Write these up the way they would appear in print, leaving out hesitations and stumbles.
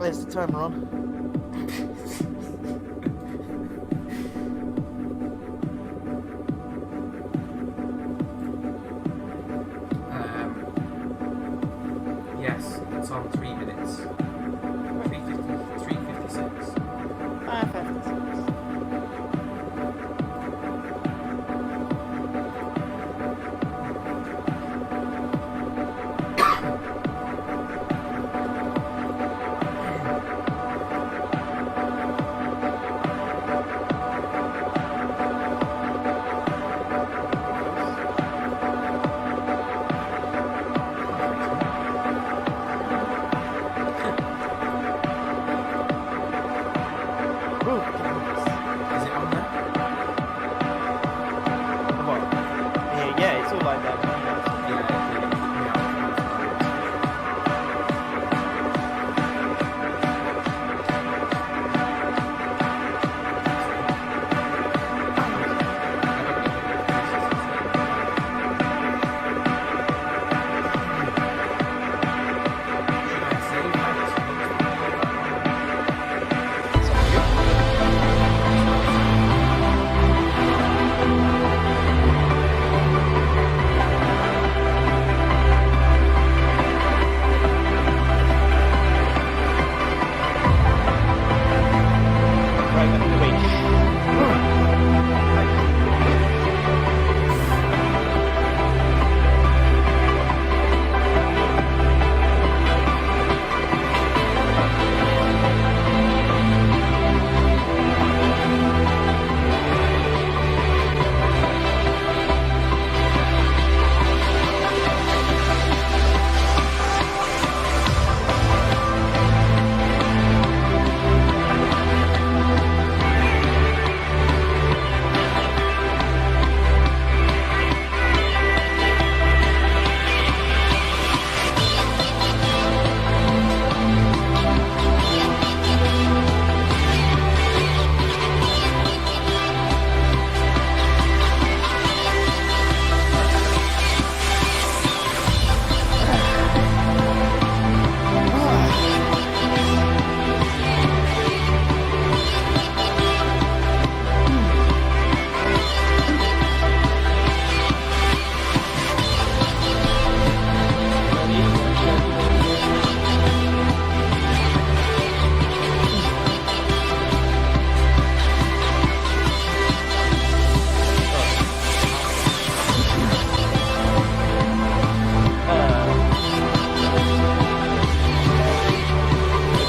There's the timer on. Yes, it's on 3 minutes. 3:50, 3:56. 5:56. Is it on there? Yeah, it's all like that.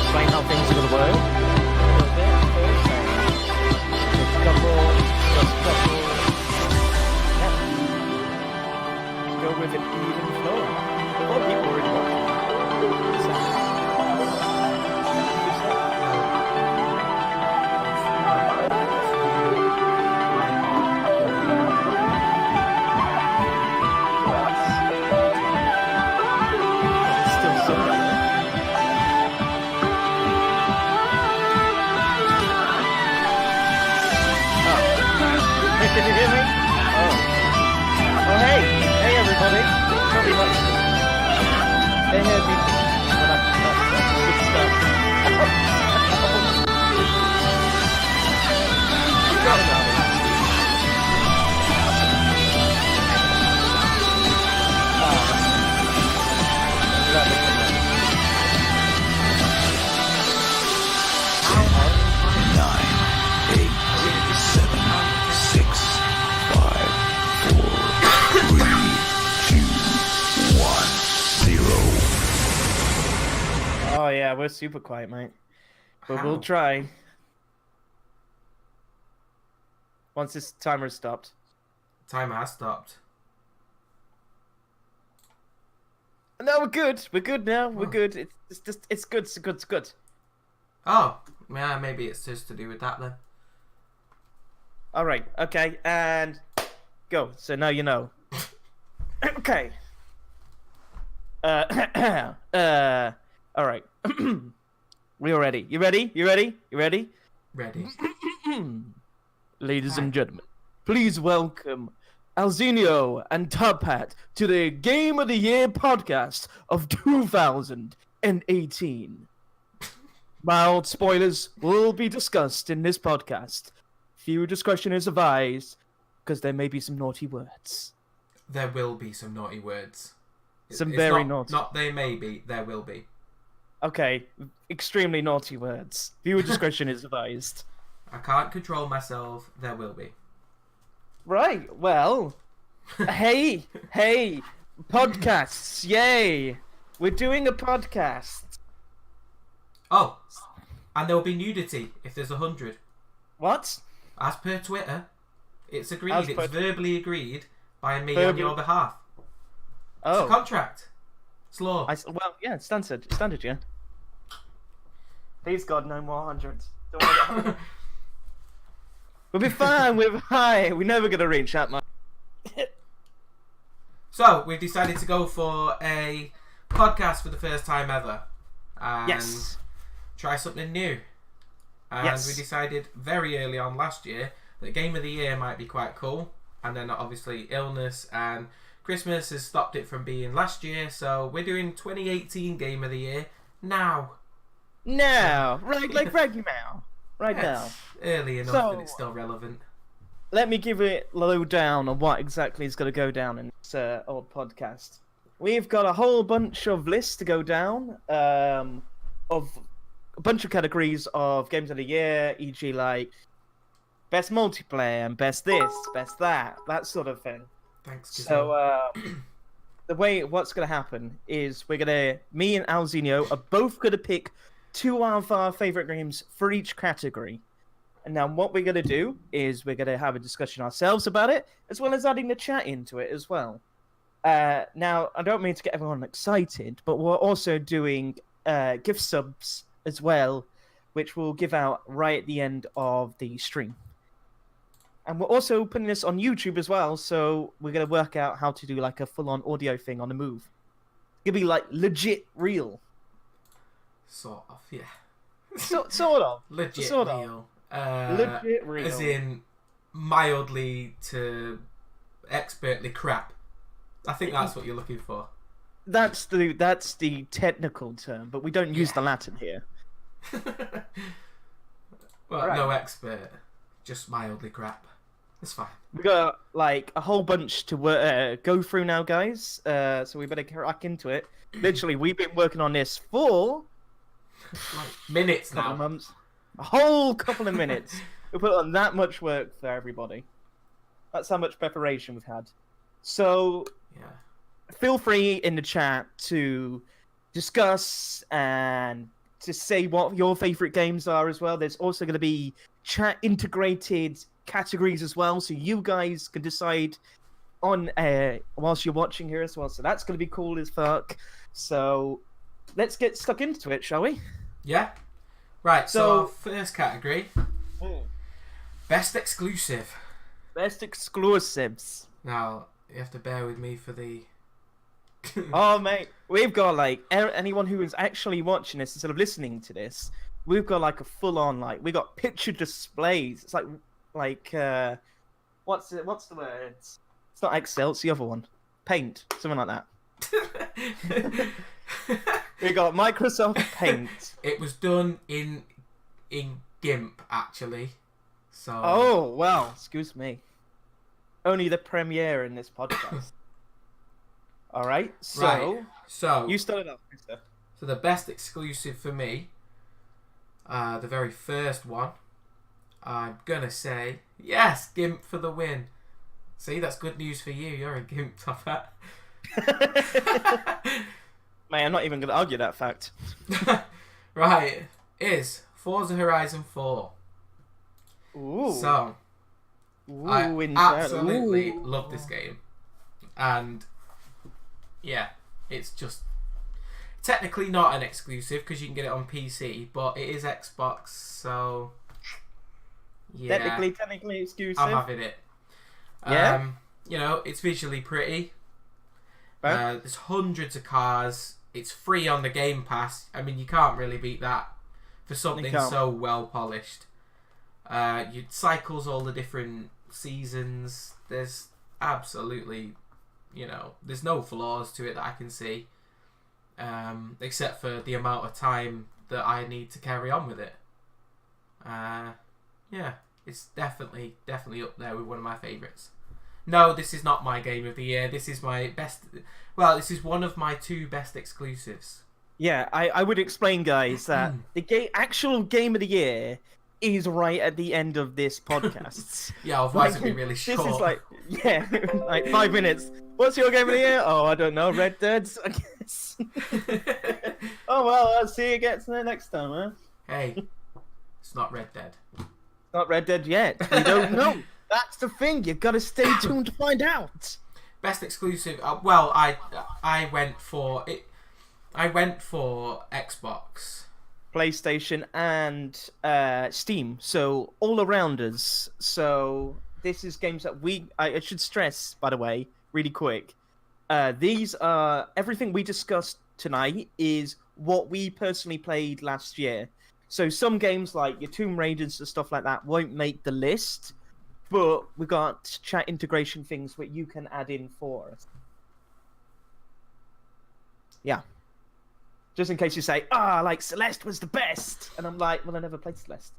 Explain how things are gonna work. Go with an even flow. A lot of people already watching. Still so Can you hear me? Oh, hey! Hey, everybody! Pretty much. They heard me. Well, that's good stuff. Forgot about it. Glad they come back. 9, 8, 7, 6, 5, 4, 3, 2, 1, 0. Oh yeah, we're super quiet, mate. But we'll How? try. Once this timer is stopped. Timer has stopped. No, we're good. We're good now. We're Oh. good. It's just it's good. It's good. It's good. Oh, yeah, maybe it's just to do with that then. All right. Okay. And go. So now you know. Okay. All right. We're ready. You ready? You ready? You ready? Ready. Ladies and gentlemen, please welcome Alzinho and Tubhat to the Game of the Year podcast of 2018. Mild spoilers will be discussed in this podcast. Viewer discretion is advised, because there may be some naughty words. There will be some naughty words. Some It's very not, naughty. Not they may be, there will be. Okay, extremely naughty words. Viewer discretion is advised. I can't control myself, there will be. Right, well, hey, podcasts, yay! We're doing a podcast. Oh, and there will be nudity if there's 100. What? As per Twitter, it's agreed, As per it's verbally agreed by me on Verbal- your behalf. It's Oh, a contract. It's law. well, yeah, standard, yeah. Please God, no more hundreds. Don't worry. We'll be fine. We're fine. We're never gonna reach that much. So, we've decided to go for a podcast for the first time ever. And Yes. try something new. And Yes. we decided very early on last year that Game of the Year might be quite cool. And then obviously illness and Christmas has stopped it from being last year. So we're doing 2018 Game of the Year now. Now, right, like right now, right now. It's early enough So- that it's still relevant. Let me give it low down on what exactly is going to go down in this old podcast. We've got a whole bunch of lists to go down of a bunch of categories of games of the year, e.g. like best multiplayer and best this, best that sort of thing. Thanks, Gizmo. So the way what's going to happen is me and Alzinho are both going to pick two of our favorite games for each category. And now what we're going to do is we're going to have a discussion ourselves about it, as well as adding the chat into it as well. Now, I don't mean to get everyone excited, but we're also doing gift subs as well, which we'll give out right at the end of the stream. And we're also putting this on YouTube as well, so we're going to work out how to do like a full-on audio thing on the move. It'll be like legit real. Sort of, yeah. Sort of. Legit Sort of. real. Legit real. As in mildly to expertly crap. I think that's what you're looking for. That's the technical term, but we don't use the Latin here. Well, Right. no expert, just mildly crap. It's fine. We got like a whole bunch to go through now, guys. So we better crack into it. Literally, we've been working on this for Like, minutes a couple now. of months, a whole couple of minutes. We put on that much work for everybody. That's how much preparation we've had. So Yeah. feel free in the chat to discuss and to say what your favorite games are as well. There's also going to be chat integrated categories as well, so you guys can decide on whilst you're watching here as well. So that's going to be cool as fuck. So let's get stuck into it, shall we? Yeah. Right. So, So- our first category, best exclusive. Best exclusives. Now you have to bear with me for the. Oh mate, we've got like anyone who is actually watching this instead of listening to this, we've got like a full-on we got picture displays. It's like what's the word? It's not Excel, it's the other one. Paint, something like that. We got Microsoft Paint. It was done in GIMP actually. So. Oh well, excuse me. Only the premiere in this podcast. All right, so Right. So. you started off, mister. So the best exclusive for me, the very first one, I'm gonna say yes, GIMP for the win. See, that's good news for you. You're a GIMP topper. Man, I'm not even going to argue that fact. Right, is Forza Horizon 4. Ooh. So Ooh, I inside. absolutely Ooh. love this game, and yeah, it's just technically not an exclusive because you can get it on PC, but it is Xbox, so yeah. Technically exclusive. I'm having it. Yeah? You know, it's visually pretty. Right. There's hundreds of cars. It's free on the Game Pass. I mean, you can't really beat that for something can't. so well polished. You cycles all the different seasons. There's absolutely, there's no flaws to it that I can see. Except for the amount of time that I need to carry on with it. Yeah, it's definitely up there with one of my favourites. No, this is not my game of the year. This is my best. Well, this is one of my 2 best exclusives. Yeah, I would explain, guys, that the actual game of the year is right at the end of this podcast. Yeah, otherwise it'd be really short. This is like, yeah, like 5 minutes. What's your game of the year? Oh, I don't know. Red Dead, I guess. Oh, well, I'll see you again next time, huh? Hey, it's not Red Dead. Not Red Dead yet. We don't know. That's the thing. You've got to stay tuned to find out. Best exclusive. Well, I went for it. I went for Xbox, PlayStation, and Steam. So all around us. So this is games that I should stress, by the way, really quick. These are everything we discussed tonight is what we personally played last year. So some games like your Tomb Raiders and stuff like that won't make the list, but we got chat integration things that you can add in for us. Yeah. Just in case you say, like Celeste was the best, and I'm like, well, I never played Celeste.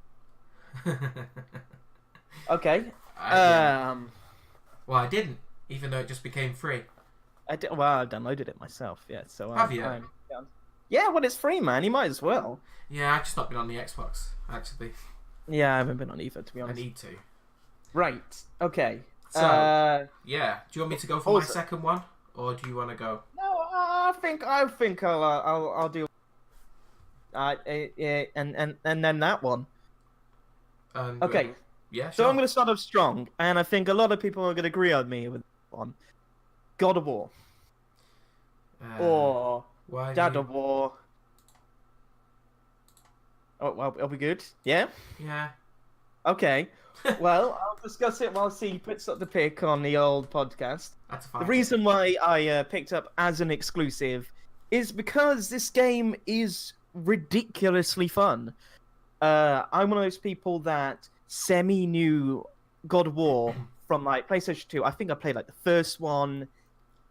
Okay. Yeah. Well, I didn't, even though it just became free. I downloaded it myself. Yeah. So have you? Yeah, well, it's free, man. You might as well. Yeah, I've just not been on the Xbox actually. Yeah, I haven't been on either, to be I honest. need to. Right. Okay. So yeah, do you want me to go for also- my second one, or do you want to go? No, I think I'll do. And then that one. Okay. Yeah. So Sure. I'm going to start off strong, and I think a lot of people are going to agree on me with that one. God of War or why Dad of War. Oh, well, are we good? Yeah. Yeah. Okay. Well, I'll discuss it while he puts up the pick on the old podcast. That's fine. The reason why I picked up as an exclusive is because this game is ridiculously fun. I'm one of those people that semi-knew God of War from like PlayStation 2. I think I played like the first one.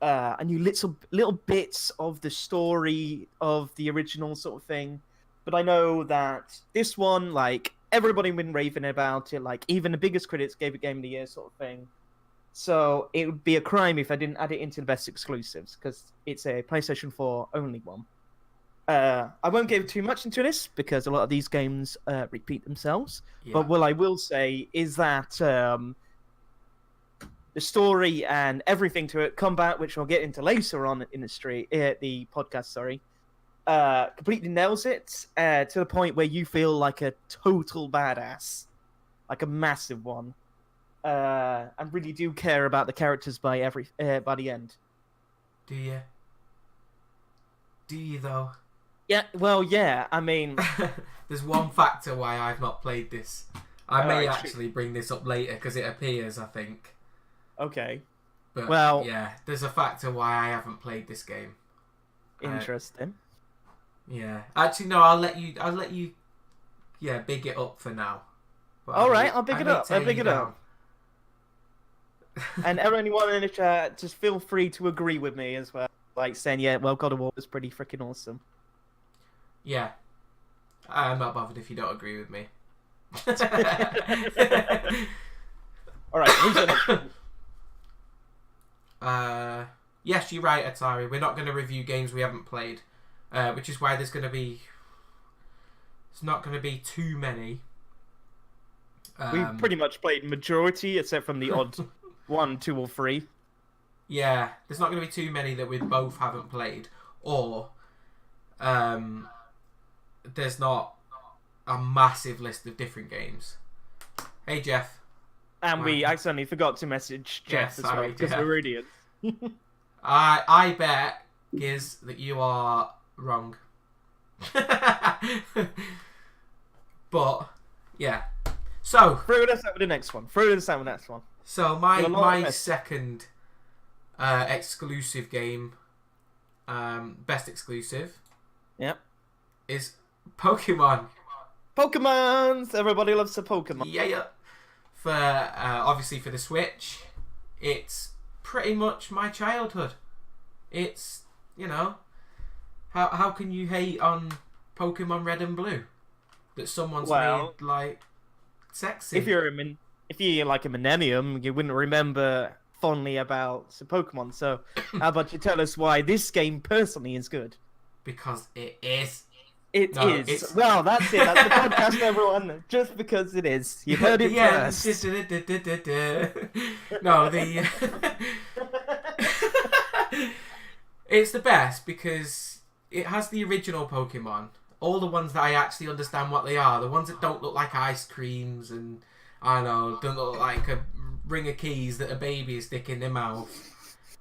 I knew little bits of the story of the original sort of thing. But I know that this one, like, everybody been raving about it. Like, even the biggest critics gave it Game of the Year sort of thing. So it would be a crime if I didn't add it into the best exclusives, because it's a PlayStation 4 only one. I won't give too much into this, because a lot of these games repeat themselves. Yeah. But what I will say is that the story and everything to it, combat, which we'll get into later on in the podcast, sorry, completely nails it to the point where you feel like a total badass, like a massive one, and really do care about the characters by the end. Do you? Do you though? Yeah, well, yeah. I mean, there's one factor why I've not played this. I may Alright, actually bring this up later because it appears, I think. okay, But Well- yeah, there's a factor why I haven't played this game. interesting. Yeah, actually, no. I'll let you. Yeah, big it up for now. But All right, may- I'll big I it may up, I'll tear big you it up. And anyone in the chat, just feel free to agree with me as well. Like saying, yeah, well, God of War was pretty freaking awesome. Yeah, I'm not bothered if you don't agree with me. All right, who's the next one? Yes, you're right, Atari. We're not going to review games we haven't played, which is why it's not going to be too many. We've pretty much played majority, except from the odd 1, 2, or 3. Yeah, there's not going to be too many that we both haven't played, or there's not a massive list of different games. Hey, Jeff. And we Wow. accidentally forgot to message Jeff as well, sorry, because Jeff. we're idiots. I bet, Giz, that you are wrong. But, yeah. So Throw us out with the next one. my Got a lot of best. second exclusive game, best exclusive, Yep. is Pokemon. Pokemons! Everybody loves the Pokemon. Yeah. For obviously for the Switch, it's pretty much my childhood. It's, how can you hate on Pokemon Red and Blue that someone's Well, made like sexy. if you're like a millennium, you wouldn't remember fondly about some Pokemon. So, how about you tell us why this game personally is good? Because it is. It No, is. it's- Well, that's it. That's the podcast, everyone. Just because it is. You heard it Yeah. first. No, the it's the best because it has the original Pokemon. All the ones that I actually understand what they are. The ones that don't look like ice creams and I don't know, don't look like a ring of keys that a baby is sticking in their mouth.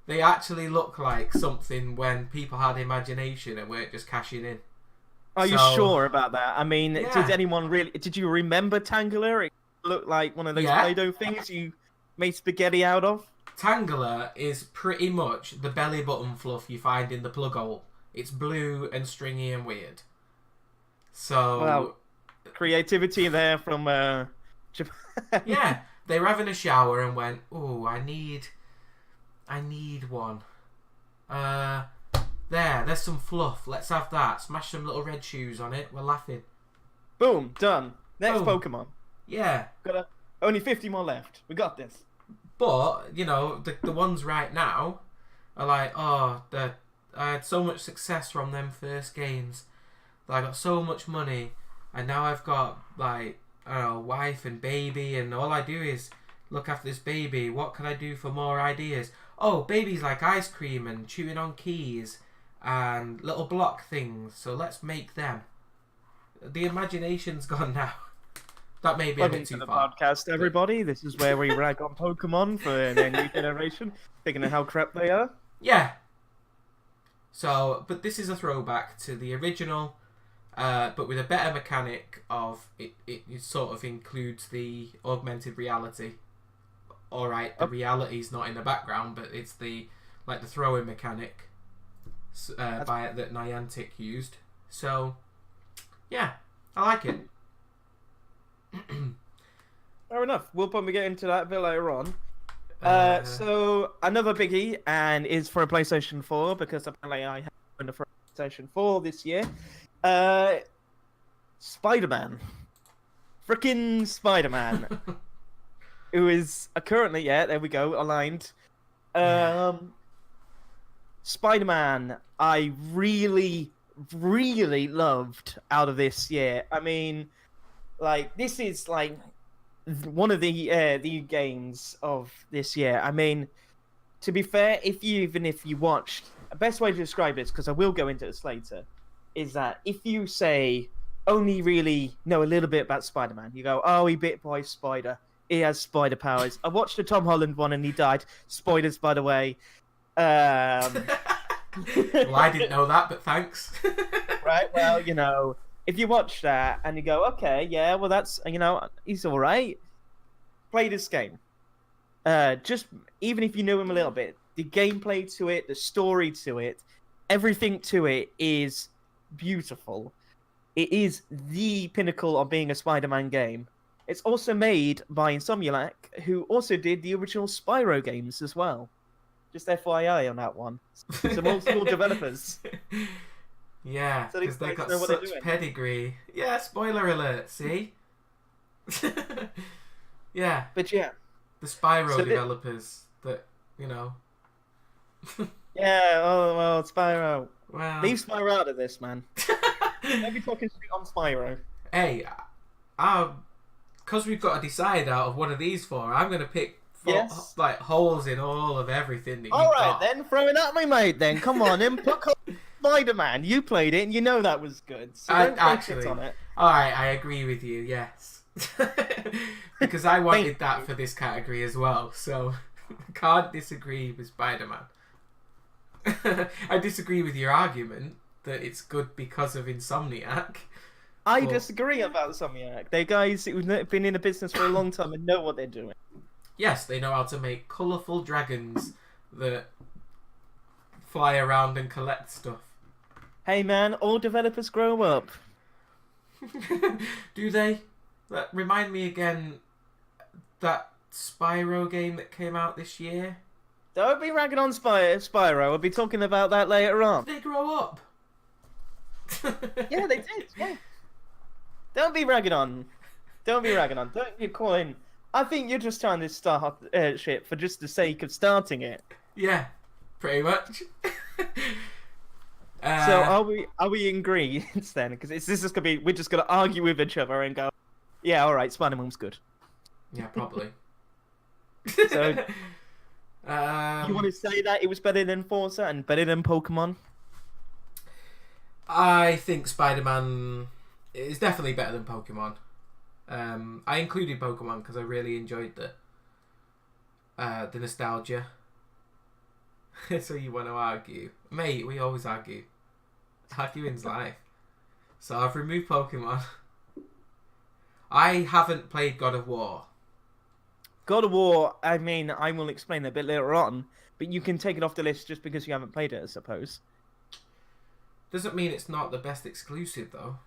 They actually look like something when people had imagination and weren't just cashing in. Are you So- sure about that? I mean, Yeah. did anyone really? Did you remember Tangela? It looked like one of those Yeah. Play-Doh things you made spaghetti out of. Tangela is pretty much the belly button fluff you find in the plug hole. It's blue and stringy and weird. So Wow. Creativity there from Japan. yeah, they were having a shower and went, "Oh, I need one. There's some fluff. Let's have that. Smash some little red shoes on it. We're laughing. Boom, done. Next Boom. Pokemon. Yeah, Only 50 more left. We got this. but you know the ones right now are like, oh, I had so much success from them first games. I got so much money, and now I've got like I don't know, wife and baby, and all I do is look after this baby. What can I do for more ideas? Oh, babies like ice cream and chewing on keys and little block things. So let's make them. The imagination's gone now. That may be a Welcome bit to too the far. podcast, everybody. This is where we rag on Pokemon for their new generation, thinking of how crap they are. Yeah. So, but this is a throwback to the original, but with a better mechanic of it sort of includes the augmented reality. Alright, the reality's not in the background, but it's the throwing mechanic that Niantic used. So, yeah, I like it. Fair enough. We'll probably get into that a bit later on. So another biggie, and is for a PlayStation 4 because apparently I have one for a PlayStation 4 this year. Spider-Man, freaking Spider-Man, who is currently there we go aligned. Spider-Man, I really loved out of this year. I mean, like this is like one of the games of this year. I mean, to be fair, if you watched, the best way to describe this, because I will go into this later, is that if you say only really know a little bit about Spider-Man, you go, oh, he bit by a spider, he has spider powers. I watched the Tom Holland one and he died. Spoilers, by the way. Well, I didn't know that, but thanks. Right, well, you know, if you watch that and you go, okay, yeah, well, that's, you know, he's all right. Play this game. Just even if you know him a little bit, the gameplay to it, the story to it, everything to it is beautiful. It is the pinnacle of being a Spider-Man game. It's also made by Insomniac, who also did the original Spyro games as well. Just FYI on that one. Some old school developers. Yeah, So these because they guys got know what they're such doing. pedigree. Yeah, spoiler alert, see? Yeah, But yeah. the Spyro So the- developers that, you know. Yeah, oh, well, Spyro. Well, Leave Spyro out of this, man. Don't be talking shit on Spyro. hey, because we've got to decide out of one of these four, I'm going to pick Yes. like holes in all of everything that you've All right, got. then, throw it at me, mate. Then come on, then put Spider-Man. You played it, and you know that was good. So don't throw shit on it. Alright, I agree with you, yes. Because I wanted that for this category as well, so can't disagree with Spider-Man. I disagree with your argument that it's good because of Insomniac. I Well- disagree about Insomniac. They're guys who've been in the business for a long time and know what they're doing. Yes, they know how to make colourful dragons that fly around and collect stuff. Hey, man, all developers grow up. Do they? Remind me again, that Spyro game that came out this year? Don't be ragging on Spyro. We'll be talking about that later on. Did they grow up? Yeah, they did. Yeah. Don't be ragging on. Don't be ragging on. Don't be calling. I think you're just trying to start shit for just the sake of starting it. Yeah, pretty much. So are we in agreement then? Because this is gonna be we're just gonna argue with each other and go, yeah, all right, Spider-Man's good. Yeah, probably. So you want to say that it was better than Forza and better than Pokemon? I think Spider-Man is definitely better than Pokemon. I included Pokemon because I really enjoyed the nostalgia. So you want to argue, mate? We always argue. Arguing's life. So I've removed Pokemon. I haven't played God of War. God of War, I mean, I will explain a bit later on, but you can take it off the list just because you haven't played it, I suppose. Doesn't mean it's not the best exclusive though.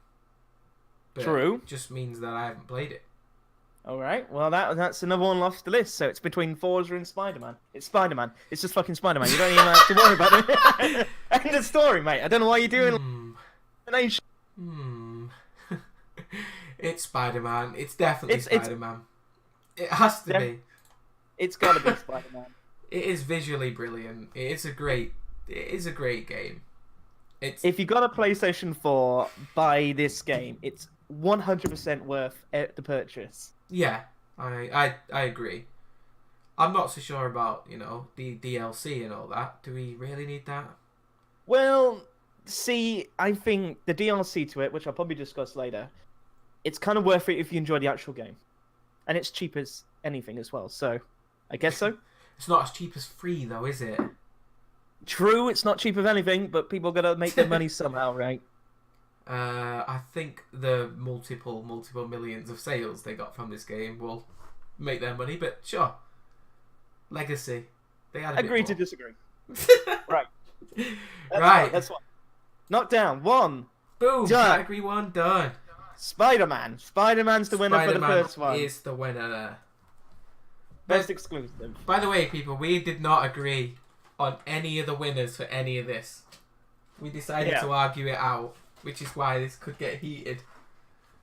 But True. It just means that I haven't played it. All right, well that's another one off the list. So it's between Forza and Spider-Man. It's Spider-Man. It's just fucking Spider-Man. You don't even have to worry about it. End of story, mate. I don't know why you're doing. It's Spider-Man. It's definitely It's- Spider-Man. It has to be. It's got to be Spider-Man. It is visually brilliant. It is a great game. It's If you got a PlayStation 4, buy this game. It's 100% worth the purchase. yeah. I agree. I'm not so sure about the DLC and all that. Do we really need that? Well, see, I think the DLC to it, which I'll probably discuss later, it's kind of worth it if you enjoy the actual game. And it's cheap as anything as well, so I guess so. It's not as cheap as free though, is it? True, it's not cheap of anything, but people gotta make their money somehow, right? I think the multiple millions of sales they got from this game will make their money, but sure. Legacy. They had a Agree bit to more. disagree. Right. Right. That's one. Knock down. One. Boom. Done. Category 1 done. Spider-Man. Spider-Man's the winner for the Spider-Man first one. is the winner. Best exclusive. By the way, people, we did not agree on any of the winners for any of this. We decided Yeah. to argue it out, which is why this could get heated.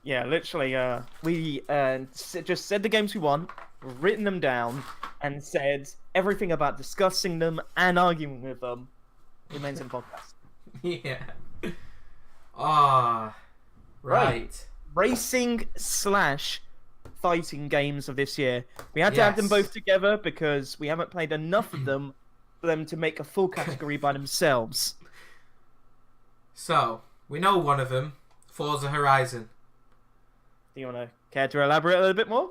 Yeah, literally, we just said the games we want, written them down, and said everything about discussing them and arguing with them remains in the podcast. Yeah. Ah. Right. Racing / fighting games of this year. We had to have them Yes. both together because we haven't played enough of them for them to make a full category by themselves. So, we know one of them, Forza Horizon. Do you want to care to elaborate a little bit more?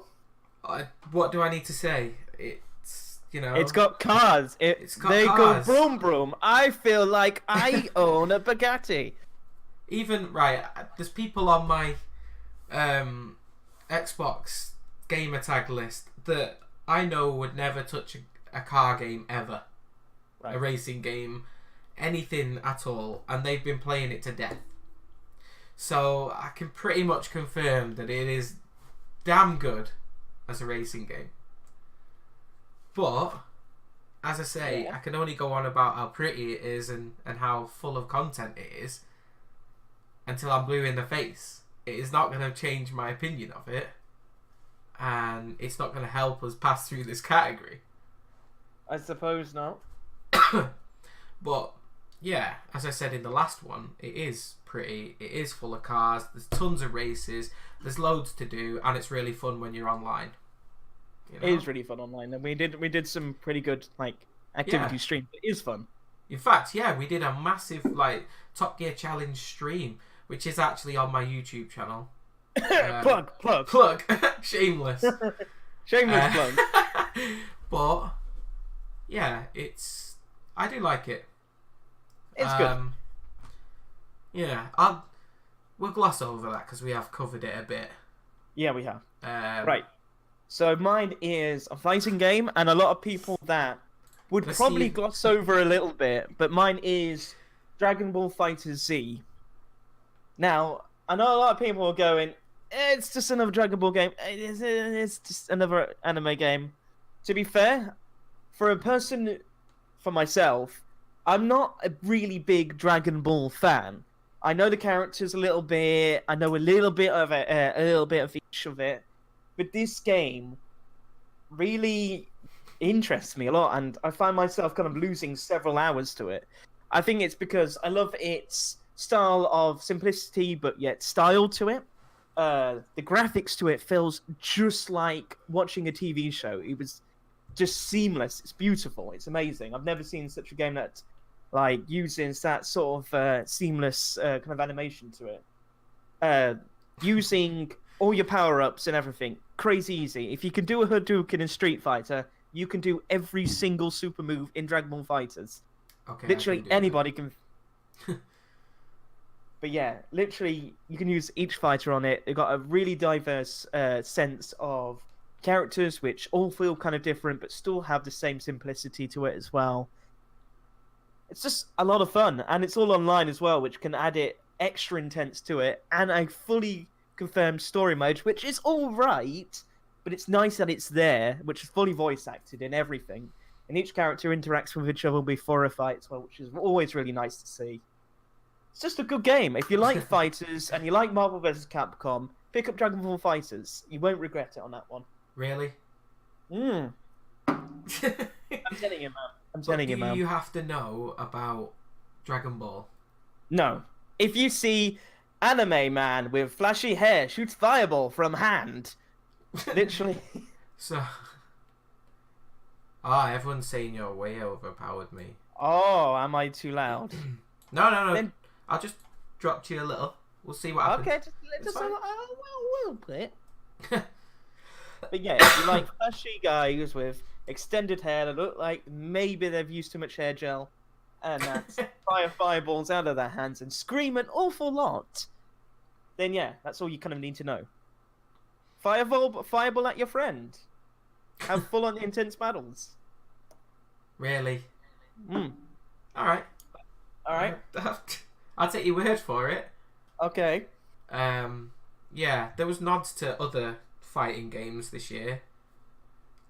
What do I need to say? It's, It's got cars. It's got they cars. go broom broom. I feel like I own a Bugatti. Even, right, there's people on my Xbox gamer tag list that I know would never touch a car game ever. Right. A racing game, anything at all, and they've been playing it to death. So I can pretty much confirm that it is damn good as a racing game. But, as I say, Yeah. I can only go on about how pretty it is and how full of content it is until I'm blue in the face. It is not going to change my opinion of it, and it's not going to help us pass through this category. I suppose not. But yeah, as I said in the last one, it is pretty, it is full of cars, there's tons of races, there's loads to do, and it's really fun when you're online. It is really fun online, and we did some pretty good activity Yeah. streams. It is fun. In fact, yeah, we did a massive Top Gear Challenge stream, which is actually on my YouTube channel. Plug. Shameless. Shameless plug. But yeah, I do like it. It's good. Yeah, we'll gloss over that because we have covered it a bit. Yeah, we have. Right. So mine is a fighting game, and a lot of people that would Let's probably see. gloss over a little bit, but mine is Dragon Ball Fighter Z. Now, I know a lot of people are going, it's just another Dragon Ball game. It's just another anime game. To be fair, for myself, I'm not a really big Dragon Ball fan. I know the characters a little bit. I know a little bit of a little bit of each of it. But this game really interests me a lot, and I find myself kind of losing several hours to it. I think it's because I love its style of simplicity, but yet style to it. The graphics to it feels just like watching a TV show. It was just seamless. It's beautiful. It's amazing. I've never seen such a game that like uses that sort of seamless kind of animation to it. Using all your power-ups and everything, crazy easy. If you can do a Hadouken in Street Fighter, you can do every single super move in Dragon Ball FighterZ. Okay, Literally anybody can. But yeah, literally you can use each fighter on it. They've got a really diverse sense of characters, which all feel kind of different, but still have the same simplicity to it as well. It's just a lot of fun, and it's all online as well, which can add it extra intense to it, and a fully confirmed story mode, which is all right, but it's nice that it's there, which is fully voice acted and everything. And each character interacts with each other before a fight as well, which is always really nice to see. It's just a good game. If you like fighters and you like Marvel vs. Capcom, pick up Dragon Ball FighterZ. You won't regret it on that one. Really? I'm telling you, man. I'm telling you, man. Do you have to know about Dragon Ball? No. If you see anime man with flashy hair shoots fireball from hand, literally. So... everyone's saying you're way overpowered me. Oh, am I too loud? No. Then... I'll just drop to you a little. We'll see what happens. Okay, just a little bit. But yeah, if you like flashy guys with extended hair that look like maybe they've used too much hair gel, and that's fire fireballs out of their hands and scream an awful lot, then yeah, that's all you kind of need to know. Fireball at your friend. Have full-on intense battles. Really? Mm. Alright. Alright. I'll take your word for it. Okay. Yeah, there was nods to other fighting games this year.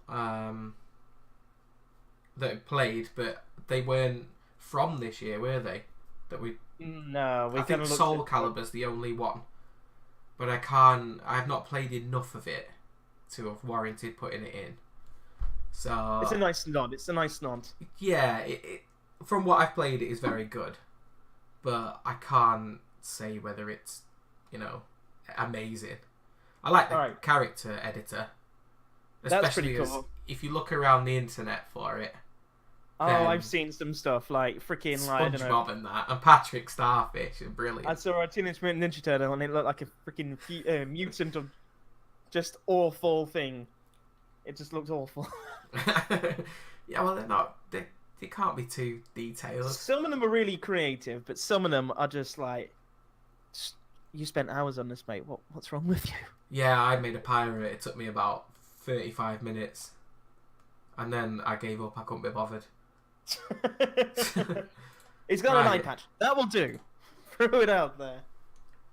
That I played, but they weren't from this year, were they? No, I think Soul Calibur's the only one. But I've not played enough of it to have warranted putting it in. So it's a nice nod. Yeah, it from what I've played, it is very good, but I can't say whether it's amazing. I like the character editor, especially that's pretty cool. If you look around the internet for it. Oh, I've seen some stuff like freaking like I don't know. SpongeBob and that, and Patrick Starfish are brilliant. I saw a Teenage Mutant Ninja Turtle, and it looked like a freaking mutant of just awful thing. It just looked awful. Yeah, well, they're not. They can't be too detailed. Some of them are really creative, but some of them are just like, you spent hours on this, mate. What's wrong with you? Yeah, I made a pirate. It took me about 35 minutes, and then I gave up. I couldn't be bothered. He's got an eye patch. That will do. Throw it out there.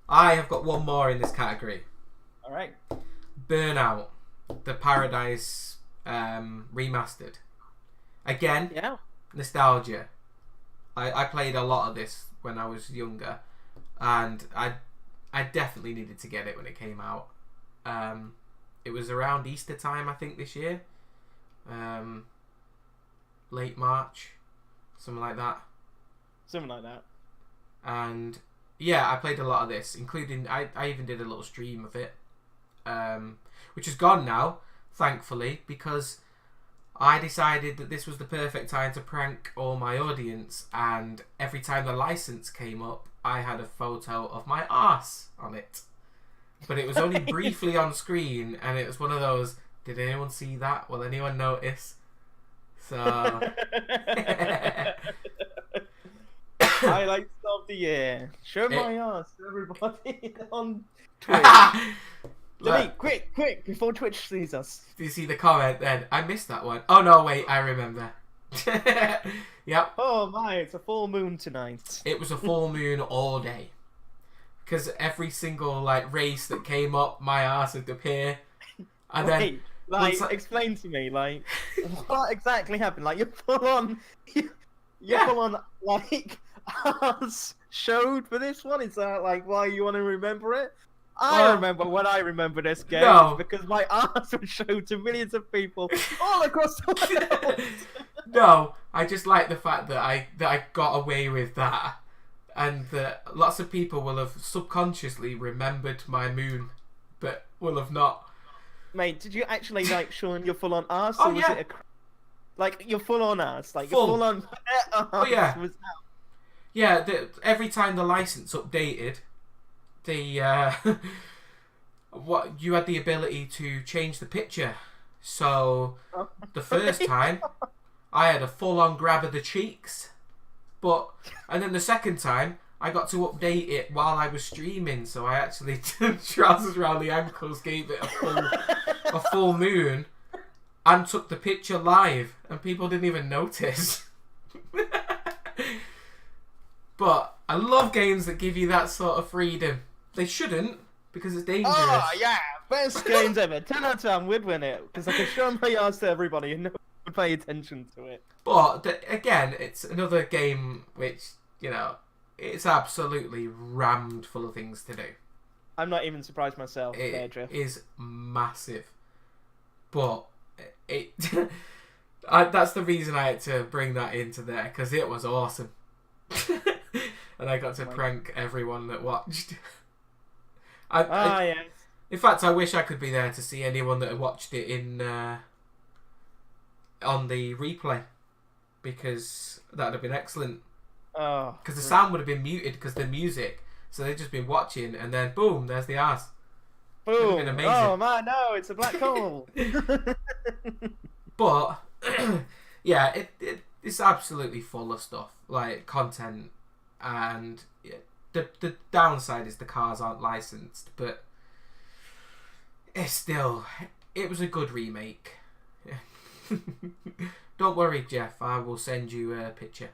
I have got one more in this category. All right. Burnout, the Paradise remastered. Again, yeah. Nostalgia. I played a lot of this when I was younger, and I definitely needed to get it when it came out. It was around Easter time, I think, this year. Late March, something like that. Something like that. And yeah, I played a lot of this, including I even did a little stream of it, which is gone now, thankfully, because I decided that this was the perfect time to prank all my audience, and every time the license came up, I had a photo of my arse on it. But it was only briefly on screen, and it was one of those, did anyone see that? Will anyone notice? So... Highlights of the year. Show my ass to everybody on Twitch. Delete, quick, before Twitch sees us. Do you see the comment then? I missed that one. Oh no, wait, I remember. Yep. Oh my, it's a full moon tonight. It was a full moon all day. Because every single race that came up, my ass would appear. And then explain to me, what exactly happened? You're full on, you're full on, ass showed for this one? Is that like why you want to remember it? I Well, remember when I remember this game no. because my arse was shown to millions of people all across the world. No, I just like the fact that I got away with that, and that lots of people will have subconsciously remembered my moon, but will have not. Mate, did you actually like showing your full on arse? Oh, or was yeah. it like your full on arse? Like Full. your full on arse Oh, yeah. was out. Yeah, every time the license updated, the what you had the ability to change the picture. So the first time, I had a full-on grab of the cheeks, and then the second time, I got to update it while I was streaming. So I actually trousers around the ankles, gave it a full moon, and took the picture live, and people didn't even notice. But I love games that give you that sort of freedom. They shouldn't, because it's dangerous. Oh yeah, best games ever. 10 out of 10 would win it because I could show my arse to everybody and no one would pay attention to it. But again, it's another game which, you know, it's absolutely rammed full of things to do. I'm not even surprised myself. It there, Jeff. is massive. But it that's the reason I had to bring that into there, because it was awesome. And I got to prank everyone that watched. Yes. In fact, I wish I could be there to see anyone that had watched it in on the replay, because that would have been excellent. Oh. Because the sound would have been muted because the music, so they'd just been watching, and then boom, there's the ass. Boom. been amazing. Oh man, no, it's a black hole. But yeah, it's absolutely full of stuff, like content, and the downside is the cars aren't licensed, but it was a good remake. Don't worry, Jeff, I will send you a picture.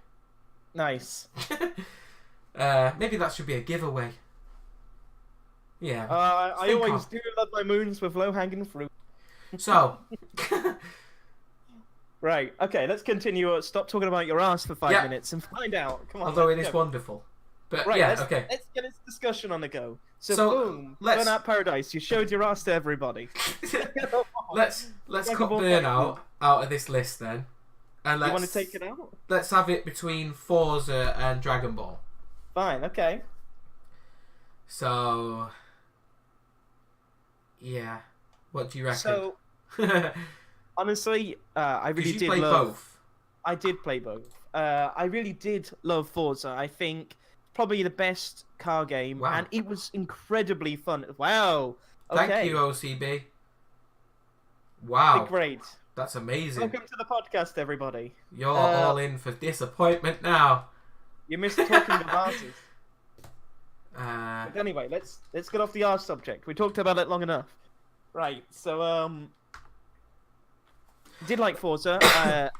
Nice. Maybe that should be a giveaway. Yeah. I Think always on. do love my moons with low hanging fruit. So, Right. Okay. Let's continue. Stop talking about your ass for 5 Yeah. minutes and find out. Come on. although it let's is go. wonderful. But Right. yeah, let's, okay. Let's get this discussion on the go. So, So, boom. let's- Burnout Paradise. You showed your ass to everybody. let's Dragon cut Ball Burnout Fighter. out of this list then, and You let's want to take it out? let's have it between Forza and Dragon Ball. Fine. Okay. So, yeah, what do you reckon? So honestly, I Because really you did play love. both. I did play both. I really did love Forza. I think probably the best car game, Wow. and it was incredibly fun. Wow. Okay. Thank you, OCB. Wow, Great. that's amazing. Welcome to the podcast, everybody. You're all in for disappointment now. You missed talking of arses. Uh, But anyway, let's get off the arse subject. We talked about it long enough. Right. So did like Forza.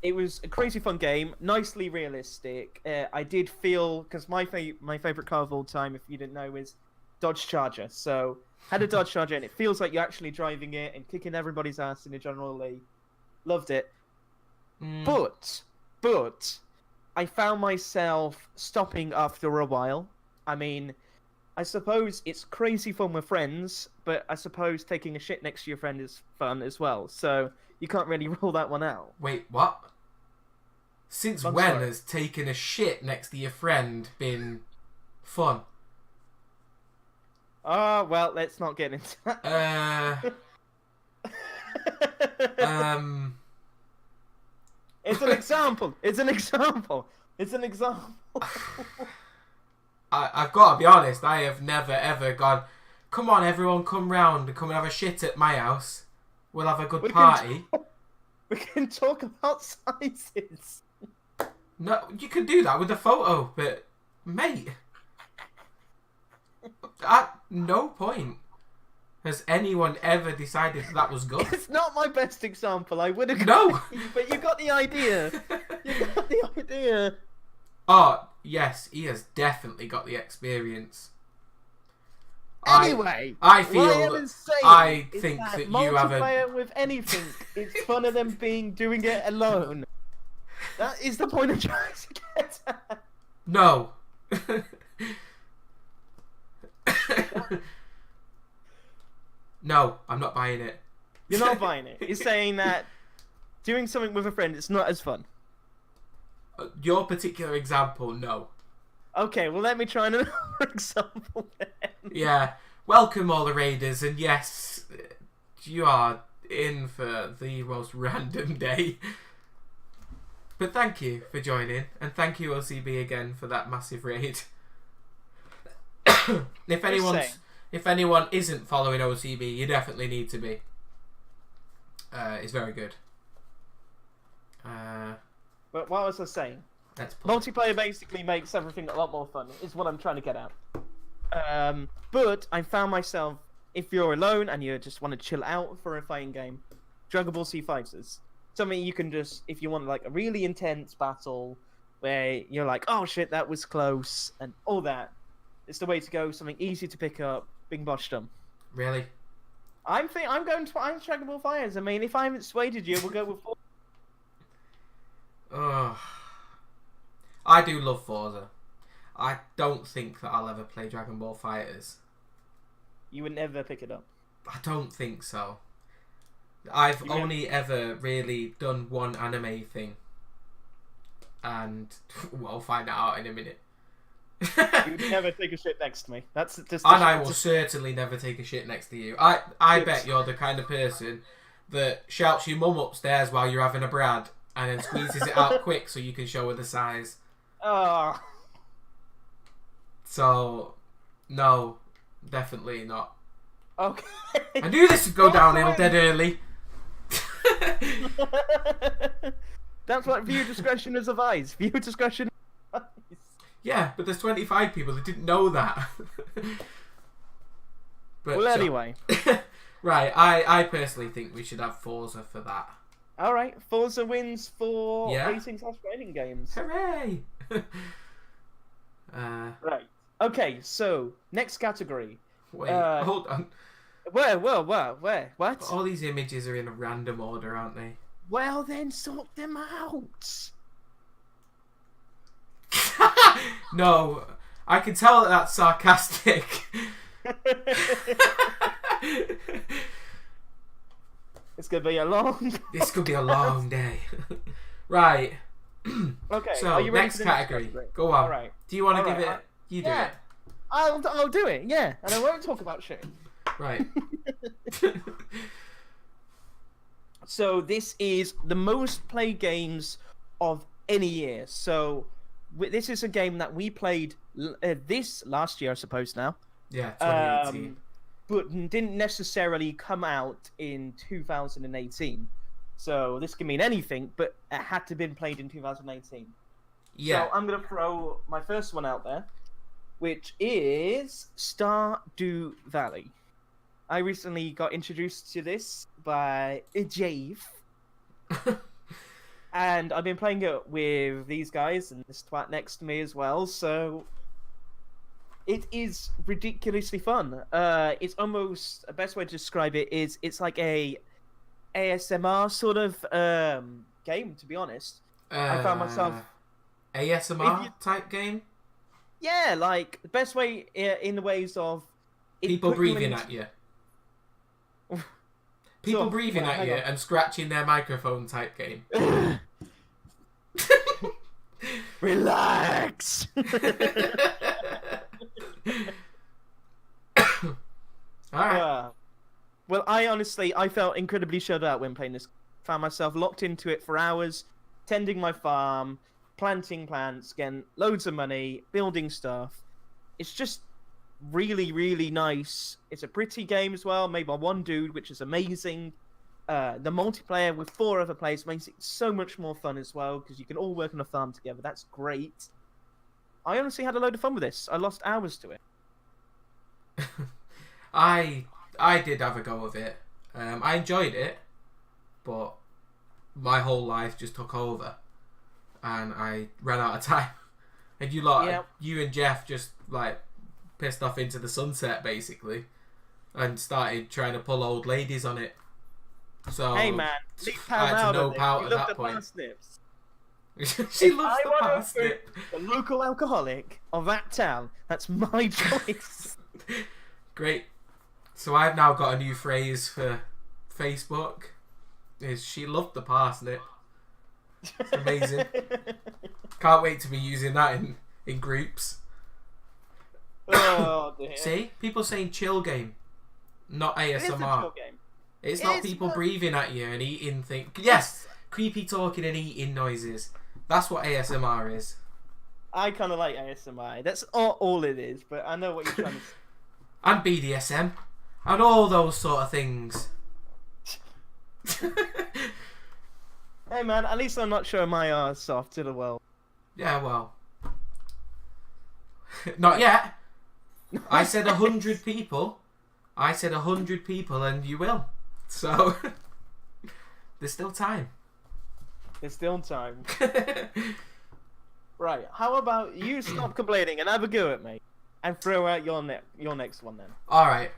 It was a crazy fun game, nicely realistic. I did feel because my favorite car of all time, if you didn't know, is Dodge Charger. So had a Dodge Charger, and it feels like you're actually driving it and kicking everybody's ass in a general league. Loved it. mm, But I found myself stopping after a while. I mean, I suppose it's crazy fun with friends, but I suppose taking a shit next to your friend is fun as well. So you can't really rule that one out. wait, what? Since I'm when sorry. has taking a shit next to your friend been fun? Well, let's not get into that. It's an example. It's an example. It's an example. I've got to be honest, I have never ever gone, come on everyone, come round and come and have a shit at my house. We'll have a good We can party. We can talk about sizes. No, you can do that with a photo, but mate, at no point has anyone ever decided that was good. It's not my best example. I would agree. No. But you got the idea. You got the idea. Oh, yes, he has definitely got the experience. Anyway, I feel what I am that- saying I is think that that you have a- multiplayer with anything, it's funner than doing it alone. That is the point I'm trying to get at. No, No, I'm not buying it. You're not buying it. You're saying that doing something with a friend is not as fun. Your particular example, no. Okay, well let me try another example then. Yeah. Welcome all the raiders, and yes, you are in for the most random day. But thank you for joining, and thank you OCB again for that massive raid. If anyone isn't following OCB, you definitely need to be. It's very good. But what was I saying? Let's play. Multiplayer basically makes everything a lot more fun, is what I'm trying to get at. But I found myself, if you're alone and you just want to chill out for a fighting game, Dragon Ball Z Fighters. Something you can just, if you want like a really intense battle, where you're like, oh shit, that was close, and all that. It's the way to go, something easy to pick up, bing bosh done. Really? I'm going to Dragon Ball Fighters. I mean, if I haven't swayed you, we'll go with Forza. Oh, I do love Forza. I don't think that I'll ever play Dragon Ball Fighters. You would never pick it up. I don't think so. I've only ever really done one anime thing. And we'll find that out in a minute. You would never take a shit next to me. That's just. And I will certainly never take a shit next to you. I bet you're the kind of person that shouts your mum upstairs while you're having a Brad and then squeezes it out quick so you can show her the size. Oh. So, no, definitely not. Okay. I knew this would go downhill dead early. That's what viewer discretion is advised. Viewer discretion is advised. Yeah, but there's 25 people that didn't know that. But, Well, anyway. Right, I personally think we should have Forza for that. Alright, Forza wins for Yeah. racing/fighting games. Hooray! Right. Okay, so, next category. Wait, hold on. Where? What? All these images are in a random order, aren't they? Well, then sort them out. No, I can tell that that's sarcastic. It's gonna be a long. This could be a long day. Right. Okay. So, are you ready next for the category. category? Go on. All right. Do you want to All give right, it? You do yeah. it. I'll do it. Yeah, and I won't talk about shit. Right. So this is the most played games of any year. So this is a game that we played this last year, I suppose now. Yeah, 2018. But didn't necessarily come out in 2018. So this can mean anything, but it had to have been played in 2018. Yeah. So I'm going to throw my first one out there, which is Stardew Valley. I recently got introduced to this by Jave. And I've been playing it with these guys and this twat next to me as well, so it is ridiculously fun. It's almost, the best way to describe it is it's like a ASMR sort of game, to be honest. I found myself... ASMR type game? Yeah, like, the best way in the ways of... People breathing at you. People breathing at you and scratching their microphone type game. Relax! Alright. Well, I felt incredibly shut out when playing this. Found myself locked into it for hours, tending my farm, planting plants, getting loads of money, building stuff. It's just really, really nice. It's a pretty game as well, made by one dude, which is amazing. The multiplayer with 4 other players makes it so much more fun as well, because you can all work on a farm together. That's great. I honestly had a load of fun with this. I lost hours to it. I did have a go of it. I enjoyed it, but my whole life just took over, and I ran out of time. And you and Jeff just like pissed off into the sunset basically, and started trying to pull old ladies on it. So Hey man, leave I had Pam to out nope of it. out You at love that the point. parsnips. She If loves I the wanna parsnip. The local alcoholic of that town. That's my choice. Great. So I've now got a new phrase for Facebook. Is she loved the parsnip. It's amazing. Can't wait to be using that in groups. Oh dear. See? People saying chill game. Not It is a ASMR. chill game. It's not It's people not- breathing at you and eating things. Yes! Creepy talking and eating noises. That's what ASMR is. I kind of like ASMR. That's all it is, but I know what you're trying to say. And BDSM. And all those sort of things. Hey man, at least I'm not showing my arse off to the world. Yeah, well. Not yet. I said 100 people. I said 100 people and you will. So, there's still time. There's still time. Right, how about you stop complaining and have a go at me? And throw out your next one then. Alright.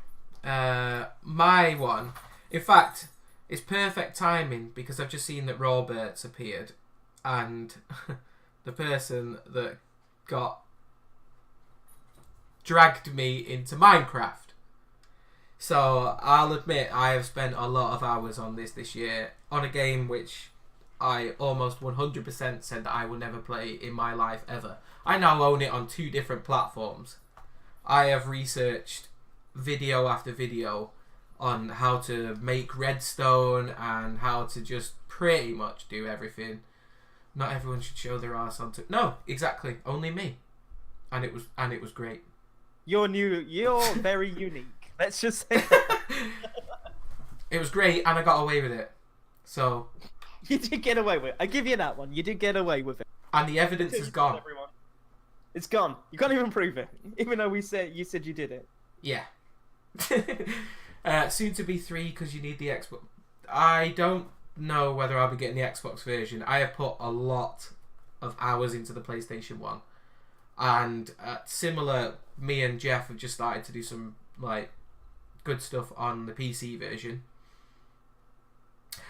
My one. In fact, it's perfect timing because I've just seen that Robert's appeared. And the person that dragged me into Minecraft. So, I'll admit I have spent a lot of hours on this year. On a game which I almost 100% said that I will never play in my life ever. I now own it on 2 different platforms. I have researched video after video on how to make redstone and how to just pretty much do everything. Not everyone should show their ass onto. No, exactly. Only me. And it was great. You're very unique. Let's just say that. It was great, and I got away with it. So, You did get away with it. I give you that one. You did get away with it. and the evidence is gone. Everyone. It's gone. You can't even prove it, even though you said you did it. Yeah. Soon to be 3 because you need the Xbox. I don't know whether I'll be getting the Xbox version. I have put a lot of hours into the PlayStation 1. And similar, me and Jeff have just started to do some good stuff on the PC version.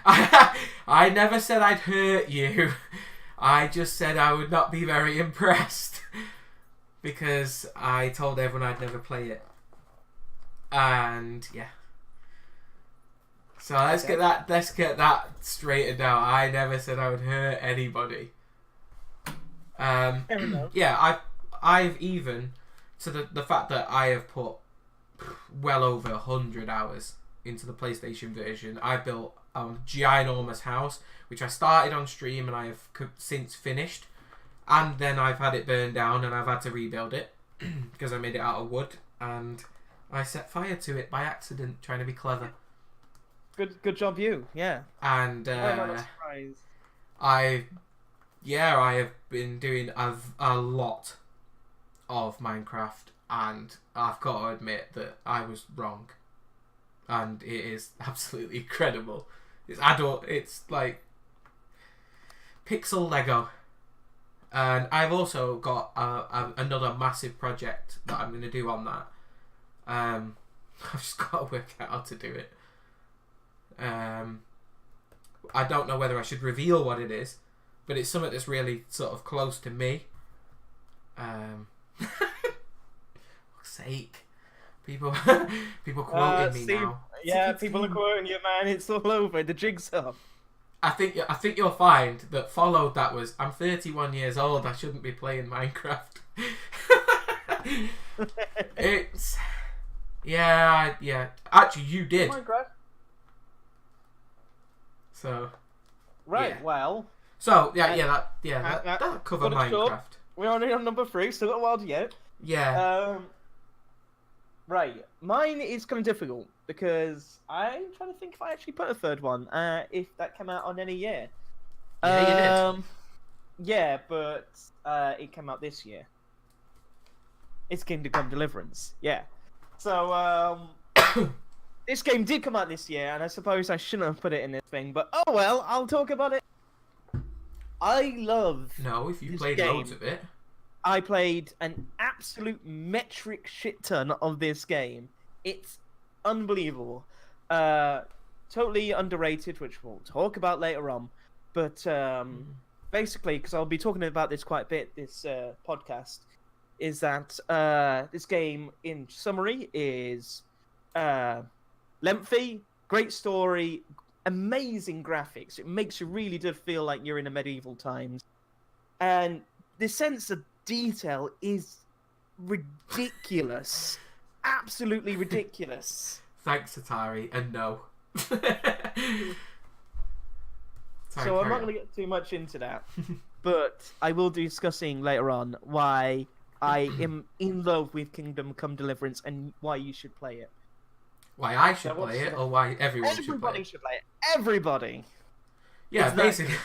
I never said I'd hurt you. I just said I would not be very impressed because I told everyone I'd never play it. And yeah. So let's get that straightened out. I never said I would hurt anybody. Fair enough. Yeah, I've even to the fact that I have put well over 100 hours into the PlayStation version. I built a ginormous house, which I started on stream and I have since finished. And then I've had it burned down and I've had to rebuild it because I made it out of wood and I set fire to it by accident, trying to be clever. Good job, you. Yeah. And I'm not surprised. I have been doing a lot of Minecraft, and I've got to admit that I was wrong, and it is absolutely incredible. It's adult. It's like pixel Lego, and I've also got another massive project that I'm going to do on that. I've just got to work out how to do it. I don't know whether I should reveal what it is, but it's something that's really sort of close to me. Fuck's sake. People quoting me now. Yeah, people are quoting you, man. It's all over. The jig's up. I think you'll find that followed that was, I'm 31 years old, I shouldn't be playing Minecraft. It's... Yeah. Actually, you did. Minecraft. So... Right, Yeah. well... So, that covered got it short. Minecraft. We're only on number 3, still got a while to go. Yeah. Right, mine is kind of difficult because I'm trying to think if I actually put a third one. If that came out on any year. Yeah, you did. Yeah, but it came out this year. It's Kingdom Come Deliverance. Yeah. So this game did come out this year, and I suppose I shouldn't have put it in this thing, but oh well, I'll talk about it. I love. No, if you this played game. loads of it. I played an absolute metric shit ton of this game. It's unbelievable. Totally underrated, which we'll talk about later on. But basically, because I'll be talking about this quite a bit this podcast, is that this game, in summary, is lengthy, great story, amazing graphics. It makes you really do feel like you're in a medieval times, and the sense of detail is ridiculous, absolutely ridiculous. Thanks, Atari, and no. Sorry, So I'm carry not on. going to get too much into that, but I will be discussing later on why I am in love with Kingdom Come Deliverance and why you should play it. Why I should So what's play it, the- or why everyone should play Everybody it? should play it. Everybody. Yeah, It's that basically, good.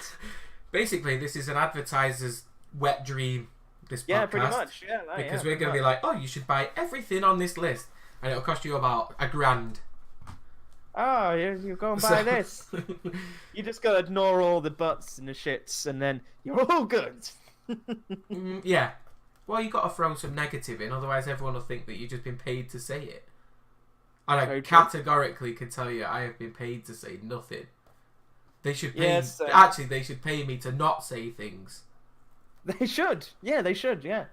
basically, this is an advertiser's wet dream. This Yeah, podcast, pretty much. Yeah, because we're going to be like, oh, you should buy everything on this list, and it'll cost you about $1,000. oh, you go and buy this. You just got to ignore all the butts and the shits, and then you're all good. Yeah. Well, you got to throw some negative in, otherwise everyone will think that you've just been paid to say it. And I Very true. categorically can tell you, I have been paid to say nothing. They should pay. Yes, Actually, they should pay me to not say things. They should. Yeah, they should. Yeah.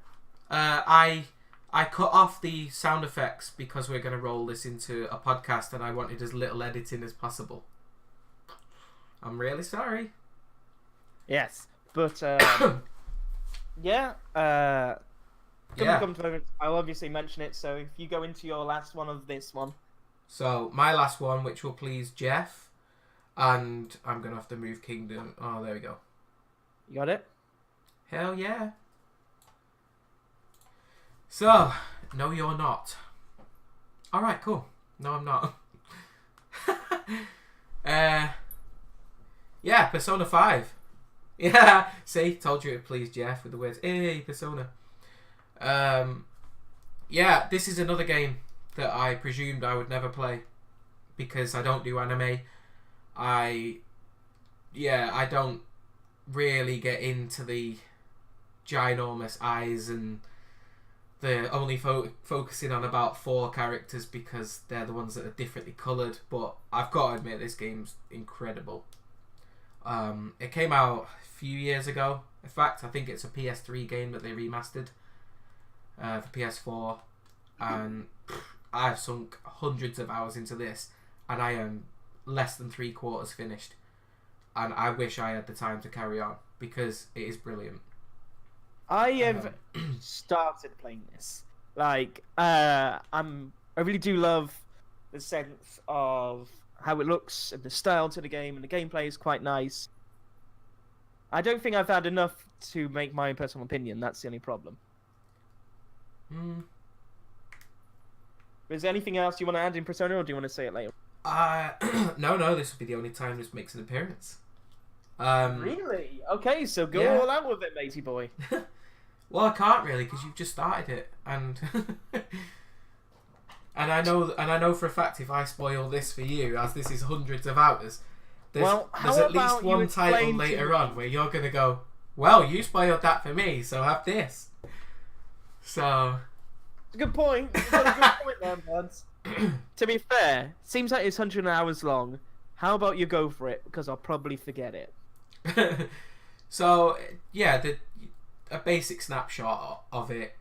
I cut off the sound effects because we're going to roll this into a podcast, and I wanted as little editing as possible. I'm really sorry. Yes, but yeah. Yeah. Come to I'll obviously mention it. So if you go into your last one of this one, So my last one, which will please Jeff, and I'm going to have to move Kingdom. Oh, there we go. you got it. Hell yeah. So, no, you're not. Alright, cool. No, I'm not. Yeah, Persona 5. Yeah, see, told you it pleased Jeff with the words, hey, Persona. Yeah, this is another game that I presumed I would never play because I don't do anime. I don't really get into the ginormous eyes and the only focusing on about 4 characters because they're the ones that are differently coloured. But I've got to admit, this game's incredible. It came out a few years ago. In fact, I think it's a PS3 game that they remastered for PS4, and I've sunk hundreds of hours into this, and I am less than 3/4 finished, and I wish I had the time to carry on because it is brilliant. I have started playing this. Like, I really do love the sense of how it looks and the style to the game, and the gameplay is quite nice. I don't think I've had enough to make my own personal opinion. That's the only problem. Is there anything else you want to add in Persona, or do you want to say it later? No, this will be the only time this makes an appearance. Really? Okay, so go Yeah. all out with it, matey boy. Well, I can't really because you've just started it, and and I know for a fact if I spoil this for you, as this is hundreds of hours, there's how at least about you one title explain to later me- on where you're gonna go, well, you spoiled that for me, so have this. So It's a good point. You've got a good point there, buds. To be fair, seems like it's 100 hours long. How about you go for it? Because I'll probably forget it. so yeah, a basic snapshot of it.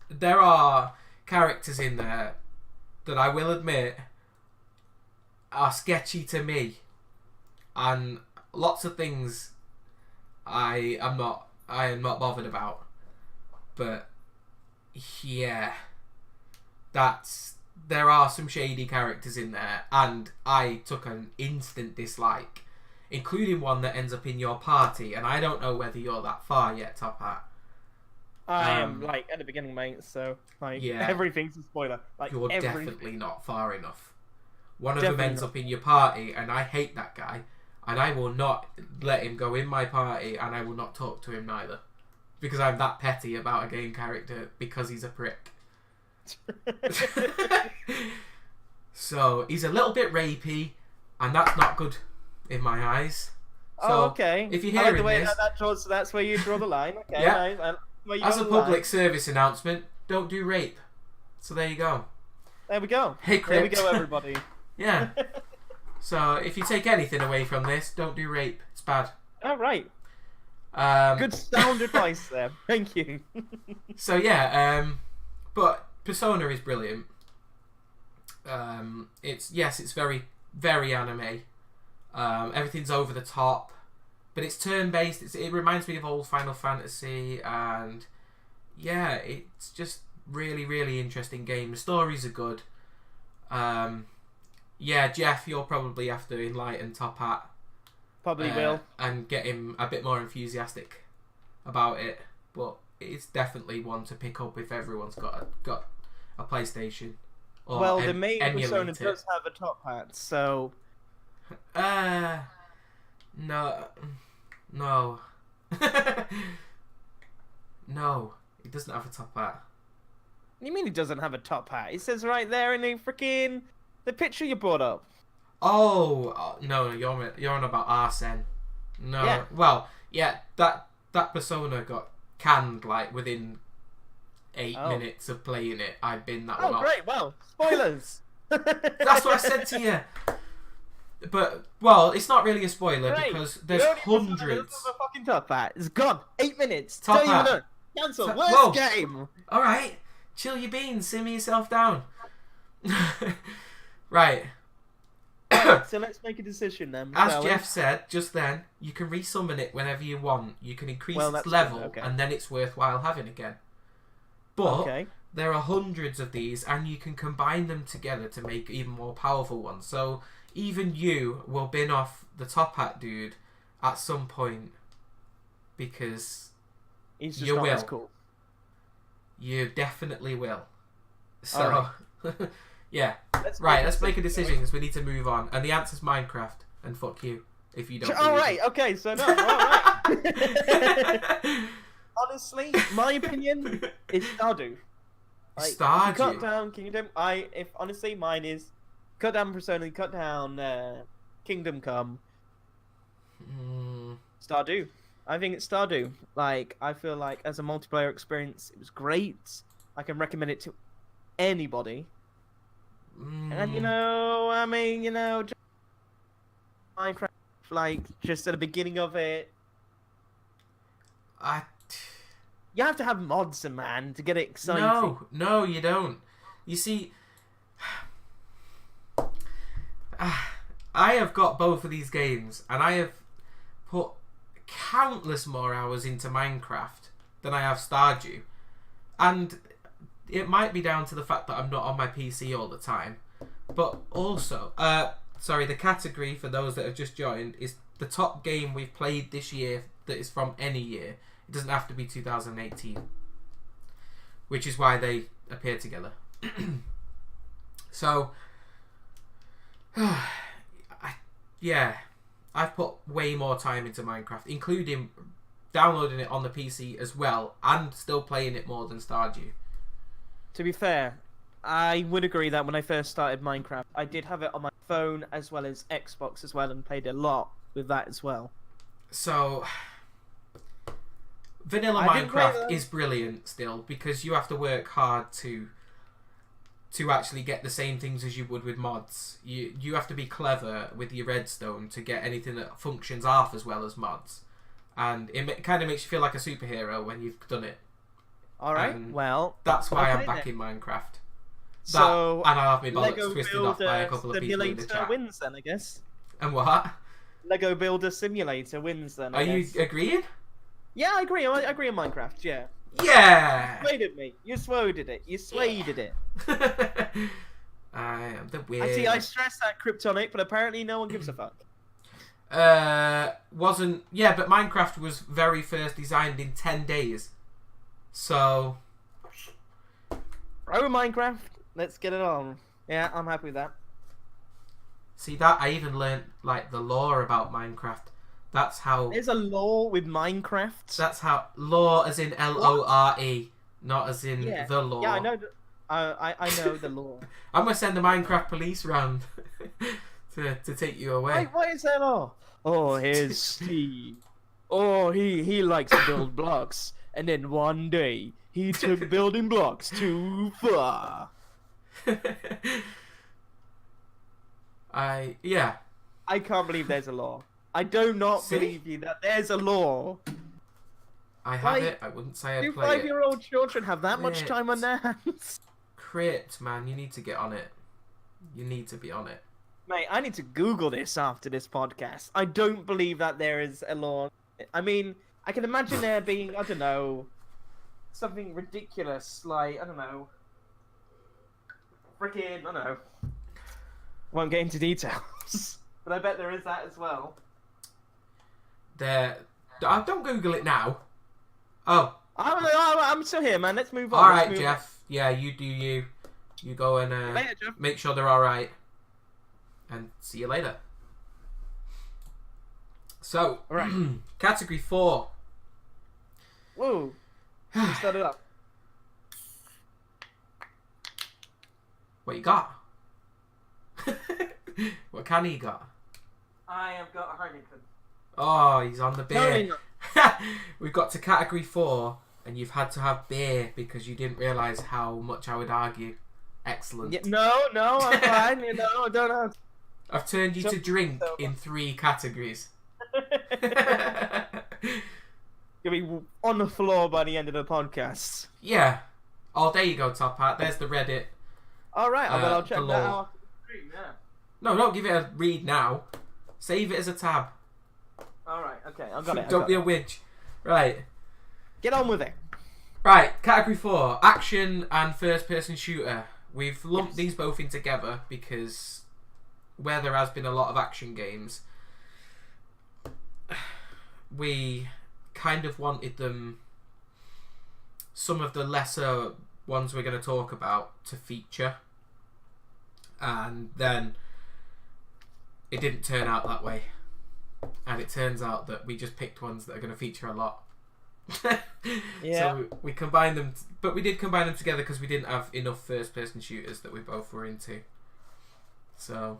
There are characters in there that I will admit are sketchy to me, and lots of things I am not bothered about. But yeah, there are some shady characters in there, and I took an instant dislike, including one that ends up in your party, and I don't know whether you're that far yet, Top Hat. I am like at the beginning, mate. So like Yeah. everything's a spoiler. Like You're everything. definitely not far enough. One of them Definitely ends not. up in your party, and I hate that guy, and I will not let him go in my party, and I will not talk to him neither, because I'm that petty about a game character because he's a prick. So he's a little bit rapey, and that's not good in my eyes. So Oh, okay. if you're I like hearing the way this, that's where you draw the line. Okay, Yeah. nice. I like where you as draw a the line. public service announcement, don't do rape. So there you go. There we go. Hey, There we Crypt. go, everybody. Yeah. So if you take anything away from this, don't do rape. It's bad. All right. Good sound advice there. Thank you. So yeah, but Persona is brilliant. It's very, very anime. Everything's over the top, but it's turn-based. It reminds me of old Final Fantasy, and yeah, it's just really, really interesting game. The stories are good. Yeah, Jeff, you'll probably have to enlighten Top Hat. Probably will. And get him a bit more enthusiastic about it. But it's definitely one to pick up if everyone's got a PlayStation. Or Well, the main emulate Persona it. does have a top hat, so No. No. No. He doesn't have a top hat. what do you mean he doesn't have a top hat? It says right there in the picture you brought up. Oh, no, you're on about Arsene. No. Yeah. Well, yeah, that Persona got canned like within 8 Oh. minutes of playing it. I'd been that one Oh, off. great! Well, spoilers. That's what I said to you. But well, it's not really a spoiler Great. because there's The only person that hundreds. doesn't have a fucking top hat. It's gone. 8 minutes. Top Don't hat. even know. Cancel. Worst Whoa. game. All right, chill your beans, simmer yourself down. Right. So let's make a decision then. As shall we? Jeff said just then, you can resummon it whenever you want. You can increase Well, its that's good, level, okay. and then it's worthwhile having again. But Okay. there are hundreds of these, and you can combine them together to make even more powerful ones. So even you will bin off the top hat dude at some point because He's just You not as will. cool. you definitely will. So, yeah. Let's Let's make a shall we? decision because we need to move on. And the answer's Minecraft. And fuck you if you don't. All believe right. Okay. So no. All right. Honestly, my opinion is Stardew. Like, Stardew? Cut down Kingdom. Honestly, mine is cut down Persona, cut down Kingdom Come, Mm, Stardew. I think it's Stardew. Like, I feel like as a multiplayer experience, it was great. I can recommend it to anybody. And mm. just Minecraft, like just at the beginning of it, you have to have mods, man, to get it exciting. No, you don't. You see, I have got both of these games, and I have put countless more hours into Minecraft than I have Stardew. And it might be down to the fact that I'm not on my PC all the time. But also, the category for those that have just joined is the top game we've played this year that is from any year. It doesn't have to be 2018. Which is why they appear together. So, I've put way more time into Minecraft, including downloading it on the PC as well, and still playing it more than Stardew. To be fair, I would agree that when I first started Minecraft, I did have it on my phone as well as Xbox as well, and played a lot with that as well. So, vanilla I didn't play Minecraft that. is brilliant still because you have to work hard to actually get the same things as you would with mods. You have to be clever with your redstone to get anything that functions half as well as mods, and it kind of makes you feel like a superhero when you've done it. All right, Well, that's why I'm okay back then. in Minecraft. So and I'll have my bollocks Lego twisted off by a Builder couple of people in the Simulator chat. wins then, I guess. And what? Lego Builder Simulator wins then. I Are you guess. agreeing? Yeah, I agree. I agree on Minecraft. Yeah. Yeah! Swayed at me. You swayed it. You swayed it. I am the weird. I see. I stress that Kryptonic, but apparently no one gives a fuck. Wasn't. Yeah, but Minecraft was very first designed in 10 days. So. Pro Minecraft. Let's get it on. Yeah, I'm happy with that. See that? I even learnt, like, the lore about Minecraft. That's how. There's a lore with Minecraft. That's how. Lore as in Lore, not as in Yeah. the lore. Yeah, I know. I know the lore. I'm gonna send the Minecraft police round to take you away. Wait, what is that lore? Oh, here's Steve. Oh, he likes to build blocks, and then one day he took building blocks too far. Yeah. I can't believe there's a lore. I do not See? believe you that there's a lore. I have Like, it. I wouldn't say I'd Do play it. 5-year-old children have that much time on their hands? Crypt, man, you need to get on it. You need to be on it. Mate, I need to Google this after this podcast. I don't believe that there is a law. I mean, I can imagine there being, I don't know, something ridiculous, like, I don't know. Freaking, I don't know. Won't get into details. But I bet there is that as well. Don't Google it now. Oh. I'm still here, man. Let's move on. Alright, Jeff. Yeah, you do you. You go and Later, Jeff. make sure they're alright. And see you later. So, Alright. category 4. Whoa. Let's start it up. What you got? What can he got? I have got a Heineken. Oh, he's on the beer. Tony. We've got to category 4, and you've had to have beer because you didn't realise how much I would argue. Excellent. Yeah, no, I'm fine. You know, I don't know. I've turned you to drink in 3 categories. You'll be on the floor by the end of the podcast. Yeah. Oh, there you go, Top Hat. There's the Reddit. All right, well, I'll check that below. out after the stream. Yeah. No, don't give it a read now. Save it as a tab. All right, okay, I got it. Don't be a witch. Right. Get on with it. Right, category 4. Action and first-person shooter. We've lumped these both in together because where there has been a lot of action games, we kind of wanted them, some of the lesser ones we're going to talk about, to feature. And then it didn't turn out that way. And it turns out that we just picked ones that are going to feature a lot. Yeah. So we combined them, but we did combine them together because we didn't have enough first-person shooters that we both were into. So,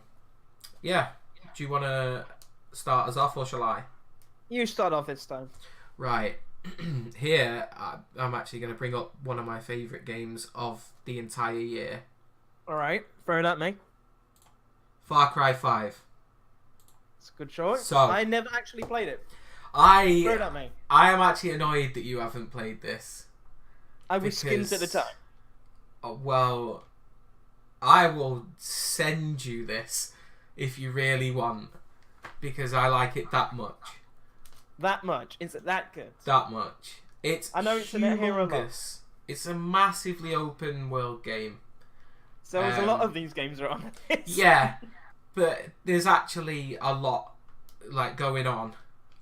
yeah. Do you want to start us off, or shall I? You start off this time. Right. Here, I'm actually going to bring up one of my favourite games of the entire year. All right, throw it at me. Far Cry 5. It's a good choice. So- I never actually played it. Throw it at me. I am actually annoyed that you haven't played this. I was skins at the Because- time. Well, I will send you this if you really want, because I like it that much. That much? Is it that good? That much. It's I know it's a Net Hero mod. humongous. It's a massively open world game. So there's a lot of these games are on this. Yeah, but there's actually a lot like going on,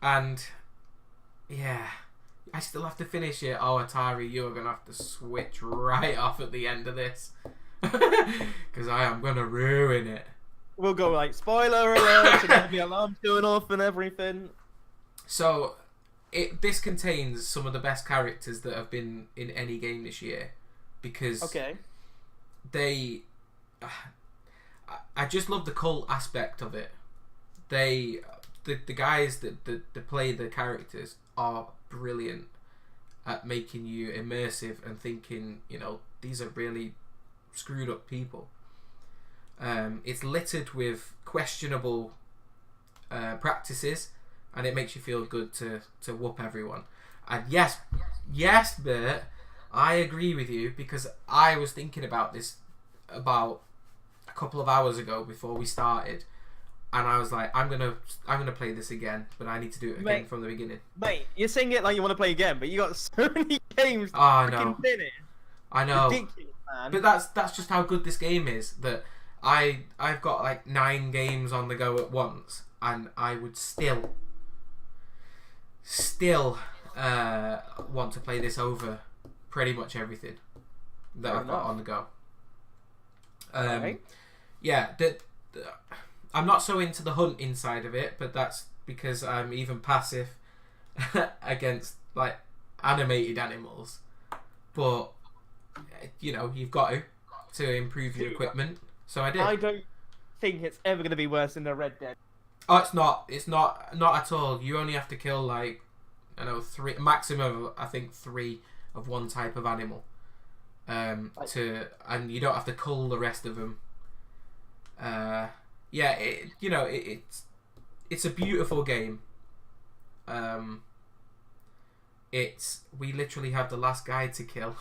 and yeah, I still have to finish it. Oh, Atari, you are gonna have to switch right off at the end of this, because I am gonna ruin it. We'll go like spoiler alert, and there'll be alarms going off and everything. So, this contains some of the best characters that have been in any game this year, because Okay. they, I just love the cult aspect of it. The guys that play the characters are brilliant at making you immersive and thinking, you know, these are really screwed up people. It's littered with questionable practices, and it makes you feel good to whoop everyone. And yes, Bert, I agree with you, because I was thinking about this about a couple of hours ago before we started, and I was like, I'm gonna play this again, but I need to do it again Mate. from the beginning. Mate, you're saying it like you want to play again, but you got so many games to Oh, I know. freaking finish. I know. Ridiculous, man. But that's just how good this game is. That I've got like 9 games on the go at once, and I would still want to play this over pretty much everything that Fair I've got enough. on the go. Alright. Yeah, I'm not so into the hunting side of it, but that's because I'm even passive against like animated animals. But you know, you've got to improve your equipment. So I did. I don't think it's ever going to be worse than the Red Dead. Oh, it's not. It's not at all. You only have to kill like, I know, 3 maximum. I think 3 of one type of animal. And you don't have to cull the rest of them. Yeah, it's a beautiful game. we literally have the last guy to kill.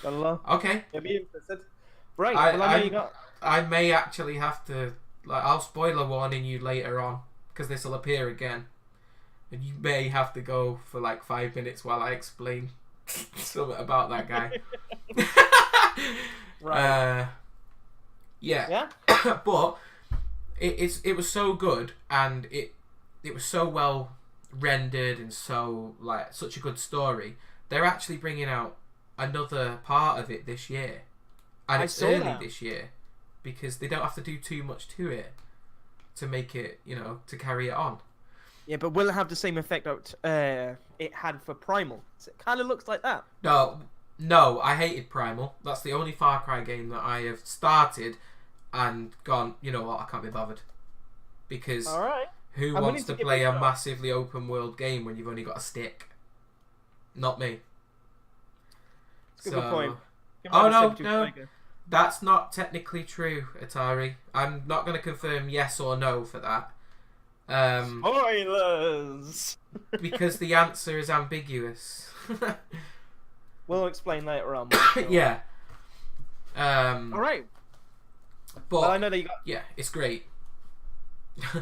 Hello. Okay. You'll be interested. Right. I- well, I know you got. I may actually have to, like, I'll spoiler warning you later on, because this will appear again. And you may have to go for like 5 minutes while I explain something about that guy. Right. Yeah. Yeah. But it was so good, and it was so well rendered, and so, like, such a good story. They're actually bringing out another part of it this year, and I it's saw early that. this year because they don't have to do too much to it to make it, to carry it on. Yeah, but will it have the same effect that it had for Primal? So it kind of looks like that. No, I hated Primal. That's the only Far Cry game that I have started and gone, you know what, I can't be bothered. Because All right. who I'm wants willing to to give play it a a shot. massively open world game when you've only got a stick? Not me. It's a good point. Oh, no, 72 no. Tiger. That's not technically true, Atari. I'm not going to confirm yes or no for that. Spoilers. Because the answer is ambiguous. We'll explain later on. Yeah. All right. But Well, I know that you got. yeah, it's great.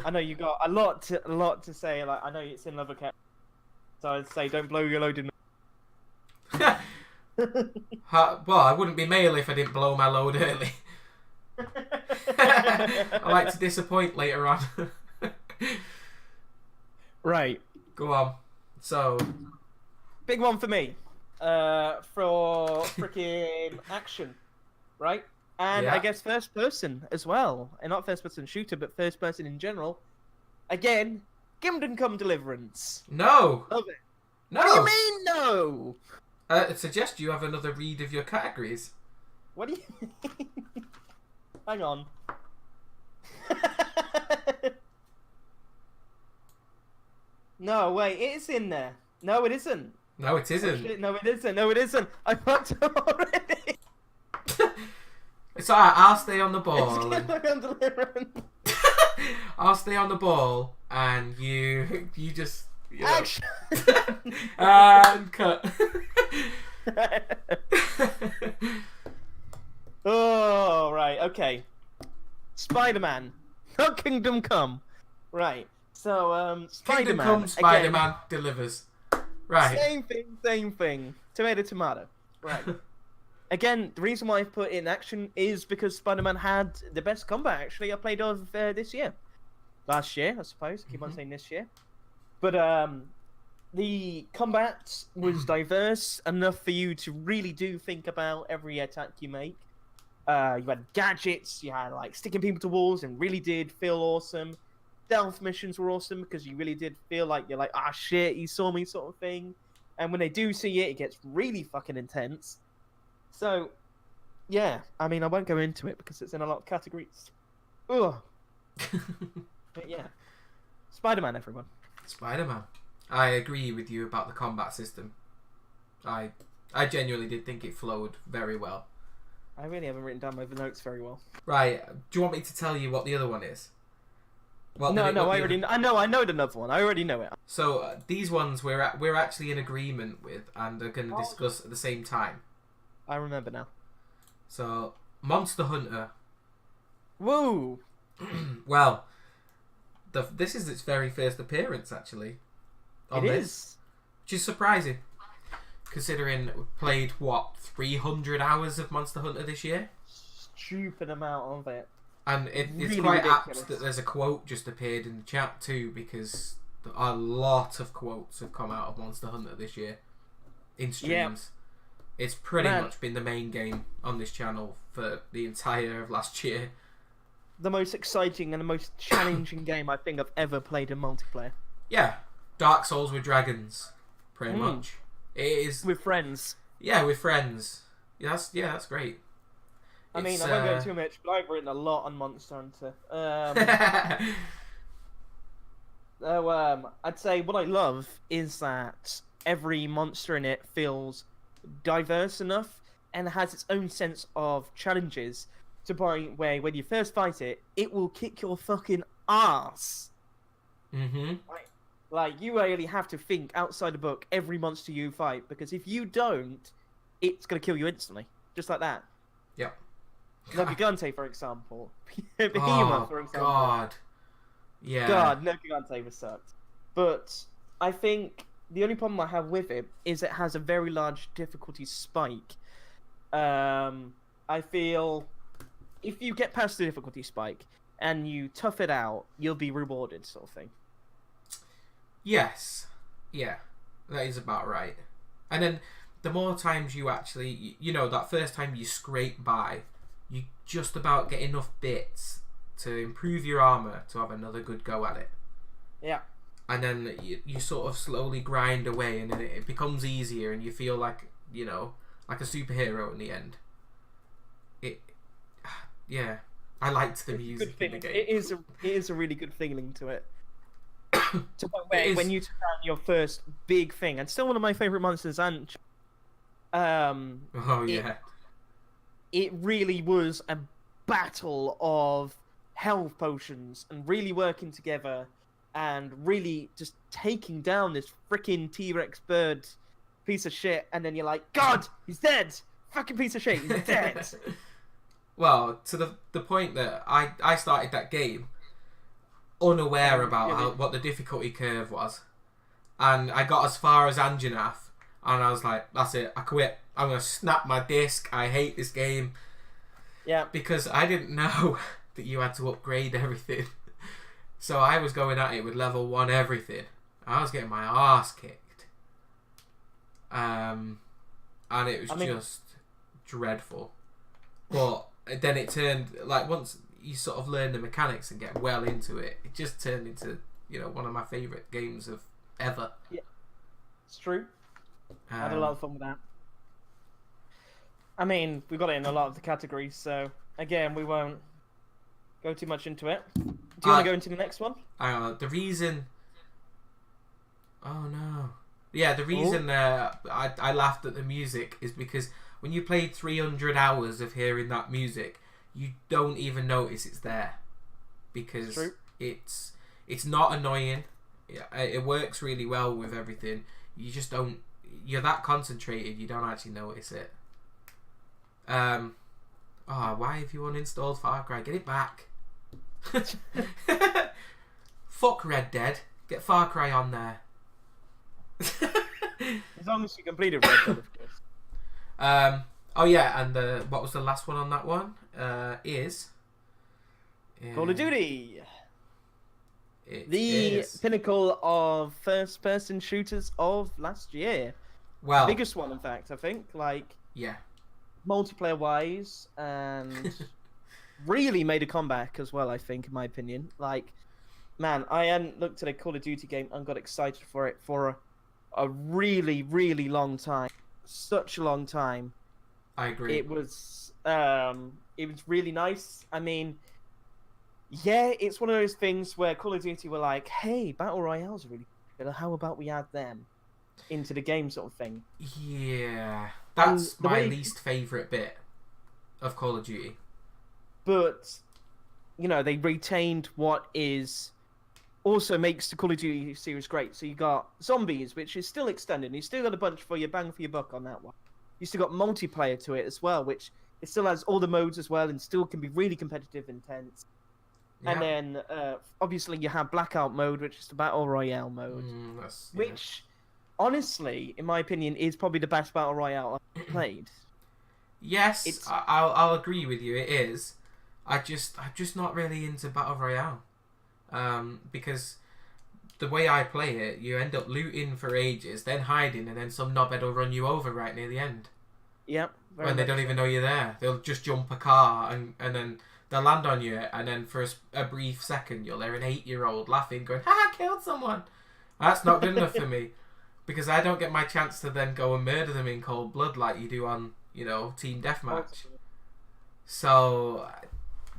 I know you got a lot to say. Like I know it's in Love Cat, so I'd say don't blow your load in. Well, I wouldn't be male if I didn't blow my load early. I like to disappoint later on. Right. Go on. So, Big one for me. For freaking action, right? And Yeah. I guess first person as well, and not first person shooter, but first person in general. Again, Kingdom Come Deliverance. no. Love it. No. What do you mean no? I suggest you have another read of your categories. What do you mean? Hang on. No, wait, it is in there. No, it isn't. No, it Oh, isn't. shit, no, it isn't. No, it isn't. I fucked up already. It's alright, I'll stay on the It's ball. Kingdom Come Deliverance. I'll stay on the ball, and you just... Action. And cut. Oh, right, okay. Spider-Man. Not Kingdom Come. Right. So, Kingdom Spider-Man. Come, again, Spider-Man delivers. Right. Same thing. Tomato. Right. Again, the reason why I put it in action is because Spider-Man had the best combat, actually, I played of this year. Last year, I suppose. Keep on saying this year. But, the combat was diverse enough for you to really do think about every attack you make. You had gadgets, you had like sticking people to walls and really did feel awesome. Stealth missions were awesome because you really did feel like you're like, ah shit, he saw me sort of thing. And when they do see it, it gets really fucking intense. So, yeah, I mean, I won't go into it because it's in a lot of categories. Ugh. But yeah, Spider-Man, everyone. Spider-Man. I agree with you about the combat system. I genuinely did think it flowed very well. I really haven't written down my notes very well. Right, do you want me to tell you what the other one is? What No, the- no, what I the already, other- I know another one. I already know it. So these ones we're actually in agreement with, and are going to Oh. discuss at the same time. I remember now. So Monster Hunter. Woo! Well, this is its very first appearance actually. On It this, is. which is surprising, considering we played what 300 hours of Monster Hunter this year. Stupid amount of it. And it's Really quite ridiculous. apt that there's a quote just appeared in the chat too, because a lot of quotes have come out of Monster Hunter this year in streams. It's pretty Man. much been the main game on this channel for the entire of last year. The most exciting and the most challenging game I think I've ever played in multiplayer. Yeah, Dark Souls with dragons, pretty Mm. much. It is, With friends. yeah, with friends. That's great. I mean, It's, I won't go too much, but I've written a lot on Monster Hunter. I'd say what I love is that every monster in it feels diverse enough and has its own sense of challenges to the point where when you first fight it, it will kick your fucking ass. Mhm. Like, you really have to think outside the book every monster you fight, because if you don't, it's going to kill you instantly. Just like that. Yep. Nergigante, for example. Behemoth, for example. God. Yeah. God, Nergigante sucked. But I think the only problem I have with it is it has a very large difficulty spike. I feel if you get past the difficulty spike and you tough it out, you'll be rewarded, sort of thing. Yes. Yeah. That is about right. And then the more times you actually, you know, that first time you scrape by, you just about get enough bits to improve your armor to have another good go at it. Yeah. And then you sort of slowly grind away, and then it becomes easier, and you feel like, you know, like a superhero in the end. Yeah, I liked the music in the game. It is a really good feeling to it. To the point where when you took out your first big thing, and still one of my favorite monsters, and oh yeah, it really was a battle of health potions and really working together and really just taking down this freaking T-Rex bird piece of shit, and then you're like, God, he's dead! Fucking piece of shit, he's dead! Well, to the point that I started that game unaware about what the difficulty curve was, and I got as far as Anjanath, and I was like, that's it, I quit. I'm gonna snap my disc. I hate this game. Yeah. Because I didn't know that you had to upgrade everything. So I was going at it with level 1 everything. I was getting my ass kicked. And it was just dreadful. But then it turned, like, once you sort of learn the mechanics and get well into it, it just turned into, you know, one of my favourite games of ever. Yeah, it's true. I had a lot of fun with that. I mean, we got it in a lot of the categories, so again, we won't go too much into it. Do you want to go into the next one? The reason... Oh no. Yeah, the reason I laughed at the music is because when you played 300 hours of hearing that music, you don't even notice it's there. Because it's not annoying. It works really well with everything. You just don't... You're that concentrated, you don't actually notice it. Why have you uninstalled Far Cry? Get it back. Fuck Red Dead. Get Far Cry on there. As long as you completed Red Dead, of course. Oh yeah, and what was the last one on that one? Is Call of Duty. The pinnacle of first-person shooters of last year. Well, biggest one, in fact, I think. Like, yeah, multiplayer-wise, and really made a comeback as well, I think, in my opinion. Like, man, I hadn't looked at a Call of Duty game and got excited for it for a really, really long time. Such a long time. I agree. It was really nice. I mean, yeah, it's one of those things where Call of Duty were like, hey, Battle Royales are really good. How about we add them into the game, sort of thing? Yeah. That's my least favourite bit of Call of Duty. But, you know, they retained what is... also makes the Call of Duty series great. So you got Zombies, which is still extended. You still got a bunch for your bang for your buck on that one. You still got multiplayer to it as well, which it still has all the modes as well and still can be really competitive, intense. Yeah. And then, obviously, you have Blackout mode, which is the Battle Royale mode. Which, honestly, in my opinion, is probably the best Battle Royale I've played. Yes, I'll agree with you, it is. I'm just not really into Battle Royale. Because the way I play it, you end up looting for ages, then hiding, and then some knobhead will run you over right near the end. Yep. When they don't even know you're there. They'll just jump a car, and then they'll land on you, and then for a brief second, you'll hear an 8-year-old laughing, going, "Ha, I killed someone!" That's not good enough for me. Because I don't get my chance to then go and murder them in cold blood like you do on, you know, Team Deathmatch. So...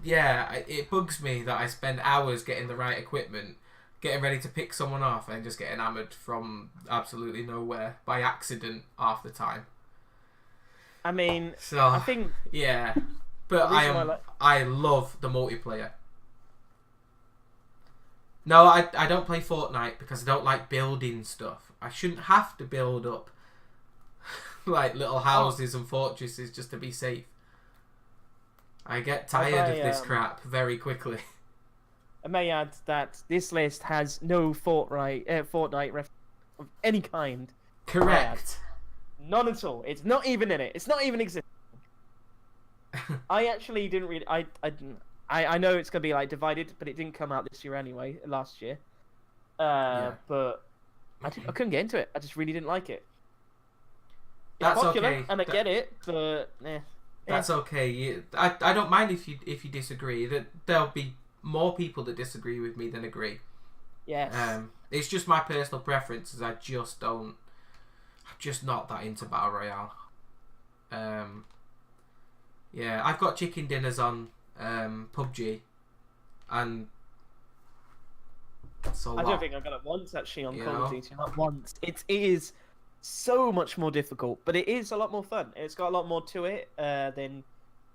yeah, it bugs me that I spend hours getting the right equipment, getting ready to pick someone off, and just getting hammered from absolutely nowhere by accident half the time. I mean, so I think... yeah, but I love the multiplayer. No, I don't play Fortnite because I don't like building stuff. I shouldn't have to build up like little houses and fortresses just to be safe. I get tired of this crap very quickly. I may add that this list has no Fortnite reference of any kind. Correct. None at all. It's not even in it. It's not even existing. I actually didn't really. I know it's gonna be like divided, but it didn't come out this year anyway. Last year. But I couldn't get into it. I just really didn't like it. It's That's popular, okay. and I get it, but That's okay. I don't mind if you disagree. That there'll be more people that disagree with me than agree. yes. It's just my personal preference, as I just don't. I'm just not that into battle royale. Yeah, I've got chicken dinners on PUBG, and so I don't think I've got it once actually on Call of Duty. Not once. It is so much more difficult, but it is a lot more fun. It's got a lot more to it than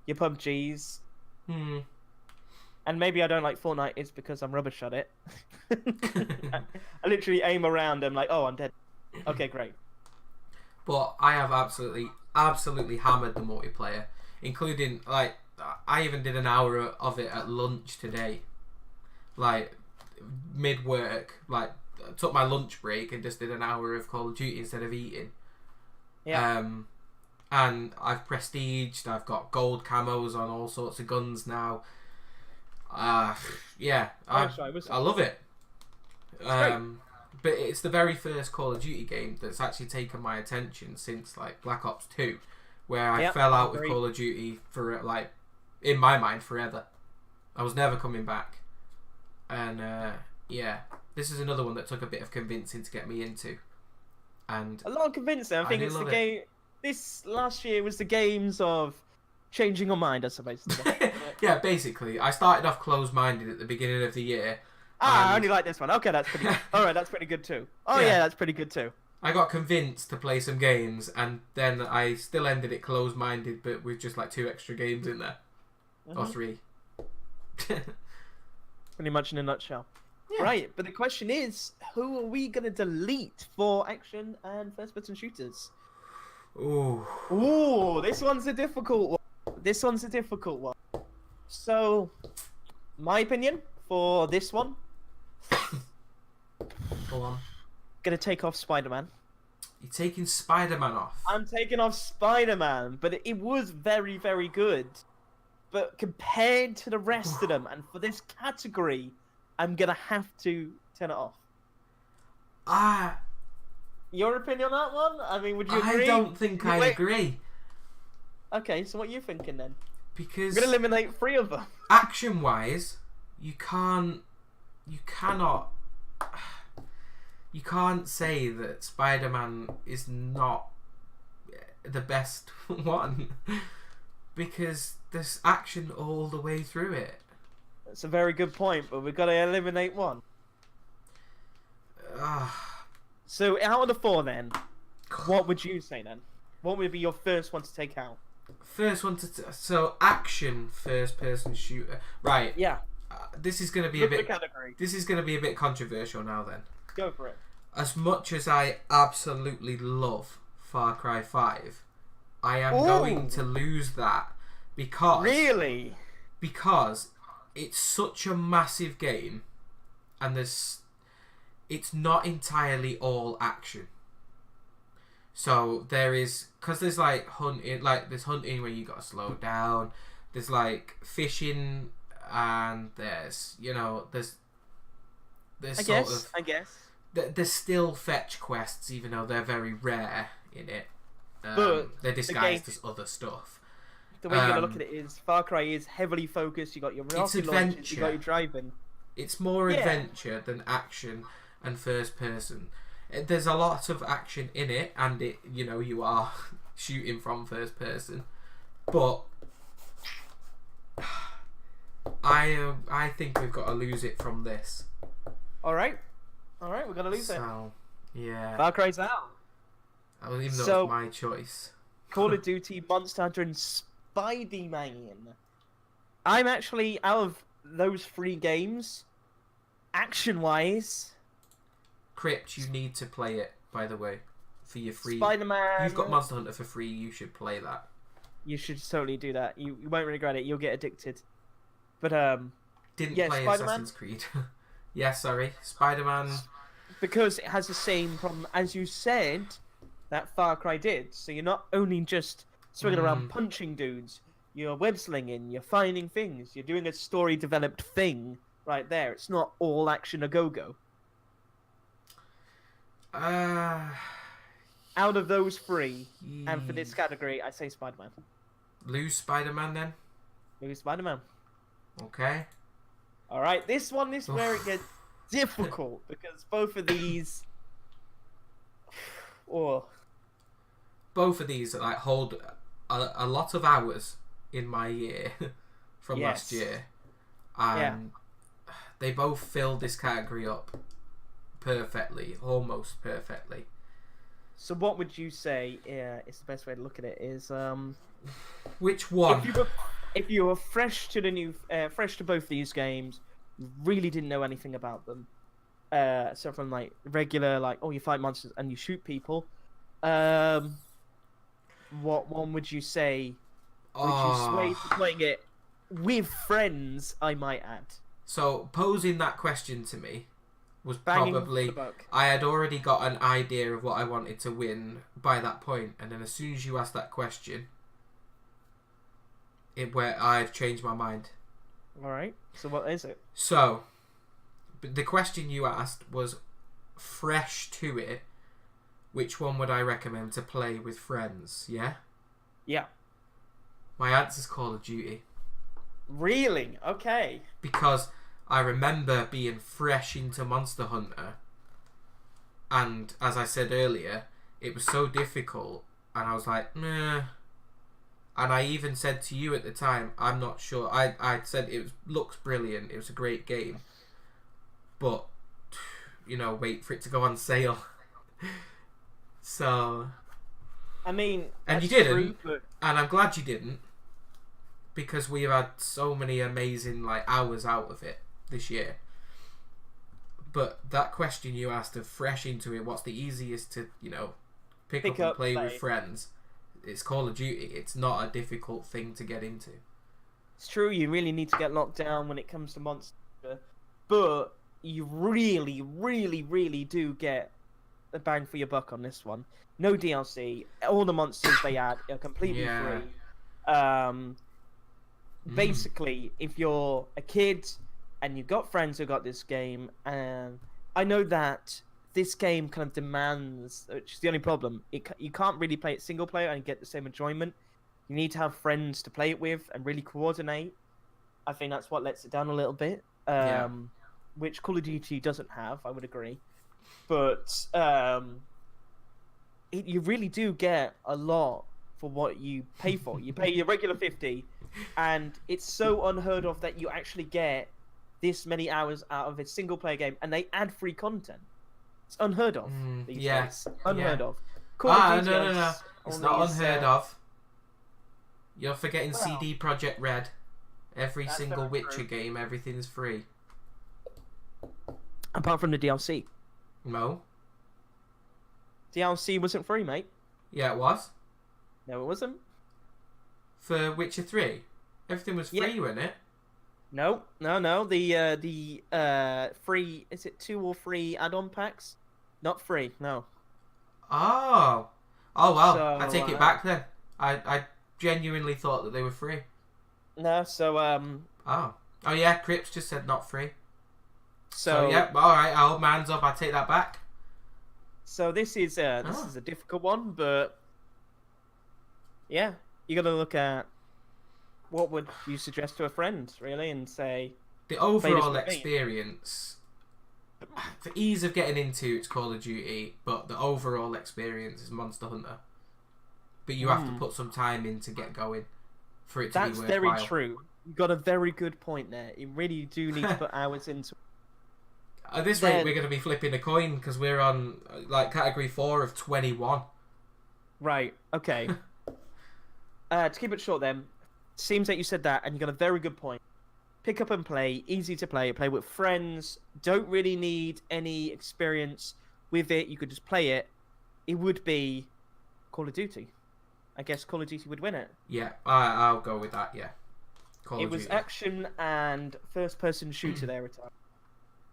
your PUBGs. And maybe I don't like Fortnite is because I'm rubbish at it. I literally aim around. I'm like, oh, I'm dead. Okay, great. But I have absolutely hammered the multiplayer, including like I even did an hour of it at lunch today, like mid work. Like I took my lunch break and just did an hour of Call of Duty instead of eating. Yeah. And I've prestiged. I've got gold camos on all sorts of guns now. Yeah, I love it. But it's the very first Call of Duty game that's actually taken my attention since like Black Ops 2, where I fell out with Call of Duty for like, in my mind, forever. I was never coming back. And yeah, this is another one that took a bit of convincing to get me into. And a lot of convincing. I think it's the game. This last year was the games of changing your mind, I suppose. Yeah, basically. I started off closed-minded at the beginning of the year. I only like this one. Okay, that's pretty good. Alright, that's pretty good too. Oh yeah, that's pretty good too. I got convinced to play some games, and then I still ended it closed-minded, but with just like 2 extra games in there. Or 3. Pretty much in a nutshell. Yeah. Right, but the question is, who are we going to delete for action and first-person shooters? Ooh, this one's a difficult one. So, my opinion for this one, Go on. gonna take off Spider-Man. You're taking Spider-Man off. I'm taking off Spider-Man, but it was very, very good. But compared to the rest of them, and for this category, I'm gonna have to turn it off. Your opinion on that one? I mean, would you agree? I don't think I agree. Okay, so what are you thinking then? Because I'm gonna eliminate 3 of them. action-wise, you can't say that Spider-Man is not the best one, because there's action all the way through it. That's a very good point, but we've got to eliminate 1. So out of the 4 then, what would you say then? What would be your first one to take out? First one so action first-person shooter. Right. Yeah. This is going to be This is going to be a bit controversial now. Then. Go for it. As much as I absolutely love Far Cry 5, I am going to lose that because because it's such a massive game, and it's not entirely all action. So there is, because there's like hunting, like there's hunting where you got to slow down. There's like fishing, and there's I guess there's still fetch quests, even though they're very rare in it. But they're disguised as other stuff. The way you gotta look at it is Far Cry is heavily focused. You got your rocket launchers, you got your driving. It's more adventure than action and first person. There's a lot of action in it, and you are shooting from first person, but I think we've got to lose it from this. All right, we're gonna lose it. So yeah, Far Cry's out. Even though it's my choice. Call of Duty, Monster Hunter, and Spider-Man. I'm actually, out of those 3 games, Action-wise, Crypt, you need to play it, by the way, for your free. Spider-Man. You've got Monster Hunter for free. You should play that. You should totally do that. You won't regret it. You'll get addicted. But Didn't yeah, play Spider-Man? Assassin's Creed. Yeah, sorry, Spider-Man. because it has the same problem as you said that Far Cry did. So you're not only just swinging around punching dudes. You're web slinging. You're finding things. You're doing a story developed thing right there. It's not all action a go-go. Out of those three, and for this category, I say Spider-Man. Lose Spider-Man then. Maybe Spider-Man. Okay. All right, this one is where it gets difficult because both of these, oh, Both of these like hold a lot of hours in my year from last Yes. year, and they both filled this category up perfectly, almost perfectly. so what would you say? Yeah, it's the best way to look at it. Is Which one? if you were fresh to the fresh to both these games, really didn't know anything about them. So from like regular, like, oh, you fight monsters and you shoot people. What one would you say? Would you sway to playing it with friends? I might add. So posing that question to me was Banging probably the buck. I had already got an idea of what I wanted to win by that point, and then as soon as you asked that question, I've changed my mind. All right. So what is it? So, the question you asked was fresh to it. Which one would I recommend to play with friends? Yeah. Yeah. My answer's Call of Duty, Really? Okay. because I remember being fresh into Monster Hunter, and as I said earlier, it was so difficult, and I was like, meh. And I even said to you at the time, I'm not sure. I said looks brilliant. It was a great game, but wait for it to go on sale. So, I mean, and you that's didn't, true, but and I'm glad you didn't, because we've had so many amazing hours out of it this year. But that question you asked of fresh into it, what's the easiest to pick up and play with friends? It's Call of Duty. It's not a difficult thing to get into. It's true. You really need to get locked down when it comes to Monster, but you really, really, really do get a bang for your buck on this one. No DLC. All the monsters they add are completely free. Basically, if you're a kid and you've got friends who got this game, and I know that this game kind of demands, which is the only problem, you can't really play it single player and get the same enjoyment. You need to have friends to play it with and really coordinate. I think that's what lets it down a little bit, which Call of Duty doesn't have, I would agree. But you really do get a lot for what you pay for. You pay your regular 50, and it's so unheard of that you actually get this many hours out of a single player game, and they add free content. It's unheard of these days. Unheard of. Call of Duty No. It's only not is, unheard of. You're forgetting well, CD Projekt Red. Every that's single very Witcher true. game, everything's free. Apart from the DLC. No? DLC wasn't free, mate. Yeah, it was. No, it wasn't. For Witcher 3. Everything was free, Yeah. wasn't it? No. The free, is it 2 or 3 add-on packs? Not free, no. Oh. Oh, well. So, I take it back then. I genuinely thought that they were free. No, so Oh. Oh, yeah, Crips just said not free. so yeah, alright, I'll hold my hands up, I take that back. So this is a difficult one, but yeah, you got to look at what would you suggest to a friend, really, and say The overall with me. experience, for ease of getting into, it's Call of Duty, but the overall experience is Monster Hunter. But you have to put some time in to get going for it to that's be very worthwhile. true. You got a very good point there. You really do need to put hours into. At this rate, we're going to be flipping a coin because we're on category 4 of 21. Right. Okay. To keep it short, then, seems like you said that, and you got a very good point. pick up and play, easy to play with friends, don't really need any experience with it, you could just play it, it would be Call of Duty. I guess Call of Duty would win it. Yeah, I'll go with that, yeah. Call It of was Duty. action and first-person shooter there at time.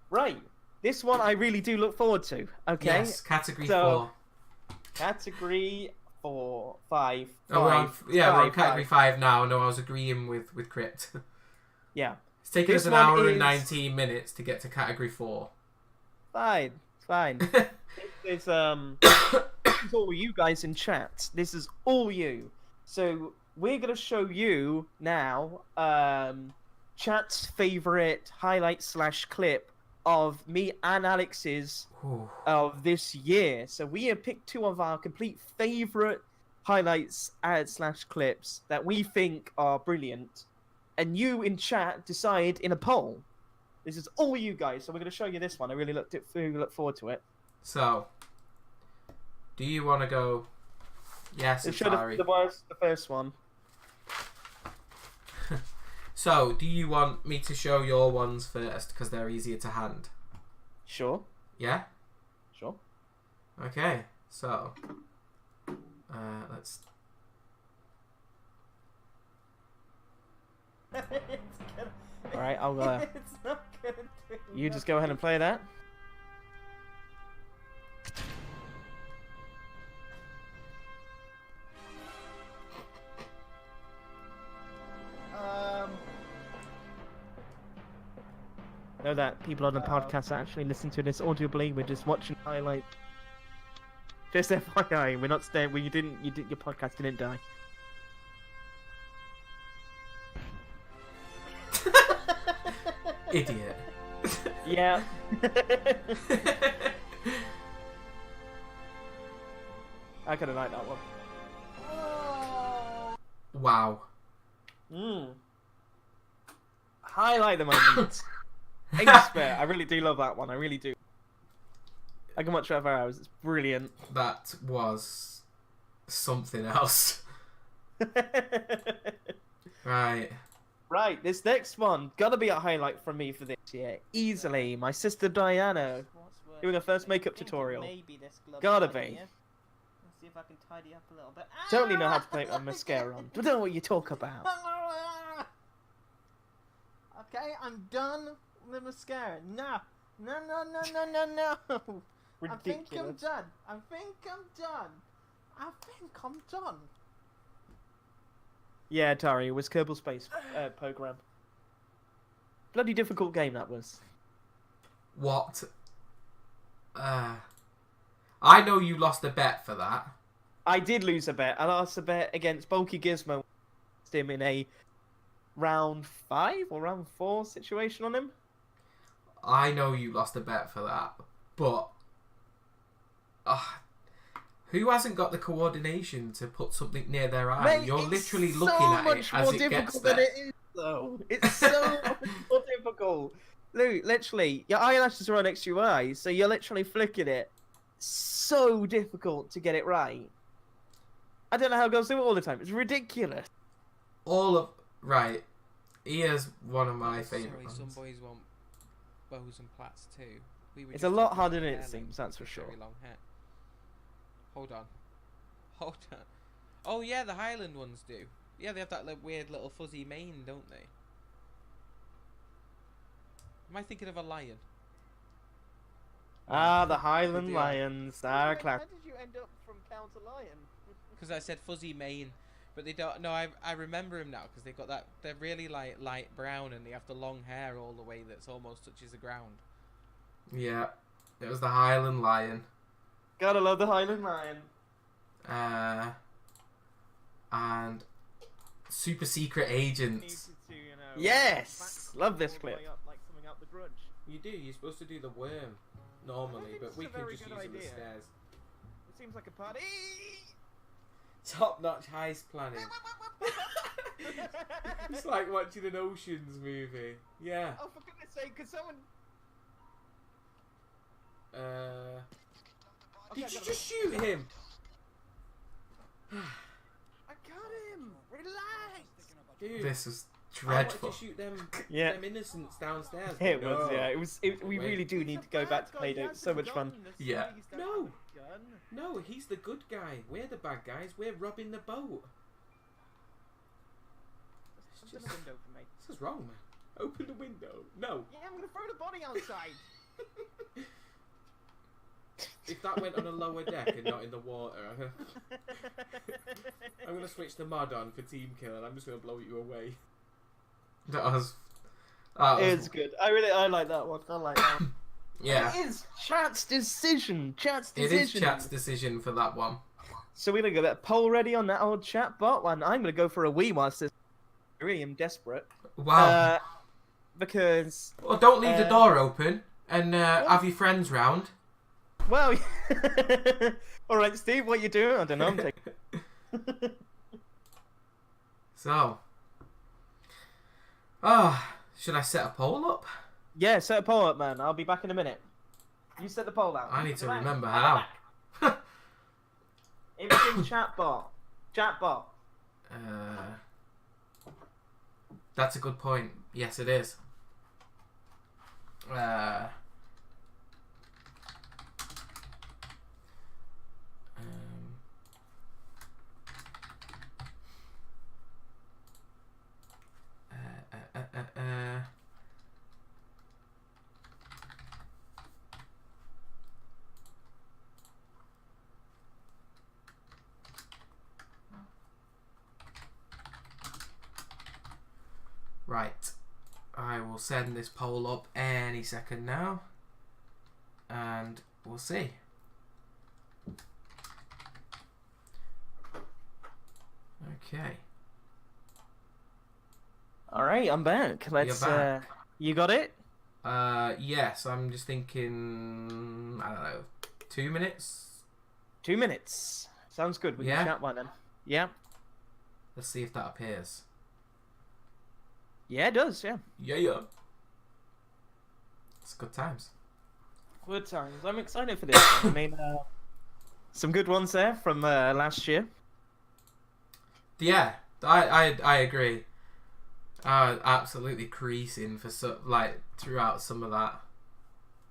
Right, this one I really do look forward to. Okay, Yes, category So- 4. category 4, 5. Oh, we're on, yeah, we're on five, category 5 now. No, I was agreeing with Crypt. Yeah, It's taken This us an one hour and is- 19 minutes to get to category 4. fine. It's this is all you guys in chat. This is all you. So we're gonna show you now chat's favorite highlight / clip of me and Alex's Ooh. of this year. So we have picked 2 of our complete favorite highlights / clips that we think are brilliant, and you in chat decide in a poll. This is all you guys. So we're gonna show you this one. I really look forward to it. So, do you want to go? Yes, It should have sorry. the first one. So, do you want me to show your ones first because they're easier to hand? Sure. Yeah. Sure. Okay. So, let's. All right, I'll. It's not gonna do You just go ahead and play that. Know that people on the podcast are actually listening to this audibly. We're just watching highlights. Just FYI, we're not staying. Well, you didn't. Your podcast didn't die. Idiot. Yeah. I kind of like that one. Wow. Highlight the moment. I really do love that one. I really do. I can watch that for hours. It's brilliant. That was something else. Right. Right, this next one gotta be a highlight from me for this year. Easily, my sister Diana doing her first makeup tutorial. Maybe this glove Gotta is be. here. Let's see if I can tidy up a little bit. Totally know how to play with mascara on. But don't know what you talk about. Okay, I'm done with the mascara. No. No. I think I'm Ridiculous. done. I think I'm done. Yeah, Tari, it was Kerbal Space Program. Bloody difficult game that was. What? I know you lost a bet for that. I did lose a bet. I lost a bet against Bulky Gizmo. Him in a round 5 or round 4 situation on him. I know you lost a bet for that, but who hasn't got the coordination to put something near their eye? Mate, You're it's looking so at it much as more it gets difficult there. than it is, though. It's so much more difficult. Luke, literally, your eyelashes are right next to your eyes, so you're literally flicking it. So difficult to get it right. I don't know how girls do it all the time. It's ridiculous. Right. Here's one of my Sorry, favourite some ones. boys want bows and plats too. We were It's just a lot talking harder about than it hair seems, length that's for with sure. very long hair. Hold on. Oh yeah, the Highland ones do. Yeah, they have that weird little fuzzy mane, don't they? Am I thinking of a lion? Ah, the Highland do. Lions. Ah, How class. did you end up from Counter Lion? Because I said fuzzy mane, but they don't. No, I remember him now because they got that. They're really light brown and they have the long hair all the way that's almost touches the ground. Yeah. It was the Highland Lion. Gotta love the Highland Lion. And Super Secret Agents. Yes! Love this clip. Like something out the grudge. You do. You're supposed to do the worm normally, think but this we is a can very just good use the idea. stairs. It seems like a party. Top-notch heist planning. It's like watching an Oceans movie. Yeah. Oh, for goodness sake, could someone... Did you just shoot him? I got him! Relax! This was Dreadful. I wanted to shoot them, Yeah. them innocents downstairs. It but was, no. yeah. We Wait. really do need to go back to Payday. It's so much fun. Yeah. No. No, he's the good guy. We're the bad guys. We're robbing the boat. Open the window for me. This is wrong, man. Open the window. No. Yeah, I'm gonna throw the body outside. If that went on a lower deck and not in the water, I'm gonna switch the mod on for team kill, and I'm just gonna blow you away. That was. It's good. I like that one. I like that one. Yeah. It is Chat's decision. Chat's It decision. is Chat's decision for that one. So we're gonna get a poll ready on that old chat bot, and I'm gonna go for a wee whilst this. I really am desperate. Wow. Because Well, don't leave the uh, door open and have your friends round. well, all right, Steve, what you doing? I don't know. I'm taking... So. Should I set a poll up? Yeah, set a poll up, man. I'll be back in a minute. You set the poll out. I need to Come back. remember Come how. back. It was in chat bot. Chat bot. That's a good point. Yes, it is. Right. I will send this poll up any second now. And we'll see. Okay. All right, I'm back. Let's. You're back. You got it? Yes, I'm just thinking, I don't know, 2 minutes? 2 minutes. Sounds good. We Yeah? can chat one then. Yeah. Let's see if that appears. Yeah, it does. Yeah. Yeah. It's good times. Good times. I'm excited for this one. I mean, some good ones there from last year. Yeah, I agree. Absolutely creasing for throughout some of that.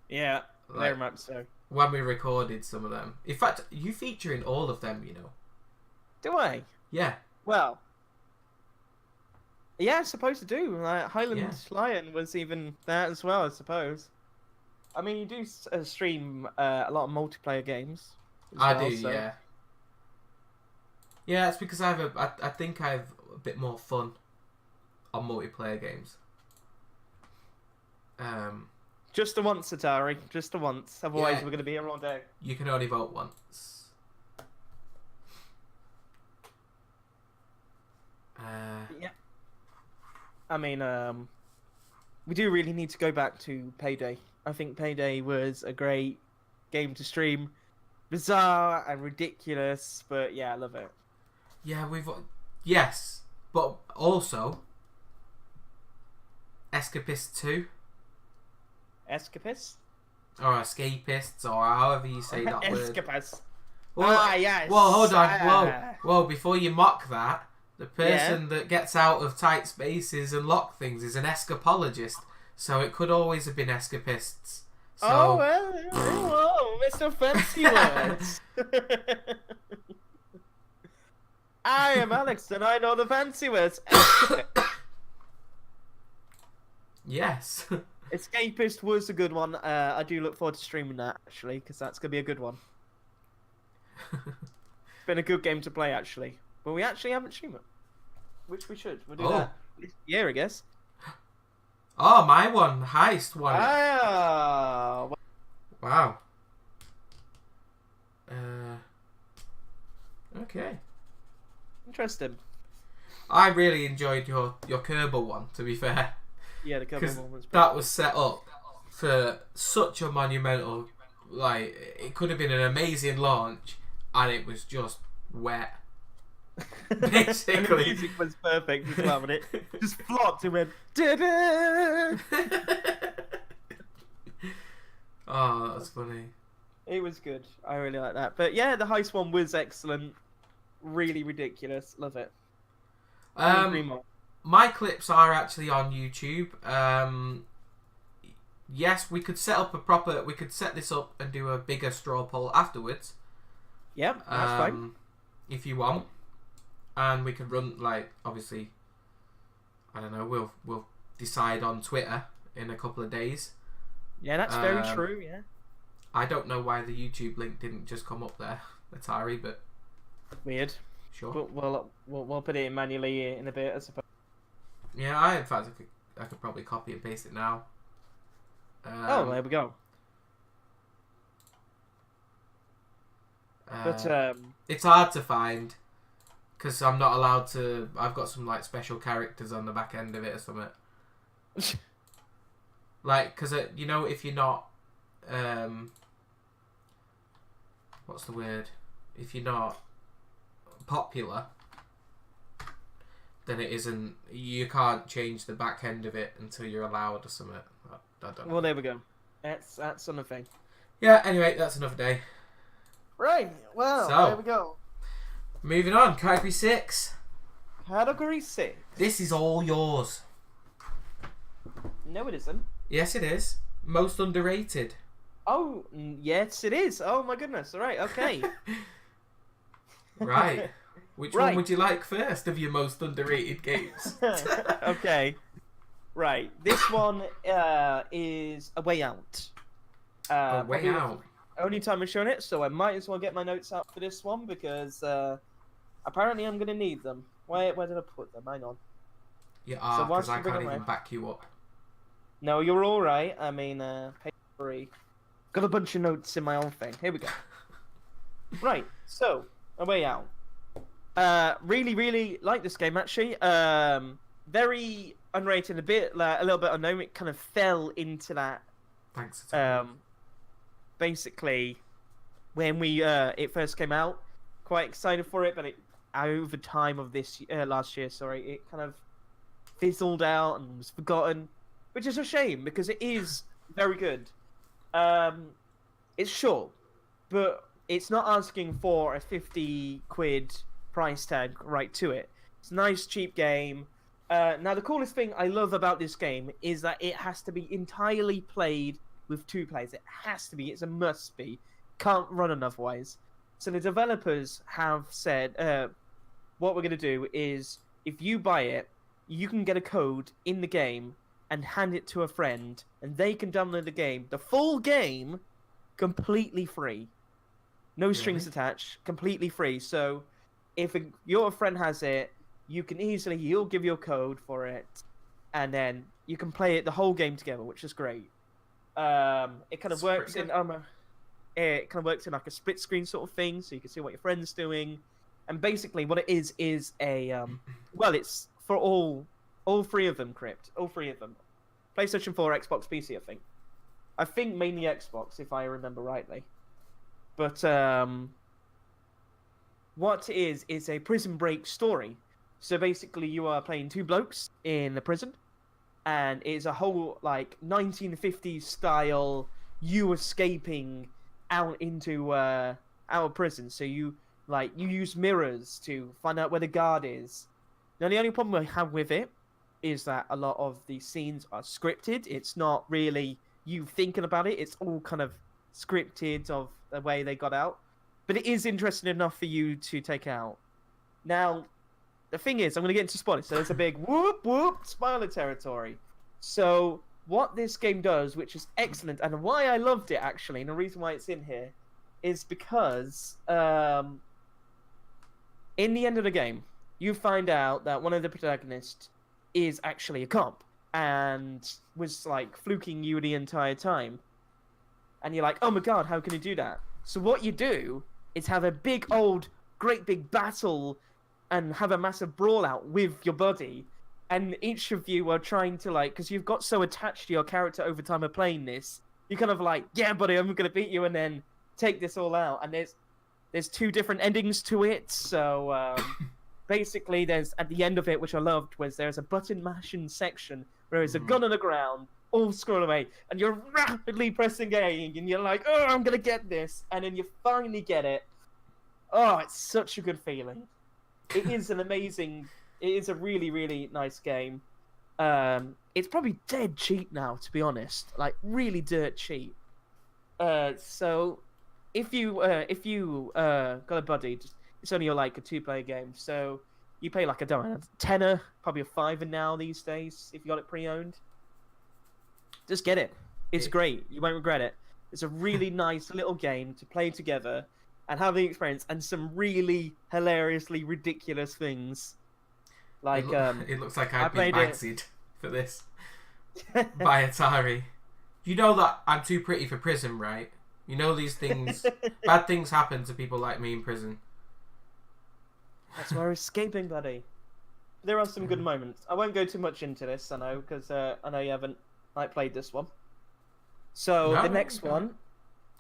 Yeah, very Like, much so. when we recorded some of them. In fact, you feature in all of them, you know. Do I? Yeah. Well, yeah, I'm supposed to do. Like, Highland Yeah. Lion was even that as well, I suppose. I mean, you do stream a lot of multiplayer games. as I well, do, so- yeah. Yeah, it's because I think I have a bit more fun on multiplayer games. Just the once, Atari. Just the once. Otherwise, Yeah. we're going to be here all day. You can only vote once. Yeah. I mean, we do really need to go back to Payday. I think Payday was a great game to stream. Bizarre and ridiculous, but yeah, I love it. Yeah, yes, but also Escapist 2 Escapist? or Escapists or however you say that word. Escapist. Well, yes. Well, hold on. Ah. Whoa, before you mock that, the person that gets out of tight spaces and lock things is an escapologist, so it could always have been escapists. So, Oh, well, whoa, Mr. Fancy Words. I am Alex, and I know the fancy words. yes. Escapist was a good one. I do look forward to streaming that, actually, because that's going to be a good one. It's been a good game to play, actually. But we actually haven't streamed it, which we should. We'll do that this year, I guess. Oh, my one, heist one. Ah, Wow. Okay. interesting. I really enjoyed your Kerbal one, to be fair. Yeah, the cover Because one was that was set up for such a monumental, like, it could have been an amazing launch, and it was just wet. Basically. And the music was perfect as well, and it just flopped and went. "Da-da!" Oh, that's funny. It was good. I really like that. But yeah, the heist one was excellent. Really ridiculous. Love it. Couldn't agree more. my clips are actually on YouTube. Yes, we could set up we could set this up and do a bigger straw poll afterwards. Yep, that's fine. If you want. And we could run, like, obviously, I don't know, we'll decide on Twitter in a couple of days. Yeah, that's very true, yeah. I don't know why the YouTube link didn't just come up there, Atari, but... Weird. Sure. But we'll put it in manually in a bit, I suppose. Yeah, in fact, I could probably copy and paste it now. Oh, there we go. But it's hard to find because I'm not allowed to. I've got some like special characters on the back end of it or something. Like, because you know, if you're not, what's the word? If you're not popular, then it isn't. You can't change the back end of it until you're allowed or something. I don't know. Well, there we go. That's another thing. Yeah. Anyway, that's another day. Right. Well, So- there we go. Moving on. Category 6. Category 6. This is all yours. No, it isn't. Yes, it is. Most underrated. Oh, yes, it is. Oh my goodness. All right. Okay. Right. Which Right. one would you like first of your most underrated games? Okay. Right. This one is A Way Out. A Way probably the Out. Only time I'm showing it, so I might as well get my notes out for this one because apparently I'm going to need them. Where did I put them? Hang on. You are, whilst because I you bring can't it even away- back you up. No, you're all right. I mean, page 3. Got a bunch of notes in my own thing. Here we go. Right. So, A Way Out. Really, really like this game actually. Very unrated, a little bit unknown. It kind of fell into that. Thanks. Basically, when it first came out, quite excited for it, but over time of last year, it kind of fizzled out and was forgotten, which is a shame because it is very good. It's short, but it's not asking for a 50 quid price tag right to it. It's a nice cheap game. Now the coolest thing I love about this game is that it has to be entirely played with 2 players. It has to be. It's a must be. Can't run otherwise. So the developers have said, what we're going to do is, if you buy it, you can get a code in the game and hand it to a friend, and they can download the game, the full game, completely free. No strings attached, completely free. So if your friend has it, he'll give you a code for it, and then you can play it the whole game together, which is great. It kind of works in like a split screen sort of thing, so you can see what your friend's doing. And basically, what it is a it's for all 3 of them, Crypt, all 3 of them, PlayStation 4, Xbox, PC. I think mainly Xbox, if I remember rightly. But what it is a prison break story. So basically, you are playing 2 blokes in the prison. And it's a whole, like, 1950s style, you escaping out into, out of prison. So you use mirrors to find out where the guard is. Now, the only problem I have with it is that a lot of the scenes are scripted. It's not really you thinking about it. It's all kind of scripted of the way they got out. But it is interesting enough for you to take out. Now, the thing is, I'm going to get into spoilers. So there's a big whoop spoiler territory. So what this game does, which is excellent, and why I loved it actually, and the reason why it's in here, is because in the end of the game, you find out that one of the protagonists is actually a cop and was like fluking you the entire time. And you're like, oh my god, how can he do that? So what you do is have a great big battle and have a massive brawl out with your buddy, and each of you are trying to, like, because you've got so attached to your character over time of playing this, you're kind of like, yeah buddy, I'm gonna beat you and then take this all out. And there's 2 different endings to it. So basically there's, at the end of it, which I loved, was there's a button mashing section where there's a gun on the ground, all scroll away, and you're rapidly pressing A, and you're like, oh, I'm gonna get this, and then you finally get it. Oh, it's such a good feeling. It is an amazing It is a really, really nice game. It's probably dead cheap now, to be honest. Like really dirt cheap. So if you got a buddy, it's only like a 2-player game. So you pay like a tenner, probably a fiver now these days if you got it pre-owned. Just get it. It's great. You won't regret it. It's a really nice little game to play together and have the experience, and some really hilariously ridiculous things. Like it looks like I've been played it. magsied for this by Atari. You know that I'm too pretty for prison, right? You know these things, bad things happen to people like me in prison. That's why we're escaping, buddy. There are some good moments. I won't go too much into this, I know, because I know you haven't played this one. So No, the next go one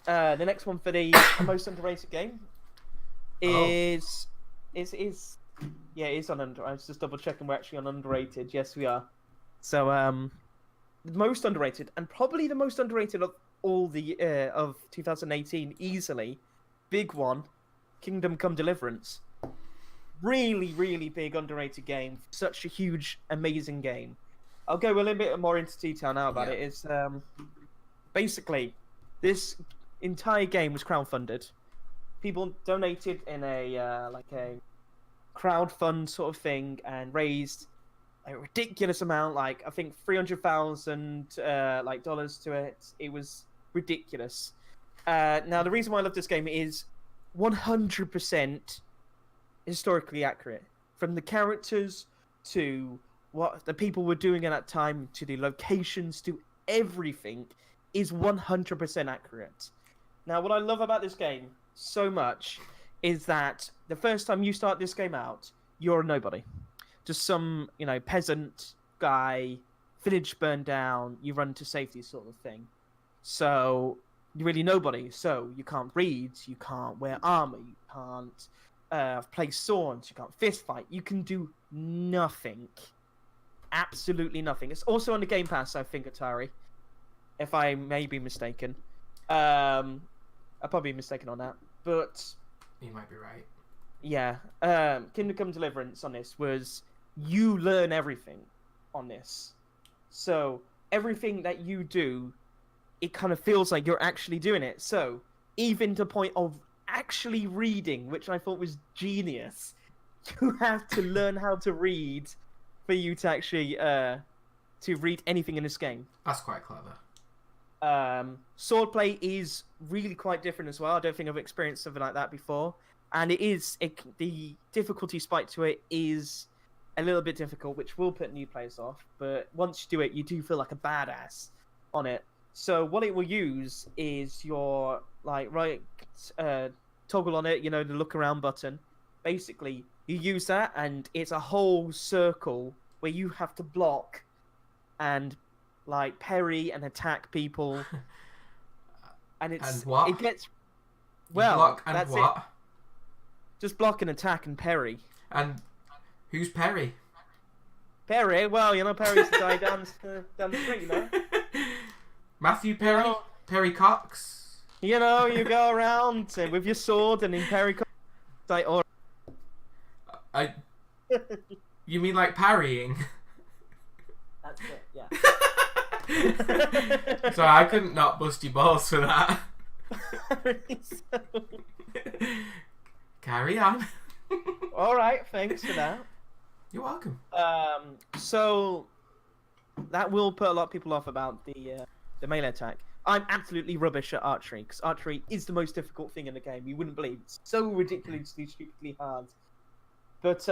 for the most underrated game is yeah, it is on under. I was just double checking we're actually on underrated. Yes, we are. So the most underrated, and probably the most underrated of all the of 2018, easily, big one, Kingdom Come Deliverance. Really, really big underrated game. Such a huge, amazing game. I'll go a little bit more into detail now about it. It's basically this entire game was crowdfunded. People donated in a like a crowdfund sort of thing and raised a ridiculous amount, like I think $300,000 like dollars to it. It was ridiculous. Now the reason why I love this game is 100% historically accurate, from the characters to what the people were doing at that time to the locations to everything is 100% accurate. Now what I love about this game so much is that the first time you start this game out, you're a nobody. Just some, peasant guy, village burned down, you run to safety sort of thing. So, you're really nobody. So, you can't read, you can't wear armor, you can't play swords, you can't fist fight, you can do nothing. Absolutely nothing. It's also on the Game Pass, I think, Atari. If I may be mistaken. I'll probably be mistaken on that. But You might be right. yeah, Kingdom Come Deliverance on this was you learn everything on this. So everything that you do, it kind of feels like you're actually doing it. So even to the point of actually reading, which I thought was genius, you have to learn how to read for you to actually to read anything in this game. That's quite clever. Swordplay is really quite different as well. I don't think I've experienced something like that before. And the difficulty spike to it is a little bit difficult, which will put new players off. But once you do it, you do feel like a badass on it. So what it will use is your toggle on it, the look around button. Basically, you use that, and it's a whole circle where you have to block and parry and attack people. And And what? it gets You well. block and that's what? it. Just block and attack and parry. And who's Perry? Perry, well, Perry's the guy down the street, Matthew Perry? Oh. Perry Cox? You go around with your sword and in Perry. Like, all You mean like parrying? That's it. Yeah. Sorry, I couldn't not bust your balls for that. Carry on. All right, thanks for that. You're welcome. So that will put a lot of people off about the melee attack. I'm absolutely rubbish at archery, because archery is the most difficult thing in the game. You wouldn't believe it's so ridiculously, stupidly hard. But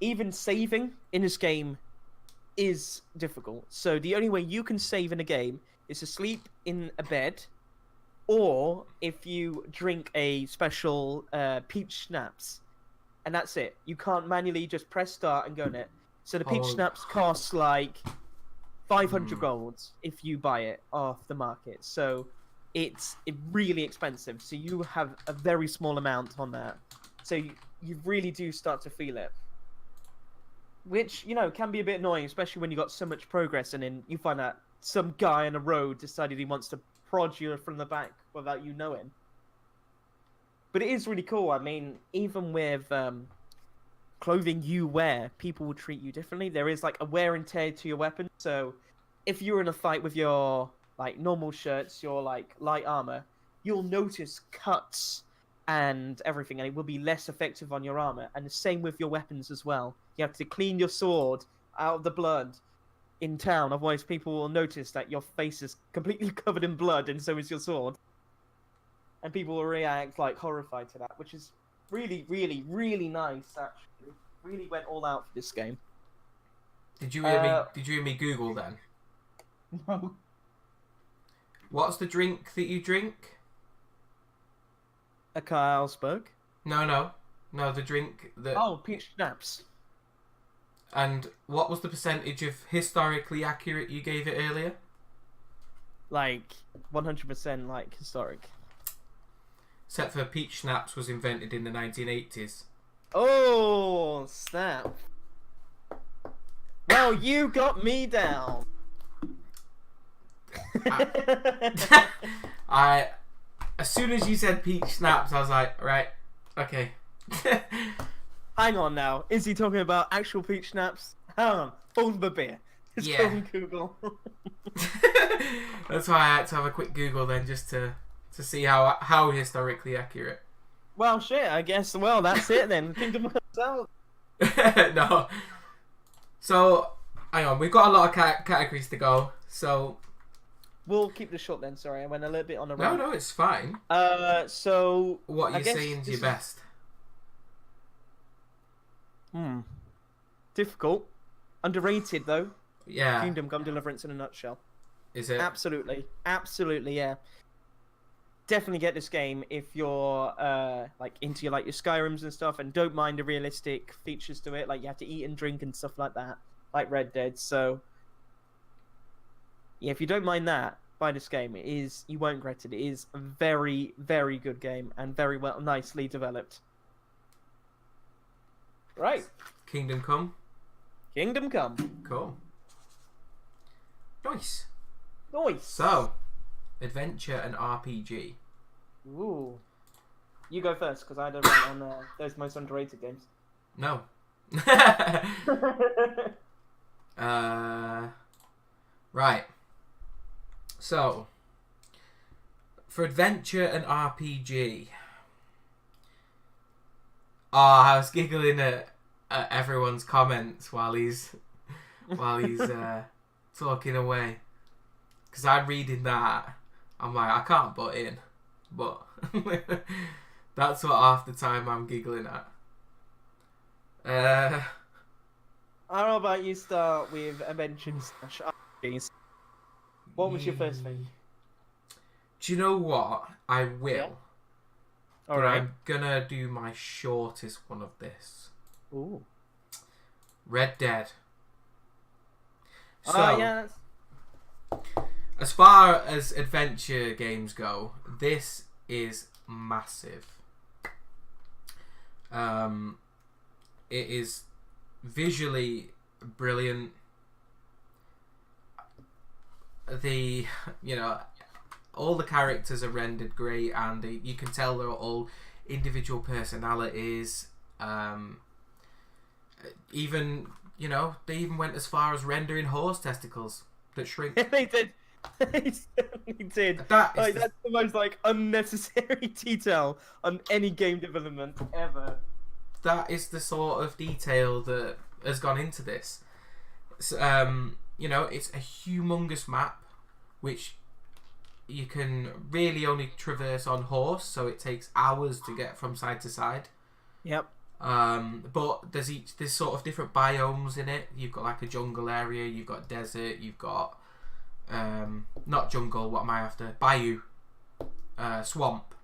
even saving in this game is difficult. So the only way you can save in a game is to sleep in a bed, or if you drink a special peach schnapps, and that's it. You can't manually just press start and go in it. So the peach schnapps costs like 500 golds if you buy it off the market. So it's really expensive. So you have a very small amount on that. So you really do start to feel it. Which, can be a bit annoying, especially when you got so much progress and then you find out some guy on the road decided he wants to prod you from the back without you knowing. But it is really cool. I mean, even with clothing you wear, people will treat you differently. There is like a wear and tear to your weapon. So if you're in a fight with your like normal shirts, your like light armor, you'll notice cuts and everything, and it will be less effective on your armor. And the same with your weapons as well. You have to clean your sword out of the blood in town, otherwise people will notice that your face is completely covered in blood, and so is your sword. And people will react like horrified to that, which is really, really, really nice. Actually, really went all out for this game. Did you hear me? Did you hear me Google then? No. What's the drink that you drink? A Carlsberg. No. The drink that. Oh, peach schnapps. And what was the percentage of historically accurate you gave it earlier? Like 100% like historic. Except for peach schnapps was invented in the 1980s. Oh, snap. Well, you got me down. I as soon as you said peach schnapps, I was like, right, okay. Hang on now. Is he talking about actual peach schnapps? Hang on. Hold the beer. It's Yeah. from Google. That's why I had to have a quick Google then, just to see how historically accurate. Well, shit, I guess. Well, that's it then. Think of myself. No. So, hang on. We've got a lot of categories to go. So, We'll keep this short then. Sorry, I went a little bit on a no, rant. it's fine. So What I you're guess saying is this your best. Difficult. Underrated though. Yeah. Kingdom Come Deliverance in a nutshell. Is it? Absolutely, yeah. Definitely get this game if you're like into your Skyrims and stuff, and don't mind the realistic features to it. Like you have to eat and drink and stuff like that, like Red Dead. So yeah, if you don't mind that, buy this game. You won't regret it. It is a very, very good game and very nicely developed. Right, Kingdom Come. Kingdom Come. Cool. Nice. Nice. So, adventure and RPG. Ooh. You go first, because I had a rant on those most underrated games. No. Right. So, for adventure and RPG. Oh, I was giggling at everyone's comments while he's talking away, because I'm reading that. I'm like, I can't butt in, but that's what half the time I'm giggling at. How about you start with adventures/RPGs? What was your first thing? Do you know what? I will. Yeah. But Alright. I'm gonna do my shortest one of this. Ooh. Red Dead. So, yeah. as far as adventure games go, this is massive. It is visually brilliant. All the characters are rendered great, and you can tell they're all individual personalities. Even they even went as far as rendering horse testicles that shrink. They did. They certainly did. That is That's the most unnecessary detail on any game development ever. that is the sort of detail that has gone into this. It's, it's a humongous map, which you can really only traverse on horse, so it takes hours to get from side to side. Yep. But there's sort of different biomes in it. You've got like a jungle area, you've got desert, you've got not jungle, what am I after? Bayou. Swamp.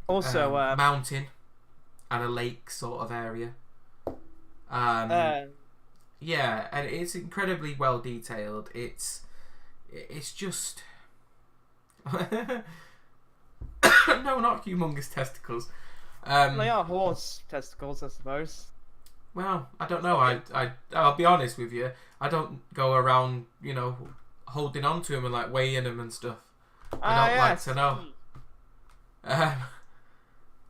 Also, mountain and a lake sort of area. Yeah, and it's incredibly well detailed. It's just no, not humongous testicles. they are horse testicles, I suppose. Well, I don't know. I'll be honest with you. I don't go around, holding on to them and weighing them and stuff. I don't like to know.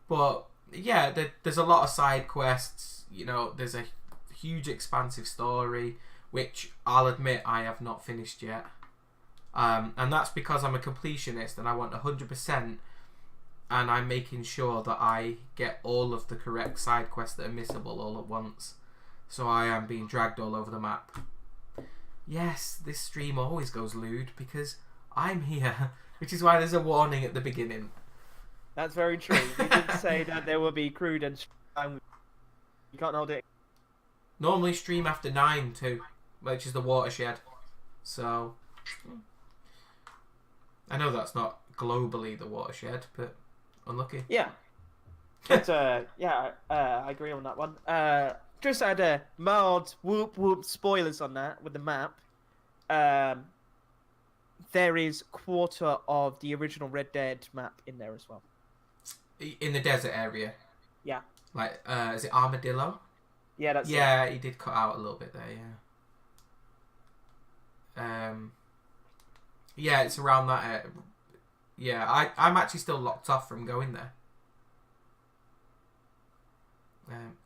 But yeah, there's a lot of side quests. You know, there's a huge expansive story, which I'll admit I have not finished yet. And that's because I'm a completionist and I want 100%, and I'm making sure that I get all of the correct side quests that are missable all at once. So I am being dragged all over the map. Yes, this stream always goes lewd because I'm here, which is why there's a warning at the beginning. That's very true. You did say that there will be crude and you can't hold it. Normally stream after 9 too, which is the watershed. So I know that's not globally the watershed, but unlucky. Yeah. But, yeah, I agree on that one. Just had a mild whoop spoilers on that with the map. There is quarter of the original Red Dead map in there as well. In the desert area. Yeah. Like, is it Armadillo? Yeah, that's Yeah, he did cut out a little bit there, yeah. Yeah, it's around that area. Yeah, I'm actually still locked off from going there.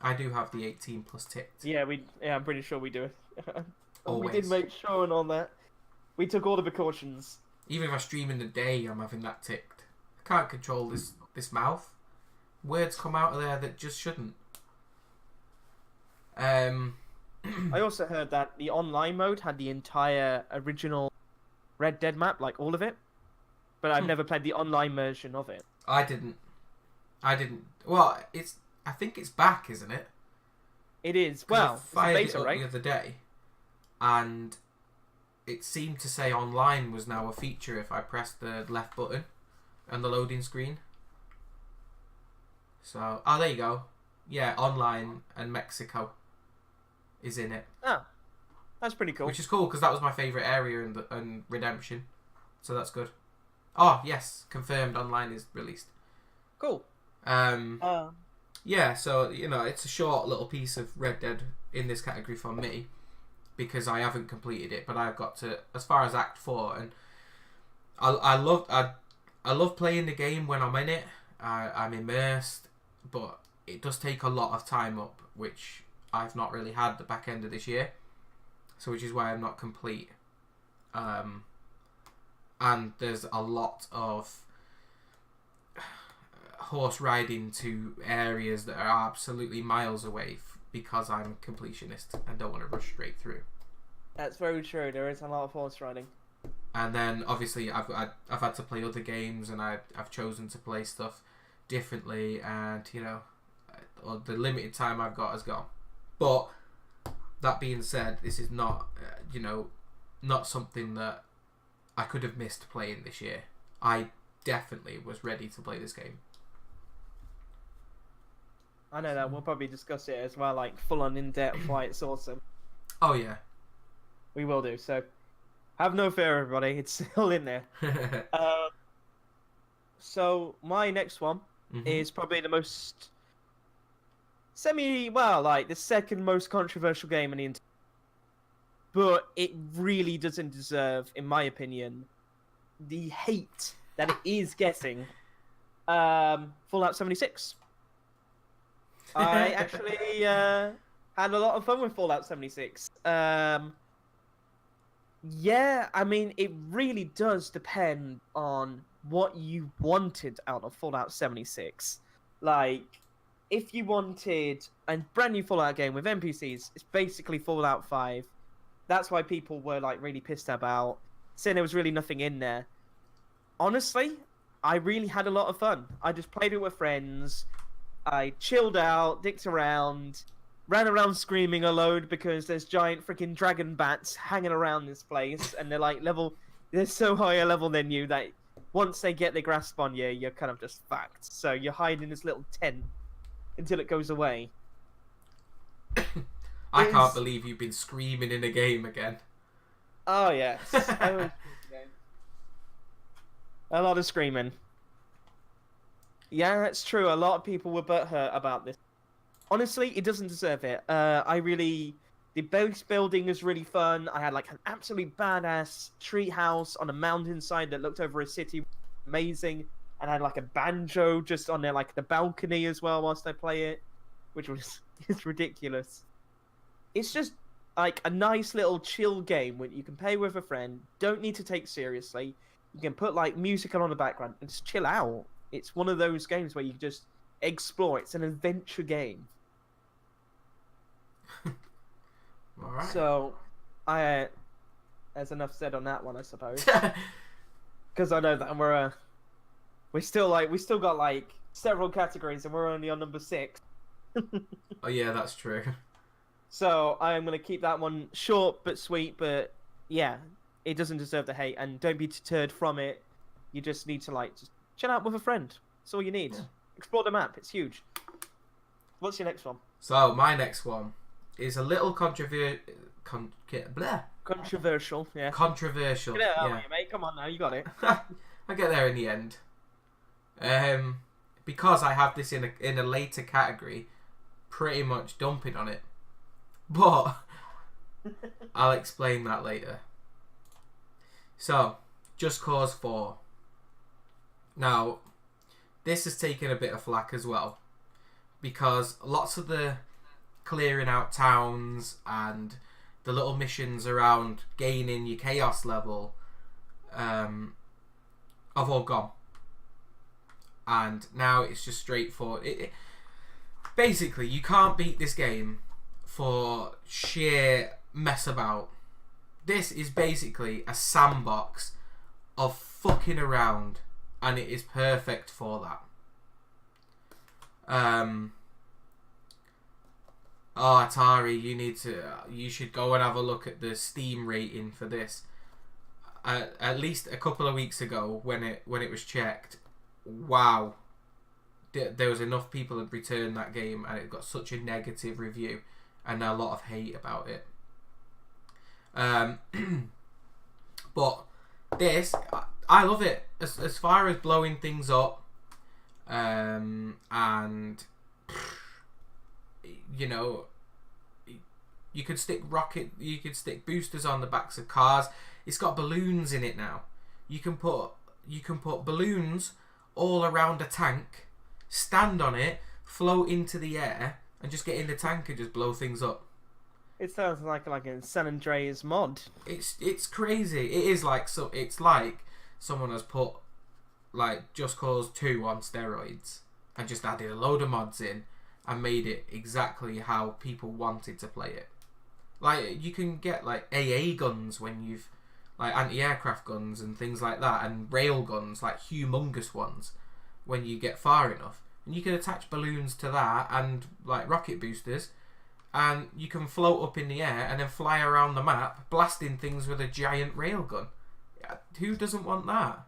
I do have the 18 plus ticked. Yeah, I'm pretty sure we do it. We Always. did make sure and all that. We took all the precautions. Even if I stream in the day, I'm having that ticked. I can't control this mouth. Words come out of there that just shouldn't. I also heard that the online mode had the entire original Red Dead map, like all of it. But I've never played the online version of it. I didn't. Well, I think it's back, isn't it? It is. 'Cause Well, I it's a fired it beta, up right? the other day, and it seemed to say online was now a feature if I pressed the left button and the loading screen. So, there you go. Yeah, online and Mexico is in it, Oh, that's pretty cool. which is cool because that was my favourite area in Redemption. So that's good. Oh yes, confirmed. Online is released. Cool. Yeah, so, you know, it's a short little piece of Red Dead in this category for me because I haven't completed it, but I've got to as far as Act 4, and I love playing the game when I'm in it. I'm immersed, but it does take a lot of time up, which I've not really had the back end of this year, so which is why I'm not complete. And there's a lot of horse riding to areas that are absolutely miles away because I'm a completionist and don't want to rush straight through. That's very true. There is a lot of horse riding. And then obviously I've had to play other games, and I've chosen to play stuff differently, and you know, the limited time I've got has gone. But that being said, this is not not something that I could have missed playing this year. I definitely was ready to play this game. I know that. We'll probably discuss it as well, like full on in depth why it's awesome. Oh yeah. We will do. So have no fear, everybody. It's still in there. So my next one is probably the most the second most controversial game in the entire. But it really doesn't deserve, in my opinion, the hate that it is getting. Fallout 76. I actually had a lot of fun with Fallout 76. Yeah, I mean, it really does depend on what you wanted out of Fallout 76. Like, if you wanted a brand new Fallout game with NPCs, it's basically Fallout 5. That's why people were, like, really pissed about, saying there was really nothing in there. Honestly, I really had a lot of fun. I just played it with friends. I chilled out, dicked around, ran around screaming a load because there's giant freaking dragon bats hanging around this place, and they're so high a level than you that once they get their grasp on you, you're kind of just fucked. So you're hiding in this little tent until it goes away. I can't believe you've been screaming in a game again. Oh yes, a lot of screaming. Yeah, it's true. A lot of people were butthurt about this. Honestly, it doesn't deserve it. The base building is really fun. I had like an absolutely badass tree house on a mountainside that looked over a city. Amazing. and I had like a banjo just on there, like the balcony as well, whilst I play it, which was it's ridiculous. It's just like a nice little chill game where you can play with a friend. Don't need to take seriously. You can put like music on the background and just chill out. It's one of those games where you just explore. It's an adventure game. All right. So, there's enough said on that one, I suppose. Because I know that we still got like several categories, and we're only on number 6. Oh yeah, that's true. So I'm gonna keep that one short but sweet. But yeah, it doesn't deserve the hate, and don't be deterred from it. You just need to like just chill out with a friend. That's all you need. Yeah. Explore the map. It's huge. What's your next one? So my next one is a little controversial. Controversial. Yeah. Controversial. Get it out, Yeah. mate. Come on now, you got it. I get there in the end. Because I have this in a later category, pretty much dumping on it. But I'll explain that later. So, Just Cause 4. Now, this has taken a bit of flack as well, because lots of the clearing out towns and the little missions around gaining your chaos level have all gone. And now it's just straightforward. Basically, you can't beat this game for sheer mess about. This is basically a sandbox of fucking around, and it is perfect for that. Oh, Atari, you should go and have a look at the Steam rating for this. At least a couple of weeks ago, when it was checked, wow, there was enough people that returned that game, and it got such a negative review and a lot of hate about it. But this, I love it as far as blowing things up, and you know, you could stick boosters on the backs of cars. It's got balloons in it now. You can put balloons all around a tank, stand on it, float into the air, and just get in the tank and just blow things up. It sounds like a San Andreas mod. It's crazy. It is like it's like someone has put like Just Cause 2 on steroids and just added a load of mods in and made it exactly how people wanted to play it. Like, you can get like AA guns when you've like anti-aircraft guns and things like that, and rail guns, like humongous ones, when you get far enough. And you can attach balloons to that and like rocket boosters, and you can float up in the air and then fly around the map, blasting things with a giant railgun. Who doesn't want that?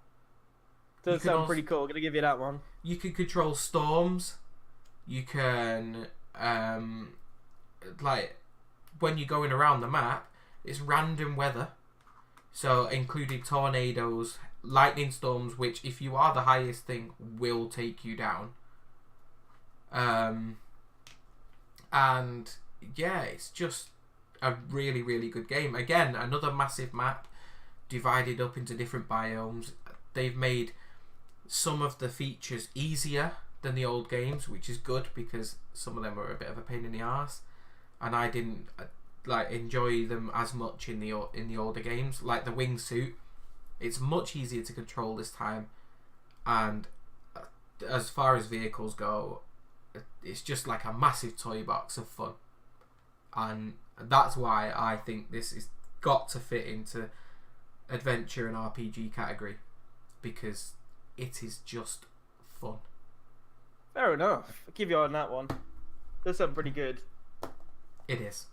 Does sound pretty cool. Gonna give you that one. You can control storms. You can, like, when you're going around the map, it's random weather. So, including tornadoes, lightning storms, which, if you are the highest thing, will take you down. And yeah, it's just a really, really good game. Again, another massive map divided up into different biomes. They've made some of the features easier than the old games, which is good, because some of them were a bit of a pain in the arse, and I didn't like enjoy them as much in the older games. Like the wingsuit, it's much easier to control this time, and as far as vehicles go, it's just like a massive toy box of fun. And that's why I think this has got to fit into adventure and RPG category, because it is just fun. Fair enough. I'll give you on that one. That sounds pretty good. It is.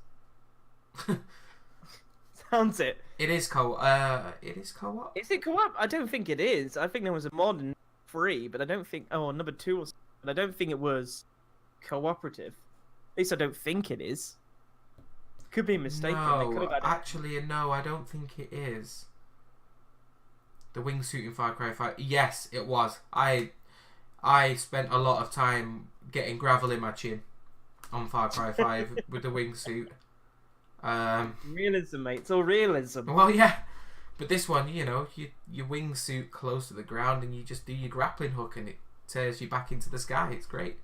Sounds it. It is co-op. Is it co-op? I don't think it is. I think there was a mod in 3, but I don't think... Oh, number 2 was... But I don't think it was cooperative. At least I don't think it is. Could be mistaken. No, actually, no, I don't think it is. The wingsuit in Far Cry 5. Yes, it was. I spent a lot of time getting gravel in my chin on Far Cry 5 with the wingsuit. Realism, mate. It's all realism. Well, yeah. But this one, you know, your wingsuit close to the ground, and you just do your grappling hook, and it tears you back into the sky. It's great.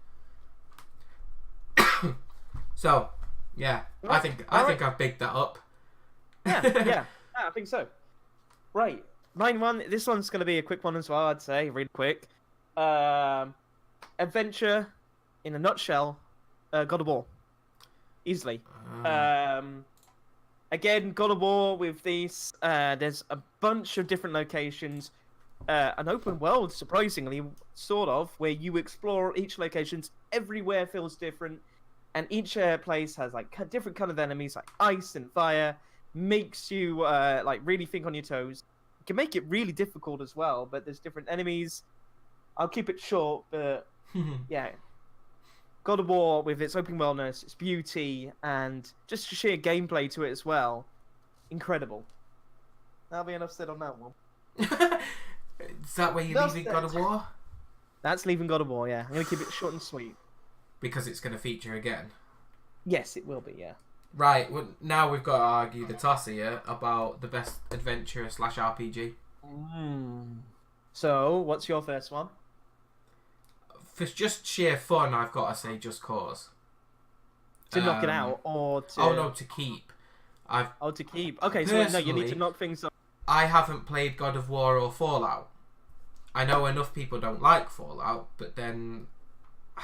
So, yeah, I think I've bigged that up. Yeah, I think so. Right, mine one. This one's gonna be a quick one as well. I'd say really quick. Adventure, in a nutshell, God of War, easily. Again, God of War with these. There's a bunch of different locations. An open world, surprisingly, sort of, where you explore each locations. Everywhere feels different, and each place has like different kind of enemies, like ice and fire. Makes you like really think on your toes. You can make it really difficult as well, but there's different enemies. I'll keep it short, but yeah. God of War, with its open worldness, its beauty, and just sheer gameplay to it as well, incredible. That'll be enough said on that one. Is that where you're leaving God of War? That's leaving God of War, yeah. I'm going to keep it short and sweet. Because it's going to feature again. Yes, it will be, yeah. Right, well, now we've got to argue the toss here about the best adventure / RPG. So, what's your first one? For just sheer fun, I've got to say Just Cause. To knock it out, or to... Oh, no, to keep. to keep. Okay, so no, you need to knock things off. I haven't played God of War or Fallout. I know enough people don't like Fallout, but then...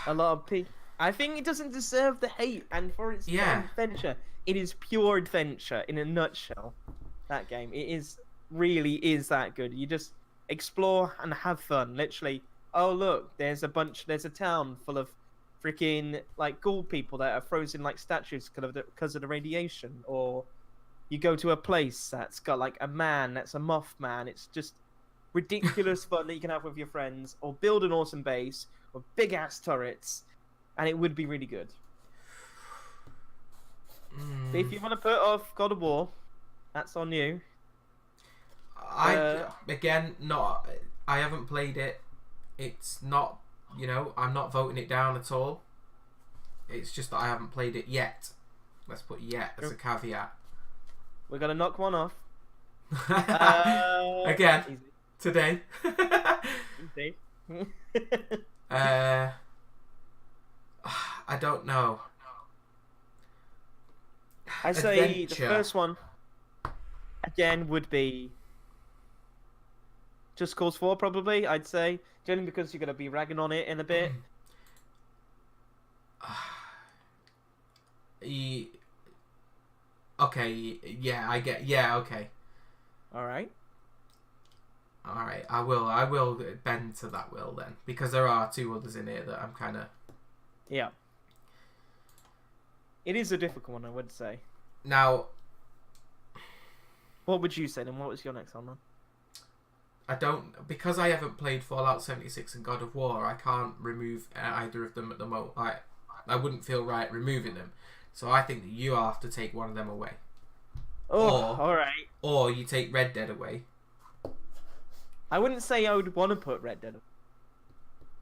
A lot of people... I think it doesn't deserve the hate, and for its adventure, it is pure adventure in a nutshell. That game, really is that good. You just explore and have fun. Literally, oh look, there's a town full of freaking like ghoul people that are frozen like statues because of the radiation, or you go to a place that's got like a man that's a Mothman. It's just ridiculous fun that you can have with your friends, or build an awesome base with big ass turrets. And it would be really good. But if you want to put off God of War, that's on you. I haven't played it. It's not, I'm not voting it down at all. It's just that I haven't played it yet. Let's put yet as a caveat. We're gonna knock one off. Again, easy. Today. Easy. I don't know. I say the first one again would be Just Cause 4, probably. I'd say, generally because you're gonna be ragging on it in a bit. Okay, yeah, I get. Yeah, okay. All right. I will bend to that will then, because there are two others in here that I'm kind of. Yeah. It is a difficult one, I would say. Now, what would you say then? What was your next one then? because I haven't played Fallout 76 and God of War, I can't remove either of them at the moment. I wouldn't feel right removing them. So I think that you have to take one of them away. Oh, alright. Or you take Red Dead away. I wouldn't say I would want to put Red Dead.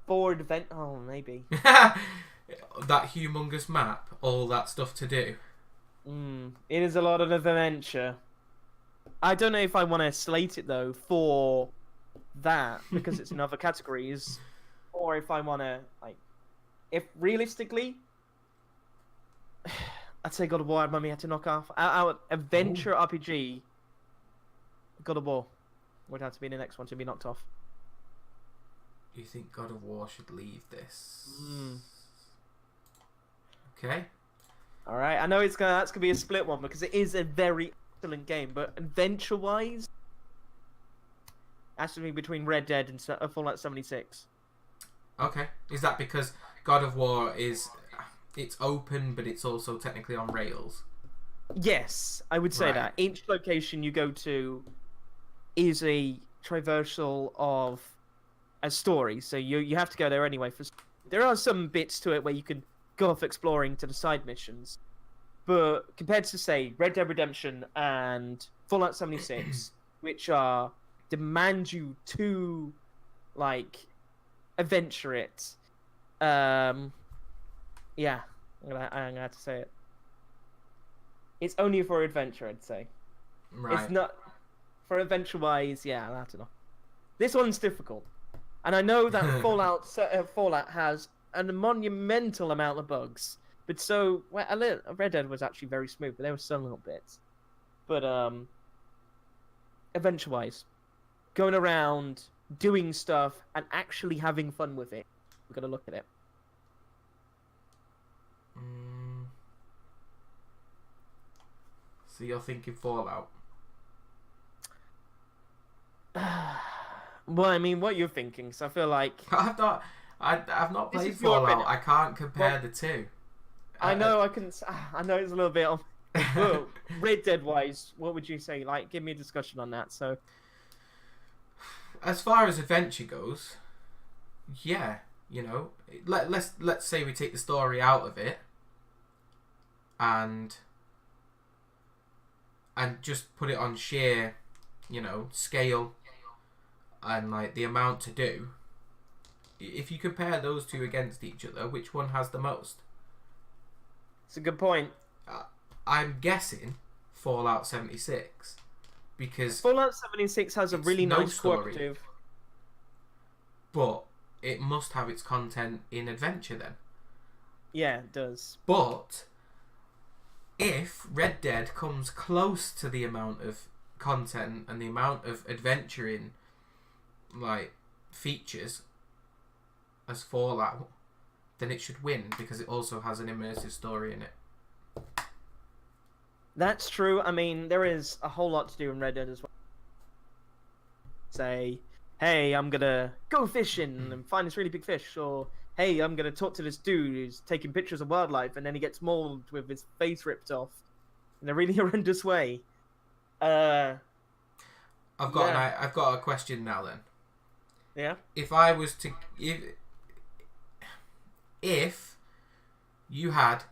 Oh, maybe. That humongous map, all that stuff to do. It is a lot of adventure. I don't know if I want to slate it though for that because it's in other categories, or if I want to if realistically, I'd say God of War. Mummy had to knock off our adventure RPG. God of War would have to be the next one to be knocked off. You think God of War should leave this? Okay. All right. I know that's gonna be a split one because it is a very excellent game, but adventure-wise, has to be between Red Dead and Fallout 76. Okay. Is that because God of War it's open, but it's also technically on rails? Yes, I would say Right. that. Each location you go to is a traversal of a story, so you have to go there anyway. There are some bits to it where you can go off exploring to the side missions, but compared to say Red Dead Redemption and Fallout 76, which demand you to adventure it, yeah, I'm gonna have to say it. It's only for adventure, I'd say. Right. It's not. for adventure-wise, yeah, I don't know. This one's difficult, and I know that Fallout has a monumental amount of bugs. But so Red Dead was actually very smooth, but there were some little bits. But adventure-wise, going around doing stuff and actually having fun with it, we're gonna look at it. So you're thinking Fallout? Well, I mean, what you're thinking? So I feel like I've not This played is your Fallout. opinion. I can't compare the two. I know I know it's a little bit on. Well, Red Dead wise, what would you say? Like, give me a discussion on that. So, As far as adventure goes, yeah, let's say we take the story out of it, and just put it on sheer, scale, and like the amount to do. If you compare those two against each other, which one has the most? it's a good point. I'm guessing Fallout 76, because Fallout 76 has a It's really no nice story. cooperative. but it must have its content in adventure then. Yeah, it does. But if Red Dead comes close to the amount of content and the amount of adventuring like features as Fallout, then it should win because it also has an immersive story in it. That's true. I mean, there is a whole lot to do in Red Dead as well. Say, hey, I'm gonna go fishing and find this really big fish, or hey, I'm gonna talk to this dude who's taking pictures of wildlife, and then he gets mauled with his face ripped off in a really horrendous way. I've got Yeah. I've got a question now then. Yeah. If I was to if you had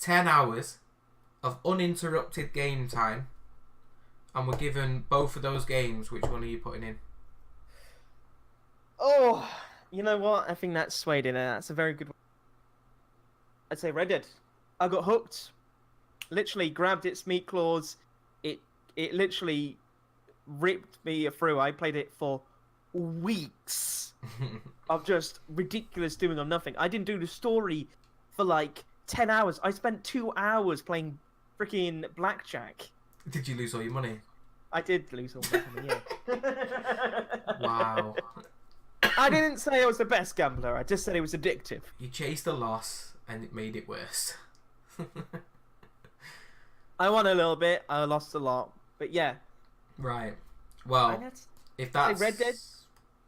10 hours of uninterrupted game time and were given both of those games, which one are you putting in? Oh, you know what? I think that's swayed in there. That's a very good one. I'd say Red Dead. I got hooked. Literally grabbed its meat claws. It literally ripped me through. I played it for weeks of just ridiculous doing of nothing. I didn't do the story for like 10 hours. I spent 2 hours playing freaking blackjack. Did you lose all your money? I did lose all my money, yeah. Wow. I didn't say I was the best gambler. I just said it was addictive. You chased a loss and it made it worse. I won a little bit. I lost a lot. But yeah. Right. Well, And that's if that's Red Dead?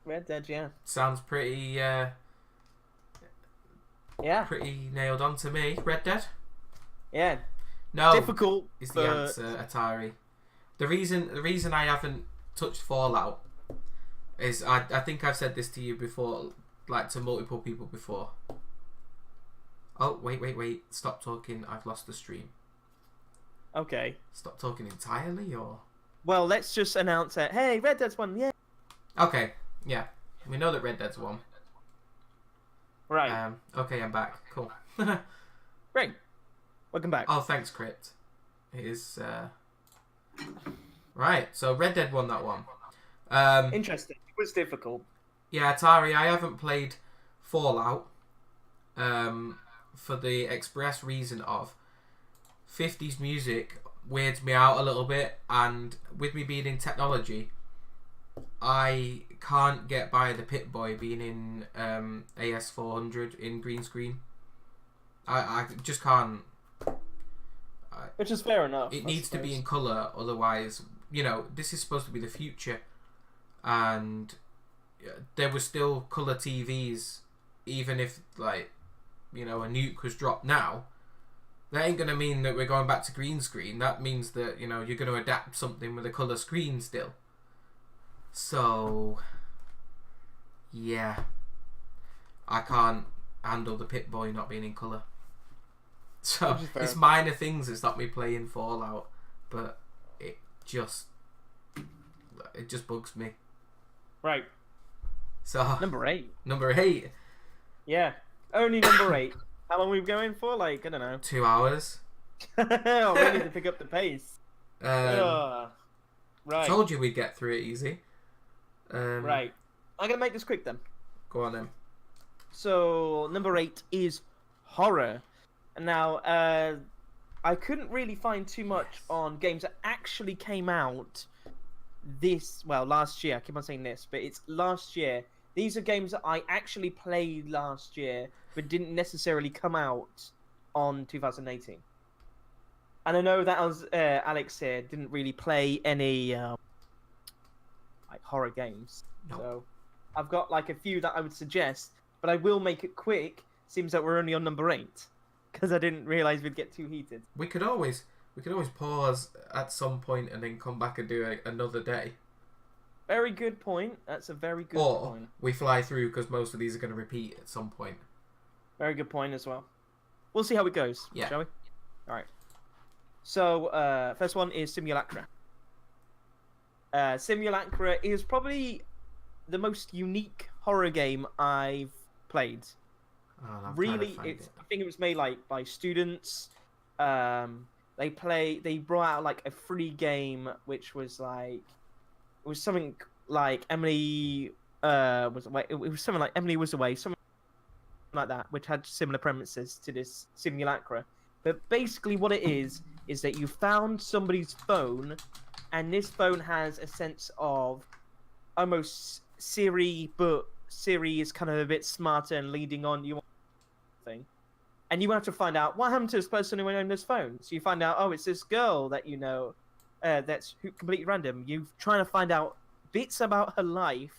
Red Dead, yeah. sounds pretty Yeah. pretty nailed on to me. Red Dead? Yeah. No. Difficult. Is the but answer, Atari. The reason I haven't touched Fallout is I think I've said this to you before, like to multiple people before. Oh, wait. Stop talking. I've lost the stream. Okay. Stop talking entirely, or? Well, let's just announce it. Hey, Red Dead's won. Yeah. Okay, yeah. We know that Red Dead's won. Right. Okay, I'm back. Cool. Great. Welcome back. Oh, thanks, Crypt. It is, Right, so Red Dead won that one. Interesting. It was difficult. Yeah, Atari, I haven't played Fallout for the express reason of 50s music weirds me out a little bit, and with me being in technology, I can't get by the Pip-Boy being in AS400 in green screen. I just can't. Which is fair enough. It I needs to be suppose. in colour, otherwise, this is supposed to be the future, and there were still colour TVs, even if a nuke was dropped now. That ain't gonna mean that we're going back to green screen. That means that you're going to adapt something with a colour screen still. So yeah, I can't handle the Pip-Boy not being in colour. So Which is fair. it's minor things that stop me playing Fallout, but it just bugs me. Right. So Number 8. number 8, Yeah. Only number 8. How long are we going for? Like, I don't know. 2 hours. Oh, we need to pick up the pace. Um, Right. Told you we'd get through it easy. Right. I'm gonna make this quick then. Go on then. So number 8 is horror. And now, I couldn't really find too much on games that actually came out last year. I keep on saying this, but it's last year. These are games that I actually played last year, but didn't necessarily come out on 2018. And I know that Alex here didn't really play any like horror games. No. So I've got like a few that I would suggest, but I will make it quick. Seems that we're only on number 8 because I didn't realize we'd get too heated. We could always pause at some point and then come back and do another day. Very good point. That's a very good Or point. we fly through because most of these are going to repeat at some point. Very good point as well. We'll see how it goes, Yeah. shall we? All right. So, first one is Simulacra. Simulacra is probably the most unique horror game I've played. Oh, I'm trying to Really, find it's. it. I think it was made like by students. They brought out like a free game, which was like, it was something like Emily was away. It was something like Emily was away, something like that, which had similar premises to this Simulacra. But basically, what it is that you found somebody's phone, and this phone has a sense of almost Siri, but Siri is kind of a bit smarter and leading on you. Thing. And you have to find out what happened to this person who owned this phone. So you find out, oh, it's this girl that you know, that's completely random. You're trying to find out bits about her life.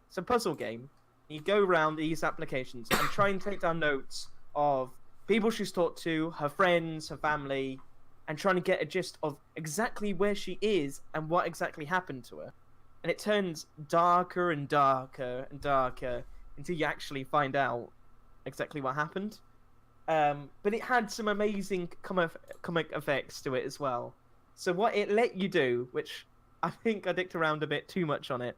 It's a puzzle game. You go around these applications and try and take down notes of people she's talked to, her friends, her family, and trying to get a gist of exactly where she is and what exactly happened to her. And it turns darker and darker and darker until you actually find out exactly what happened. But it had some amazing comic effects to it as well. So what it let you do, which I think I dicked around a bit too much on it,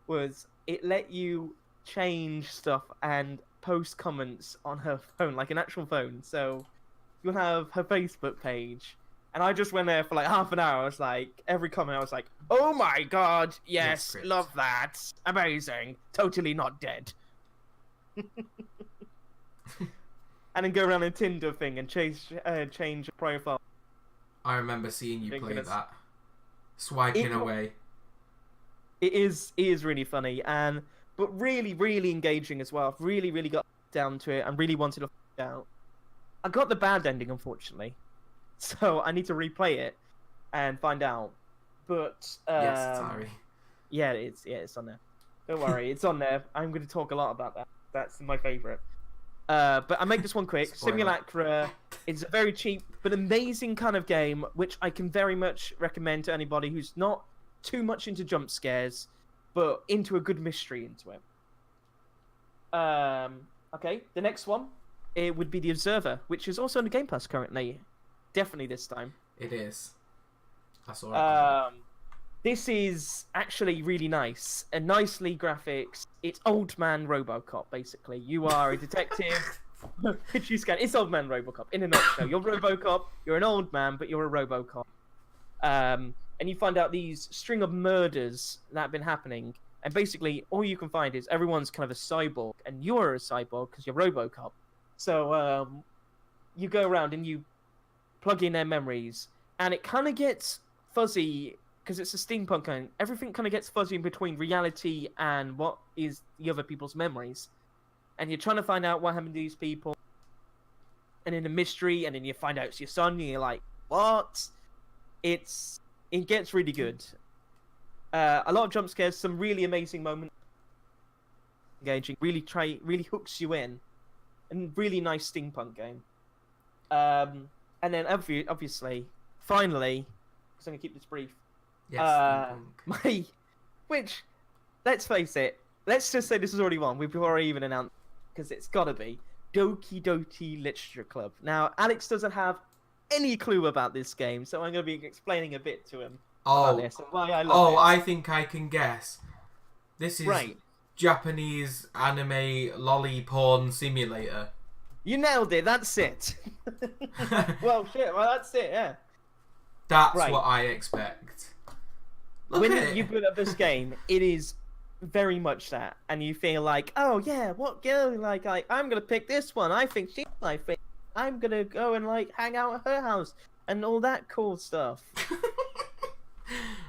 was it let you change stuff and post comments on her phone, like an actual phone. So you'll have her Facebook page. And I just went there for like half an hour. I was like, every comment I was like, oh my god, yes, Great. love that. Amazing. Totally not dead. And then go around a Tinder thing and change profile. I remember seeing you play Ridiculous. that. Swiping It- away. It is really funny, but really, really engaging as well. I've really, really got down to it and really wanted to find out. I got the bad ending, unfortunately. So I need to replay it and find out. But Yes, sorry. yeah, it's on there. Don't worry, it's on there. I'm going to talk a lot about that. That's my favorite. But I make this one quick. Spoiler. Simulacra is a very cheap but amazing kind of game, which I can very much recommend to anybody who's not too much into jump scares, but into a good mystery into it. Okay, the next one, it would be The Observer, which is also on the Game Pass currently. Definitely this time. It is. I saw it. This is actually really nice and nicely graphics. It's old man RoboCop, basically. You are a detective. It's old man RoboCop in a nutshell. You're RoboCop. You're an old man, but you're a RoboCop. And you find out these string of murders that have been happening. And basically, all you can find is everyone's kind of a cyborg, and you're a cyborg because you're RoboCop. So you go around and you plug in their memories, and it kind of gets fuzzy because it's a steampunk game. Everything kind of gets fuzzy in between reality and what is the other people's memories. And you're trying to find out what happened to these people. And in a mystery, and then you find out it's your son, and you're like, what? It gets really good. A lot of jump scares, some really amazing moments. Engaging, really hooks you in. And really nice steampunk game. And then obviously, finally, because I'm going to keep this brief, Yes, steampunk. which, let's face it, let's just say this is already one. We've already even announced, because it's got to be Doki Doki Literature Club. Now, Alex doesn't have any clue about this game, so I'm going to be explaining a bit to him about this and why I love it. I think I can guess. This is Right. Japanese anime lolly porn simulator. You nailed it. That's it. Well, shit. Well, that's it. Yeah. That's Right. what I expect. When Okay. you put up this game, it is very much that, and you feel like, oh yeah, what girl? Like I'm gonna pick this one. I think she's my favorite. I'm gonna go and like hang out at her house and all that cool stuff.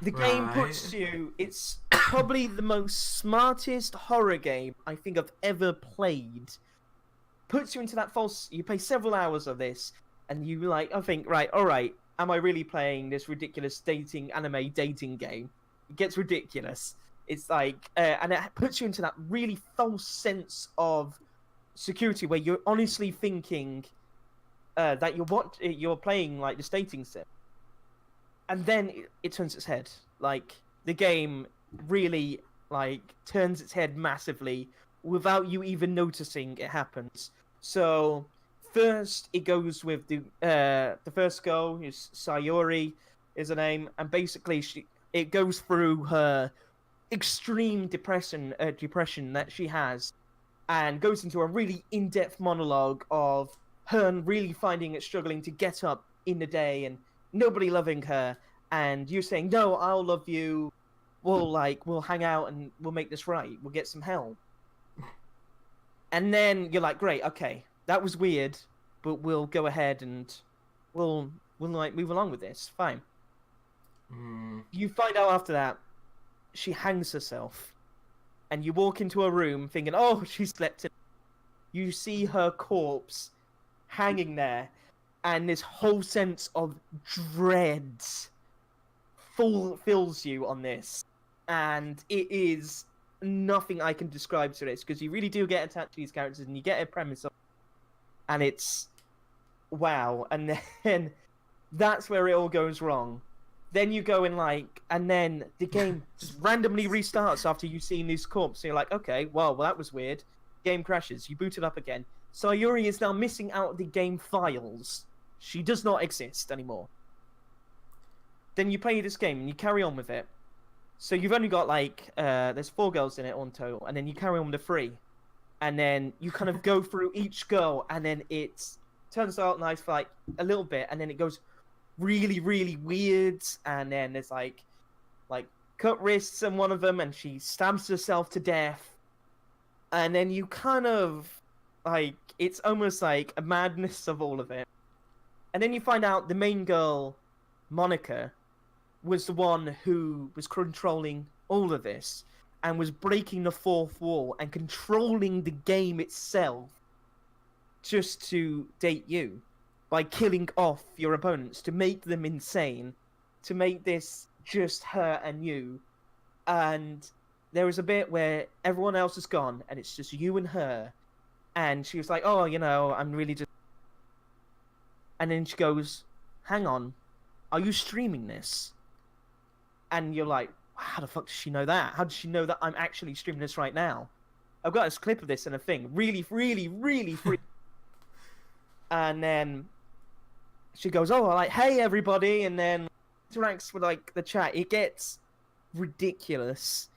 The game puts you. It's probably the most smartest horror game I think I've ever played. Puts you into that false. You play several hours of this, and you like. I think, right, all right. Am I really playing this ridiculous anime dating game? It gets ridiculous. It's like, and it puts you into that really false sense of security where you're honestly thinking that you're playing like this dating sim. And then it turns its head. Like the game really like turns its head massively without you even noticing it happens. So first it goes with the first girl, who's Sayori is her name, and basically it goes through her extreme depression that she has, and goes into a really in-depth monologue of her really finding it struggling to get up in the day and nobody loving her, and you saying, no, I'll love you, we'll hang out and we'll make this right, we'll get some help. And then you're like, great, okay, that was weird, but we'll go ahead and we'll like move along with this, fine. You find out after that she hangs herself, and you walk into a room thinking, oh, she slept in. You see her corpse hanging there, and this whole sense of dread fills you on this, and it is nothing I can describe to this, because you really do get attached to these characters, and you get a premise of, and it's wow. And then that's where it all goes wrong. Then you go in like, and then the game just randomly restarts after you've seen this corpse. So you're like, okay, well, that was weird. Game crashes. You boot it up again. Sayori is now missing out the game files. She does not exist anymore. Then you play this game and you carry on with it. So you've only got like, there's 4 girls in it on total, and then you carry on with the 3. And then you kind of go through each girl, and then it turns out nice for like a little bit, and then it goes really, really weird, and then there's like cut wrists in one of them, and she stabs herself to death, and then you kind of like, it's almost like a madness of all of it. And then you find out the main girl, Monica, was the one who was controlling all of this and was breaking the 4th wall and controlling the game itself just to date you, by killing off your opponents, to make them insane, to make this just her and you. And there was a bit where everyone else is gone, and it's just you and her. And she was like, oh, you know, I'm really just... And then she goes, hang on, are you streaming this? And you're like, how the fuck does she know that? How does she know that I'm actually streaming this right now? I've got this clip of this in a thing. Really, really, really free. And then she goes, oh, like, hey, everybody, and then interacts with, like, the chat. It gets ridiculous.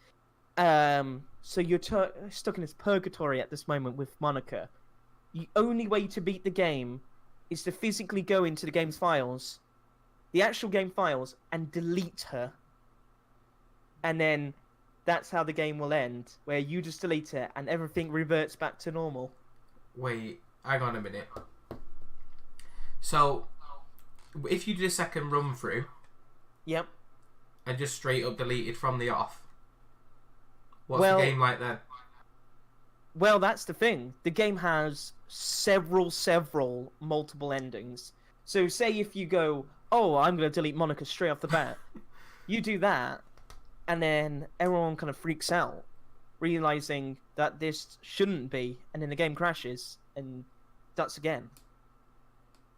So you're stuck in this purgatory at this moment with Monica. The only way to beat the game is to physically go into the game's files, the actual game files, and delete her. And then that's how the game will end, where you just delete it and everything reverts back to normal. Wait, hang on a minute. So, if you did a second run through, Yep. and just straight up deleted from the off, what's Well, the game like then? Well, that's the thing. The game has several multiple endings. So say if you go, oh, I'm going to delete Monica straight off the bat. You do that, and then everyone kind of freaks out, realizing that this shouldn't be, and then the game crashes, and starts again.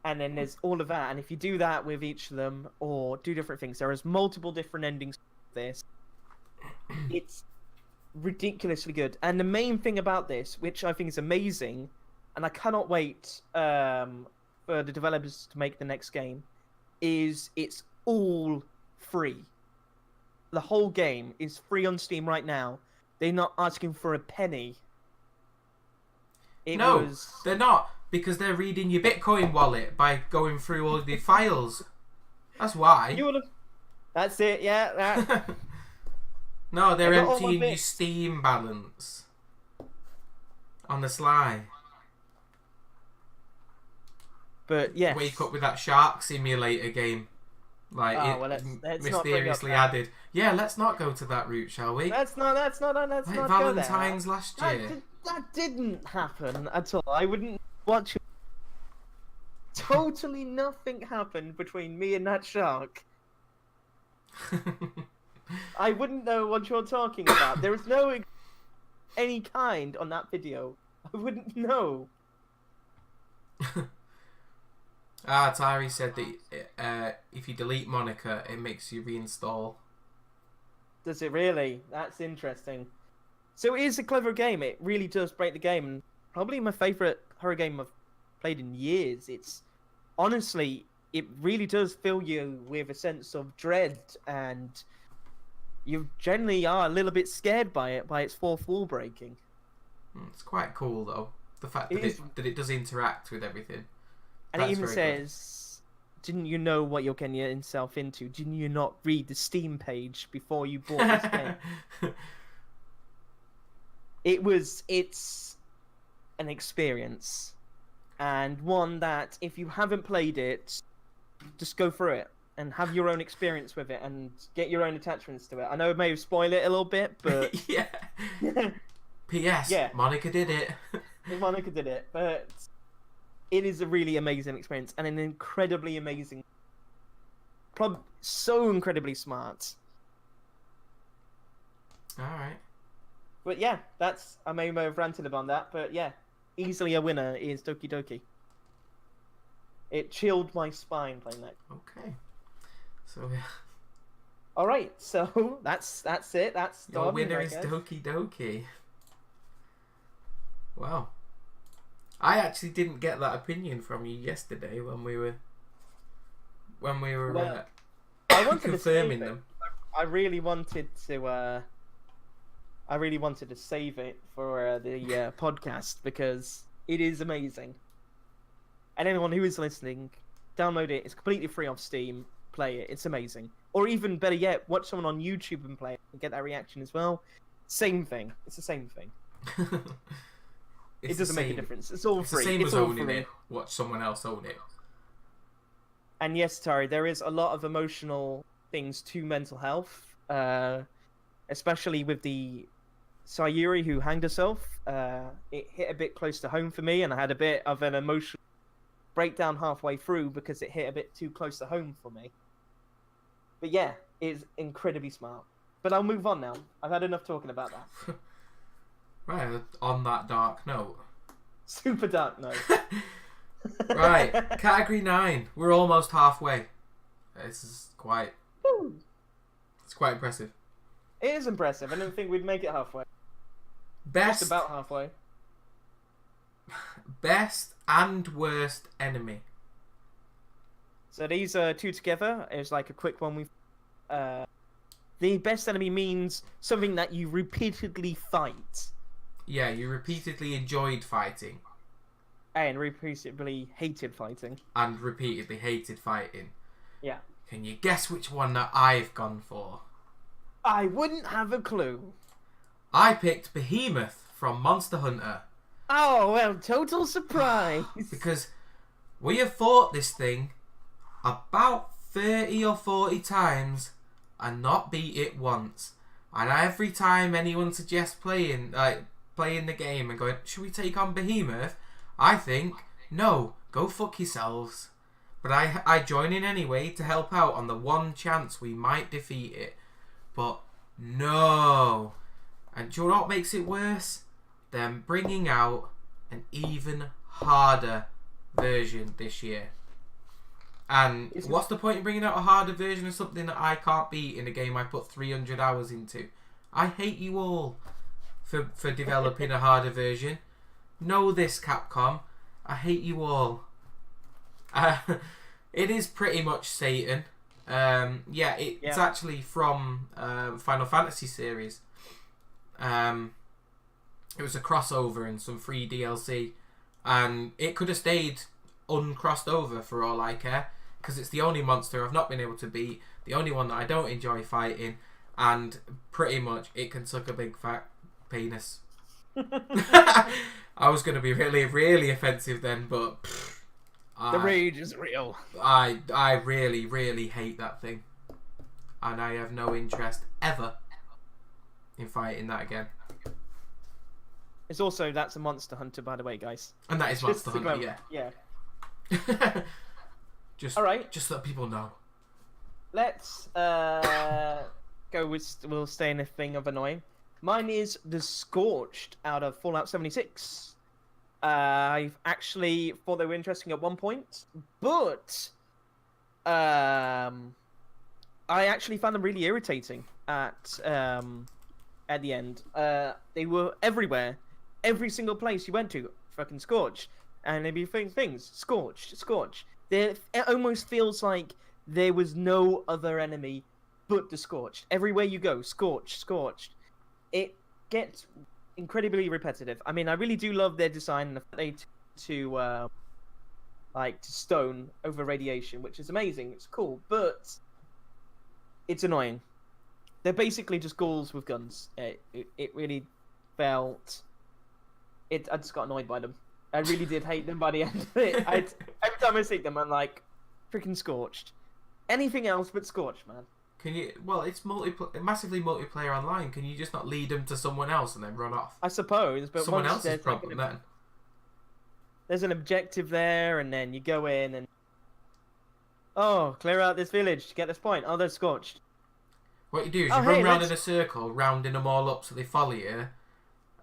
And then there's all of that, and if you do that with each of them, or do different things, there is multiple different endings to this. It's ridiculously good. And the main thing about this, which I think is amazing, and I cannot wait for the developers to make the next game, is it's all free. The whole game is free on Steam right now. They're not asking for a penny. No, they're not, because they're reading your Bitcoin wallet by going through all the files. That's why. That's it, yeah. No, they're I got all my emptying your bits. Steam balance. On the sly. But yes. Wake up with that Shark Simulator game. Like, Oh, it well, let's not bring up mysteriously that. added. Yeah, let's not go to that route, shall we? Let's not Like go there. Valentine's last year. That didn't happen at all. I wouldn't watch it. Totally nothing happened between me and that shark. I wouldn't know what you're talking about. There is no any kind on that video. I wouldn't know. Atari said that if you delete Monica, it makes you reinstall. Does it really? That's interesting. So it is a clever game. It really does break the game. And probably my favorite horror game I've played in years. It's honestly, it really does fill you with a sense of dread, and you generally are a little bit scared by it, by its fourth wall breaking. It's quite cool though. The fact It that is. that it does interact with everything. And That's it even very good. says, didn't you know what you're getting yourself into? Didn't you not read the Steam page before you bought this game? It's an experience, and one that if you haven't played it, just go through it and have your own experience with it and get your own attachments to it. I know I may have spoiled it a little bit, but Yeah. P.S. Yeah. Monica did it. Monica did it. But it is a really amazing experience and an incredibly amazing, so incredibly smart. All right. But yeah, I may have ranted about that, but yeah, easily a winner is Doki Doki. It chilled my spine playing that. Okay. So yeah. All right, so that's it. That's Your done, winner I is guess. Doki Doki. Wow. I actually didn't get that opinion from you yesterday when we were Well, I wanted to confirming save it. them. I really wanted to save it for the podcast because it is amazing. And anyone who is listening, download it. It's completely free off Steam. Play it. It's amazing. Or even better yet, watch someone on YouTube and play it and get that reaction as well. Same thing. It's the same thing. It's It doesn't the make a same- difference. It's all It's free. the same It's as all owning free. it. Watch someone else own it. And yes, Tari, there is a lot of emotional things to mental health, especially with the Sayuri who hanged herself. It hit a bit close to home for me, and I had a bit of an emotional breakdown halfway through because it hit a bit too close to home for me. But yeah, it's incredibly smart. But I'll move on now. I've had enough talking about that. Right, on that dark note. Super dark note. Right, category 9. We're almost halfway. This is quite... Woo. It's quite impressive. It is impressive. I didn't think we'd make it halfway. Best, Just about halfway. best and worst enemy. So these are two together. It's like a quick one. The best enemy means something that you repeatedly fight Yeah, you repeatedly enjoyed fighting and repeatedly hated fighting. and repeatedly hated fighting. Yeah. Can you guess which one that I've gone for? I wouldn't have a clue. I picked Behemoth from Monster Hunter Oh, well, total surprise. because we have fought this thing about 30 or 40 times and not beat it once. And every time anyone suggests playing the game and going, should we take on Behemoth? I think, no, go fuck yourselves. But I join in anyway to help out on the one chance we might defeat it. But no. And do you know what makes it worse? Them bringing out an even harder version this year. And Isn't- what's the point in bringing out a harder version of something that I can't beat in a game I put 300 hours into? I hate you all for developing a harder version. Know this, Capcom. I hate you all. It is pretty much Satan. It's actually from Final Fantasy series. It was a crossover and some free DLC, and it could have stayed uncrossed over for all I care, because it's the only monster I've not been able to beat, the only one that I don't enjoy fighting, and pretty much it can suck a big fat penis. I was going to be really, really offensive then, but The rage is real. I really, really hate that thing, and I have no interest ever in fighting that again. It's also, that's a Monster Hunter, by the way, guys. And that is Just Monster to Hunter, go- yeah. Yeah. Just, All right. just so that people know. Let's go with. We'll stay in a thing of annoying. Mine is the Scorched out of Fallout 76. I've actually thought they were interesting at one point, but I actually found them really irritating at the end. They were everywhere, every single place you went to, fucking Scorched, and they'd be things Scorched. It almost feels like there was no other enemy but the Scorched. Everywhere you go, Scorched. It gets incredibly repetitive. I mean, I really do love their design and the fact they to stone over radiation, which is amazing. It's cool, but it's annoying. They're basically just ghouls with guns. It really felt. I just got annoyed by them. I really did hate them by the end of it. Every time I see them, I'm like, freaking Scorched. Anything else but Scorched, man. Can you? Well, it's massively multiplayer online. Can you just not lead them to someone else and then run off? I suppose, but Someone once else's there's, problem then. There's an objective there, and then you go in and clear out this village to get this point. Oh, they're Scorched. What you do is Oh, you run hey, round let's- in a circle, rounding them all up so they follow you,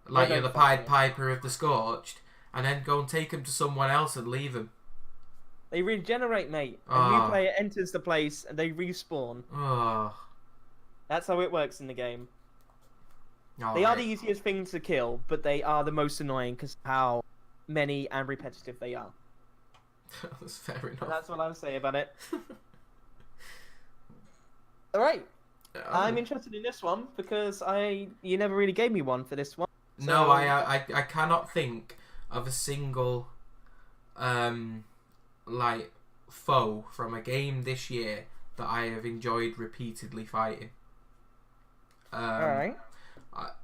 like They you're the don't follow Pied me. Piper of the Scorched, and then go and take them to someone else and leave them. They regenerate, mate. A new Ah. player enters the place, and they respawn. Oh, That's how it works in the game. They are the alright. easiest things to kill, but they are the most annoying because of how many and repetitive they are. That's fair enough. That's what I would say about it. All right, Oh. I'm interested in this one because you never really gave me one for this one. No, So- I cannot think of a single, foe from a game this year that I have enjoyed repeatedly fighting. All right.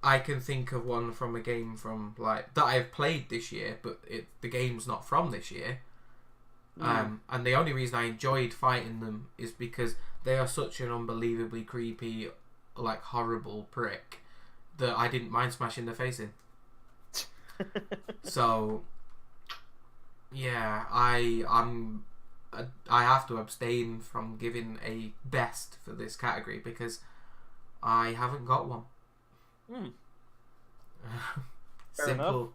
I can think of one from a game from that I have played this year, but the game's not from this year. And the only reason I enjoyed fighting them is because they are such an unbelievably creepy, horrible prick that I didn't mind smashing their face in. So, yeah, I have to abstain from giving a best for this category because I haven't got one. Fair Simple. enough.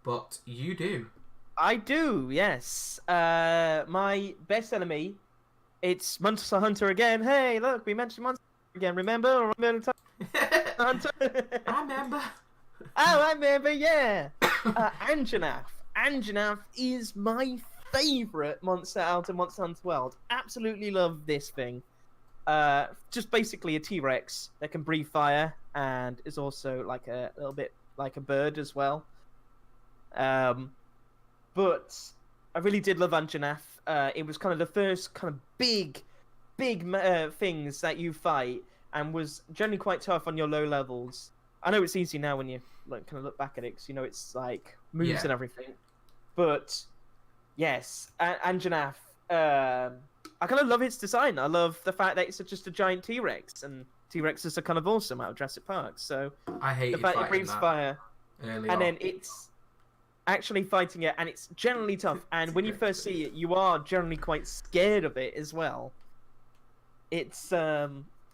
But you do. I do, yes. My best enemy, it's Monster Hunter again. Hey, look, we mentioned Monster Hunter again. Remember Hunter? I remember. Oh, I remember, yeah. Anjanath. Anjanath is my favourite monster out of Monster Hunter World. Absolutely love this thing. Just basically a T-Rex that can breathe fire and is also like a little bit like a bird as well. But I really did love Anjanath. It was kind of the first kind of big things that you fight and was generally quite tough on your low levels. I know it's easy now when you kind of look back at it because you know it's like moves Yeah. and everything. But yes, Anjanath. I kind of love its design. I love the fact that it's just a giant T-Rex, and T-Rexes are kind of awesome out of Jurassic Park. So I the hated fact it fighting breathes that fire, early and on. then it's actually fighting it, and it's generally tough. And when you first see it, you are generally quite scared of it as well. It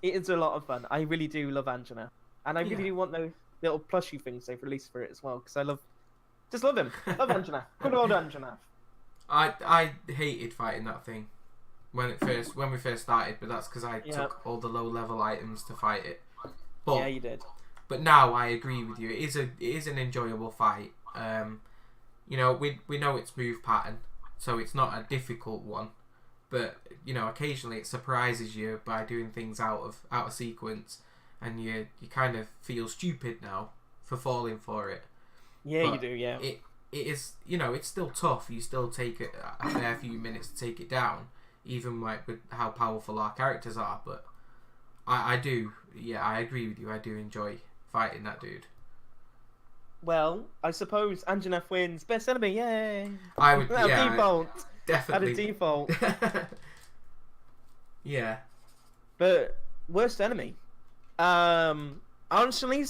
is a lot of fun. I really do love Anjanath, and I really Yeah. do want those little plushy things they've released for it as well because I just love him. Love Anjanath. Good old Anjanath. I hated fighting that thing when we first started, but that's because I Yeah. took all the low level items to fight it. But Yeah, you did. But now I agree with you. It is an enjoyable fight. We know its move pattern, so it's not a difficult one. But occasionally it surprises you by doing things out of sequence, and you kind of feel stupid now for falling for it. Yeah, you But do. Yeah. It is it's still tough. You still take a fair few minutes to take it down, even with how powerful our characters are. But I do. Yeah, I agree with you. I do enjoy fighting that dude. Well, I suppose Anjanath wins. Best enemy, yay! I would. At Yeah, default. definitely. At a default. Yeah. But worst enemy. Honestly,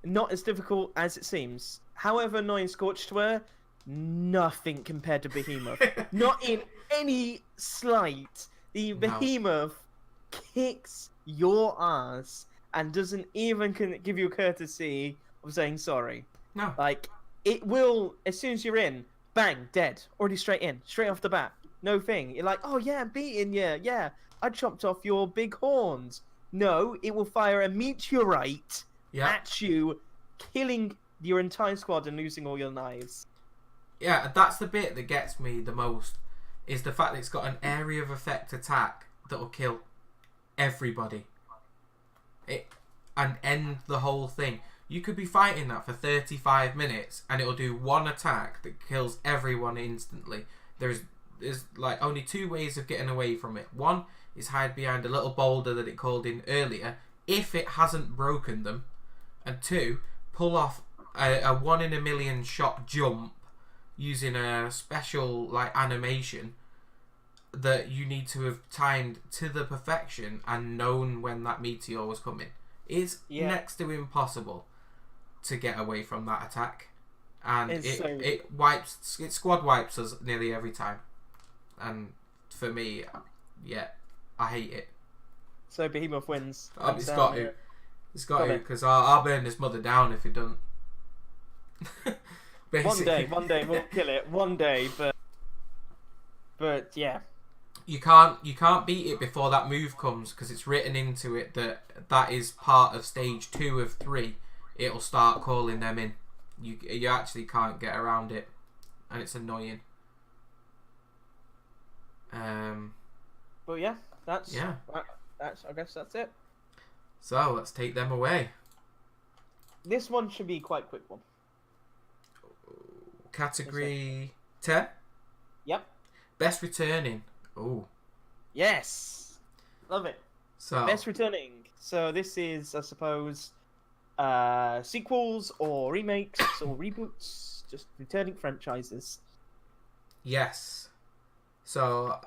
not as difficult as it seems. However annoying Scorched were, nothing compared to Behemoth. Not in any slight. The No. Behemoth kicks your ass and doesn't even give you a courtesy of saying sorry. No. Like, it will, as soon as you're in, bang, dead. Already straight in, straight off the bat. No thing. You're like, oh yeah, I'm beating you. Yeah, I chopped off your big horns. No, it will fire a meteorite Yeah. at you, killing your entire squad and losing all your knives. Yeah, that's the bit that gets me the most, is the fact that it's got an area of effect attack that will kill everybody. And end the whole thing. You could be fighting that for 35 minutes and it'll do one attack that kills everyone instantly. There's like only two ways of getting away from it. One is hide behind a little boulder that it called in earlier, if it hasn't broken them. And two, pull off a 1 in a million shot jump using a special like animation that you need to have timed to the perfection and known when that meteor was coming. It's next to impossible to get away from that attack, and it squad wipes us nearly every time. And for me, yeah, I hate it. So Behemoth wins. It's got to. It's got to, because I'll burn this mother down if it doesn't. One day we'll kill it. One day, but yeah. You can't beat it before that move comes, because it's written into it that is part of stage 2 of 3. It'll start calling them in. You actually can't get around it, and it's annoying. But yeah, that's Yeah. That's I guess that's it. So let's take them away. This one should be quite a quick one. Category 10. Yep. Best returning. Oh. Yes. Love it. So Best returning. So this is, I suppose, sequels or remakes or reboots, just returning franchises. yes. So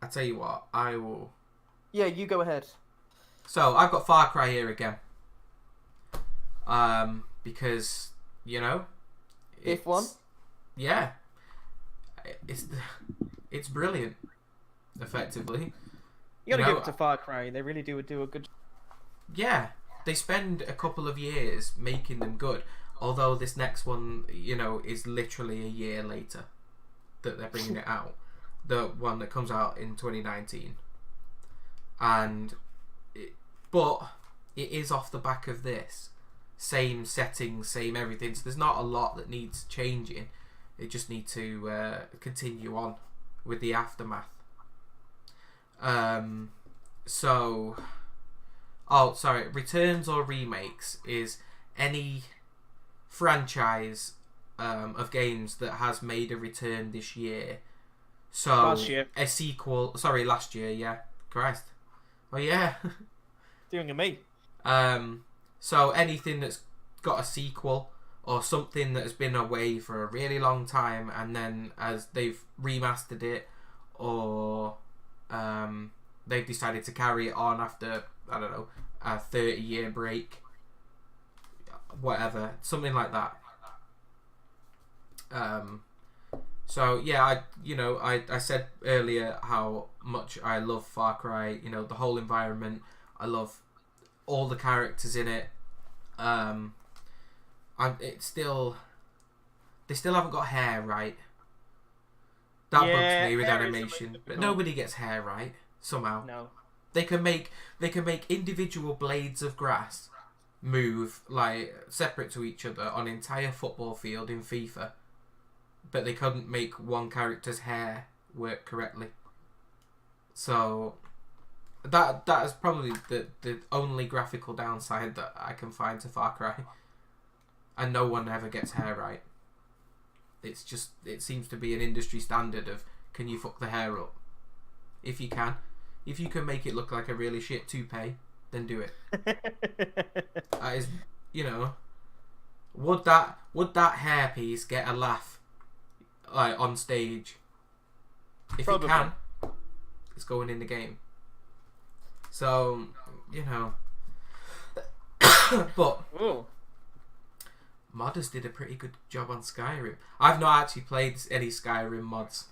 I tell you what, I will. Yeah, you go ahead. So I've got Far Cry here again. Because Fifth one. Yeah. It's brilliant. Effectively. You gotta You know, give it to Far Cry. They really do a good. Yeah, they spend a couple of years making them good. Although this next one, is literally a year later that they're bringing it out. The one that comes out in 2019. But it is off the back of this. Same settings, same everything. So there's not a lot that needs changing. They just need to continue on with the aftermath. Returns or remakes is any franchise of games that has made a return this year. So Last year. a sequel. Sorry, last year. Yeah, Christ. Oh yeah. Doing a me. So anything that's got a sequel or something that has been away for a really long time, and then as they've remastered it, or they've decided to carry it on after, I don't know, a 30-year break, whatever, something like that. So yeah, I said earlier how much I love Far Cry. The whole environment. I love all the characters in it. They still haven't got hair right. That bugs me with hair is animation, the most but difficult. nobody gets hair right somehow. No. They can make individual blades of grass move like separate to each other on an entire football field in FIFA, but they couldn't make one character's hair work correctly. So that is probably the only graphical downside that I can find to Far Cry. And no one ever gets hair right. It seems to be an industry standard of, can you fuck the hair up? If you can, If you can make it look like a really shit toupee, then do it. That is, you know, would that hairpiece get a laugh on stage? If Probably. it can, it's going in the game. So, you know, but Ooh. modders did a pretty good job on Skyrim. I've not actually played any Skyrim mods.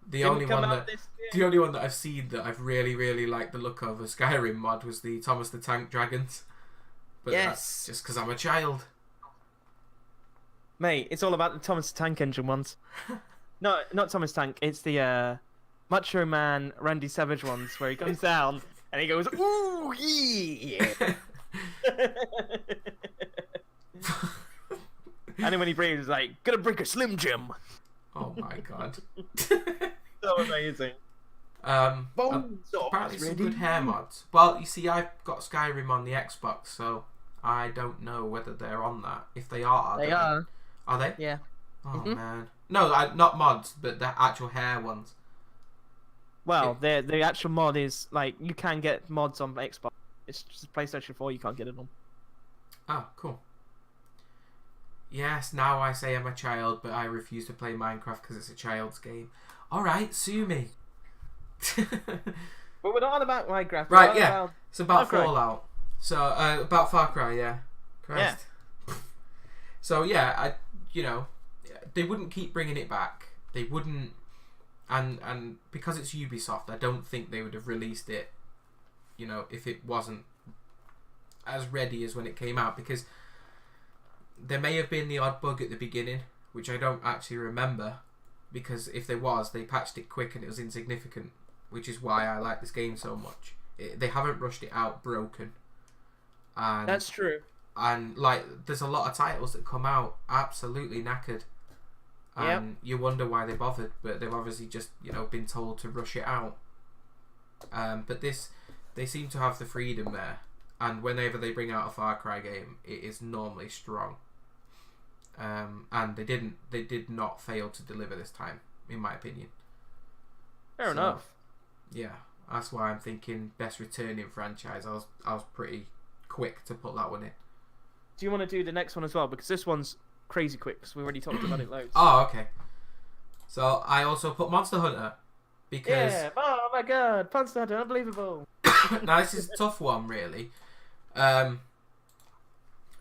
The Didn't only come one out that this year. the only one that I've seen that I've really liked the look of a Skyrim mod was the Thomas the Tank Dragons. But Yes. that's just because I'm a child. Mate, it's all about the Thomas the Tank Engine ones. No, not Thomas Tank. It's the Macho Man Randy Savage ones where he comes down and he goes, "Ooh yeah!" And then when he breathes, he's like, "Gonna break a Slim Jim." Oh my god. So amazing. Apparently some good hair mods. Well, you see, I've got Skyrim on the Xbox, so I don't know whether they're on that. If they are, They then- are. Are they? Yeah. Oh Mhm. man. No, not mods, but the actual hair ones. Well, the actual mod is like you can get mods on Xbox. It's just PlayStation 4 you can't get it on. Oh, cool. Yes, now I say I'm a child, but I refuse to play Minecraft because it's a child's game. Alright, sue me. But we're not on about Minecraft. Right, we're on yeah. about- It's about Far Cry. Fallout. So, about Far Cry, yeah. Christ. So, yeah, they wouldn't keep bringing it back. They wouldn't... And because it's Ubisoft, I don't think they would have released it, you know, if it wasn't as ready as when it came out, because there may have been the odd bug at the beginning, which I don't actually remember, because if there was, they patched it quick and it was insignificant, which is why I like this game so much. They haven't rushed it out broken. And, That's true. and like, there's a lot of titles that come out absolutely knackered. And you wonder why they bothered, but they've obviously just, you know, been told to rush it out. But this, they seem to have the freedom there, and whenever they bring out a Far Cry game, it is normally strong. And they did not fail to deliver this time, in my opinion. Fair So, enough. Yeah, that's why I'm thinking best returning franchise. I was pretty quick to put that one in. Do you want to do the next one as well? Because this one's crazy quick, because we already talked about it loads. Oh, okay. So I also put Monster Hunter because Yeah. Oh my god. Monster Hunter, unbelievable. now this is a tough one, really,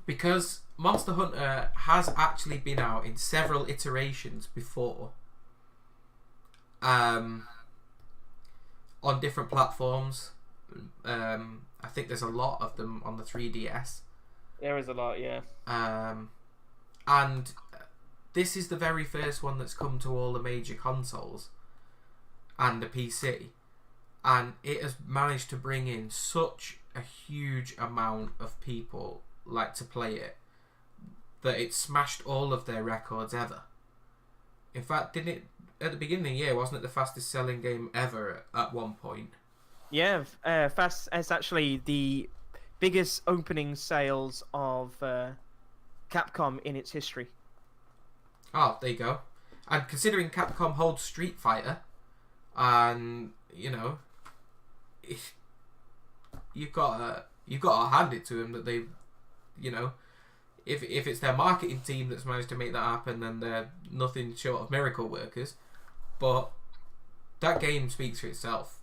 because Monster Hunter has actually been out in several iterations before, on different platforms. I think there's a lot of them on the 3DS. There is a lot, yeah. And this is the very first one that's come to all the major consoles and the PC, and it has managed to bring in such a huge amount of people like to play it that it smashed all of their records ever. In fact, didn't it at the beginning of the year, wasn't it the fastest selling game ever at one point? Yeah, Fast is actually the biggest opening sales of Capcom in its history. Oh, there you go. And considering Capcom holds Street Fighter, and you know, you've got to hand it to them that they, you know, if it's their marketing team that's managed to make that happen, then they're nothing short of miracle workers. But that game speaks for itself.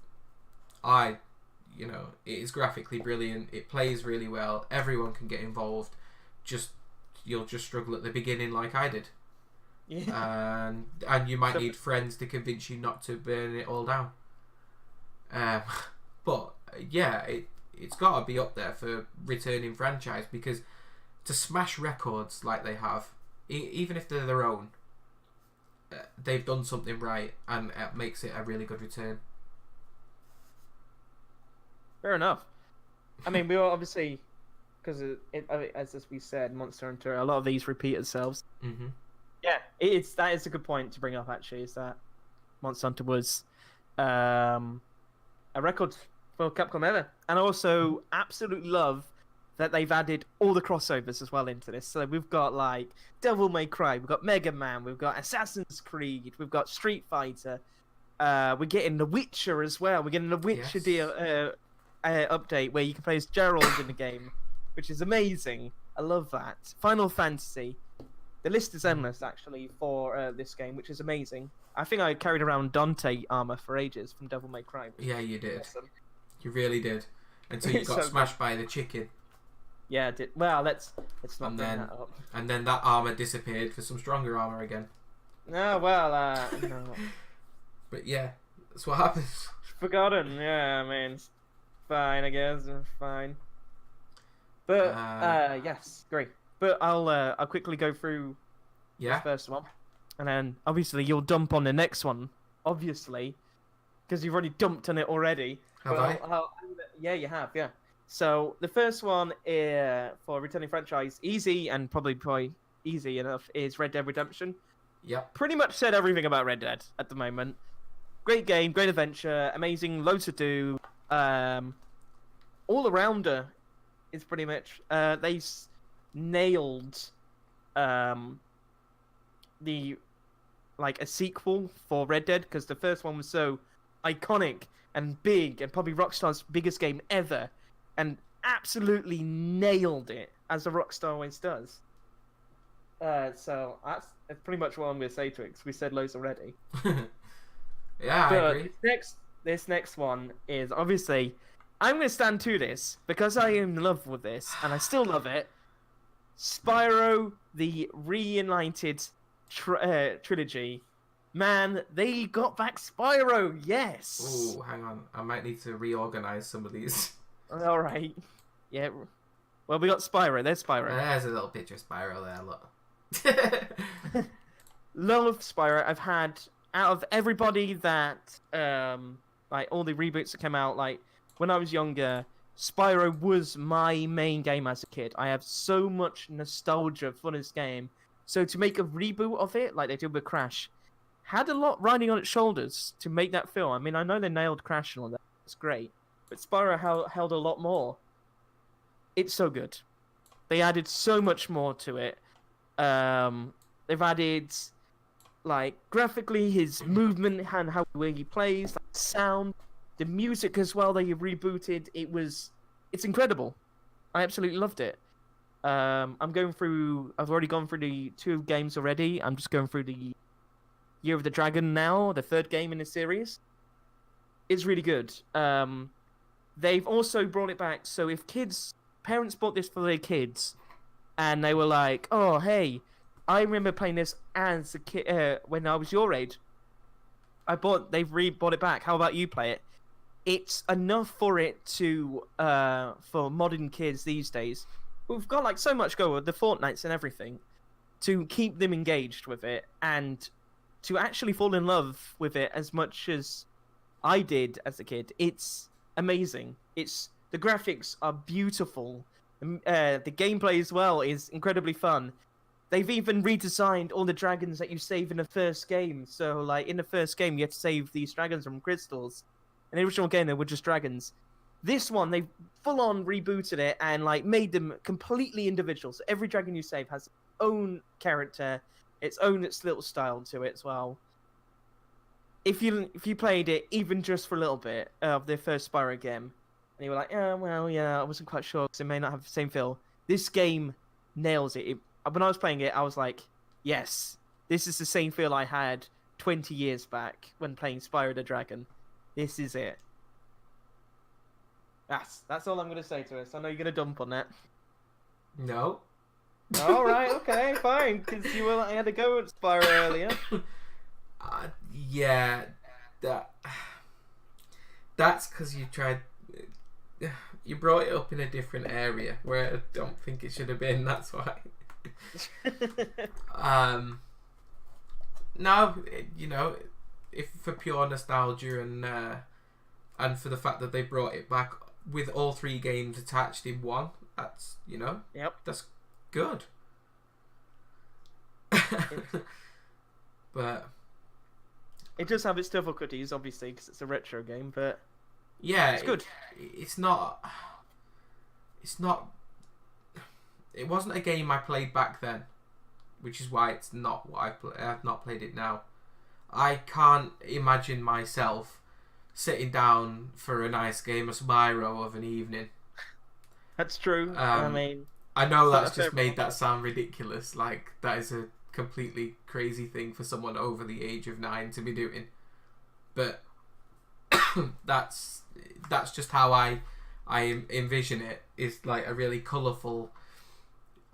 You know, it is graphically brilliant. It plays really well. Everyone can get involved. You'll just struggle at the beginning, like I did. Yeah. And you might need friends to convince you not to burn it all down. But yeah, it's got to be up there for returning franchise, because to smash records like they have, even if they're their own, they've done something right, and it makes it a really good return. Fair enough. I mean, we were obviously, because as we said, Monster Hunter, a lot of these repeat themselves. Mm-hmm. Yeah, that is a good point to bring up. Actually, is that Monster Hunter was a record for Capcom ever, and I also absolutely love that they've added all the crossovers as well into this. So we've got like Devil May Cry, we've got Mega Man, we've got Assassin's Creed, we've got Street Fighter, we're getting The Witcher as well. We're getting The Witcher Yes. deal update where you can play as Geralt in the game, which is amazing. I love that. Final Fantasy. The list is endless, actually, for this game, which is amazing. I think I carried around Dante armor for ages from Devil May Cry. Yeah, you did. Awesome. You really did. Until you It's got so smashed by the chicken. Yeah, I did. Well, let's not And bring then- that up. And then that armor disappeared for some stronger armor again. No, well, no. But yeah, that's what happens. Forgotten. Yeah, I mean, it's fine, I guess. Fine. But yes, great. But I'll quickly go through Yeah? the first one, and then obviously you'll dump on the next one, obviously, because you've already dumped on it already. Have But I? yeah, you have. Yeah. So the first one for returning franchise, easy and probably easy enough, is Red Dead Redemption. Yep. Pretty much said everything about Red Dead at the moment. Great game, great adventure, amazing, loads to do. All arounder is pretty much nailed the a sequel for Red Dead, because the first one was so iconic and big and probably Rockstar's biggest game ever, and absolutely nailed it as a Rockstar always does. So that's pretty much what I'm going to say to it, because we said loads already. Yeah, I But agree. this next one is obviously, I'm going to stand to this because I am in love with this and I still love it. Spyro, the reunited trilogy. Man, they got back Spyro. Yes. Oh, hang on. I might need to reorganize some of these. All right. Yeah. Well, we got Spyro. There's Spyro. There's a little picture of Spyro there, look. Love Spyro. I've had, out of everybody that all the reboots that came out, when I was younger, Spyro was my main game as a kid. I have so much nostalgia for this game. So to make a reboot of it, like they did with Crash, had a lot riding on its shoulders to make that film. I mean, I know they nailed Crash and all that. It's great. But Spyro held a lot more. It's so good. They added so much more to it. They've added, graphically, his movement and how where he plays, sound, the music as well that you rebooted. It's incredible. I absolutely loved it. I've already gone through the 2 games already. I'm just going through the Year of the Dragon now, the 3rd game in the series. It's really good. They've also brought it back, so if parents bought this for their kids, and they were like, oh, hey, I remember playing this as a kid when I was your age. They've brought it back. How about you play it? It's enough for it to, for modern kids these days, who've got so much go with the Fortnites and everything, to keep them engaged with it and to actually fall in love with it as much as I did as a kid. It's amazing. The graphics are beautiful. The gameplay as well is incredibly fun. They've even redesigned all the dragons that you save in the first game. So, in the first game, you had to save these dragons from crystals. In the original game, they were just dragons. This one, they've full-on rebooted it and, made them completely individual. So every dragon you save has its own character, its little style to it as well. If you played it, even just for a little bit of the first Spyro game, and you were like, oh, well, yeah, I wasn't quite sure because it may not have the same feel. This game nails it. When I was playing it, I was like, yes, this is the same feel I had 20 years back when playing Spyro the Dragon. This is it. That's all I'm going to say to us. I know you're going to dump on that. No. All right, okay, fine, because you were I had to go at Spyro earlier. Yeah. That's because you tried... You brought it up in a different area where I don't think it should have been, that's why. No, if for pure nostalgia and for the fact that they brought it back with all 3 games attached in one, that's Yep. that's good. But It does have its difficulties, obviously, because it's a retro game, but yeah, it's good. It's not. It wasn't a game I played back then, which is why it's not what I've not played it now. I can't imagine myself sitting down for a nice game of Spyro of an evening. That's true. I mean, I know It's not that's a just fair made that sound ridiculous. Like, that is a completely crazy thing for someone over the age of 9 to be doing. But that's just how I envision it. It's like a really colourful,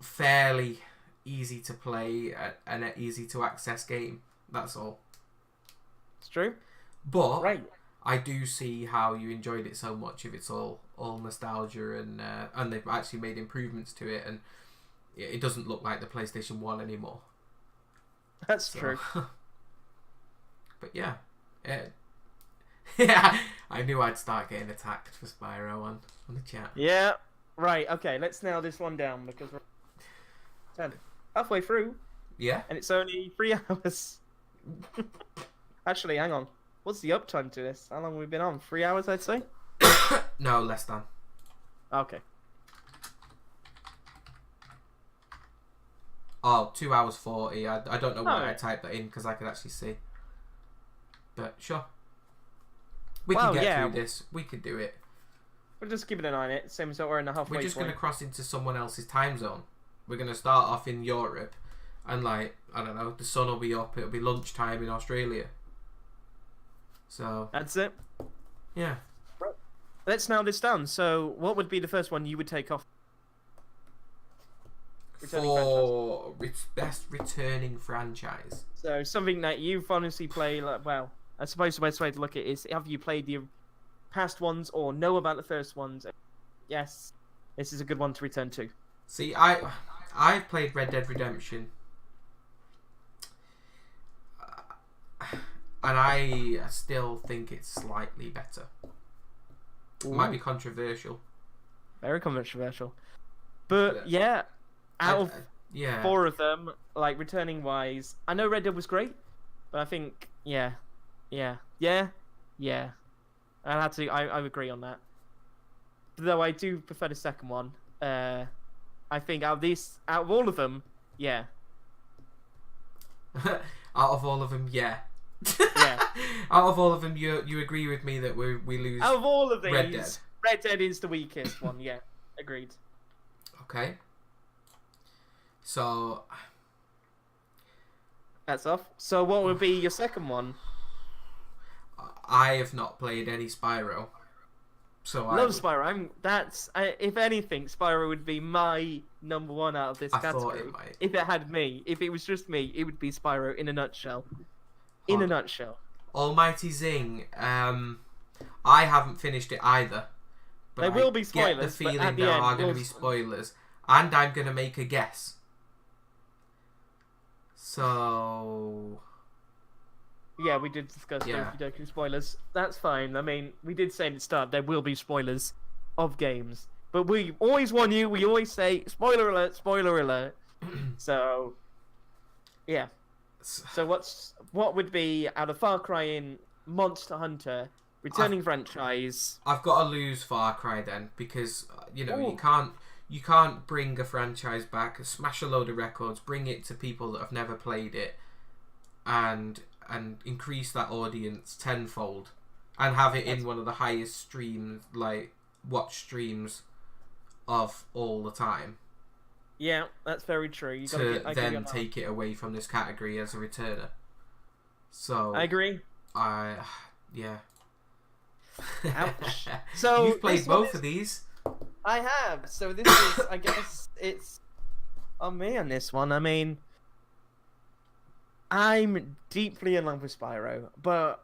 fairly easy to play and an easy to access game. That's all. it's true. But Right. I do see how you enjoyed it so much if it's all nostalgia and they've actually made improvements to it, and it doesn't look like the PlayStation 1 anymore. That's So- true. But yeah. Yeah, I knew I'd start getting attacked for Spyro on the chat. Yeah. Right. Okay. Let's nail this one down because we're halfway through, Yeah? and it's only 3 hours. Actually, hang on. What's the uptime to this? How long have we been on? 3 hours, I'd say. No, less than. Okay. Oh, 2 hours 40. I don't know why I Oh. typed that in because I could actually see. But sure. We Well, can get yeah. through this. We could do it. We'll just keep it an eye on it. Same as that we're in the halfway We're just going point. to cross into someone else's time zone. We're going to start off in Europe, and like, I don't know, the sun will be up, it'll be lunchtime in Australia. So, That's it. yeah. Let's nail this down. So, what would be the first one you would take off? Returning For best returning franchise. So, something that you've honestly played, like, well, I suppose the best way to look at it is have you played the past ones or know about the first ones? Yes, this is a good one to return to. See, I've played Red Dead Redemption. And I still think it's slightly better. It might be controversial. Very controversial. But, But, yeah, out of yeah. 4 of them, like, returning wise, I know Red Dead was great, but I think, yeah. I agree on that. Though I do prefer the second one. I think out of all of them, yeah. Out of all of them, yeah. Yeah. Out of all of them, you agree with me that we lose. Out of all of these, Red Dead. Red Dead is the weakest one, yeah. Agreed. Okay. So That's off. So what would be your second one? I have not played any Spyro. So Love Spyro. If anything, Spyro would be my number one out of this I thought category. it might. If it had me, if it was just me, it would be Spyro in a nutshell. In a Hard. nutshell. Almighty Zing. I haven't finished it either. But There I will be get spoilers, the but feeling at the there end, are going to we'll- be spoilers, and I'm going to make a guess. So Yeah, we did discuss Yeah. Doki Doki spoilers. That's fine. I mean, we did say at the start there will be spoilers of games. But we always warn you, we always say, spoiler alert, spoiler alert. So, yeah. So what would be, out of Far Cry in Monster Hunter, returning franchise? I've got to lose Far Cry then, because you Ooh. you can't bring a franchise back, smash a load of records, bring it to people that have never played it, and increase that audience tenfold, and have it in one of the highest streams, like watch streams of all the time, Yeah, that's very true. You gotta to get, I agree then on that. take it away from this category as a returner. So I agree. yeah. Ouch. So, You've played this one both is- of these. I have. So this is, I guess, it's on me on this one. I mean, I'm deeply in love with Spyro, but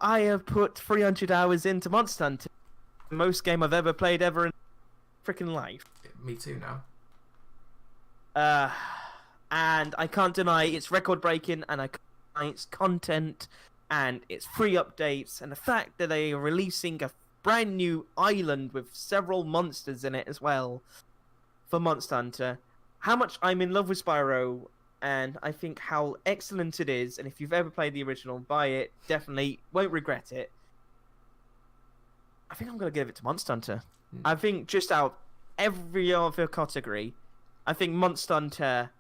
I have put 300 hours into Monster Hunter, the most game I've ever played ever in freaking life. Me too now. And I can't deny it's record breaking, and I can't deny its content and its free updates, and the fact that they are releasing a brand new island with several monsters in it as well for Monster Hunter. How much I'm in love with Spyro, and I think how excellent it is. And if you've ever played the original, buy it. Definitely won't regret it. I think I'm gonna give it to Monster Hunter. I think just out every other category, I think Monster Hunter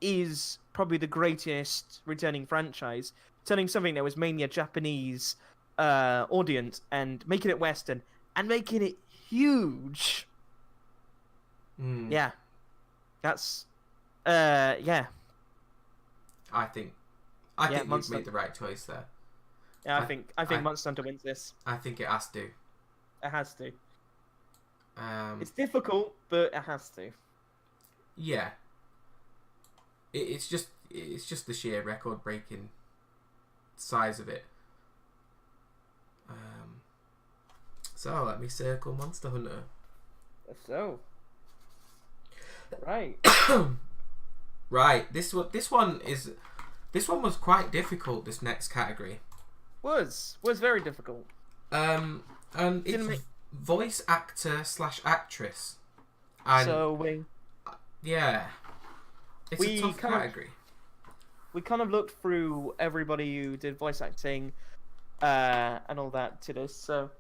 is probably the greatest returning franchise turning something that was mainly a Japanese audience and making it Western and making it huge. Mm. Yeah, that's yeah. I think Yeah, you've Monster. made the right choice there. Yeah, I- I think I- Monster Hunter wins this. I think it has to. It has to. It's It's difficult, but it has to. yeah. It's just the sheer record-breaking size of it. So let me circle Monster Hunter. So, right. Right, this one was quite difficult. This next category, Was very difficult. and it's Didn't make- voice actor / actress, and So yeah, it's we a tough kind of- category. we kind of looked through everybody who did voice acting, and all that to this. So,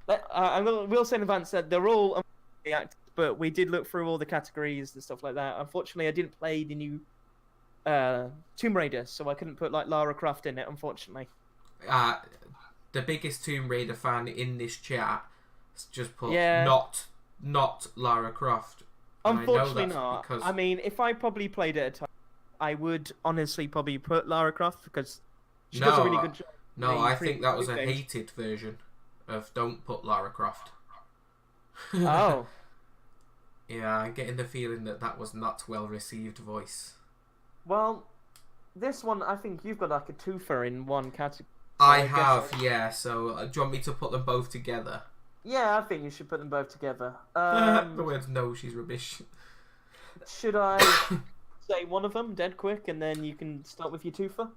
we'll say in advance that they're all the actors, but we did look through all the categories and stuff like that. Unfortunately, I didn't play the new Tomb Raider, so I couldn't put like Lara Croft in it. Unfortunately. The biggest Tomb Raider fan in this chat just put Yeah. not Lara Croft. And I know Unfortunately that's not. because- I mean, if I probably played it at a time, I would honestly probably put Lara Croft because she does a really good job. No, the I think that was a previous hated version of don't put Lara Croft. Oh, Yeah, I'm getting the feeling that was not well received voice. well, this one I think you've got like a twofer in one category. I I guess have, so. yeah, so do you want me to put them both together? Yeah, I think you should put them both together. The words no, she's rubbish. Should I say one of them dead quick and then you can start with your twofer?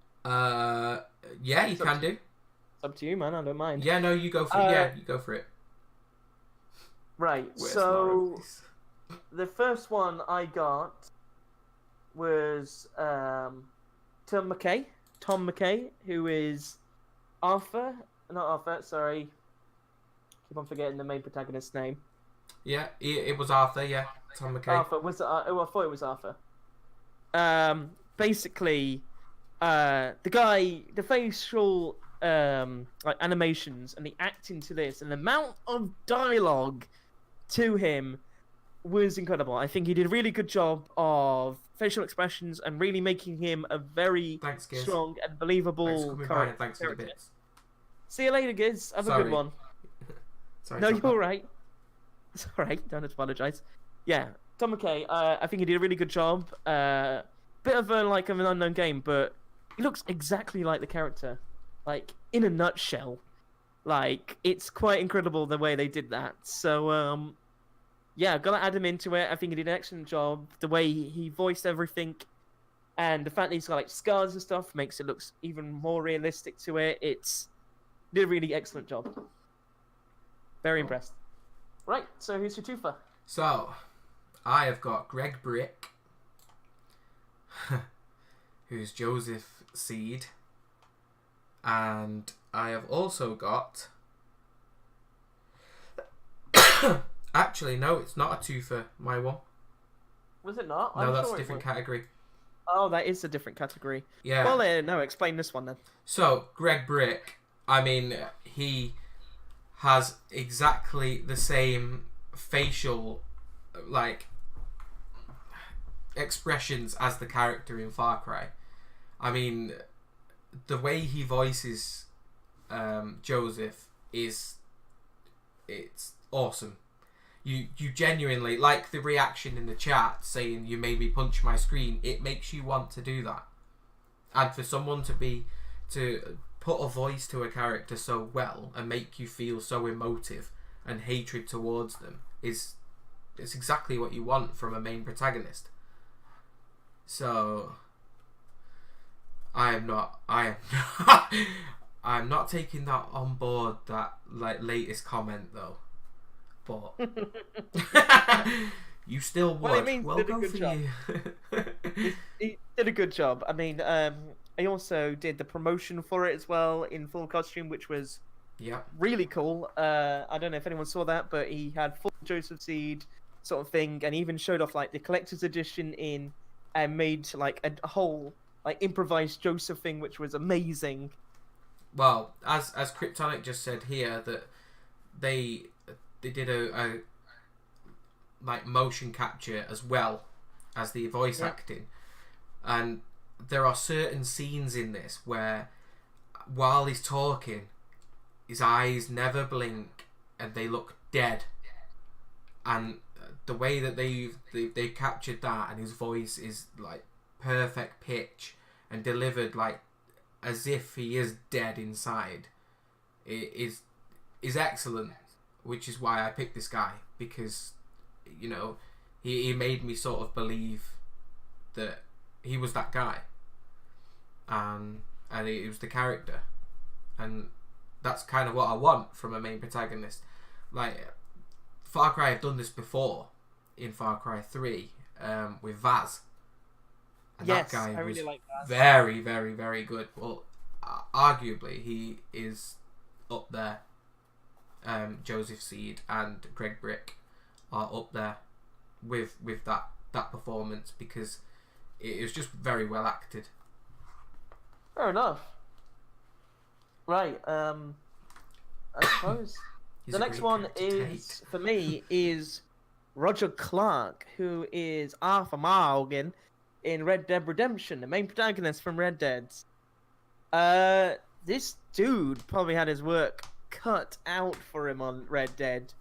Yeah, you So- can do. It's up to you, man. I don't mind. Yeah, no, you go for it. Yeah, you go for it. Right. Where's so Lara? the first one I got was Tom McKay, who is Arthur. Not Arthur. Sorry. Keep on forgetting the main protagonist's name. Yeah, it was Arthur. Yeah, Tom McKay. Arthur was. Oh, I thought it was Arthur. Basically, the guy, the facial like animations and the acting to this, and the amount of dialogue to him was incredible. I think he did a really good job of facial expressions and really making him a very Thanks, Giz. strong and Thanks for believable coming by and thanks for the character. bits. See you later, Giz. Have a Sorry. good one. Sorry, No, Chopper. you're all right. It's all right. Don't apologize. Yeah, Tom McKay. I think he did a really good job. Bit of an unknown game, but he looks exactly like the character, like in a nutshell. Like it's quite incredible the way they did that. So yeah, gotta add him into it. I think he did an excellent job. The way he voiced everything, and the fact that he's got like scars and stuff makes it look even more realistic to it. It's did a really excellent job. Very impressed. Right, so who's your twofer? So, I have got Greg Brick, who's Joseph Seed, and I have also got. Actually, no, it's not a twofer. My one. Was it not? No, I'm that's sure a it different was. category. Oh, that is a different category. Yeah. Well, no, explain this one then. So, Greg Brick, I mean, he has exactly the same facial, like, expressions as the character in Far Cry. I mean, the way he voices Joseph it's awesome. You genuinely, like the reaction in the chat saying you made me punch my screen, it makes you want to do that. And for someone to put a voice to a character so well and make you feel so emotive and hatred towards them it's exactly what you want from a main protagonist. So I'm not taking that on board, that like latest comment though. But you still would. Well, it means well, did a go good for job. you. He did a good job. I mean, he also did the promotion for it as well in full costume, which was Yeah. really cool. I don't know if anyone saw that, but he had full Joseph Seed sort of thing, and even showed off like the collector's edition and made like a whole like improvised Joseph thing, which was amazing. Well, as Kryptonic just said here, that they did a like motion capture as well as the voice acting, and there are certain scenes in this where while he's talking, his eyes never blink and they look dead, and the way that they captured that, and his voice is like perfect pitch and delivered like as if he is dead inside, it is excellent, which is why I picked this guy, because you know he made me sort of believe that he was that guy, and it was the character, and that's kind of what I want from a main protagonist. Like Far Cry have done this before in Far Cry 3 with Vaz. And Yes, that guy I really was like Vaz. very, very, very good. Well, arguably he is up there. Joseph Seed and Greg Brick are up there with that performance, because it was just very well acted. Fair enough. Right. I suppose He's the a next great one character to is for me is Roger Clark, who is Arthur Morgan in Red Dead Redemption, the main protagonist from Red Dead. This dude probably had his work cut out for him on Red Dead.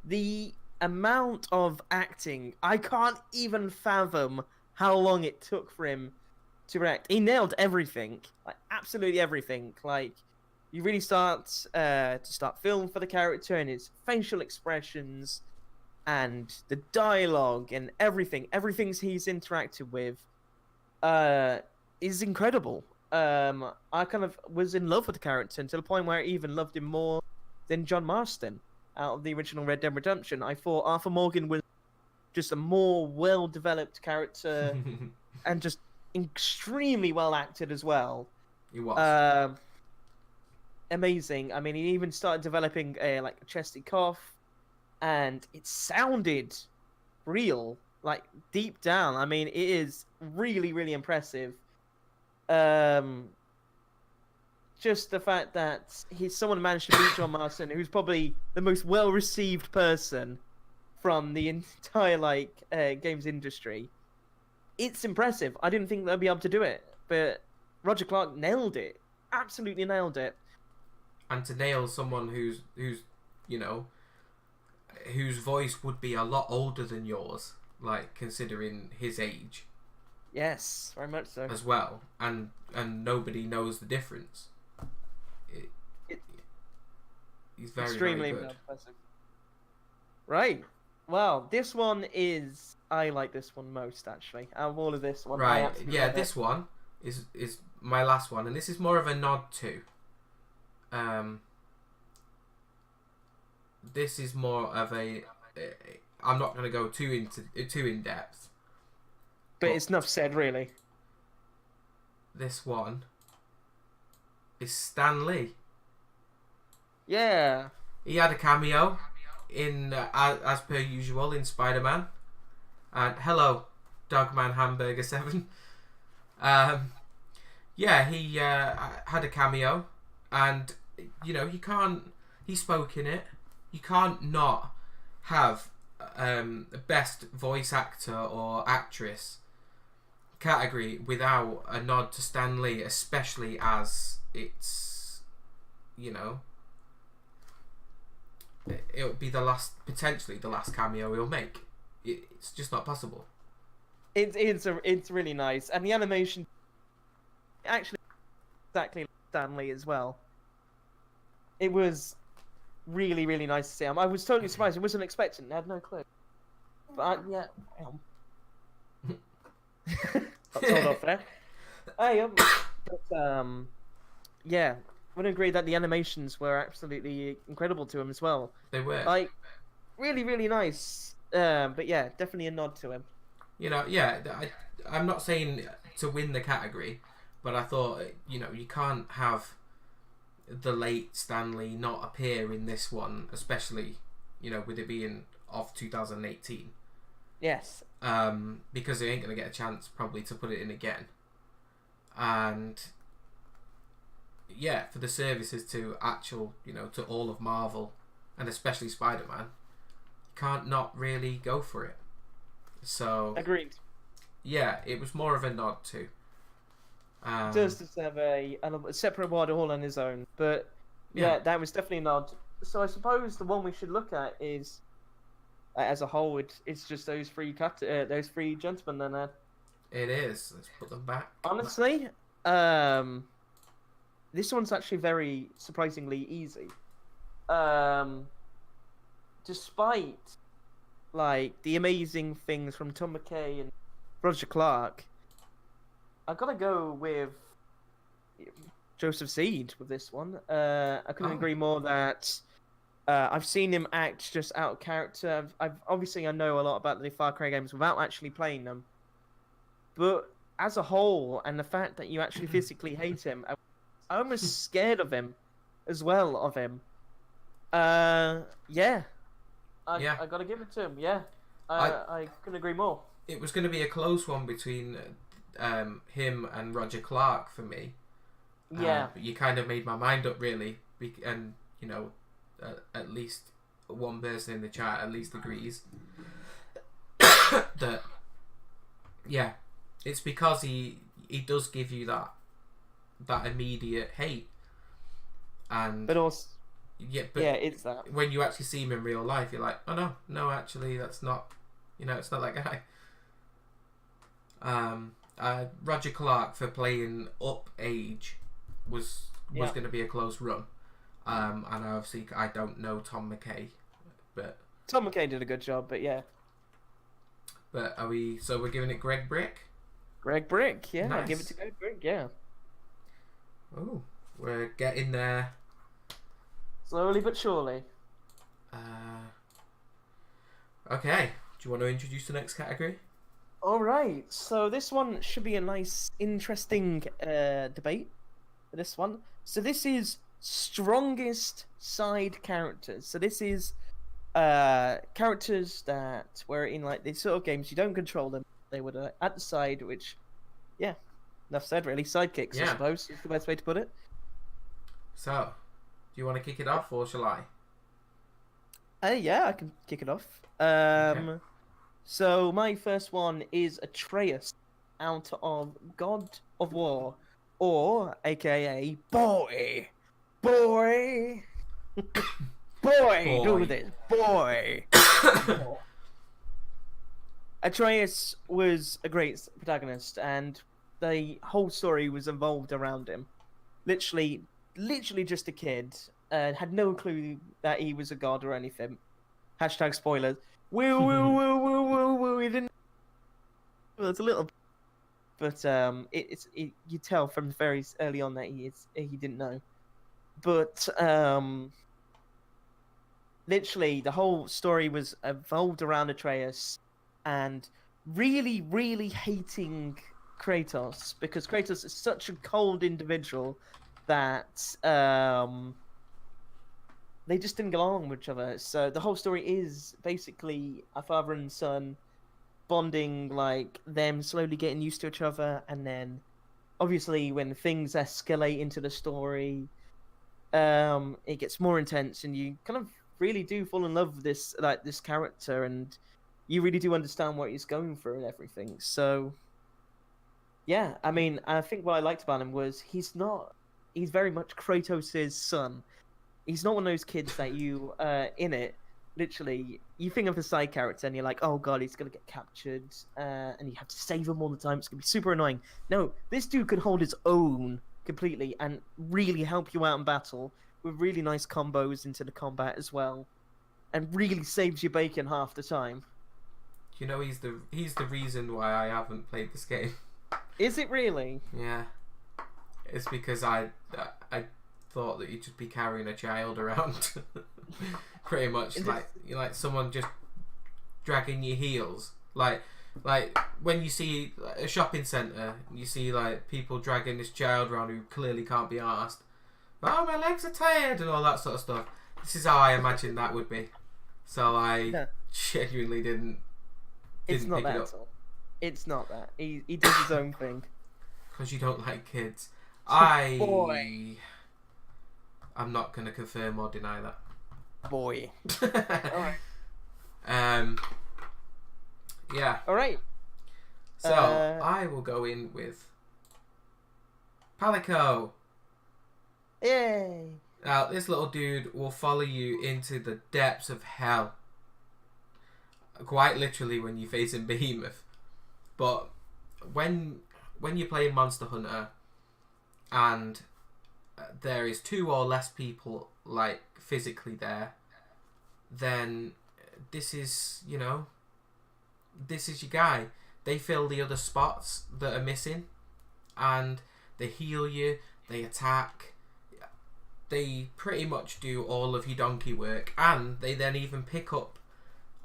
The amount of acting, I can't even fathom how long it took for him to act. He nailed everything, like absolutely everything. Like you really start to feeling for the character and his facial expressions and the dialogue and everything he's interacted with is incredible. I kind of was in love with the character, to the point where I even loved him more than John Marston out of the original Red Dead Redemption. I thought Arthur Morgan was just a more well-developed character and just extremely well acted as well. He was. Amazing. I mean, he even started developing a chesty cough, and it sounded real, like deep down. I mean, it is really, really impressive. Just the fact that someone managed to beat John Marston, who's probably the most well-received person from the entire games industry. It's impressive. I didn't think they'd be able to do it, but Roger Clark nailed it. Absolutely nailed it. And to nail someone who's you know, whose voice would be a lot older than yours, like considering his age. Yes, very much so. As well, and nobody knows the difference. He's very, extremely very good. impressive. Right. Well, this one is, I like this one most, actually. Out of all of this one, I Right, absolutely yeah, love this one is my last one, and this is more of a nod to. This is more of a. I'm not going to go too in depth. But it's enough said, really. This one is Stan Lee. Yeah. He had a cameo in as per usual in Spider-Man. And hello, Dogman Hamburger 7. Yeah, he had a cameo, and you know he spoke in it. You can't not have best voice actor or actress category without a nod to Stan Lee, especially as it's, you know, it'll be potentially the last cameo he'll make. It's just not possible. It's really nice, and the animation actually exactly like Stan Lee as well. It was really, really nice to see him. I was totally surprised. I wasn't expecting it. I had no clue. But yeah. That's all off there. Yeah, I would agree that the animations were absolutely incredible to him as well. They were. Like, really, really nice. But yeah, definitely a nod to him. You know, yeah, I'm not saying to win the category, but I thought, you know, you can't have the late Stan Lee not appear in this one, especially, you know, with it being of 2018. Yes. Because they ain't going to get a chance probably to put it in again. and yeah, for the services to actual, to all of Marvel, and especially Spider-Man, you can't not really go for it. So Agreed. yeah, it was more of a nod to. Does deserve a separate award all on his own, but yeah, that was definitely a nod. So I suppose the one we should look at is, as a whole, it's just those three gentlemen. Then It is. Let's put them back. honestly, this one's actually very surprisingly easy. Despite like the amazing things from Tom McKay and Roger Clark, I gotta go with Joseph Seed with this one. I couldn't agree more that I've seen him act just out of character. I've obviously I know a lot about the Far Cry games without actually playing them, but as a whole, and the fact that you actually physically hate him, I'm almost scared of him as well. I gotta give it to him. Yeah, I couldn't agree more. It was going to be a close one between him and Roger Clark for me. Yeah. But you kind of made my mind up, really, and at least one person in the chat at least agrees that it's because he does give you that immediate hate, and But also, but it's that. when you actually see him in real life, you're like, oh no, actually that's not, it's not that guy. Roger Clark, for playing up age, was going to be a close run. And obviously I don't know Tom McKay, but Tom McKay did a good job, but yeah. But we're giving it Greg Brick? Greg Brick, yeah, Nice. give it to Greg Brick, yeah. Oh, we're getting there. Slowly but surely. Okay, do you want to introduce the next category? Alright, so this one should be a nice, interesting debate for this one. So this is strongest side characters. So this is characters that were in like these sort of games, you don't control them. They were at the side, which, yeah, enough said really. Sidekicks, I Yeah. suppose, is the best way to put it. So, do you want to kick it off, or shall I? Yeah, I can kick it off. Okay. So my first one is Atreus out of God of War, or AKA Boy. Boy, Boy. do this, boy. Atreus was a great protagonist, and the whole story was involved around him. Literally just a kid, had no clue that he was a god or anything. Hashtag spoilers. Woo, he didn't. Well, it's a little, but you tell from very early on that he didn't know. But literally, the whole story was evolved around Atreus, and really, really hating Kratos, because Kratos is such a cold individual that they just didn't get along with each other. So the whole story is basically a father and son bonding, like them slowly getting used to each other, and then obviously when things escalate into the story, it gets more intense, and you kind of really do fall in love with this character, and you really do understand what he's going through and everything. So yeah, I mean, I think what I liked about him was he's very much Kratos' son. He's not one of those kids that you, in it, literally, you think of the side character and you're like, oh god, he's going to get captured, and you have to save him all the time. It's going to be super annoying. No, this dude could hold his own completely and really help you out in battle with really nice combos into the combat as well, and really saves your bacon half the time. He's the reason why I haven't played this game. Is it really? Yeah, it's because I thought that you'd just be carrying a child around, pretty much, like someone just dragging your heels, like when you see a shopping centre, you see like people dragging this child around who clearly can't be arsed. Oh, my legs are tired and all that sort of stuff. This is how I imagine that would be. So I genuinely didn't It's not pick that it at up. all. It's not that. He does his own thing. because you don't like kids. Boy. I'm not going to confirm or deny that. Boy. Alright. Yeah. Alright. So I will go in with Palico. Yay. Now this little dude will follow you into the depths of hell. Quite literally when you face in Behemoth. But when you play Monster Hunter and there is 2 or less people like physically there, then this is, you know, this is your guy. They fill the other spots that are missing, and they heal you, they attack, they pretty much do all of your donkey work, and they then even pick up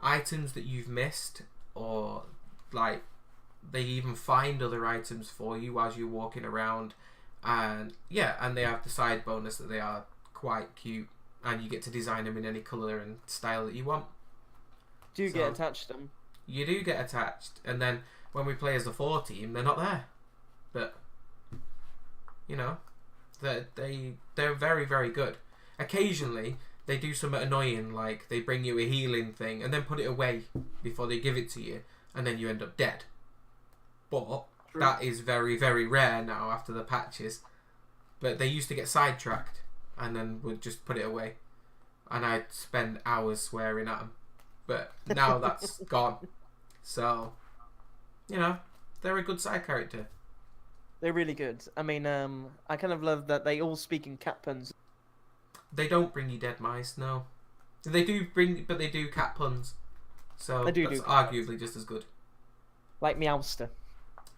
items that you've missed, or like they even find other items for you as you're walking around. And yeah, and they have the side bonus that they are quite cute, and you get to design them in any colour and style that you want. Do you get attached to them? You do get attached, and then when we play as the 4 team, they're not there. But you know, they're very, very good. Occasionally they do something annoying, like they bring you a healing thing and then put it away before they give it to you, and then you end up dead. But that is very, very rare now after the patches. But they used to get sidetracked and then would just put it away, and I'd spend hours swearing at them. But now that's gone. So, you know, they're a good side character. They're really good. I mean, I kind of love that they all speak in cat puns. They don't bring you dead mice, no. They do cat puns. So They do that's do. arguably just as good. Like Meowster.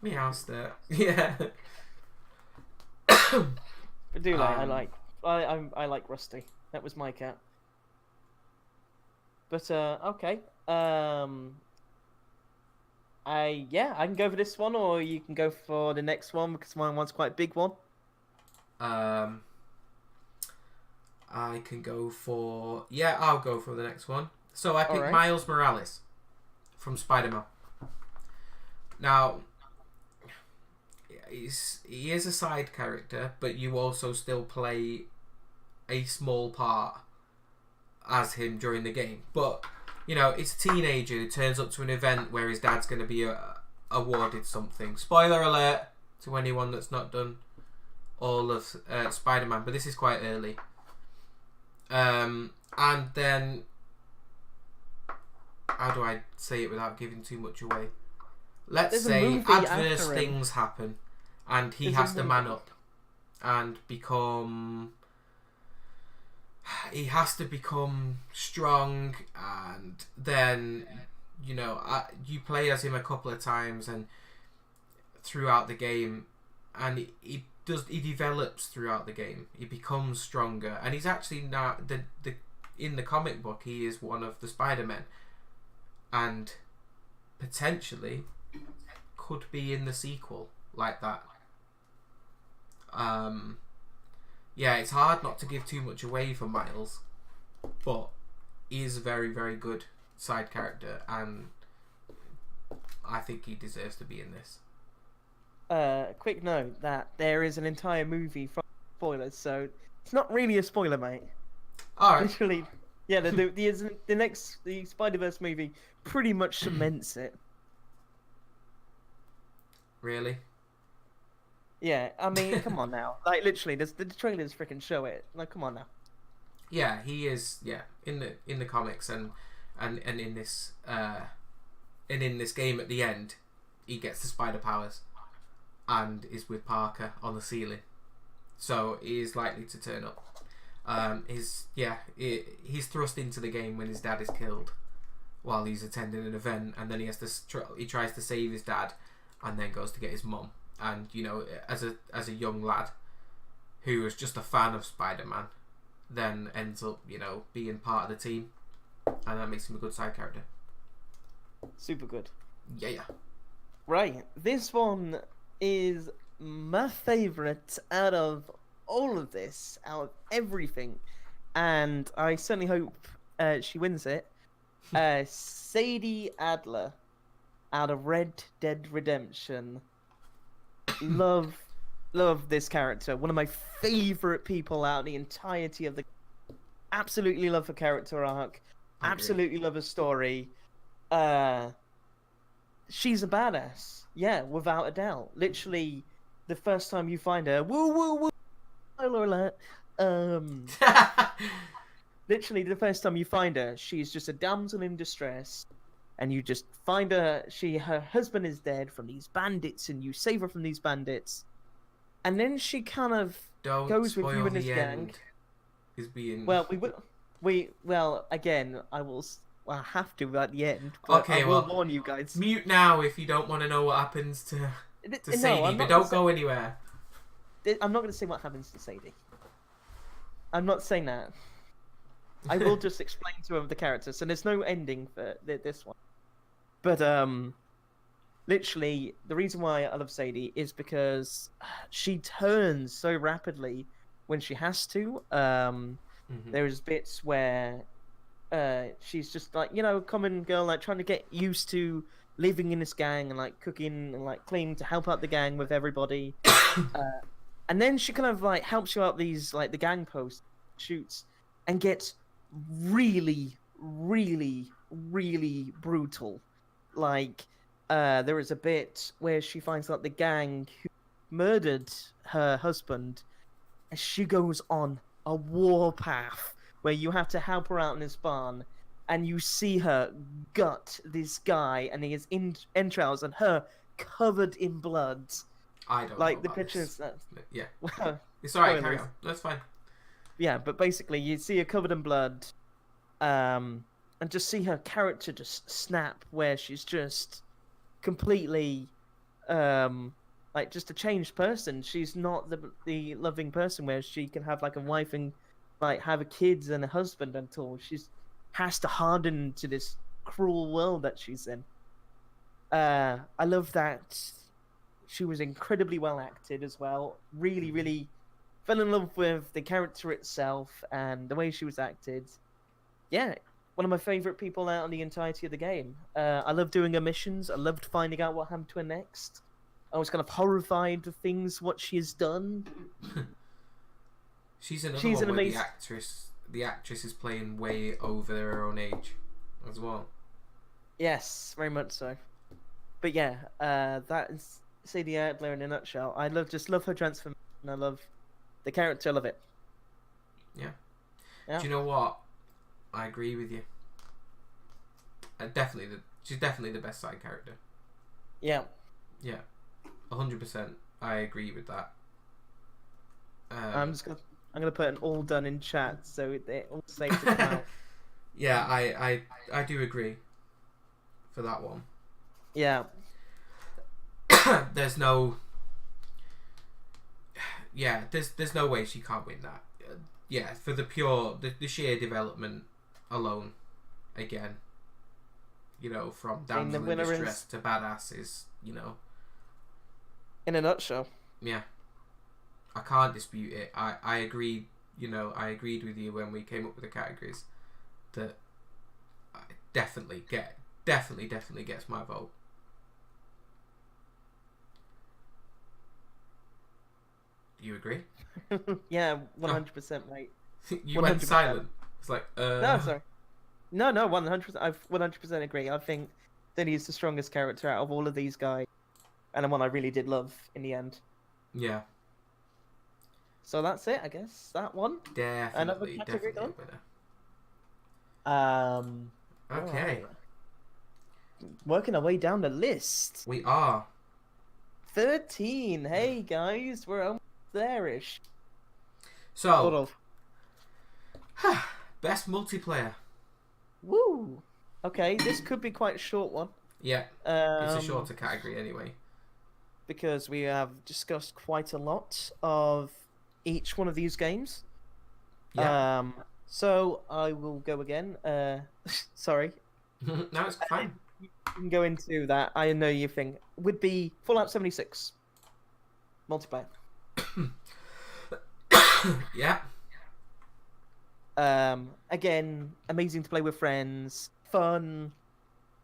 Meowster. Yeah. I do like. I like Rusty. That was my cat. But okay. I can go for this one, or you can go for the next one because my one's quite a big one. I can go for I'll go for the next one. So I picked Alright. Miles Morales from Spider-Man. Now, he is a side character, but you also still play a small part as him during the game. But you know, it's a teenager who turns up to an event where his dad's going to be awarded something. Spoiler alert to anyone that's not done all of Spider-Man, but this is quite early. And then, how do I say it without giving too much away? Let's There's a say movie adverse after him. things happen, and he There's a has to man movie. up and become. He has to become strong, and then, you know, you play as him a couple of times and throughout the game, and he develops throughout the game. He becomes stronger, and he's actually now in the comic book he is one of the Spider-Men, and potentially could be in the sequel like that. Yeah, it's hard not to give too much away for Miles, but he is a very, very good side character, and I think he deserves to be in this. Quick note that there is an entire movie from spoilers, so it's not really a spoiler, mate. Alright, Literally, yeah. The Spider-Verse movie pretty much cements it. really? Yeah, I mean, come on now. Like, literally, the trailers freaking show it. Like, come on now. Yeah, he is. Yeah, in the comics and in this game at the end, he gets the spider powers, and is with Parker on the ceiling, so he is likely to turn up. He's thrust into the game when his dad is killed, while he's attending an event, and then he has to he tries to save his dad, and then goes to get his mum. And you know, as a young lad who was just a fan of Spider-Man, then ends up, you know, being part of the team, and that makes him a good side character. Super good. Yeah. Right, this one is my favorite out of all of this, out of everything, and I certainly hope she wins it. Sadie Adler, out of Red Dead Redemption. Love love this character. One of my favorite people out of the entirety of the. Absolutely love her character arc. I agree. Absolutely love her story. She's a badass. Yeah, without a doubt. Literally, the first time you find her, woo woo woo. Spoiler alert. Literally, the first time you find her, she's just a damsel in distress, and you just find her. Her husband is dead from these bandits, and you save her from these bandits, and then she kind of Don't goes with you spoil and his the gang. end. Is being Well, well again, I have to at the end. But Okay, I will well, warn you guys. mute now if you don't want to know what happens to No, Sadie, I'm but not don't go anywhere. I'm not going to say what happens to Sadie. I'm not saying that. I will just explain to him the characters, so there's no ending for this one. But literally, the reason why I love Sadie is because she turns so rapidly when she has to. There's bits where she's just like, common girl, like trying to get used to living in this gang and like cooking and like cleaning to help out the gang with everybody. And then she kind of like helps you out these like the gang posts, shoots, and gets really, really, really brutal. Like, there is a bit where she finds out the gang who murdered her husband, and she goes on a warpath where you have to help her out in this barn, and you see her gut this guy and his entrails and her covered in blood. I don't Like know the about pictures. this. That, Yeah, well, it's alright. spoilers. Carry on. That's fine. Yeah, but basically you see her covered in blood, and just see her character just snap, where she's just completely, like just a changed person. She's not the loving person where she can have like a wife and like have a kids and a husband until she's has to harden to this cruel world that she's in. I love that she was incredibly well acted as well. Really, really fell in love with the character itself and the way she was acted. Yeah, one of my favorite people out of the entirety of the game. I love doing her missions. I loved finding out what happened to her next. I was kind of horrified of things what she has done. She's another She's one an where amazing- the actress is playing way over her own age as well. Yes, very much so. But yeah, that is Sadie Adler in a nutshell. I just love her transformation. I love the character. I love it. Yeah. Yeah. Do you know what? I agree with you. She's definitely the best side character. Yeah. Yeah, 100%. I agree with that. I'm gonna put an all done in chat so it all saves it out. Yeah, I do agree for that one. Yeah. There's no way she can't win that. Yeah, for the sheer development alone, again, from And the damsel in winner distress is- to badass is, In a nutshell. yeah, I can't dispute it. I agreed, I agreed with you when we came up with the categories that I definitely gets my vote. Do you agree? Yeah, 100%, mate. You went 100%. silent. It's like, No, sorry. No, 100%. I 100% agree. I think that he's the strongest character out of all of these guys, and the one I really did love in the end. Yeah, So that's it, I guess. That one. definitely category a done? winner. Okay, alright. Working our way down the list. we are. 13. Hey guys, we're almost there-ish. So, Sort of. best multiplayer. Woo. Okay, this could be quite a short one. Yeah, it's a shorter category anyway. Because we have discussed quite a lot of each one of these games. Yeah. So I will go again. Sorry. No, it's fine. You can go into that. I know you think would be Fallout 76 multiplayer. Yeah. Again, amazing to play with friends, fun,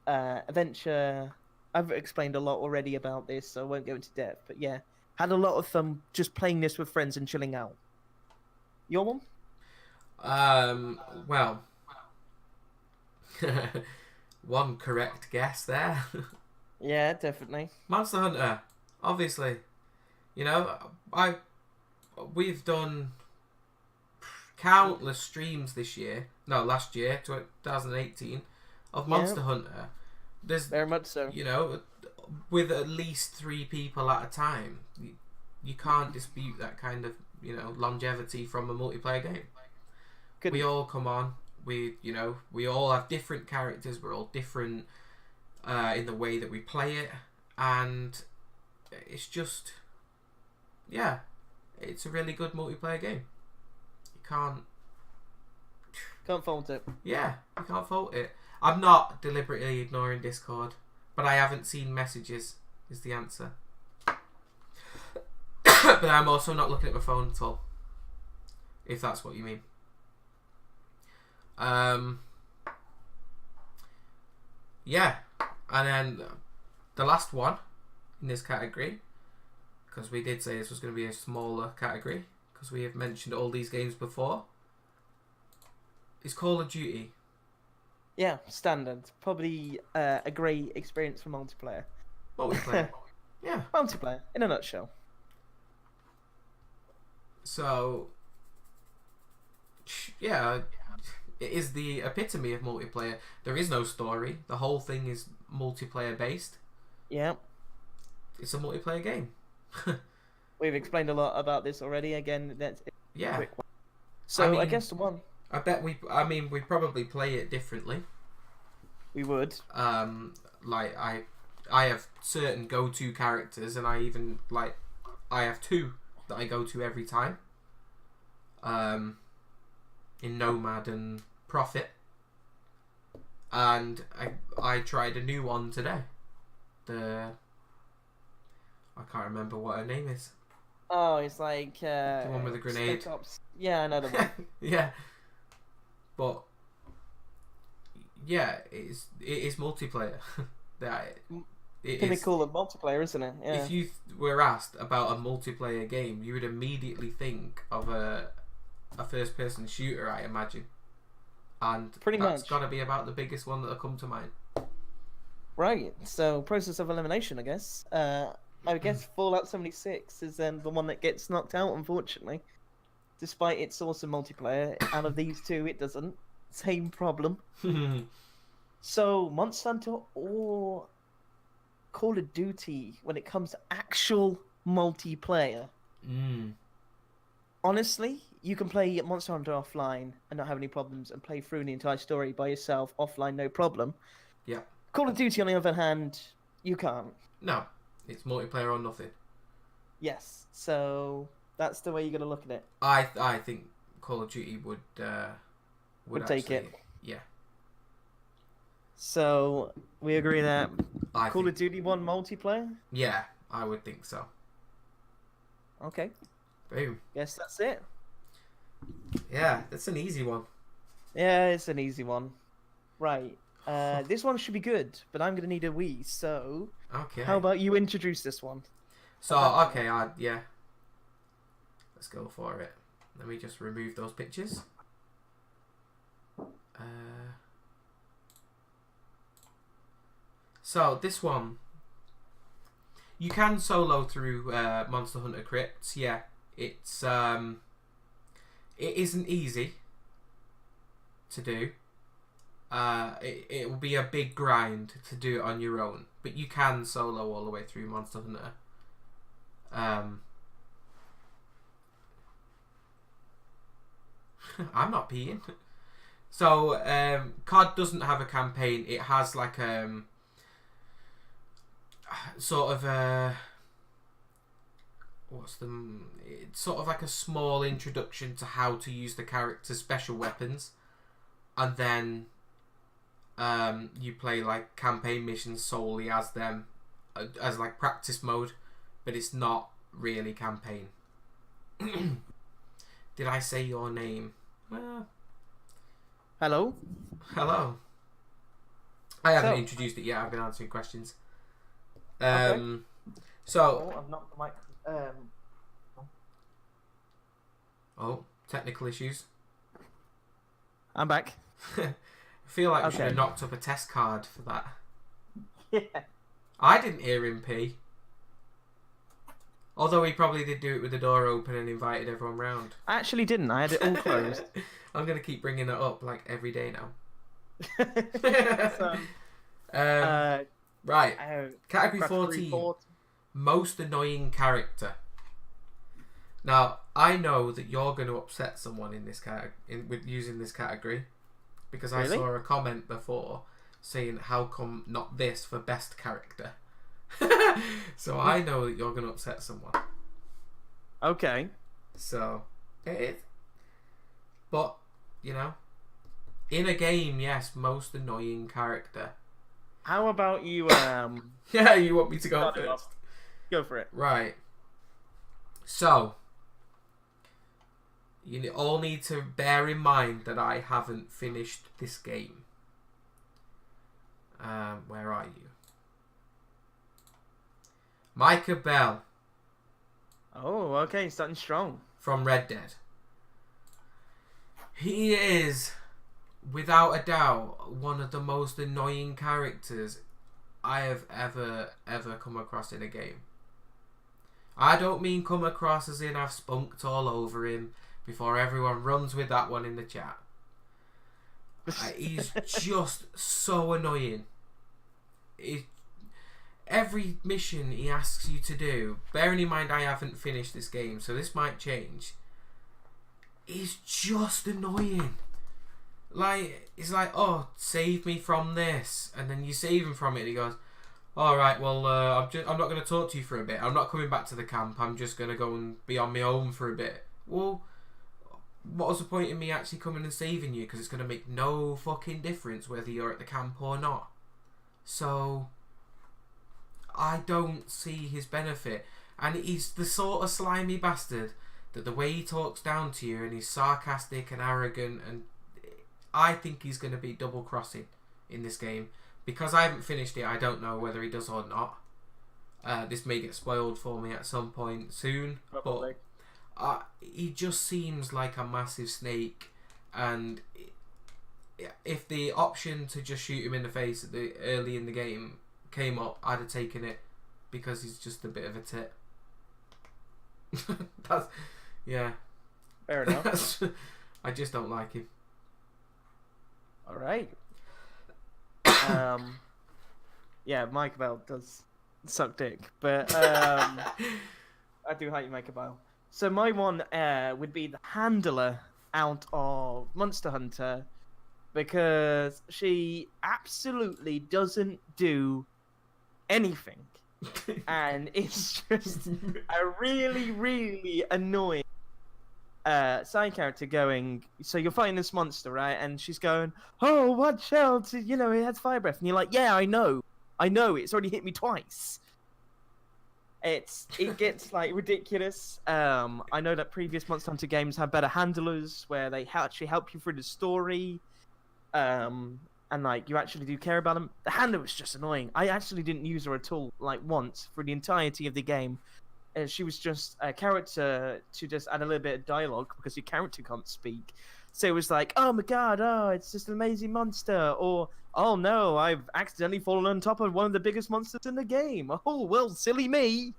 adventure. I've explained a lot already about this, so I won't go into depth. But yeah, Had a lot of fun just playing this with friends and chilling out. Your one? Well, one correct guess there. Yeah, definitely. Monster Hunter, obviously. You know, we've done countless streams this year. No, last year, 2018, of Monster Hunter. There's Very much so. you know, with at least 3 people at a time. You can't dispute that kind of, you know, longevity from a multiplayer game. Good. We all come on. We all have different characters. We're all different in the way that we play it, and it's just, yeah, it's a really good multiplayer game. You can't fault it. Yeah, you can't fault it. I'm not deliberately ignoring Discord, but I haven't seen messages, is the answer. But I'm also not looking at my phone at all, if that's what you mean. Yeah, and then the last one in this category, because we did say this was going to be a smaller category, because we have mentioned all these games before, is Call of Duty. Yeah, standard. Probably a great experience for multiplayer. Multiplayer. Yeah. Multiplayer, in a nutshell. So, yeah, it is the epitome of multiplayer. There is no story. The whole thing is multiplayer based. Yeah. It's a multiplayer game. We've explained a lot about this already. Again, that's a Yeah. quick one. So I mean- guess the one I bet we probably play it differently. we would. Like I have certain go-to characters, and I have 2 that I go to every time. In Nomad and Prophet, and I tried a new one today. I can't remember what her name is. Oh, it's like The one with the grenade. Spec Ops. Yeah, another one. Yeah, but yeah, it is multiplayer. That it is. Pinnacle of multiplayer, isn't it? Yeah. If you were asked about a multiplayer game, you would immediately think of a first-person shooter, I imagine, and Pretty that's much. got to be about the biggest one that'll come to mind. Right. So process of elimination, I guess. I guess Fallout 76 is then the one that gets knocked out, unfortunately. Despite its awesome multiplayer, out of these 2, it doesn't. Same problem. So, Monster Hunter or Call of Duty when it comes to actual multiplayer? Honestly, you can play Monster Hunter offline and not have any problems and play through the entire story by yourself offline, no problem. Yeah. Call of Duty, on the other hand, you can't. No, it's multiplayer or nothing. Yes, so that's the way you're gonna look at it. I think Call of Duty would take actually, it. Yeah. So we agree that I Call think, of Duty 1 multiplayer. yeah, I would think so. Okay, Boom. guess that's it. Yeah, that's an easy one. Yeah, it's an easy one. Right. This one should be good, but I'm gonna need a Wii. So Okay. how about you introduce this one? So okay, yeah. Let's go for it. Let me just remove those pictures. So this one, you can solo through Monster Hunter Crypts. Yeah, it's it isn't easy to do. It will be a big grind to do it on your own, but you can solo all the way through Monster Hunter. I'm not peeing. So COD doesn't have a campaign. It has like sort of it's sort of like a small introduction to how to use the character's special weapons, and then you play like campaign missions solely as them, as like practice mode, but it's not really campaign. Did I say your name? Hello. Hello. I haven't So- introduced it yet. I've been answering questions. Okay. So Oh, I've knocked the microphone. Oh, technical issues. I'm back. I feel like we should Okay. have knocked up a test card for that. Yeah. I didn't hear him pee. Although he probably did do it with the door open and invited everyone round. I actually didn't. I had it all closed. I'm going to keep bringing it up like every day now. So, Right. Category category 14. Most annoying character. Now, I know that you're going to upset someone in this with using this category, because I Really? saw a comment before saying, "How come not this for best character?" So I know that you're going to upset someone. Okay. So but you know, in a game, yes, most annoying character. How about you Yeah, you want me to go Start it first? off. Go for it. Right. So, you all need to bear in mind that I haven't finished this game. Where are you? Micah Bell Oh, okay, starting strong. from Red Dead. He is, without a doubt, one of the most annoying characters I have ever come across in a game. I don't mean come across as in I've spunked all over him before everyone runs with that one in the chat. He's just so annoying. Every mission he asks you to do, bearing in mind I haven't finished this game, so this might change, is just annoying. Like, it's like, oh, save me from this, and then you save him from it, and he goes, all right, well, I'm not going to talk to you for a bit. I'm not coming back to the camp. I'm just going to go and be on my own for a bit. Well, what was the point in me actually coming and saving you? Because it's going to make no fucking difference whether you're at the camp or not. So, I don't see his benefit. And he's the sort of slimy bastard that the way he talks down to you and he's sarcastic and arrogant, and I think he's going to be double crossing in this game. Because I haven't finished it, I don't know whether he does or not. This may get spoiled for me at some point soon. Probably. But he just seems like a massive snake. And if the option to just shoot him in the face early in the game came up, I'd have taken it. Because he's just a bit of a tit. Yeah. Fair enough. I just don't like him. All right. Yeah, Micah Bell does suck dick, but I do hate Micah Bell. So my one would be the handler out of Monster Hunter, because she absolutely doesn't do anything, and it's just a really, really annoying side character going, so you're fighting this monster, right? And she's going, oh, watch out, you know, it has fire breath. And you're like, yeah, I know, it's already hit me twice. It gets like ridiculous. I know that previous Monster Hunter games have better handlers where they actually help you through the story, and like you actually do care about them. The handler was just annoying. I actually didn't use her at all, like once, for the entirety of the game. She was just a character to just add a little bit of dialogue because your character can't speak. So it was like, oh my god, oh, it's just an amazing monster, or oh no, I've accidentally fallen on top of one of the biggest monsters in the game. Oh well, silly me.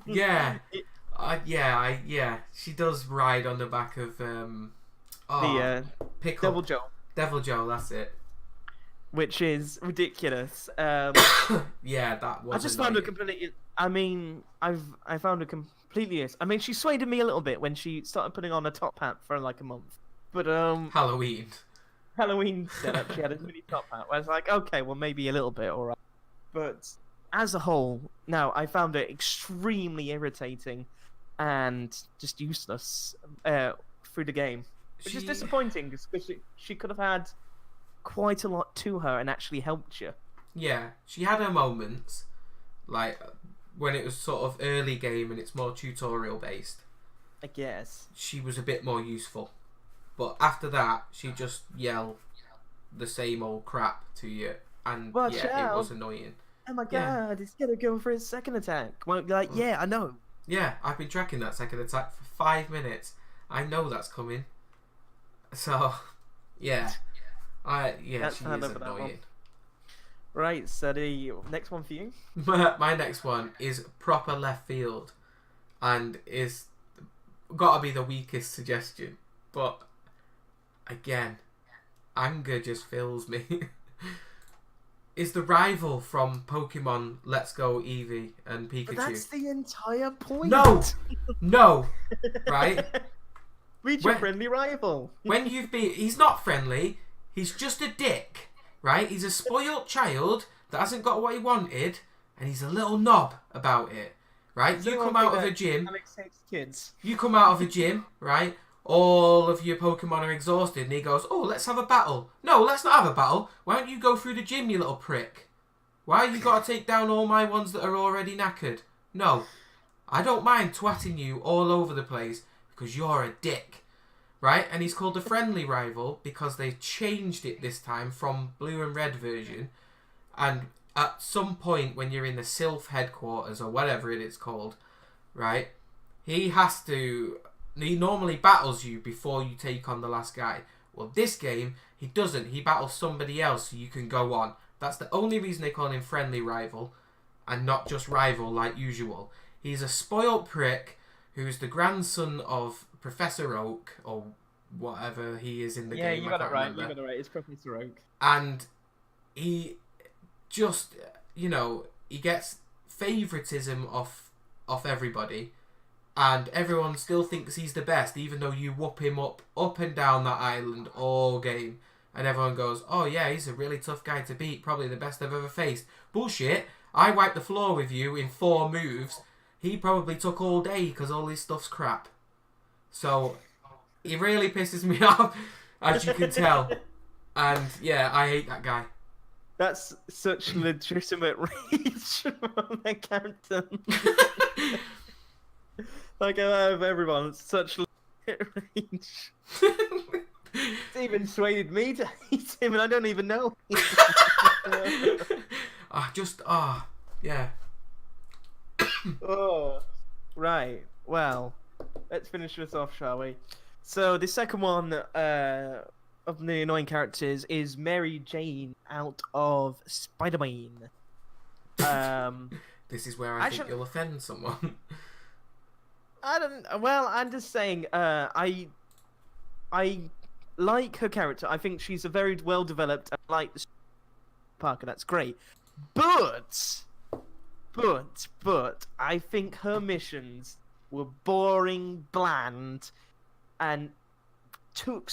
Yeah, yeah. She does ride on the back of Pickle. Devil Joe, Devil Joe, that's it. which is ridiculous. Yeah, that was. I just found her annoying. completely. I mean, I found her completely. I mean, she swayed me a little bit when she started putting on a top hat for like a month. But Halloween. Halloween setup, she had a mini top hat. I was like, okay, well maybe a little bit, alright. But as a whole, no, I found it extremely irritating and just useless through the game, which is disappointing because she could have had quite a lot to her and actually helped you. Yeah, she had her moments, like when it was sort of early game and it's more tutorial based. I guess. She was a bit more useful, but after that, she just yelled the same old crap to you, and Watch yeah, out. it was annoying. Oh my Yeah. god, he's gonna go for his second attack. Well, like, yeah, I know. Yeah, I've been tracking that second attack for 5 minutes. I know that's coming. So, yeah. She That's is hand over that one. annoying. Right, so the next one for you. My next one is proper left field, and is gotta be the weakest suggestion. But again, anger just fills me. Is the rival from Pokemon Let's Go Eevee and Pikachu? But that's the entire point. No, right? Reach your When- friendly rival. When he's not friendly. He's just a dick, right? He's a spoilt child that hasn't got what he wanted, and he's a little knob about it, right? Does You anyone come out think of a that gym. Alex hates kids. You come out of a gym, right? All of your Pokemon are exhausted, and he goes, "Oh, let's have a battle." No, let's not have a battle. Why don't you go through the gym, you little prick? Why you got to take down all my ones that are already knackered? No, I don't mind twatting you all over the place because you're a dick. Right, and he's called the friendly rival because they changed it this time from blue and red version. And at some point when you're in the Sylph headquarters or whatever it is called, right, he normally battles you before you take on the last guy. Well, this game, he doesn't. He battles somebody else so you can go on. That's the only reason they call him friendly rival and not just rival like usual. He's a spoilt prick who's the grandson of Professor Oak, or whatever he is in the Yeah, game. you I got it can't right. remember. You got it right. It's Professor Oak. And he just, he gets favoritism off everybody, and everyone still thinks he's the best, even though you whoop him up and down that island all game, and everyone goes, "Oh yeah, he's a really tough guy to beat, probably the best I've ever faced." Bullshit. I wiped the floor with you in 4 moves. He probably took all day because all his stuff's crap. So, he really pisses me off, as you can tell. And, yeah, I hate that guy. That's such legitimate rage from that character. Like, out of everyone, it's such legitimate rage. It's even swayed me to hate him, and I don't even know. Yeah. Oh, right. Well, let's finish this off, shall we? So the second one of the annoying characters is Mary Jane out of Spider-Man. This is where I think you'll offend someone. I don't. Well, I'm just saying. I like her character. I think she's a very well developed. I like the Parker. That's great. But I think her missions were boring, bland, and took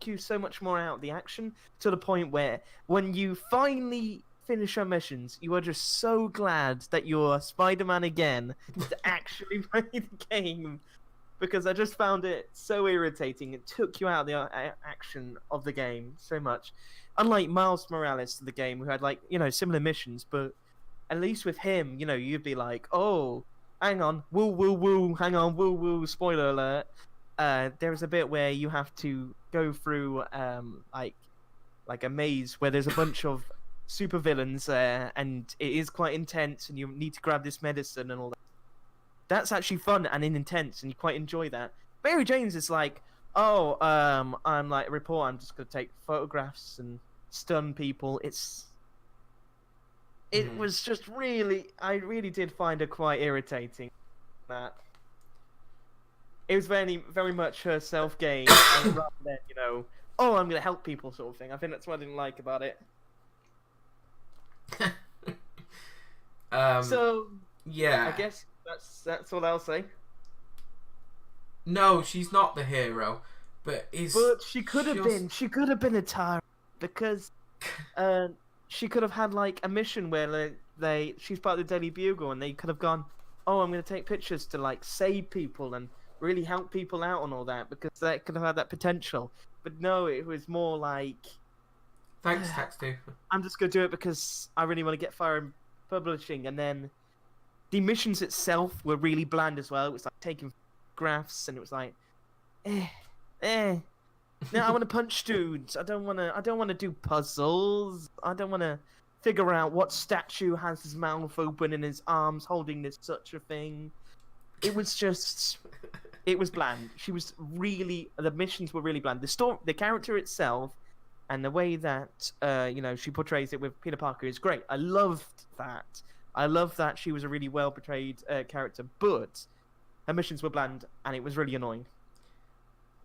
you so much more out of the action, to the point where when you finally finish her missions, you are just so glad that you're Spider-Man again to actually play the game, because I just found it so irritating. It took you out of the action of the game so much. Unlike Miles Morales to the game, who had similar missions, but at least with him, you'd be like, oh, hang on, hang on, spoiler alert. There's a bit where you have to go through like a maze where there's a bunch of super villains and it is quite intense, and you need to grab this medicine and all that. That's actually fun and intense, and you quite enjoy that. Mary Jane's is like, oh, I'm like a reporter, I'm just gonna take photographs and stun people. It was just I really did find her quite irritating. That it was very, very much her self-gain, rather than oh, I'm gonna help people sort of thing. I think that's what I didn't like about it. So yeah, I guess that's all I'll say. No, she's not the hero, but she could have been. She could have been a tyrant, because she could have had like a mission where she's part of the Daily Bugle, and they could have gone, oh, I'm going to take pictures to like save people and really help people out and all that, because that could have had that potential. But no, it was more like, thanks, Tax2. I'm just going to do it because I really want to get Fire and Publishing. And then the missions itself were really bland as well. It was like taking photographs, and it was like, No, I want to punch dudes. I don't want to do puzzles. I don't want to figure out what statue has his mouth open and his arms holding this such a thing. It was just, it was bland. She was really, the missions were really bland. The story, the character itself, and the way that she portrays it with Peter Parker is great. I loved that. I love that she was a really well portrayed character, but her missions were bland and it was really annoying.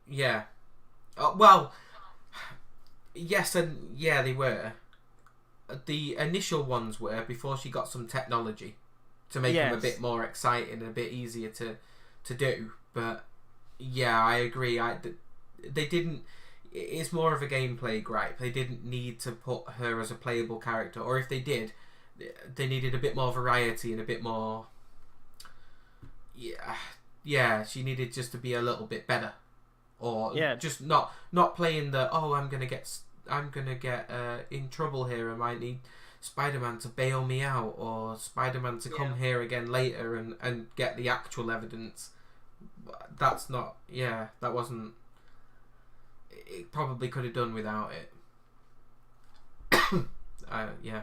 Yeah. Well, yes and yeah, they were. The initial ones were before she got some technology to make them a bit more exciting and a bit easier to do. But yeah, I agree. They didn't. It's more of a gameplay gripe. They didn't need to put her as a playable character, or if they did, they needed a bit more variety and a bit more. Yeah. She needed just to be a little bit better, or just not playing the I'm gonna get in trouble here. I might need Spider-Man to bail me out, or Spider-Man to come here again later and get the actual evidence. That's not. Yeah, that wasn't. It probably could have done without it. Yeah.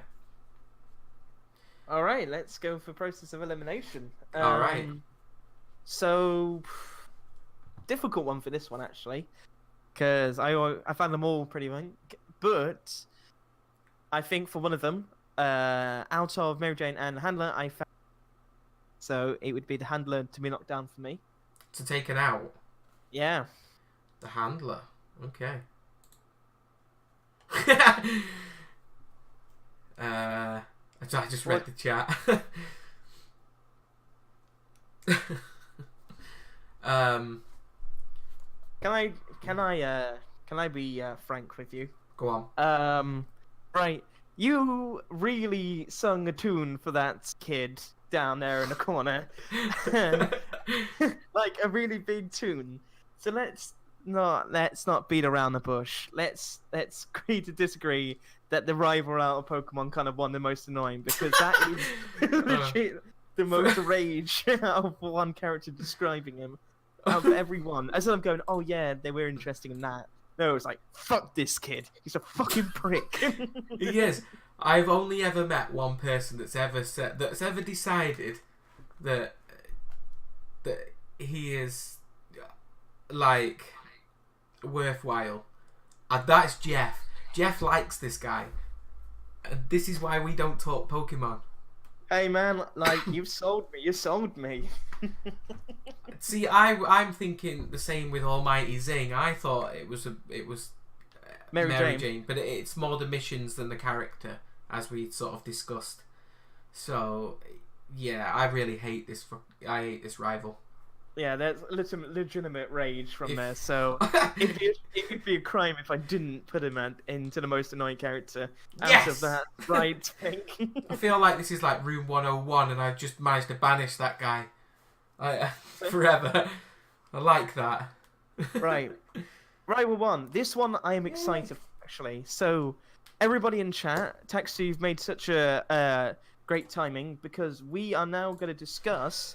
All right, let's go for process of elimination. All right. So, difficult one for this one actually, because I found them all pretty rank, but I think for one of them, out of Mary Jane and Handler, I found so it would be the Handler to be knocked down for me. To take it out. Yeah. The Handler. Okay. I just read the chat. Can I be frank with you? Go on. Right. You really sung a tune for that kid down there in the corner, like a really big tune. So let's not beat around the bush. Let's agree to disagree that the rival out of Pokemon kind of won the most annoying, because that is legit the most rage out of one character describing him out of everyone. As I'm going, oh yeah, they were interesting in that. No, it's like, fuck this kid. He's a fucking prick. He is. I've only ever met one person that's ever decided that he is like worthwhile, and that's Jeff. Jeff likes this guy, and this is why we don't talk Pokemon. Hey man, like, you've sold me. You sold me. See, I'm thinking the same with Almighty Zing. I thought it was Mary Jane, but it's more the missions than the character, as we sort of discussed. So yeah, I really hate this. I hate this rival. Yeah, there's legitimate rage from there. So it'd be a crime if I didn't put him into the most annoying character out of that. Right, thing. I feel like this is like Room 101, and I've just managed to banish that guy forever. I like that. Right. Rival 1. This one I am excited for, actually. So, everybody in chat, Taxi, you've made such a great timing, because we are now going to discuss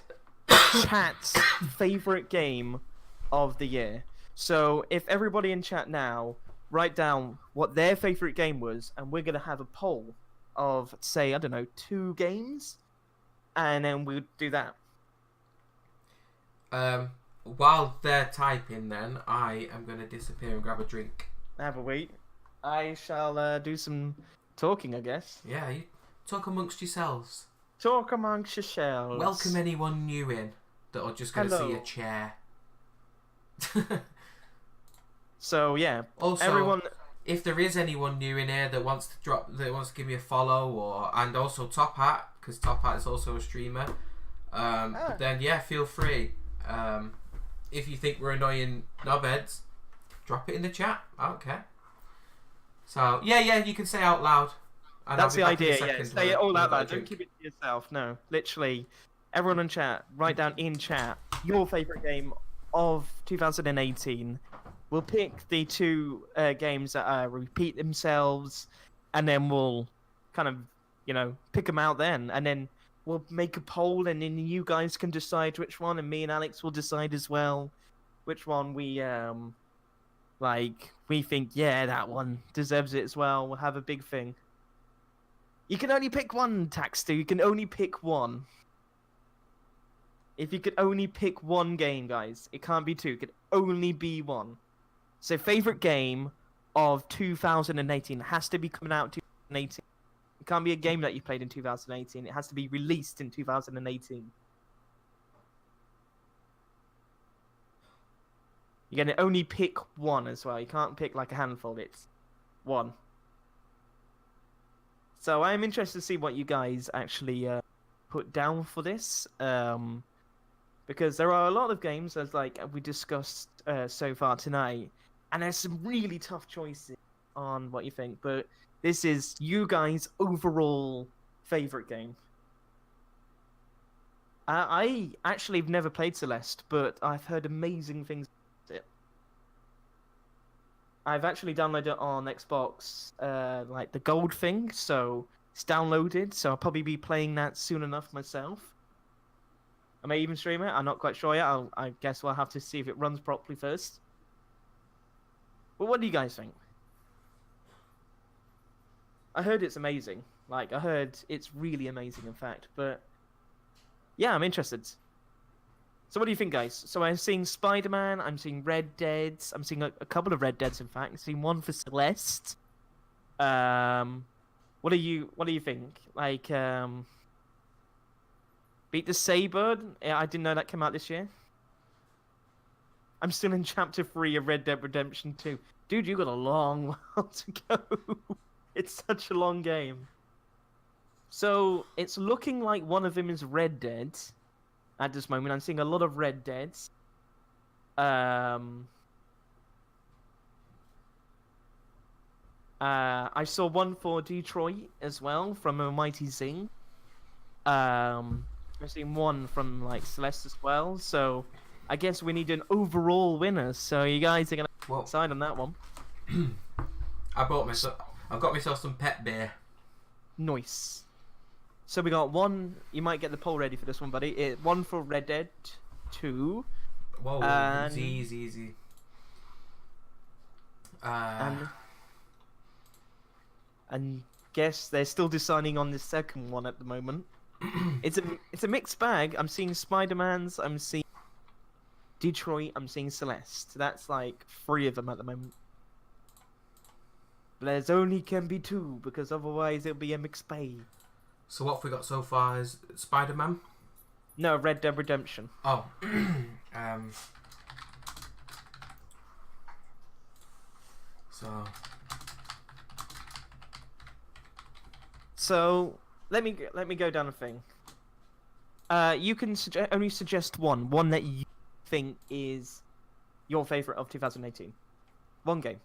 chat's favourite game of the year. So, if everybody in chat now write down what their favourite game was, and we're going to have a poll of, say, I don't know, 2 games, and then we'll do that. While they're typing, then I am going to disappear and grab a drink. Have a wait. I shall do some talking, I guess. Yeah, you talk amongst yourselves. Talk amongst yourselves. Welcome anyone new in that are just going to see Hello. a chair. So yeah, Also, everyone. if there is anyone new in here that wants to give me a follow, and also Top Hat, because Top Hat is also a streamer, then yeah, feel free. If you think we're annoying knobheads, drop it in the chat. I don't care. So yeah, you can say out loud. And That's I'll the be back in a idea. Yeah, second say it all with out a loud. drink. Don't keep it to yourself. No, literally, everyone in chat, write down in chat your favorite game of 2018. We'll pick the 2 games that repeat themselves, and then we'll kind of, pick them out then, and then we'll make a poll, and then you guys can decide which one, and me and Alex will decide as well which one we think, yeah, that one deserves it as well. We'll have a big thing. You can only pick one, Taxter. You can only pick one. If you could only pick one game, guys, it can't be two. It could only be one. So, favorite game of 2018 has to be coming out in 2018. It can't be a game that you played in 2018. It has to be released in 2018. You're gonna only pick one as well. You can't pick like a handful. It's one. So I'm interested to see what you guys actually put down for this, because there are a lot of games, as like we discussed so far tonight, and there's some really tough choices on what you think. But this is you guys' overall favorite game. I actually have never played Celeste, but I've heard amazing things about it. I've actually downloaded it on Xbox, like the gold thing, so it's downloaded, so I'll probably be playing that soon enough myself. I may even stream it, I'm not quite sure yet. I guess we'll have to see if it runs properly first. But what do you guys think? I heard it's amazing. Like, I heard it's really amazing, in fact, but yeah, I'm interested. So what do you think, guys? So I'm seeing Spider-Man, I'm seeing Red Dead, I'm seeing a couple of Red Deads, in fact. I'm seeing one for Celeste. What do you think? Like, Beat the Saber? Yeah, I didn't know that came out this year. I'm still in Chapter 3 of Red Dead Redemption 2. Dude, you got a long while to go. It's such a long game. So, it's looking like one of them is Red Dead. At this moment, I'm seeing a lot of Red Deads. I saw one for Detroit as well from a Mighty Zing. I've seen one from like Celeste as well. So I guess we need an overall winner. So you guys are gonna decide on that one. I've got myself some pet beer. Nice. So we got one. You might get the poll ready for this one, buddy. One for Red Dead 2. Whoa, and... easy. And guess they're still deciding on the second one at the moment. It's a mixed bag. I'm seeing Spider-Man's. I'm seeing Detroit. I'm seeing Celeste. That's like 3 of them at the moment. There's only can be 2 because otherwise it'll be a mixed bag. So what have we got so far is Spider-Man? No, Red Dead Redemption. Oh. So let me go down a thing. You can only suggest one that you think is your favorite of 2018. One game.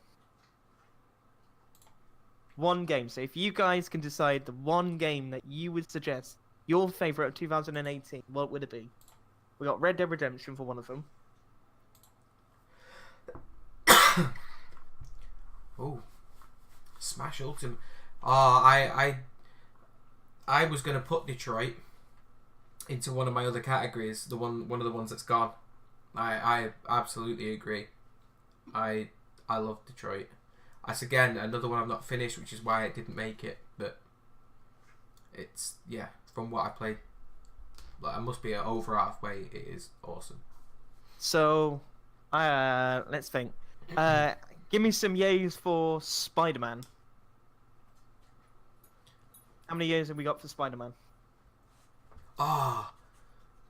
One game. So if you guys can decide the one game that you would suggest your favorite of 2018, what would it be? We got Red Dead Redemption for one of them. Oh, Smash Ultimate. Oh, I was gonna put Detroit into one of my other categories. One of the ones that's gone. I absolutely agree. I love Detroit. That's again another one I've not finished, which is why it didn't make it. But it's from what I played, like, I must be over halfway. It is awesome. So, let's think. Give me some yays for Spider-Man. How many years have we got for Spider-Man? Ah,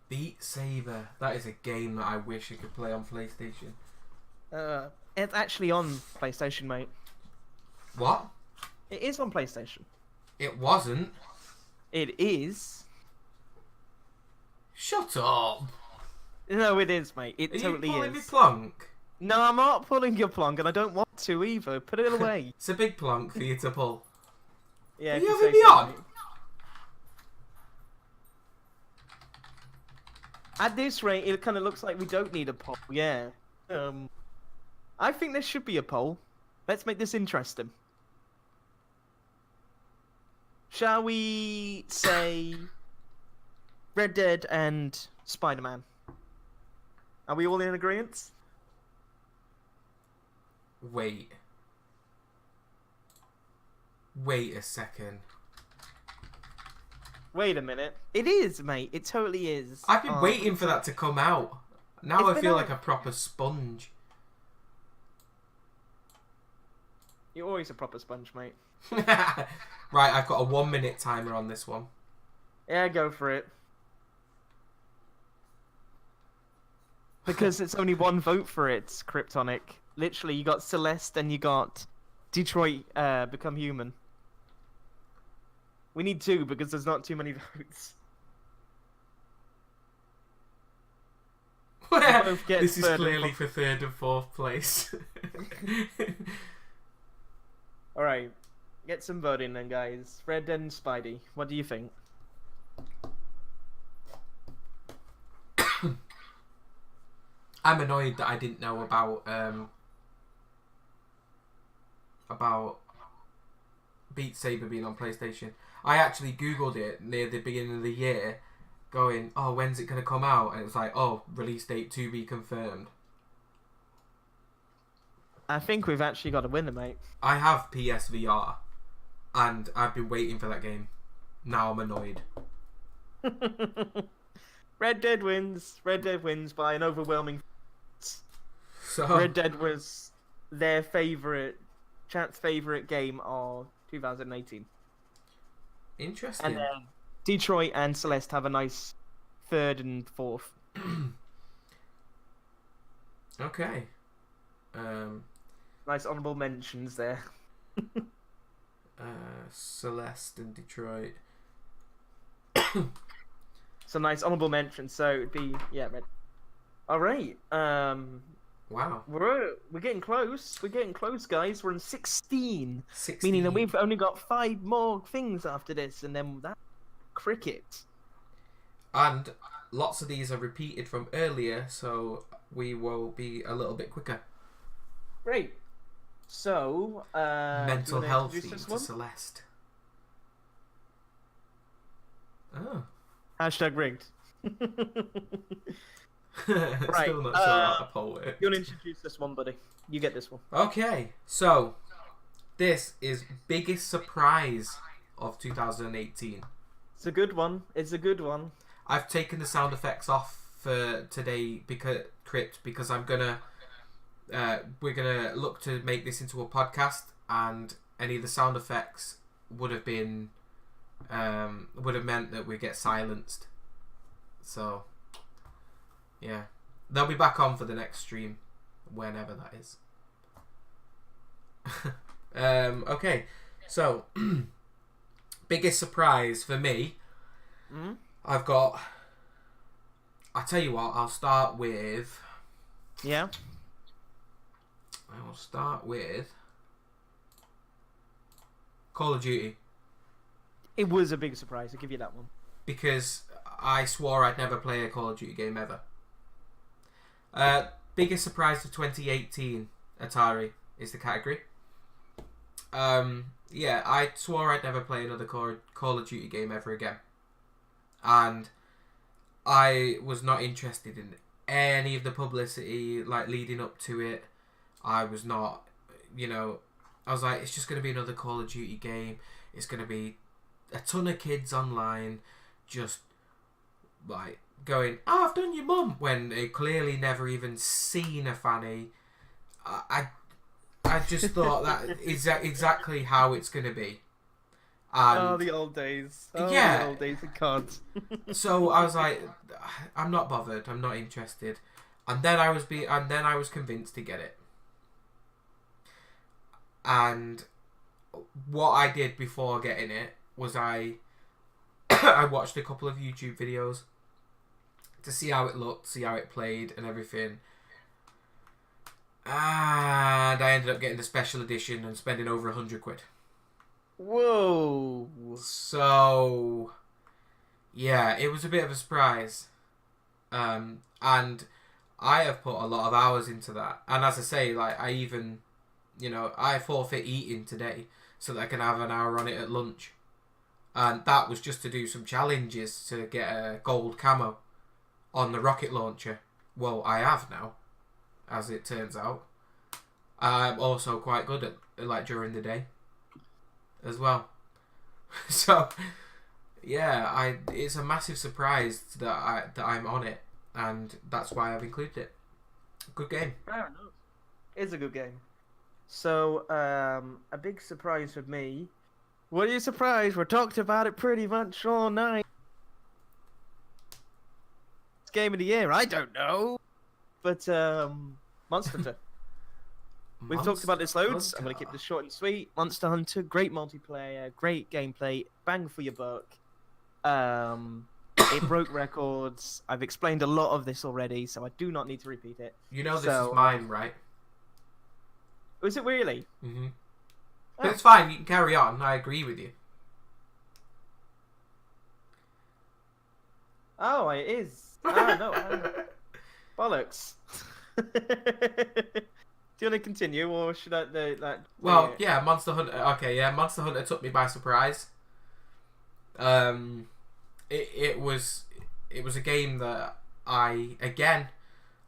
Beat Saber. That is a game that I wish I could play on PlayStation. It's actually on PlayStation, mate. What? It is on PlayStation. It wasn't. It is. Shut up. No, it is, mate. It Are totally you pulling me is. plonk? No, I'm not pulling your plonk, and I don't want to either. Put it away. It's a big plonk for you to pull. Yeah. Are if you say having me so, on? mate. At this rate, it kind of looks like we don't need a poll. Yeah. I think there should be a poll. Let's make this interesting. Shall we say Red Dead and Spider-Man? Are we all in agreement? Wait a second. Wait a minute. It is, mate. It totally is. I've been waiting for that to come out. Now It's I been feel out- like a proper sponge. You're always a proper sponge, mate. Right, I've got a 1 minute timer on this one. Yeah, go for it. Because it's only one vote for it, Kryptonic. Literally, you got Celeste and you got Detroit Become Human. We need 2 because there's not too many votes. both get This is third and clearly for third and fourth place. Alright, get some voting then, guys. Red Dead and Spidey, what do you think? I'm annoyed that I didn't know about Beat Saber being on PlayStation. I actually googled it near the beginning of the year, going, "Oh, when's it gonna come out?" And it was like, "Oh, release date to be confirmed." I think we've actually got a winner, mate. I have PSVR, and I've been waiting for that game. Now I'm annoyed. Red Dead wins. Red Dead wins by an overwhelming. So Red Dead was their chat's favorite game of 2018. interesting. And then Detroit and Celeste have a nice third and fourth. Okay. Nice honourable mentions there. Celeste and Detroit. Some nice honourable mentions. So it'd be Red. All right. Wow. We're getting close. We're getting close, guys. We're in 16. 16. Meaning that we've only got 5 more things after this, and then that cricket. And lots of these are repeated from earlier, so we will be a little bit quicker. Great. So, do you Mental wanna health introduce theme this to one? Celeste. Oh. Hashtag rigged. Right, Still not sure how to poll it. You want to introduce this one, buddy? You get this one. Okay, so this is biggest surprise of 2018. It's a good one. It's a good one. I've taken the sound effects off for today because we're gonna look to make this into a podcast, and any of the sound effects would have meant that we get silenced. So yeah, they'll be back on for the next stream, whenever that is. Okay, so biggest surprise for me. Mm? I'll tell you what, I'll start with Yeah. Call of Duty, It was a big surprise. I'll give you that one. because I swore I'd never play a Call of Duty game ever. Biggest surprise of 2018, Atari is the category. Yeah, I swore I'd never play another Call of Duty game ever again. And I was not interested in any of the publicity leading up to it. I was not, I was like, it's just going to be another Call of Duty game. It's going to be a ton of kids online just going, "Oh, I've done your mum," when they clearly never even seen a fanny. I just thought that is exactly how it's going to be. And the old days. Yeah. The old days of cards. so I was like, I'm not bothered. I'm not interested. And then I was convinced to get it. And what I did before getting it was I watched a couple of YouTube videos to see how it looked, see how it played, and everything. And I ended up getting the special edition and spending over £100. Whoa. So, yeah, it was a bit of a surprise. And I have put a lot of hours into that. And as I say, I even, I forfeit eating today so that I can have an hour on it at lunch. And that was just to do some challenges to get a gold camo on the rocket launcher. Well, I have now, as it turns out. I'm also quite good at during the day as well. So yeah, it's a massive surprise that I'm on it, and that's why I've included it. Good game. Fair enough. It's a good game. So, a big surprise for me. What are you surprised? We talked about it pretty much all night. It's game of the year. I don't know, but Monster Hunter. We've talked about this loads. I'm going to keep this short and sweet. Monster Hunter, great multiplayer, great gameplay, bang for your buck. It broke records. I've explained a lot of this already, so I do not need to repeat it. You know this So, is mine, right? Was it really? Mm-hmm. Oh. But it's fine. You can carry on. I agree with you. Oh, it is. Oh, no. Bollocks. Do you want to continue, or should I? Well, yeah, Monster Hunter. Okay, yeah, Monster Hunter took me by surprise. It was a game that I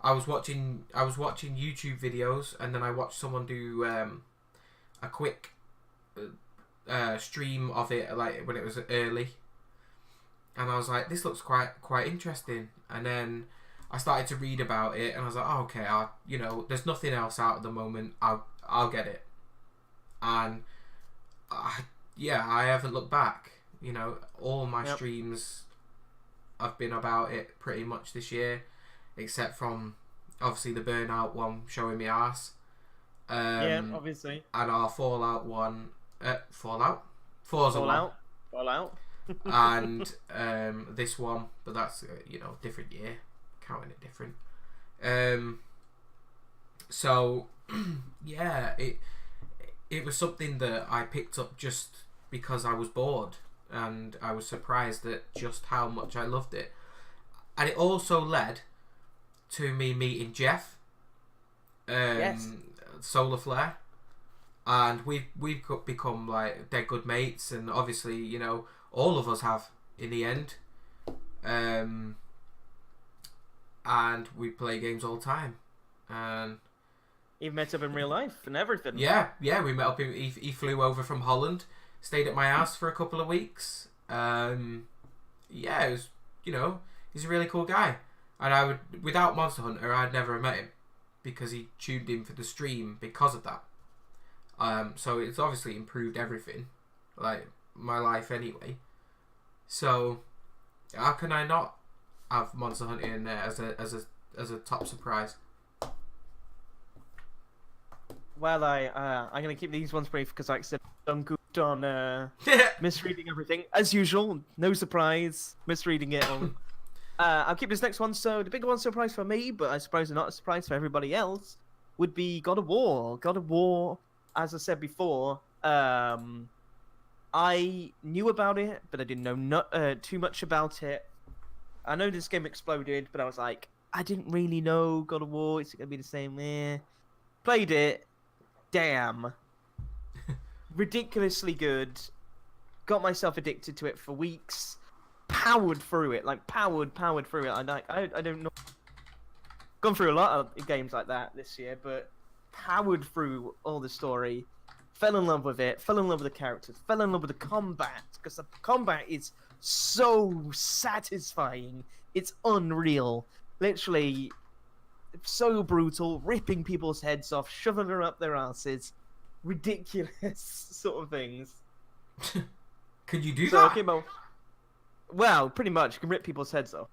was watching YouTube videos, and then I watched someone do a quick stream of it, like when it was early, and I was like, this looks quite interesting, and then I started to read about it, and I was like, oh, okay, there's nothing else out at the moment. I'll get it, and I haven't looked back. All my streams have been about it pretty much this year, except from obviously the Burnout one showing me arse. Yeah, obviously. And our Fallout one, Forza one. Fallout. And this one, but that's different year, counting it different. So yeah, it was something that I picked up just because I was bored, and I was surprised at just how much I loved it. And it also led to me meeting Jeff, Yes. Solar Flare, and we've become like dead good mates, and obviously all of us have in the end, and we play games all the time, and You've met up in real life and everything. yeah, we met up. He flew over from Holland, stayed at my house for a couple of weeks. Yeah, it was he's a really cool guy, and without Monster Hunter I'd never have met him, because he tuned in for the stream because of that. So it's obviously improved everything, like my life anyway. So how can I not have Monster Hunter in there as a top surprise? Well, I'm gonna keep these ones brief because, like I said, I'm good on misreading everything as usual. No surprise, misreading it all. I'll keep this next one. So the big one surprise for me, but I suppose not a surprise for everybody else, would be God of War. God of War, as I said before, I knew about it, but I didn't know too much about it. I know this game exploded, but I was like, I didn't really know God of War. It's gonna be the same. Played it. Damn. Ridiculously good. Got myself addicted to it for weeks. Powered through it, like powered through it. I don't know. Gone through a lot of games like that this year, but powered through all the story. Fell in love with it. Fell in love with the characters. Fell in love with the combat, because the combat is so satisfying. It's unreal. Literally, so brutal, ripping people's heads off, shoving them up their asses, ridiculous sort of things. Could you do So, that? okay, well, pretty much, you can rip people's heads off.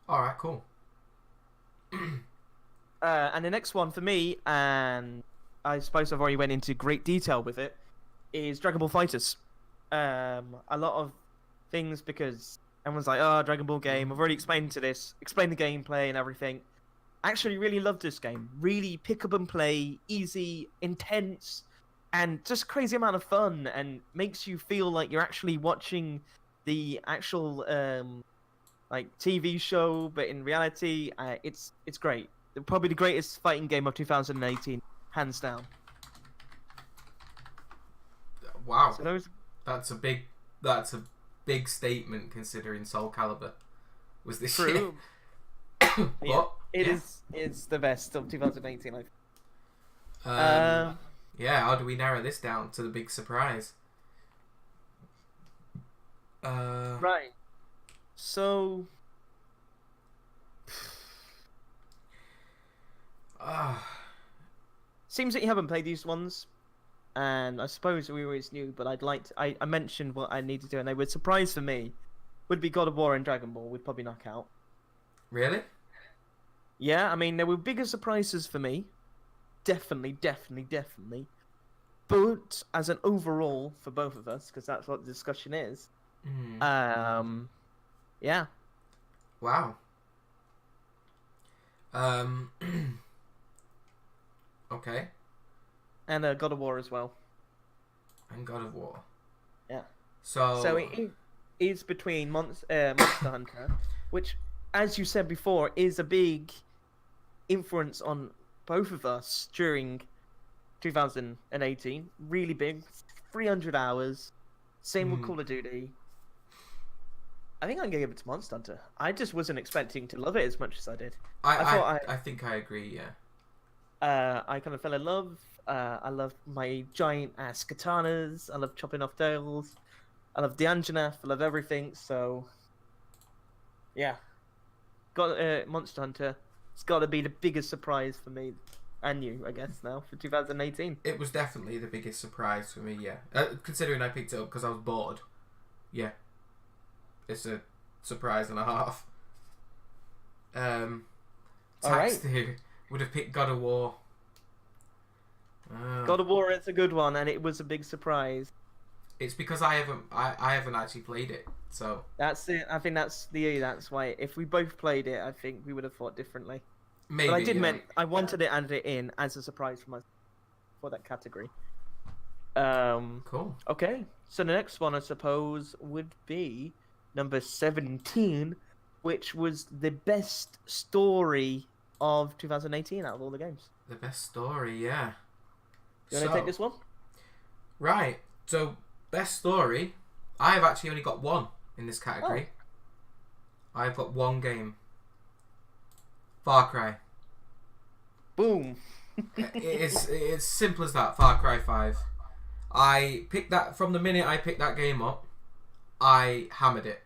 Alright, cool. And the next one for me, and I suppose I've already went into great detail with it, is Dragon Ball Fighters. A lot of things, because everyone's like, oh, Dragon Ball game, I've already explained the gameplay and everything. Actually really loved this game. Really pick up and play, easy, intense, and just crazy amount of fun, and makes you feel like you're actually watching the actual like TV show, but in reality, it's great. Probably the greatest fighting game of 2018, hands down. Wow, So that's a big statement considering Soul Calibur was this year. true. What? It's the best of 2018. I think. Yeah, how do we narrow this down to the big surprise? Right. So, seems that you haven't played these ones, and I suppose we always knew, but I mentioned what I need to do, and they were surprise for me. Would be God of War and Dragon Ball. We'd probably knock out. Really? Yeah, I mean, there were bigger surprises for me. Definitely. But as an overall for both of us, because that's what the discussion is. Yeah. Wow. Okay. And God of War as well. And God of War. Yeah. So it is between Monster Hunter, which, as you said before, is a big influence on both of us during 2018. Really big. 300 hours. Same with Call of Duty. I think I'm going to give it to Monster Hunter. I just wasn't expecting to love it as much as I did. I think I agree, yeah. I kind of fell in love. I love my giant ass katanas. I love chopping off tails. I love the Anjanath. I love everything. So, yeah. Got Monster Hunter. It's got to be the biggest surprise for me and you, I guess, now for 2018. It was definitely the biggest surprise for me, yeah. Considering I picked it up because I was bored. Yeah. It's a surprise and a half. Tax would have picked God of War. God of War is a good one, and it was a big surprise. It's because I haven't actually played it, so That's it. I think that's why. If we both played it, I think we would have thought differently. maybe. But I did yeah. I wanted it added it in as a surprise for that category. Cool. Okay, so the next one I suppose would be number 17, which was the best story of 2018 out of all the games. The best story, yeah. You want to take this one? Right. So, best story. I've actually only got one in this category. I've got one game. Far Cry. Boom. It's simple as that. Far Cry 5. I picked that from the minute I picked that game up. I hammered it,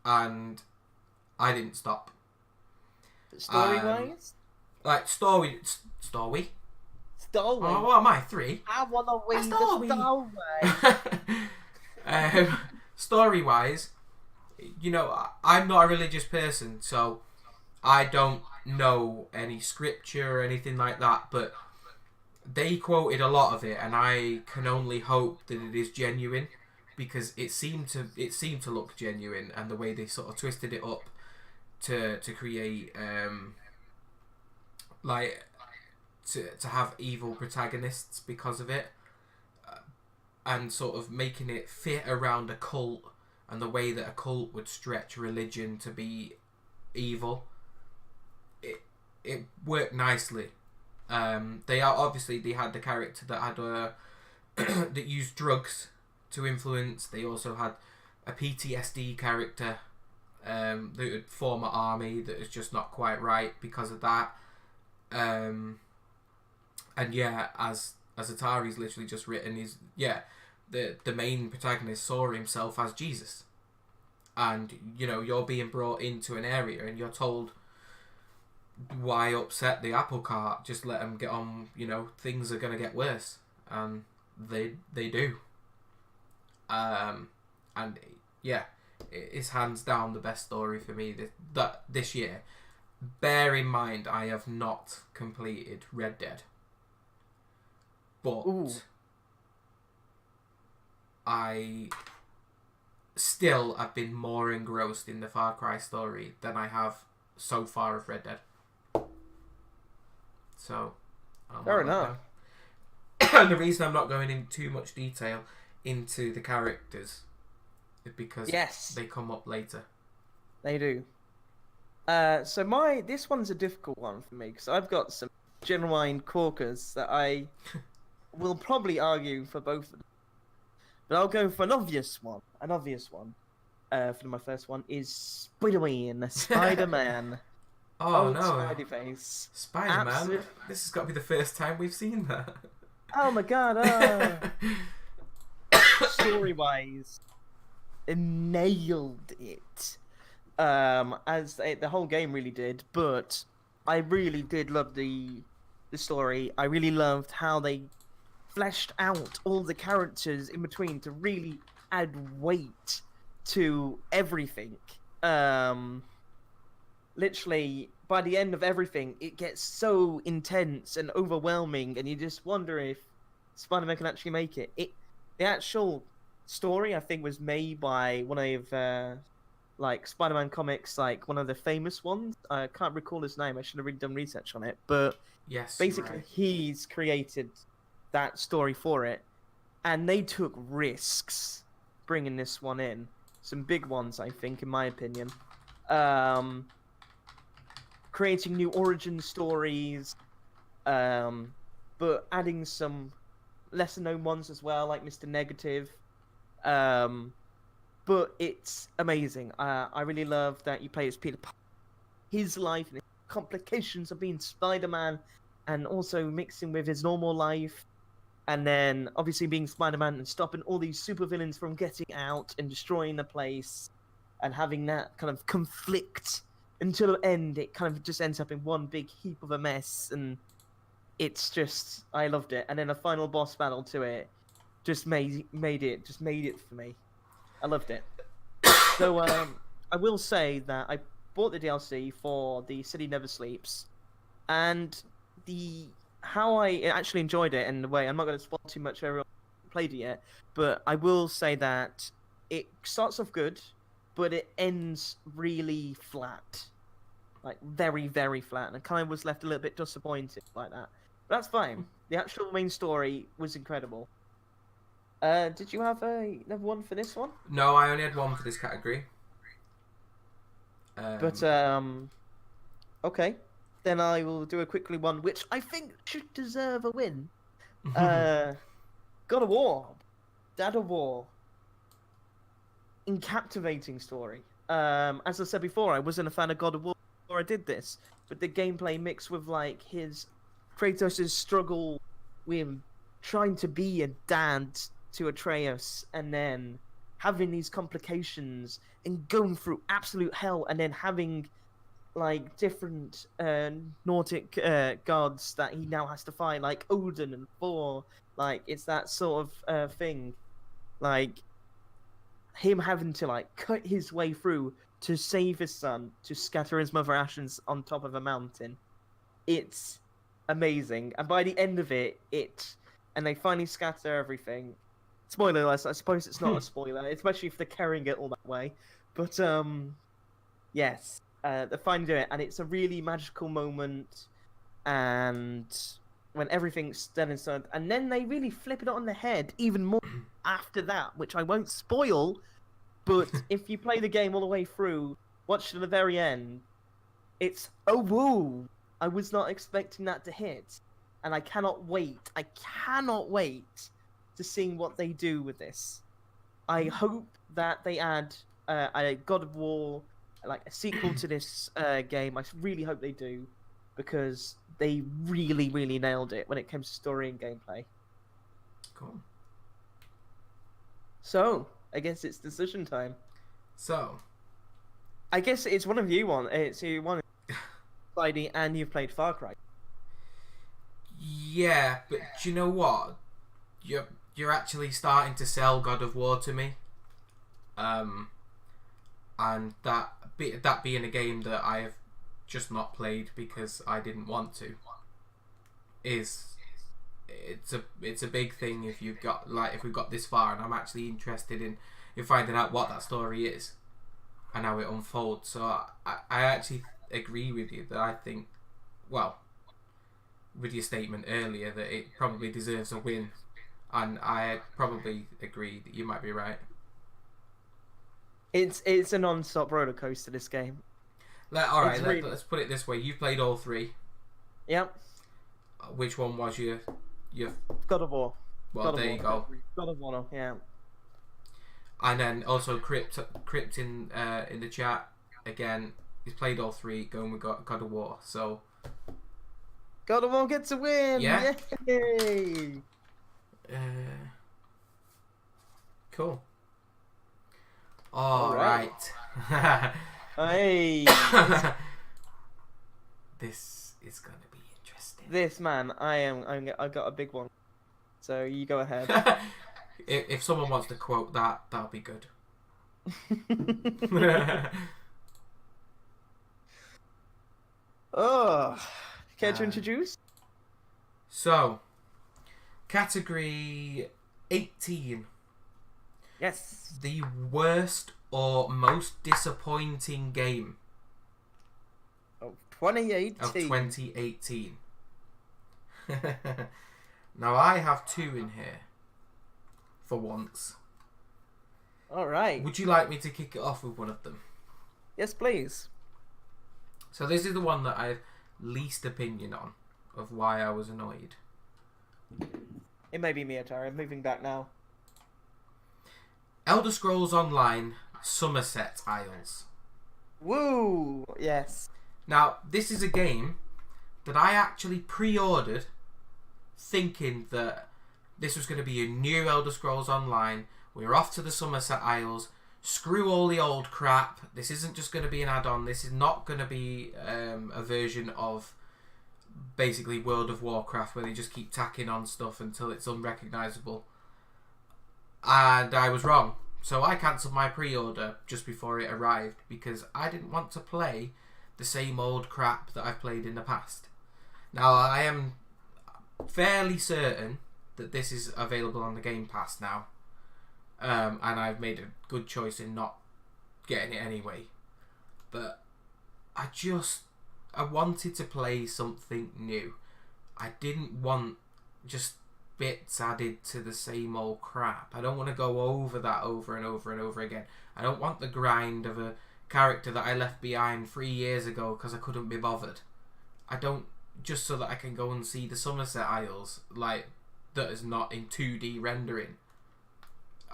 and I didn't stop. Story-wise? Like story. Story. Oh, what am I? 3? I want to win the story. Story-wise, I'm not a religious person, so I don't know any scripture or anything like that, but they quoted a lot of it, and I can only hope that it is genuine, because it seemed to look genuine, and the way they sort of twisted it up to create to have evil protagonists because of it, and sort of making it fit around a cult, and the way that a cult would stretch religion to be evil. It worked nicely. They had the character that had that used drugs to influence. They also had a PTSD character that would form an army that is just not quite right because of that. And yeah, as Atari's literally just written, the main protagonist saw himself as Jesus, and you're being brought into an area and you're told, why upset the apple cart? Just let them get on. Things are gonna get worse, and they do. And yeah, it's hands down the best story for me this year. Bear in mind, I have not completed Red Dead, but I still have been more engrossed in the Far Cry story than I have so far of Red Dead. So, fair enough. And the reason I'm not going in too much detail into the characters is because they come up later. They do. So this one's a difficult one for me because I've got some genuine corkers that I will probably argue for both of them. But I'll go for an obvious one. For my first one is Spider-Man. Oh no! Spidey-Face. Spider-Man. Absolute... This has got to be the first time we've seen that. Oh my god! Story-wise, nailed it. The whole game really did, but I really did love the story. I really loved how they fleshed out all the characters in between to really add weight to everything. Literally, by the end of everything, it gets so intense and overwhelming, and you just wonder if Spider-Man can actually make it. The actual story, I think, was made by one of like Spider-Man comics, like one of the famous ones. I can't recall his name. I should have really done research on it, but Yes. you're basically, right. he's created that story for it, and they took risks bringing this one in. Some big ones, I think, in my opinion. Creating new origin stories, but adding some lesser-known ones as well, like Mr. Negative. But it's amazing. I really love that you play as Peter Parker. His life and the complications of being Spider-Man, and also mixing with his normal life. And then, obviously, being Spider-Man and stopping all these supervillains from getting out and destroying the place, and having that kind of conflict until the end. It kind of just ends up in one big heap of a mess, and it's just, I loved it. And then a final boss battle to it just made it for me. I loved it. So I will say that I bought the DLC for the City Never Sleeps, and how I actually enjoyed it. In the way, I'm not going to spoil too much for everyone who played it yet, but I will say that it starts off good, but it ends really flat, like very, very flat, and I kind of was left a little bit disappointed like that. But that's fine. The actual main story was incredible. Did you have another one for this one? No, I only had one for this category. But okay, then I will do a quickly one, which I think should deserve a win. God of War, Dad of War. Captivating story. As I said before, I wasn't a fan of God of War before I did this, but the gameplay mixed with like his Kratos' struggle with trying to be a dad to Atreus, and then having these complications and going through absolute hell, and then having like different Nordic gods that he now has to fight, like Odin and Thor. Like, it's that sort of thing, like him having to like cut his way through to save his son, to scatter his mother ashes on top of a mountain. It's amazing, and by the end of it, and they finally scatter everything. Spoiler alert, I suppose it's not a spoiler, especially if they're carrying it all that way. But yes, they finally do it, and it's a really magical moment. And when everything's done and done, and then they really flip it on the head even more after that, which I won't spoil. But if you play the game all the way through, watch to the very end, it's whoa! I was not expecting that to hit, and I cannot wait. I cannot wait to see what they do with this. I hope that they add a God of War, like a sequel to this game. I really hope they do, because they really, really nailed it when it comes to story and gameplay. Cool. So, I guess it's decision time. So, I guess it's one of you one. It's you one, Spidey, and you've played Far Cry. yeah, but do you know what? You're actually starting to sell God of War to me. And that being a game that I have just not played because I didn't want to, it's a big thing if we've got this far, and I'm actually interested in finding out what that story is and how it unfolds. So I actually agree with you that I think, well, with your statement earlier, that it probably deserves a win, and I probably agree that you might be right. It's a non-stop roller coaster, this game. Let's put it this way: you've played all three. Yep. Which one was your? God of War. Well, God of there War. you go. God of War, yeah. And then also Crypt in the chat again. He's played all three, going with God of War. So God of War gets a win! Yeah. Yay! cool. All Alright. right. Hey, This is gonna be interesting. this man, I got a big one. So you go ahead. If someone wants to quote that, that'll be good. Oh, care to Um, introduce? So, category 18. Yes. The worst or most disappointing game Oh, 2018. of 2018. Now, I have two in here. For once. All right. Would you like me to kick it off with one of them? Yes, please. So this is the one that I have least opinion on of why I was annoyed. It may be me, Atari. I'm moving back now. Elder Scrolls Online Somerset Isles. Woo! Yes. Now, this is a game that I actually pre-ordered thinking that this was going to be a new Elder Scrolls Online. We're off to the Somerset Isles. Screw all the old crap. This isn't just going to be an add-on. This is not going to be a version of basically World of Warcraft where they just keep tacking on stuff until it's unrecognisable. And I was wrong. So I cancelled my pre-order just before it arrived because I didn't want to play the same old crap that I've played in the past. Now, I am fairly certain that this is available on the Game Pass now. And I've made a good choice in not getting it anyway. But I wanted to play something new. I didn't want just bits added to the same old crap. I don't want to go over that over and over and over again. I don't want the grind of a character that I left behind 3 years ago because I couldn't be bothered. I don't, just so that I can go and see the Somerset Isles, like, that is not in 2D rendering.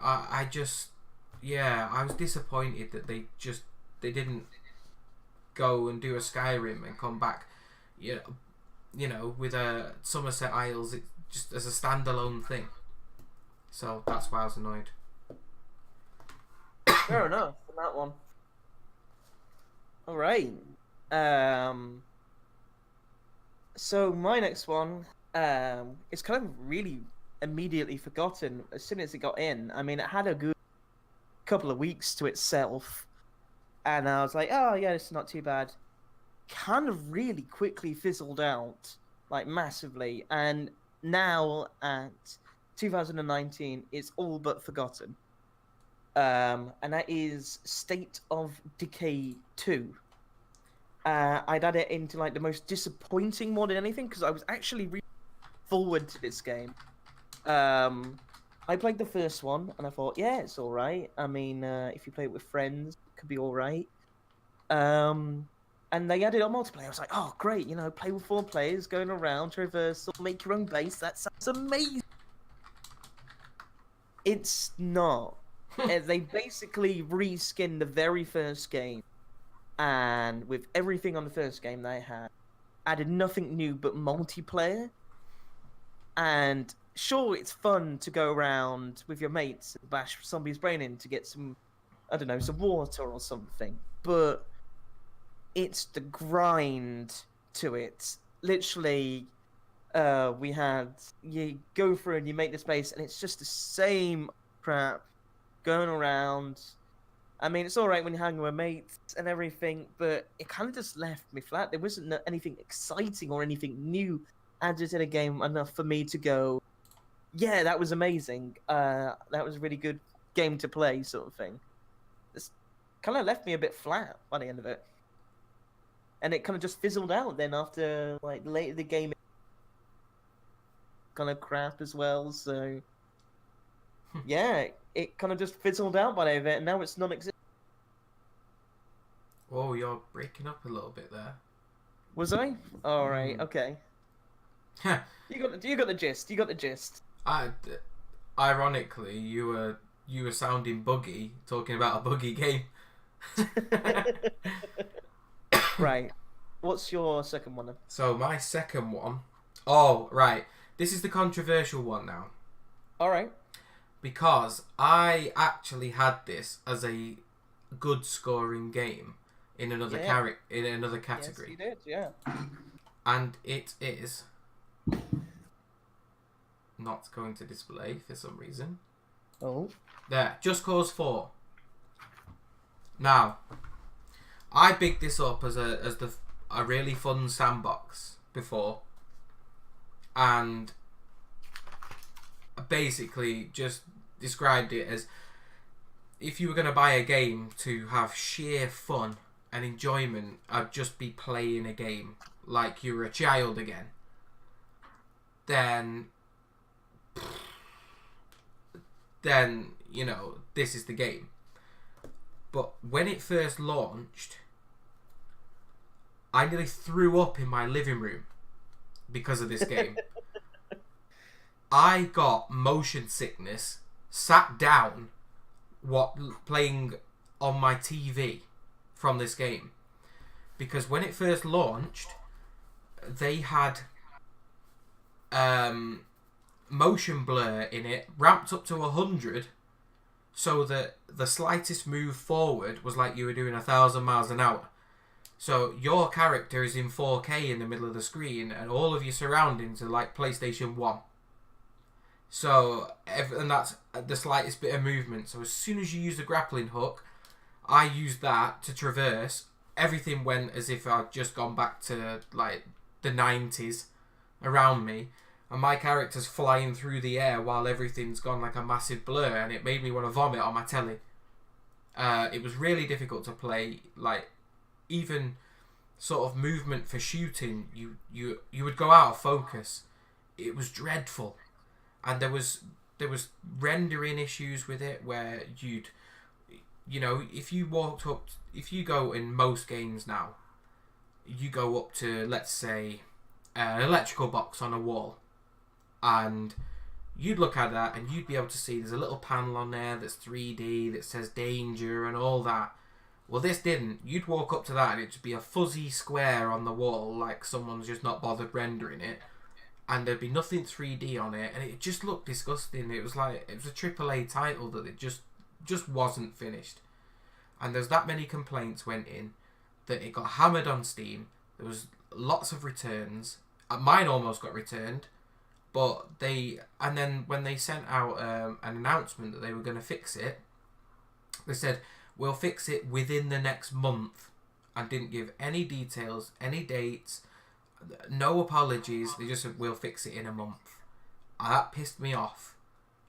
I was disappointed that they didn't go and do a Skyrim and come back, you know, with a Somerset Isles just as a standalone thing. So that's why I was annoyed. Fair enough on that one. All right. So my next one is kind of really immediately forgotten as soon as it got in. I mean, it had a good couple of weeks to itself, and I was like, oh yeah, this is not too bad. Kind of really quickly fizzled out, like massively, and now at 2019, it's all but forgotten. And that is State of Decay 2. I'd add it into like the most disappointing more than anything because I was actually really forward to this game. I played the first one and I thought, yeah, it's all right. I mean, if you play it with friends, it could be all right. And they added on multiplayer. I was like, oh, great, you know, play with 4 players, going around, traversal, make your own base. That sounds amazing. It's not. They basically reskinned the very first game, and with everything on the first game they had, added nothing new but multiplayer. And sure, it's fun to go around with your mates and bash somebody's brain in to get some, I don't know, some water or something. But it's the grind to it. Literally, we had, you go through and you make the space, and it's just the same crap going around. I mean, it's all right when you're hanging with mates and everything, but it kind of just left me flat. There wasn't anything exciting or anything new added to the game enough for me to go, yeah, that was amazing. That was a really good game to play, sort of thing. This kind of left me a bit flat by the end of it. And it kind of just fizzled out then after, like, later the game kind of crap as well, so yeah, it kind of just fizzled out by the end of it, and now it's non-existent. Oh, you're breaking up a little bit there. Was I? All right, okay. Heh. You got the gist. You got the gist. Ironically, you were sounding buggy, talking about a buggy game. Right. What's your second one then? So my second one, oh right, this is the controversial one now. All right. Because I actually had this as a good scoring game in another Yeah. in another Yes, category. you did. Yeah. And it is not going to display for some reason. Oh. There, Just Cause 4. Now, I bigged this up as a really fun sandbox before, and basically just described it as if you were going to buy a game to have sheer fun and enjoyment, I'd just be playing a game like you were a child again. Then you know, this is the game. But when it first launched, I nearly threw up in my living room because of this game. I got motion sickness, sat down, playing on my TV from this game. Because when it first launched, they had motion blur in it ramped up to 100, so that the slightest move forward was like you were doing 1,000 miles an hour. So your character is in 4K in the middle of the screen, and all of your surroundings are like PlayStation 1. So, and that's the slightest bit of movement. So as soon as you use the grappling hook, I used that to traverse. Everything went as if I'd just gone back to like the 90s around me. And my character's flying through the air while everything's gone like a massive blur, and it made me want to vomit on my telly. It was really difficult to play. Like, even sort of movement for shooting, you would go out of focus. It was dreadful, and there was rendering issues with it where you know, if you go in most games now, you go up to, let's say, an electrical box on a wall, and you'd look at that and you'd be able to see there's a little panel on there that's 3D that says danger and all that. Well, this didn't. You'd walk up to that and it'd be a fuzzy square on the wall, like someone's just not bothered rendering it, and there'd be nothing 3D on it, and it just looked disgusting. It was like, it was a AAA title that it just wasn't finished. And there's that many complaints went in that it got hammered on Steam. There was lots of returns. Mine almost got returned, but then when they sent out an announcement that they were going to fix it, they said, we'll fix it within the next month, and didn't give any details, any dates, no apologies. They just said, we'll fix it in a month. And that pissed me off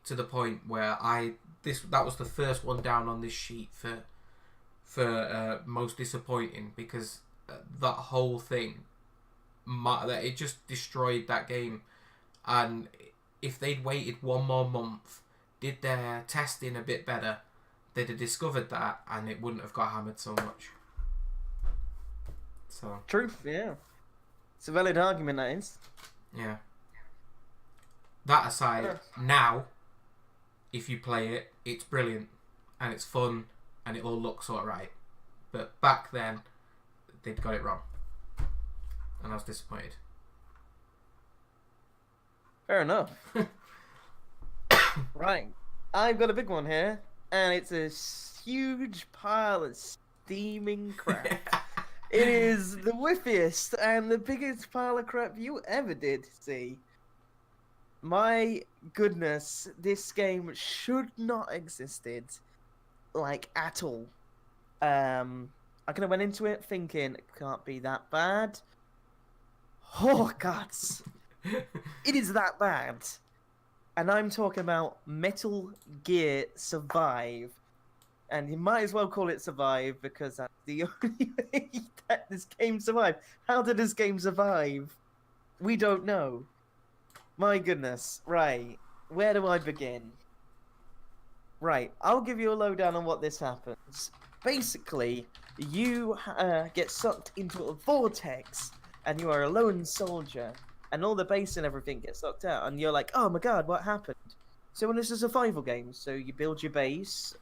to the point where that was the first one down on this sheet for most disappointing, because that whole thing, that it just destroyed that game. And if they'd waited one more month, did their testing a bit better, they'd have discovered that, and it wouldn't have got hammered so much. So Truth, yeah. It's a valid argument, that is. yeah. That aside, now, if you play it, it's brilliant, and it's fun, and it all looks alright. But back then, they'd got it wrong, and I was disappointed. Fair enough. Right. I've got a big one here, and it's a huge pile of steaming crap. It is the whiffiest and the biggest pile of crap you ever did see. My goodness, this game should not existed, like, at all. I kind of went into it thinking it can't be that bad. Oh, gods. It is that bad. And I'm talking about Metal Gear Survive. And you might as well call it Survive, because that's the only way that this game survived. How did this game survive? We don't know. My goodness. Right. Where do I begin? Right. I'll give you a lowdown on what this happens. Basically, you get sucked into a vortex, and you are a lone soldier. And all the base and everything gets sucked out, and you're like, oh my god, what happened? So when it's a survival game, so you build your base,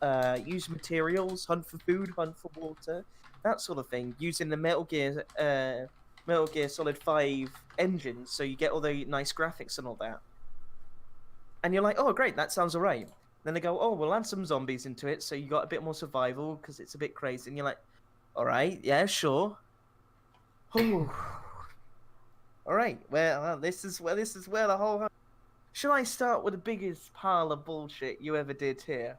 use materials, hunt for food, hunt for water, that sort of thing, using the Metal Gear Solid 5 engine, so you get all the nice graphics and all that. And you're like, oh great, that sounds alright. Then they go, oh, we'll add some zombies into it, so you got a bit more survival because it's a bit crazy. And you're like, all right, yeah, sure. Ooh. All right, well, this is where the whole. Should I start with the biggest pile of bullshit you ever did here?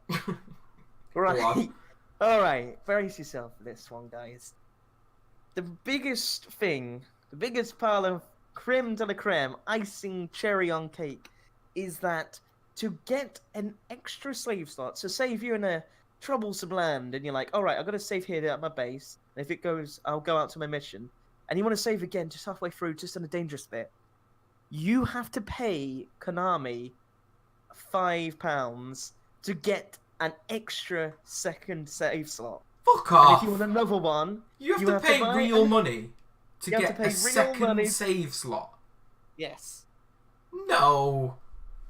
Right. on. All right, brace yourself for this one, guys. The biggest thing, the biggest pile of creme de la creme, icing cherry on cake, is that to get an extra save slot, so say if you're in a troublesome land and you're like, all right, I've got to save here at my base, and if it goes, I'll go out to my mission, and you want to save again just halfway through, just in a dangerous bit, you have to pay Konami £5 to get an extra second save slot. Fuck And off. if you want another one, You have to pay buy real an- money to You have get to pay a real second money. save slot. yes, No.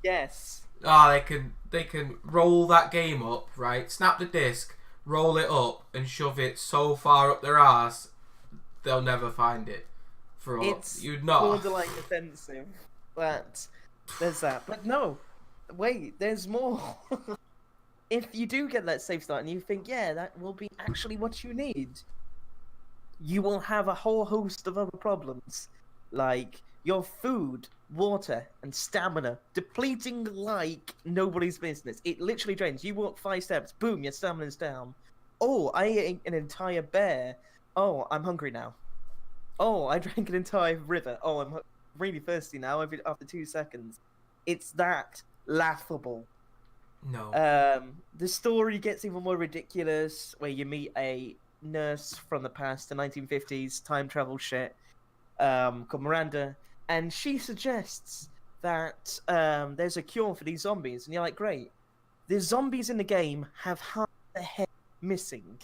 yes. They can roll that game up, right? Snap the disc, roll it up, and shove it so far up their ass, they'll never find it. For all It's you'd not. borderline offensive, but there's that. But no, wait, there's more. If you do get that save slot and you think, yeah, that will be actually what you need, you will have a whole host of other problems, like your food, water, and stamina depleting like nobody's business. It literally drains. You walk 5 steps, boom, your stamina's down. Oh, I ate an entire bear. Oh, I'm hungry now. Oh, I drank an entire river. Oh, I'm really thirsty now after 2 seconds. It's that laughable. No. The story gets even more ridiculous, where you meet a nurse from the past, the 1950s time travel shit, called Miranda, and she suggests that there's a cure for these zombies, and you're like, great. The zombies in the game have half their head missing.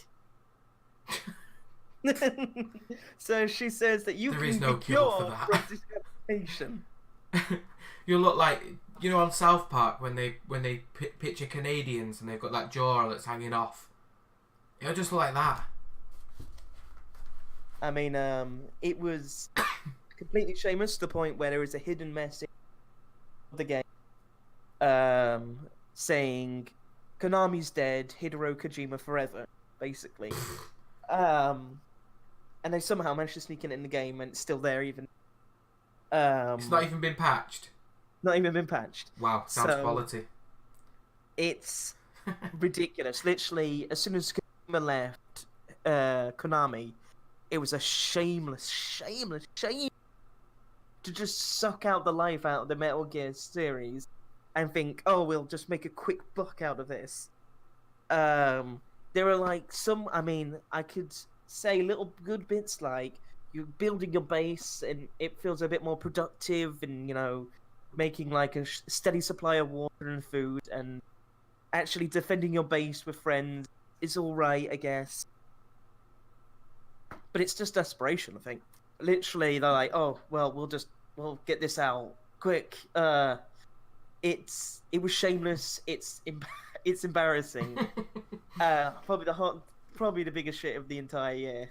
So she says that you There can is no be cure for cured that. from discapitation. You look like, you know, on South Park when they picture Canadians and they've got that jaw that's hanging off. It'll just look like that. I mean, it was completely shameless to the point where there is a hidden message of the game saying Konami's dead, Hideo Kojima forever, basically. And they somehow managed to sneak it in the game, and it's still there even. It's not even been patched. Not even been patched. Wow, sounds So- quality. It's ridiculous. Literally, as soon as Kojima left Konami, it was a shame to just suck out the life out of the Metal Gear series and think, oh, we'll just make a quick buck out of this. There are like some, I mean, I could say little good bits like you're building your base and it feels a bit more productive, and, you know, making like a steady supply of water and food, and actually defending your base with friends is all right, I guess. But it's just desperation, I think. Literally, they're like, "Oh, well, we'll get this out quick." It was shameless. It's embarrassing. Probably the biggest shit of the entire year.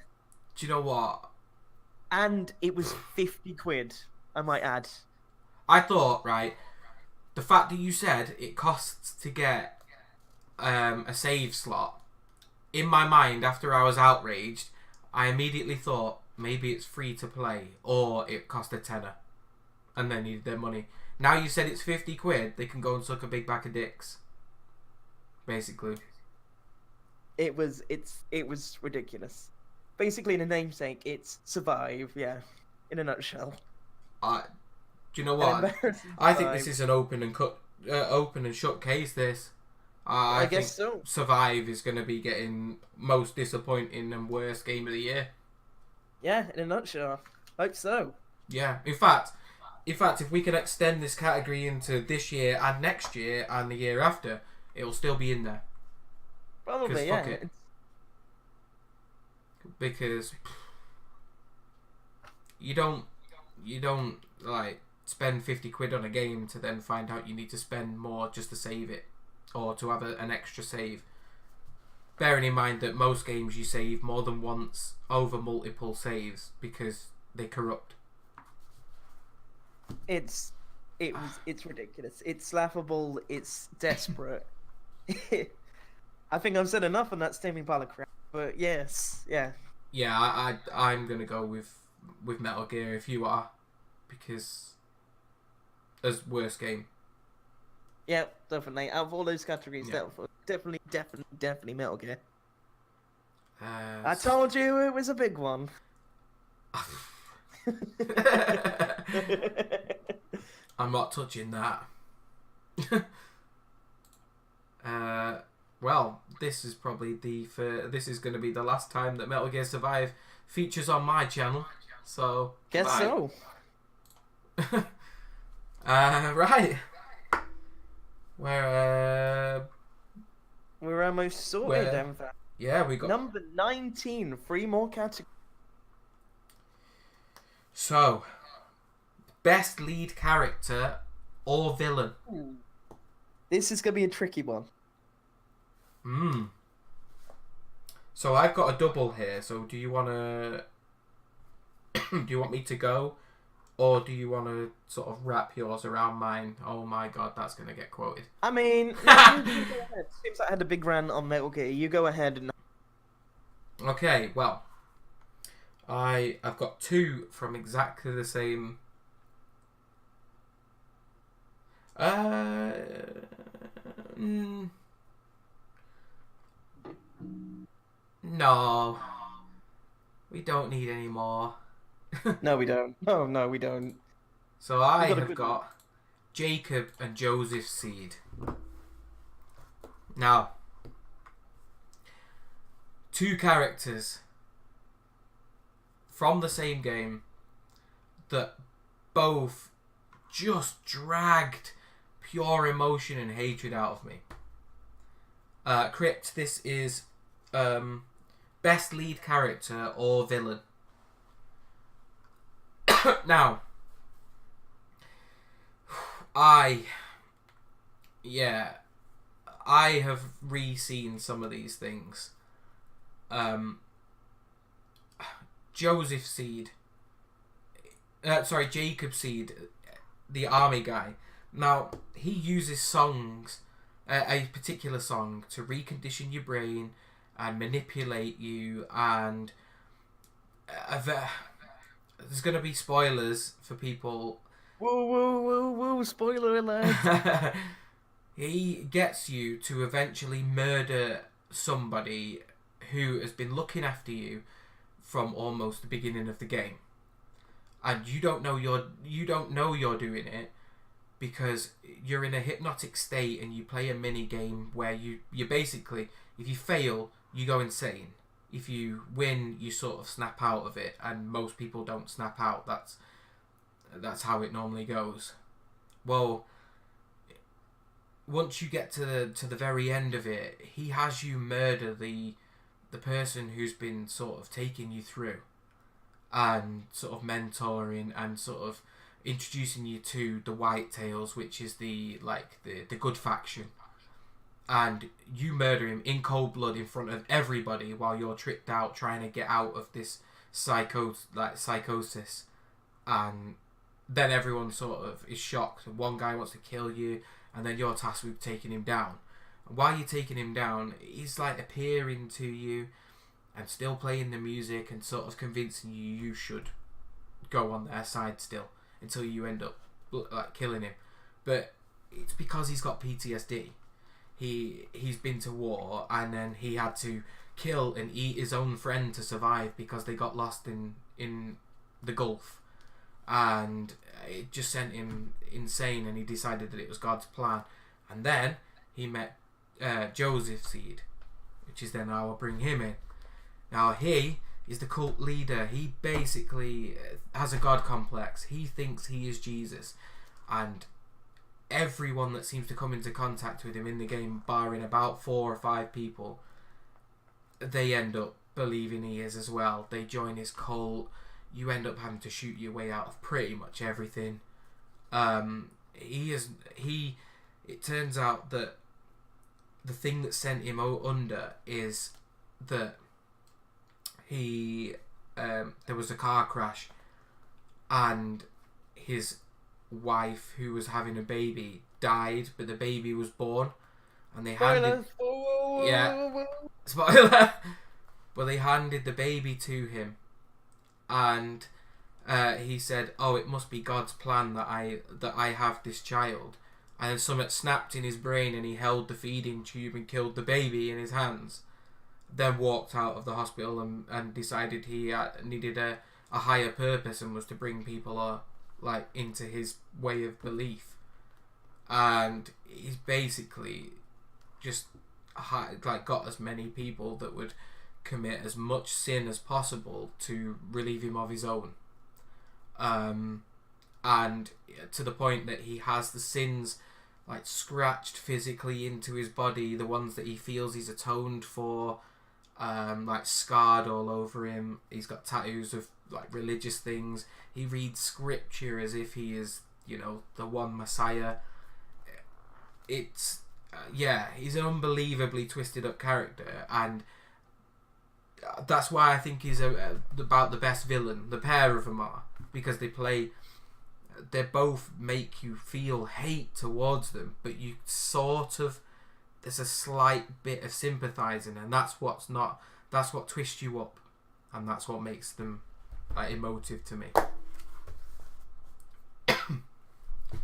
Do you know what? And it was 50 quid, I might add. I thought, right, the fact that you said it costs to get a save slot, in my mind, after I was outraged, I immediately thought maybe it's free to play, or it cost a tenner, and they needed their money. Now you said it's 50 quid, they can go and suck a big bag of dicks. Basically. It was ridiculous. Basically, in a namesake, it's Survive, yeah, in a nutshell. Do you know An what? embarrassing I think Survive. this is an open and shut case. This, I think guess so. Survive is going to be getting most disappointing and worst game of the year. Yeah, in a nutshell. Hope so. Yeah. In fact, if we can extend this category into this year and next year and the year after, it'll still be in there. Probably, yeah. fuck it. Because you don't like spend 50 quid on a game to then find out you need to spend more just to save it, or to have an extra save. Bearing in mind that most games you save more than once over multiple saves because they corrupt. It's ridiculous. It's laughable. It's desperate. I think I've said enough on that steaming pile of crap. But yes, yeah. Yeah, I'm gonna go with Metal Gear if you are, because as worst game. Yeah, definitely. Out of all those categories, Yeah. definitely Metal Gear. Uh, I told you it was a big one. I'm not touching that. Well, this is probably this is going to be the last time that Metal Gear Survive features on my channel. So Guess bye. so. Right. We're We're almost sorted, in fact. yeah, we got Number 19, 3 more categories. so best lead character or villain. This is going to be a tricky one. So I've got a double here. So do you want to? Do you want me to go, or do you want to sort of wrap yours around mine? Oh my god, that's gonna get quoted. I mean, no, you go ahead. Seems like I had a big rant on Metal Gear. You go ahead and... Okay, well, I've got 2 from exactly the same. No, we don't need any more. No, we don't. No, we don't. So I got a have good got Jacob and Joseph Seed. Now, 2 characters from the same game that both just dragged pure emotion and hatred out of me. Crypt, this is best lead character or villain. Now, I have re-seen some of these things. Jacob Seed, the army guy. Now, he uses songs, a particular song, to recondition your brain and manipulate you, and there's going to be spoilers for people. Whoa, spoiler alert. He gets you to eventually murder somebody who has been looking after you from almost the beginning of the game, and you don't know you're doing it because you're in a hypnotic state and you play a mini game where you basically, if you fail, you go insane. If you win, you sort of snap out of it, and most people don't snap out. That's how it normally goes. Well, once you get to the very end of it, he has you murder the person who's been sort of taking you through and sort of mentoring and sort of introducing you to the Whitetails, which is the good faction. And you murder him in cold blood in front of everybody while you're tricked out trying to get out of this psychosis. And then everyone sort of is shocked. One guy wants to kill you, and then you're tasked with taking him down. And while you're taking him down, he's like appearing to you and still playing the music and sort of convincing you should go on their side still until you end up like killing him. But it's because he's got PTSD. He's been to war, and then he had to kill and eat his own friend to survive because they got lost in the Gulf, and it just sent him insane, and he decided that it was God's plan. And then he met Joseph Seed, which is then how I'll bring him in. Now he is the cult leader. He basically has a God complex. He thinks he is Jesus, and everyone that seems to come into contact with him in the game, barring about 4 or 5 people, they end up believing he is as well. They join his cult. You end up having to shoot your way out of pretty much everything. It turns out that the thing that sent him under is that there was a car crash, and his wife, who was having a baby, died, but the baby was born, and they handed Spoilers. Yeah. spoiler, but they handed the baby to him, and he said, "Oh, it must be God's plan that I have this child." And then something snapped in his brain, and he held the feeding tube and killed the baby in his hands. Then walked out of the hospital and decided he needed a higher purpose and was to bring people like into his way of belief. And he's basically just like got as many people that would commit as much sin as possible to relieve him of his own. And to the point that he has the sins like scratched physically into his body, the ones that he feels he's atoned for, like scarred all over him. He's got tattoos of like religious things. He reads scripture as if he is, the one Messiah. It's he's an unbelievably twisted up character, and that's why I think he's about the best villain. The pair of them are, because they both make you feel hate towards them, but you sort of, there's a slight bit of sympathising, and that's what twists you up, and that's what makes them emotive to me.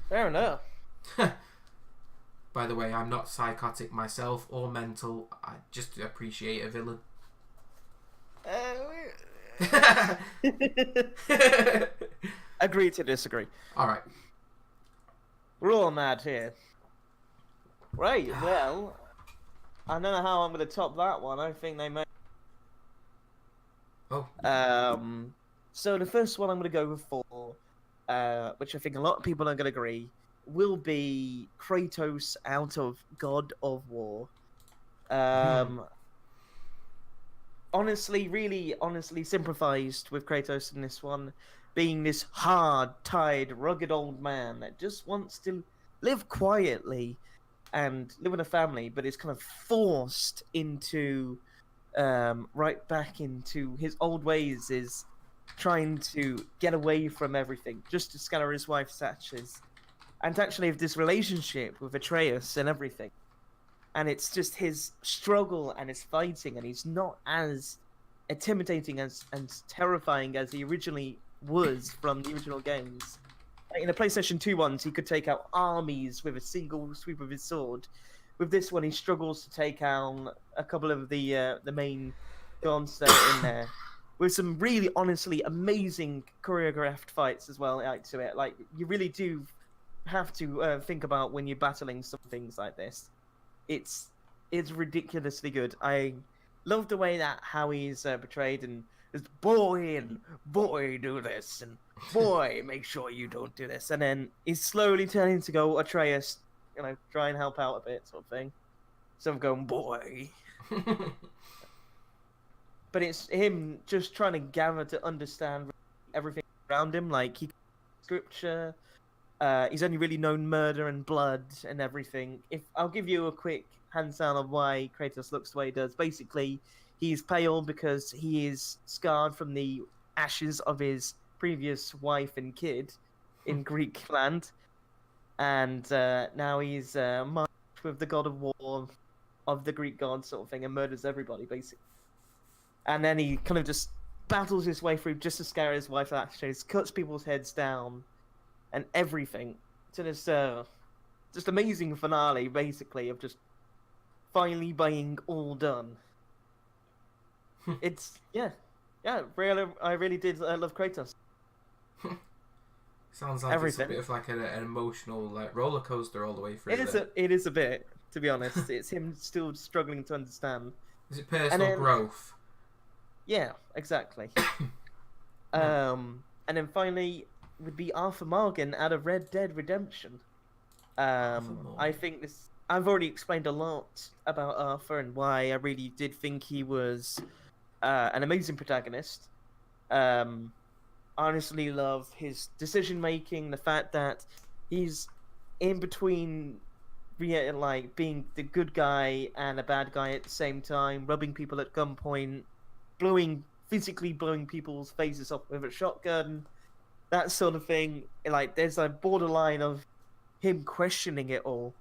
Fair enough. By the way, I'm not psychotic myself or mental. I just appreciate a villain. Agree to disagree. Alright. We're all mad here. Right, well, I don't know how I'm going to top that one. I think they may... Oh. So the first one I'm going to go for, which I think a lot of people are going to agree, will be Kratos out of God of War. Honestly sympathized with Kratos in this one, being this hard-tied, rugged old man that just wants to live quietly and live with a family, but is kind of forced into right back into his old ways, is trying to get away from everything just to scatter his wife's ashes, and to actually have this relationship with Atreus and everything. And it's just his struggle and his fighting, and he's not as intimidating and terrifying as he originally was from the original games. Like in the PlayStation 2 ones, he could take out armies with a single sweep of his sword. With this one, he struggles to take out a couple of the main gods that are in there, with some really, honestly, amazing choreographed fights as well to it. Like, you really do have to think about when you're battling some things like this. It's ridiculously good. I love the way that how he's portrayed, and it's boy do this, and boy make sure you don't do this, and then he's slowly turning to go Atreus, try and help out a bit, sort of thing. So I'm going boy, but it's him just trying to gather to understand everything around him. Like scripture. He's only really known murder and blood and everything. If I'll give you a quick hands down on why Kratos looks the way he does. Basically, he's pale because he is scarred from the ashes of his previous wife and kid in Greek land, and now he's marked with the god of war of the Greek god, sort of thing, and murders everybody basically. And then he kind of just battles his way through just to scare his wife ashes, cuts people's heads down, and everything to this just amazing finale, basically, of just finally being all done. It's really, I really did love Kratos. Sounds like Everything. It's a bit of like an emotional roller coaster all the way through. It is a bit, to be honest. It's him still struggling to understand. Is it personal growth? Yeah, exactly. And then finally would be Arthur Morgan out of Red Dead Redemption. I think this. I've already explained a lot about Arthur and why I really did think he was an amazing protagonist. Honestly, love his decision making, the fact that he's in between, like being the good guy and a bad guy at the same time, rubbing people at gunpoint, physically blowing people's faces off with a shotgun, that sort of thing. Like, there's a borderline of him questioning it all,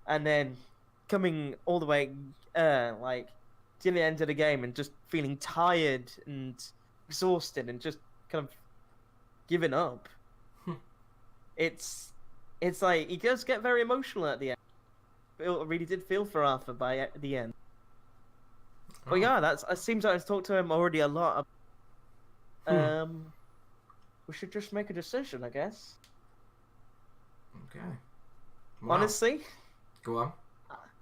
and then coming all the way like to the end of the game and just feeling tired and exhausted and just kind of giving up. It's like he does get very emotional at the end. I really did feel for Arthur by the end. But yeah, it seems like I've talked to him already a lot. We should just make a decision, I guess. Okay. Wow. Honestly, Go on.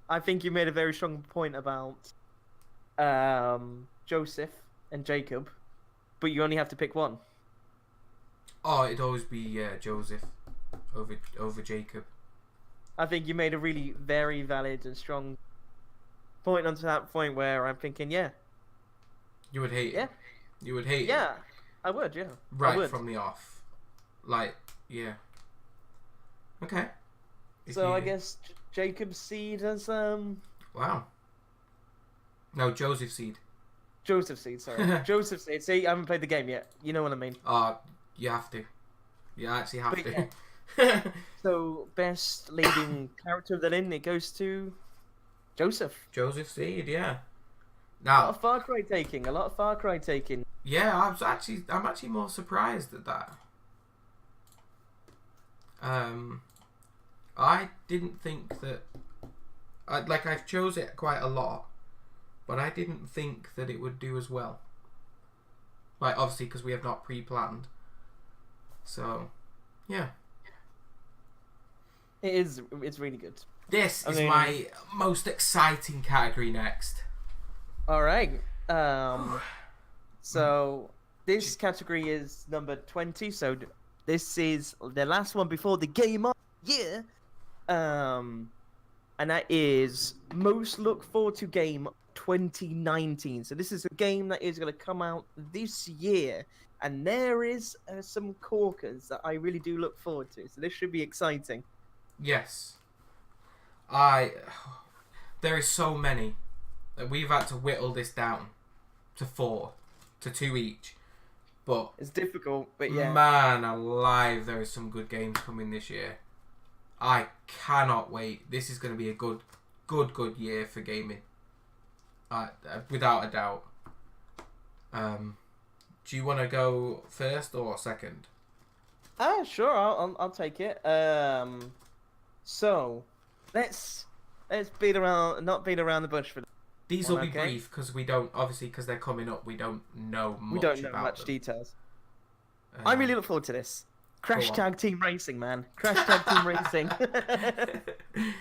I think you made a very strong point about Joseph and Jacob, but you only have to pick one. Oh, it'd always be Joseph over Jacob. I think you made a really very valid and strong point onto that point where I'm thinking, yeah, You would hate yeah, it. You would hate it. yeah, I would, yeah, I Right would. from the off. Like, yeah. Okay. If So I you- guess Jacob's seed as Wow. No, Joseph Seed. Joseph's seed. Sorry, Joseph's seed. See, I haven't played the game yet. You know what I mean. You have to. You actually have But to. So best leading character of the lane, it goes to Joseph. Joseph Seed, yeah. A lot Now, of Far Cry taking. A lot of Far Cry taking. yeah, I'm actually more surprised at that. I didn't think that. I've chose it quite a lot, but I didn't think that it would do as well. Like, obviously, because we have not pre-planned. So, yeah. It's really good. This I is mean- my most exciting category next. All right. So this category is number 20. So this is the last one before the game of the year. And that is most look forward to game 2019. So this is a game that is going to come out this year, and there is some corkers that I really do look forward to. So this should be exciting. Yes. There is so many that we've had to whittle this down to 4, to 2 each. But It's difficult, but yeah. man alive, there is some good games coming this year. I cannot wait. This is going to be a good year for gaming. Without a doubt. Do you want to go first or second? Sure, I'll take it. So let's not beat around the bush for. These Well, will be okay. brief because we don't, obviously, because they're coming up. We don't know much. We don't know about much them. details. I really look forward to this. Crash on. Tag Team Racing, man. Crash Tag Team Racing.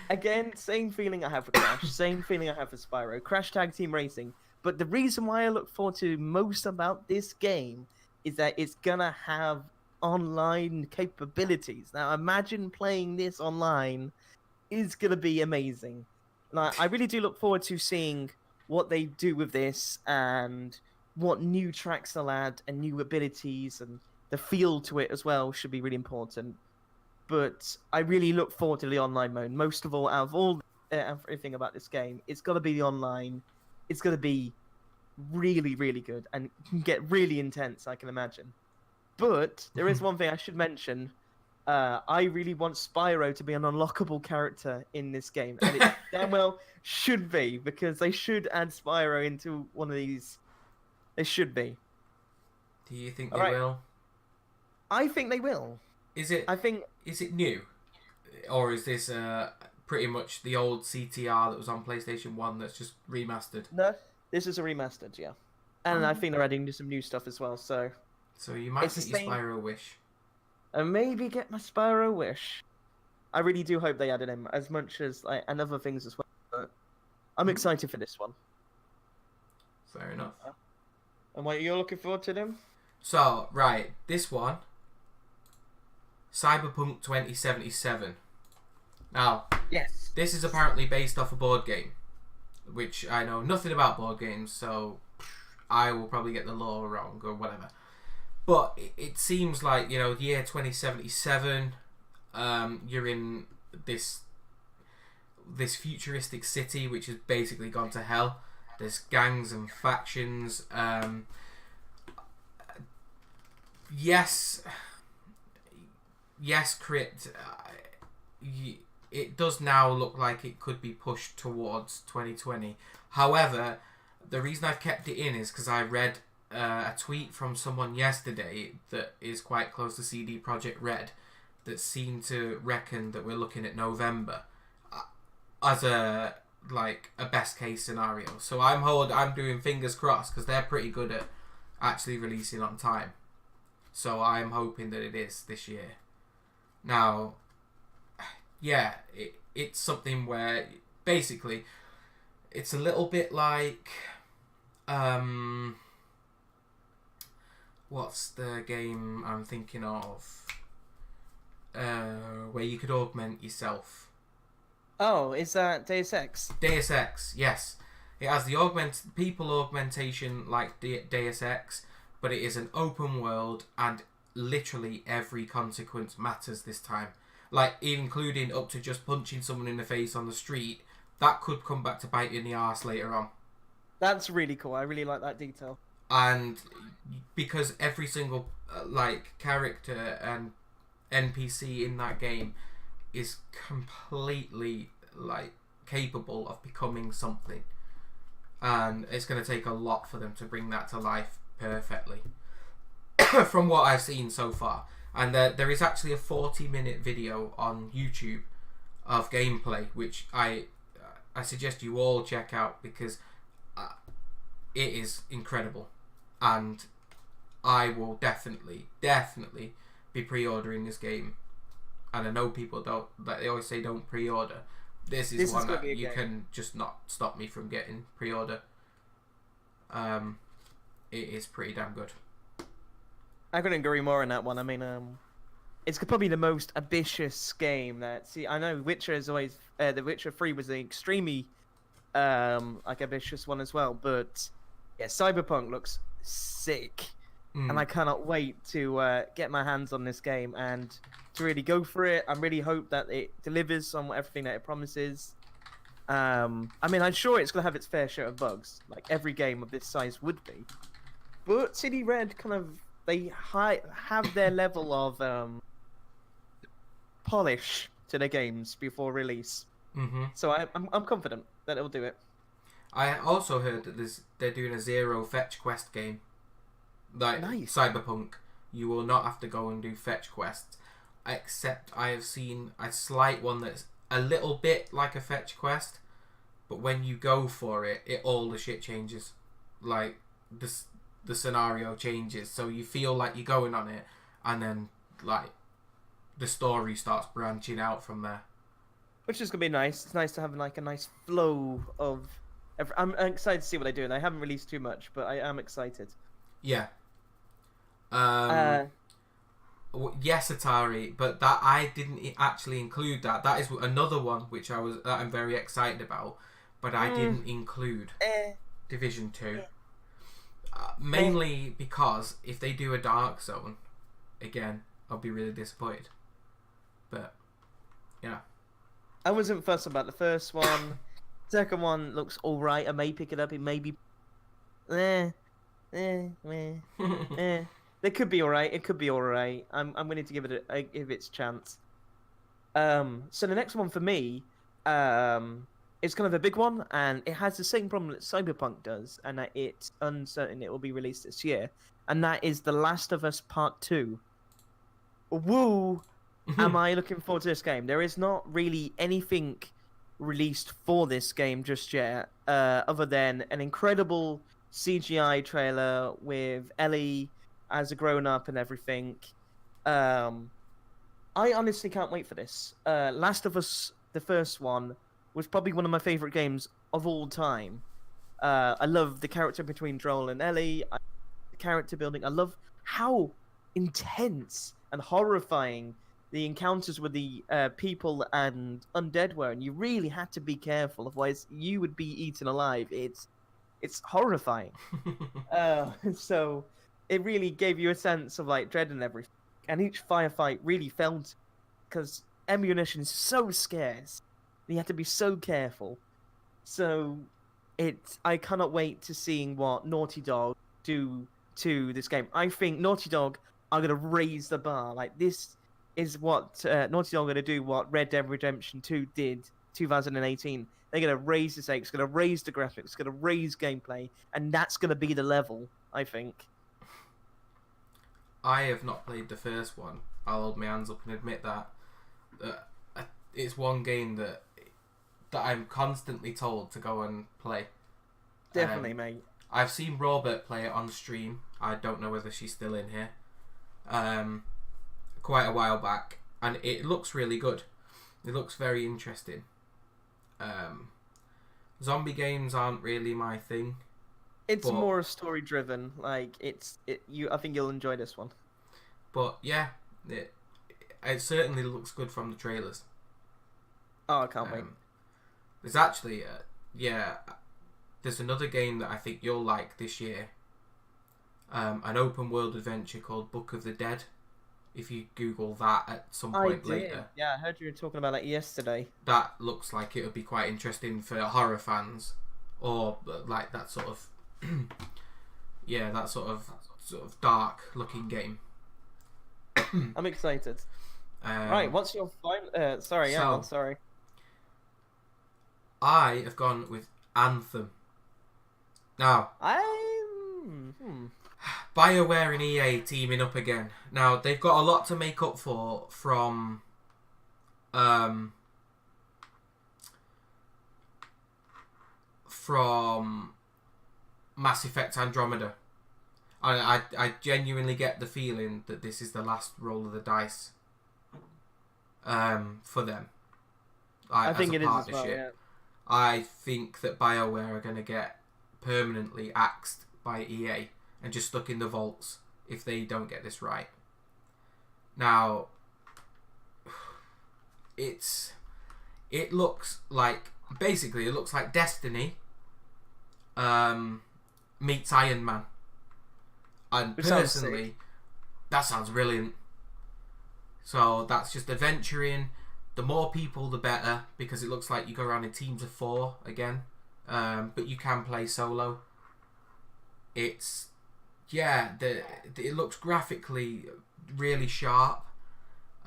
Again, same feeling I have for Crash. Same feeling I have for Spyro. Crash Tag Team Racing. But the reason why I look forward to most about this game is that it's gonna have online capabilities. Now, imagine playing this online is gonna be amazing. Like, I really do look forward to seeing what they do with this and what new tracks they'll add and new abilities, and the feel to it as well should be really important. But I really look forward to the online mode. Most of all, out of all everything about this game, it's got to be the online. It's going to be really, really good and can get really intense, I can imagine. But there is one thing I should mention. I really want Spyro to be an unlockable character in this game, and it damn well should be, because they should add Spyro into one of these. They should be. Do you think All they right. will? I think they will. Is it is it new, or is this pretty much the old CTR that was on PlayStation 1 that's just remastered? No, this is a remastered, yeah. And I think they're adding some new stuff as well, so So you might It's the get your same- Spyro wish. and maybe get my Spyro wish. I really do hope they added him as much as and other things as well. But I'm excited for this one. Fair enough. And what you're looking forward to them? So, right, this one, Cyberpunk 2077. Now, Yes. this is apparently based off a board game, which I know nothing about board games, so I will probably get the lore wrong or whatever. But it seems like, you know, the year 2077, you're in this futuristic city which has basically gone to hell. There's gangs and factions. Yes, Crypt. it does now look like it could be pushed towards 2020. However, the reason I've kept it in is because I read a tweet from someone yesterday that is quite close to CD Projekt Red that seemed to reckon that we're looking at November as a best case scenario. So I'm doing fingers crossed because they're pretty good at actually releasing on time. So I'm hoping that it is this year. Now, yeah, it's something where basically it's a little bit like what's the game I'm thinking of? Where you could augment yourself. Oh, is that Deus Ex? Deus Ex, yes. It has the people augmentation like Deus Ex, but it is an open world and literally every consequence matters this time. Like, including up to just punching someone in the face on the street, that could come back to bite you in the arse later on. That's really cool. I really like that detail. And because every single character and NPC in that game is completely capable of becoming something, and it's going to take a lot for them to bring that to life perfectly from what I've seen so far. And there is actually a 40-minute video on YouTube of gameplay, which I suggest you all check out because it is incredible. And I will definitely be pre-ordering this game. And I know people don't, they always say don't pre-order. This is one that you can just not stop me from getting pre-order. It is pretty damn good. I couldn't agree more on that one. I mean, it's probably the most ambitious game that. See, I know Witcher is always The Witcher 3 was an extremely ambitious one as well, but yeah, Cyberpunk looks sick, and I cannot wait to get my hands on this game and to really go for it. I really hope that it delivers on everything that it promises. I mean, I'm sure it's gonna have its fair share of bugs, like every game of this size would be. But CD Red they have their level of polish to their games before release. Mm-hmm. So I'm confident that it'll do it. I also heard that they're doing a zero fetch quest game. Like Nice. Cyberpunk, you will not have to go and do fetch quests. Except I have seen a slight one that's a little bit like a fetch quest, but when you go for it, all the shit changes. Like the scenario changes, so you feel like you're going on it, and then the story starts branching out from there. Which is gonna be nice. It's nice to have a nice flow of. I'm excited to see what they do, and they haven't released too much, but I am excited. Yeah. Yes, Atari, but that I didn't actually include that. That is another one which I'm very excited about, but I didn't include Division 2. Mainly because if they do a Dark Zone, again, I'll be really disappointed. But yeah, I wasn't fussed about the first one. Second one looks alright. I may pick it up. It may be. It could be alright. It could be alright. I'm willing to give it give its chance. So the next one for me, it's kind of a big one, and it has the same problem that Cyberpunk does, and that it's uncertain it will be released this year, and that is The Last of Us Part 2. Woo! Am I looking forward to this game? There is not really anything released for this game just yet, other than an incredible CGI trailer with Ellie as a grown-up and everything. I honestly can't wait for this. Last of Us, the first one, was probably one of my favorite games of all time. I love the character between Joel and Ellie, the character building. I love how intense and horrifying the encounters with the people and undead were, and you really had to be careful, otherwise you would be eaten alive. It's horrifying. So it really gave you a sense of dread and everything. And each firefight really felt, because ammunition is so scarce, you have to be so careful. So I cannot wait to seeing what Naughty Dog do to this game. I think Naughty Dog are gonna raise the bar. This is what Naughty Dog are going to do. What Red Dead Redemption 2 did 2018. They're going to raise the stakes, going to raise the graphics, going to raise gameplay, and that's going to be the level, I think. I have not played the first one. I'll hold my hands up and admit that. It's one game that I'm constantly told to go and play. Definitely, mate. I've seen Robert play it on stream. I don't know whether she's still in here. Quite a while back, and it looks really good. It looks very interesting. Zombie games aren't really my thing. It's but- more story driven. Like I think you'll enjoy this one. But yeah, it certainly looks good from the trailers. Oh, I can't wait. There's actually, there's another game that I think you'll like this year. An open world adventure called Book of the Dead. If you Google that at some I point did. later, Yeah, I heard you were talking about that yesterday. that looks like it would be quite interesting for horror fans, or like that sort of, that sort of dark looking game. I'm excited. Right, what's your final? Sorry, so- sorry. I have gone with Anthem. Now, BioWare and EA teaming up again. Now, they've got a lot to make up for from Mass Effect Andromeda. I genuinely get the feeling that this is the last roll of the dice for them. I as think a it is as well. partnership. Yeah. I think that BioWare are going to get permanently axed by EA and just stuck in the vaults if they don't get this right. Now, it looks like, basically, it looks like Destiny meets Iron Man. And Which sounds personally, that sounds brilliant. So that's just adventuring. The more people, the better, because it looks like you go around in teams of 4 again. But you can play solo. It looks graphically really sharp.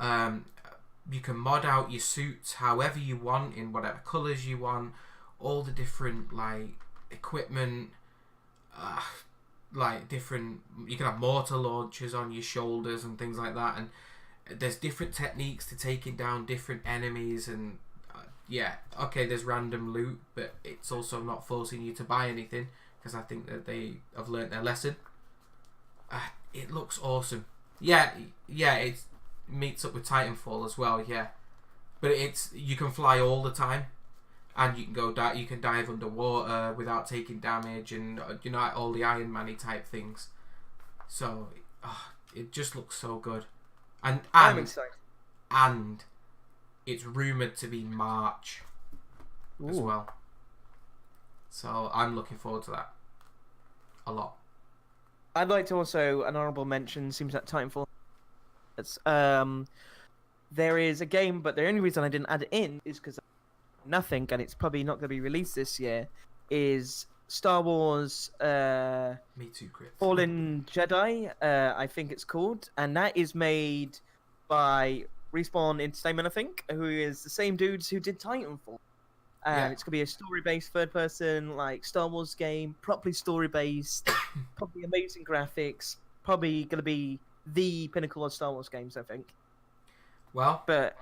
You can mod out your suits however you want, in whatever colours you want. All the different equipment, different. You can have mortar launchers on your shoulders and things like that, and there's different techniques to taking down different enemies, and there's random loot, but it's also not forcing you to buy anything, because I think that they have learnt their lesson. It looks awesome. It meets up with Titanfall as well, but you can fly all the time, and you can you can dive underwater without taking damage, and all the Iron Man-y type things. So it just looks so good. I'm excited. And it's rumoured to be March as Ooh. well. So I'm looking forward to that a lot. I'd like to also an honourable mention. Seems like Titanfall. It's there is a game, but the only reason I didn't add it in is because nothing, and it's probably not going to be released this year. Is Star Wars Me too, Chris. Fallen Jedi? I think it's called, and that is made by Respawn Entertainment, I think, who is the same dudes who did Titanfall. Yeah. It's gonna be a story-based, third-person, Star Wars game, properly story-based, probably amazing graphics, probably gonna be the pinnacle of Star Wars games, I think. Well, But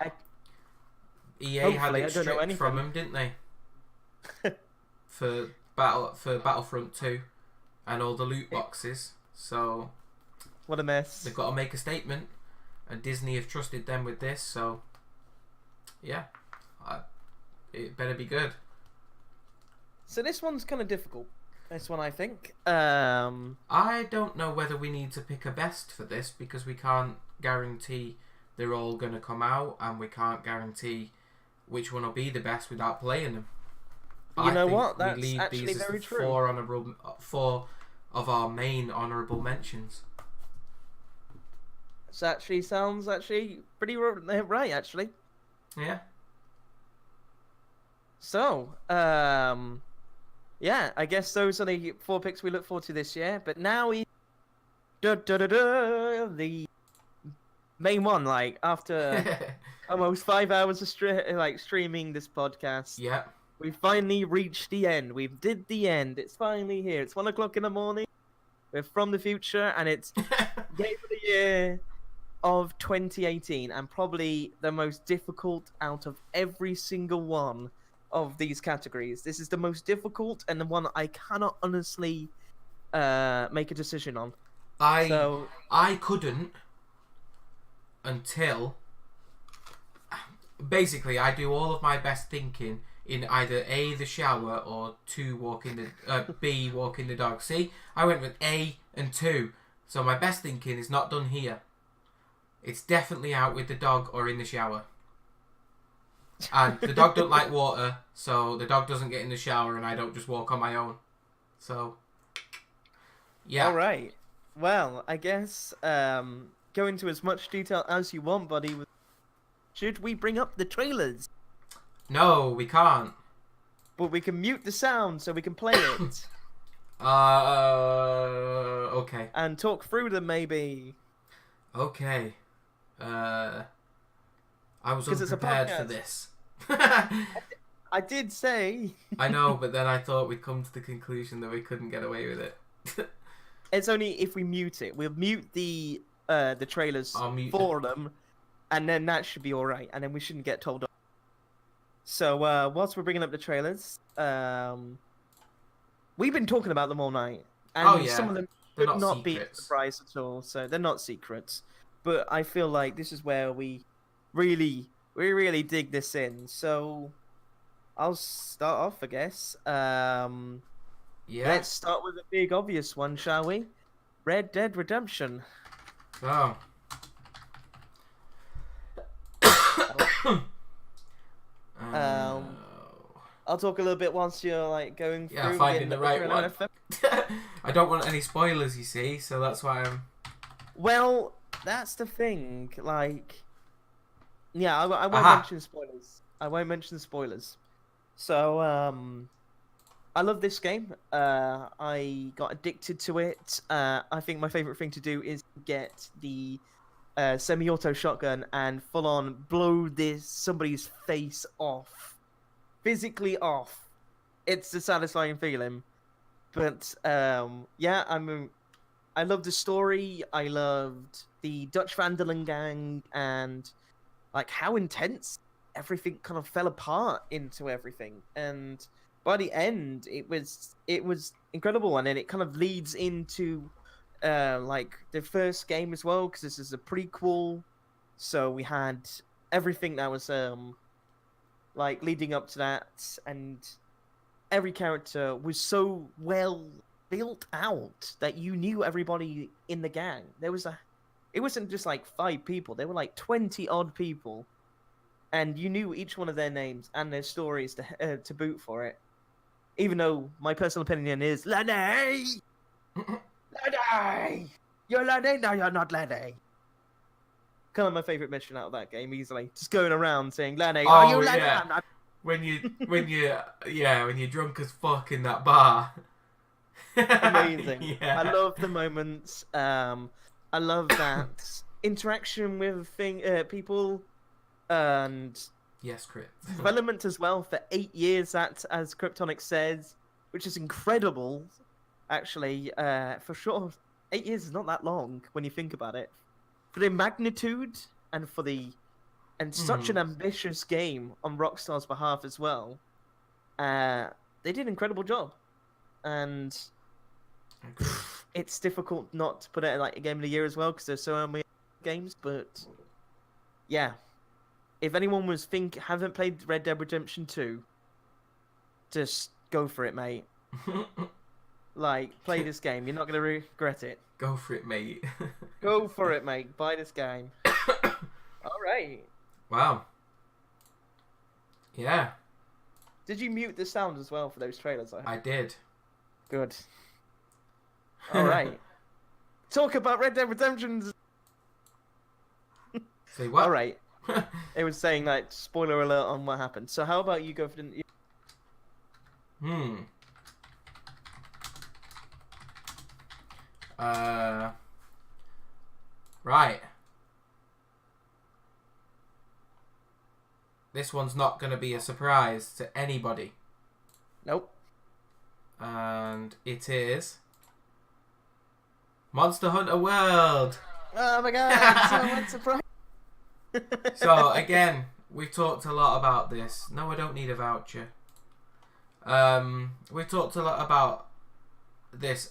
EA had hopefully, it I don't know stripped from anything. them, didn't they? for Battlefront 2 and all the loot boxes. So what a mess. they've got to make a statement, and Disney have trusted them with this. So it better be good. So this one's kind of difficult. This one, I think. I don't know whether we need to pick a best for this, because we can't guarantee they're all going to come out, and we can't guarantee which one will be the best without playing them. You know think what? we That's leave actually these as very the true. four of our main honourable mentions. So actually sounds pretty right, actually. Yeah. So, I guess those are the 4 picks we look forward to this year. But now the main one, like after almost 5 hours of streaming this podcast, Yeah. we finally reached the end. We did the end. It's finally here. It's 1 o'clock in the morning. We're from the future, and it's Game of the Year of 2018, and probably the most difficult out of every single one of these categories. This is the most difficult and the one I cannot honestly make a decision on. I couldn't until basically I do all of my best thinking in either A, the shower, or B, walking the dog. See, I went with A and 2, so my best thinking is not done here. It's definitely out with the dog or in the shower. And the dog don't like water, so the dog doesn't get in the shower, and I don't just walk on my own. So, yeah. All right. Well, I guess go into as much detail as you want, buddy. Should we bring up the trailers? No, we can't. But we can mute the sound so we can play it. Okay. And talk through them, maybe. Okay. I was 'Cause it's a unprepared for podcast. this. I did say I know, but then I thought we'd come to the conclusion that we couldn't get away with it. it's only if we mute it. We'll mute the trailers I'll mute for them, and then that should be all right. And then we shouldn't get told off. So whilst we're bringing up the trailers, we've been talking about them all night, and Oh, yeah. some of them They're should not not be a secrets. surprise at all. So they're not secrets. But I feel like this is where we really dig this in. So I'll start off, I guess. Yeah. Let's start with a big obvious one, shall we? Red Dead Redemption. So. I'll talk a little bit whilst you're like going Yeah, through finding getting the up right to one. NFL. I don't want any spoilers, you see, so that's why I'm. Well, that's the thing. Like, yeah, I won't Aha. mention spoilers. I won't mention spoilers. So, I love this game. I got addicted to it. I think my favorite thing to do is get the semi-auto shotgun and full-on blow somebody's face off, physically off. It's a satisfying feeling. But yeah, I loved the story. I loved the Dutch Van der Linde gang and like how intense everything kind of fell apart into everything. And by the end, it was incredible, and then it kind of leads into like the first game as well, because this is a prequel. So we had everything that was like leading up to that, and every character was so well built out that you knew everybody in the gang. It wasn't just like 5 people. There were like 20 odd people, and you knew each one of their names and their stories to boot for it. Even though my personal opinion is Lenny, Lenny, you're Lenny. No, you're not Lenny. Kind of my favorite mission out of that game, easily. Just going around saying, Lenny, are you Lenny? Yeah. I'm not. When you're drunk as fuck in that bar. Amazing. Yeah. I love the moments. I love that interaction with people, and Yes, Crit. development as well for 8 years. That, as Kryptonic says, which is incredible. Actually, for sure, 8 years is not that long when you think about it. For the magnitude and such an ambitious game on Rockstar's behalf as well. They did an incredible job, and it's difficult not to put it in like a game of the year as well, because there's so many games. But yeah, if anyone haven't played Red Dead Redemption 2, just go for it, mate. Like, play this game. You're not gonna regret it. Go for it, mate. Go for it, mate. Buy this game. All right. Wow. Yeah, Did you mute the sound as well for those trailers? I did. Good. All right. Talk about Red Dead Redemption. Say what? All right. It was saying like spoiler alert on what happened. So how about you go for the? Right. this one's not going to be a surprise to anybody. Nope. And it is Monster Hunter World. Oh my god, so much surprise. So again, we've talked a lot about this. No, I don't need a voucher. We've talked a lot about this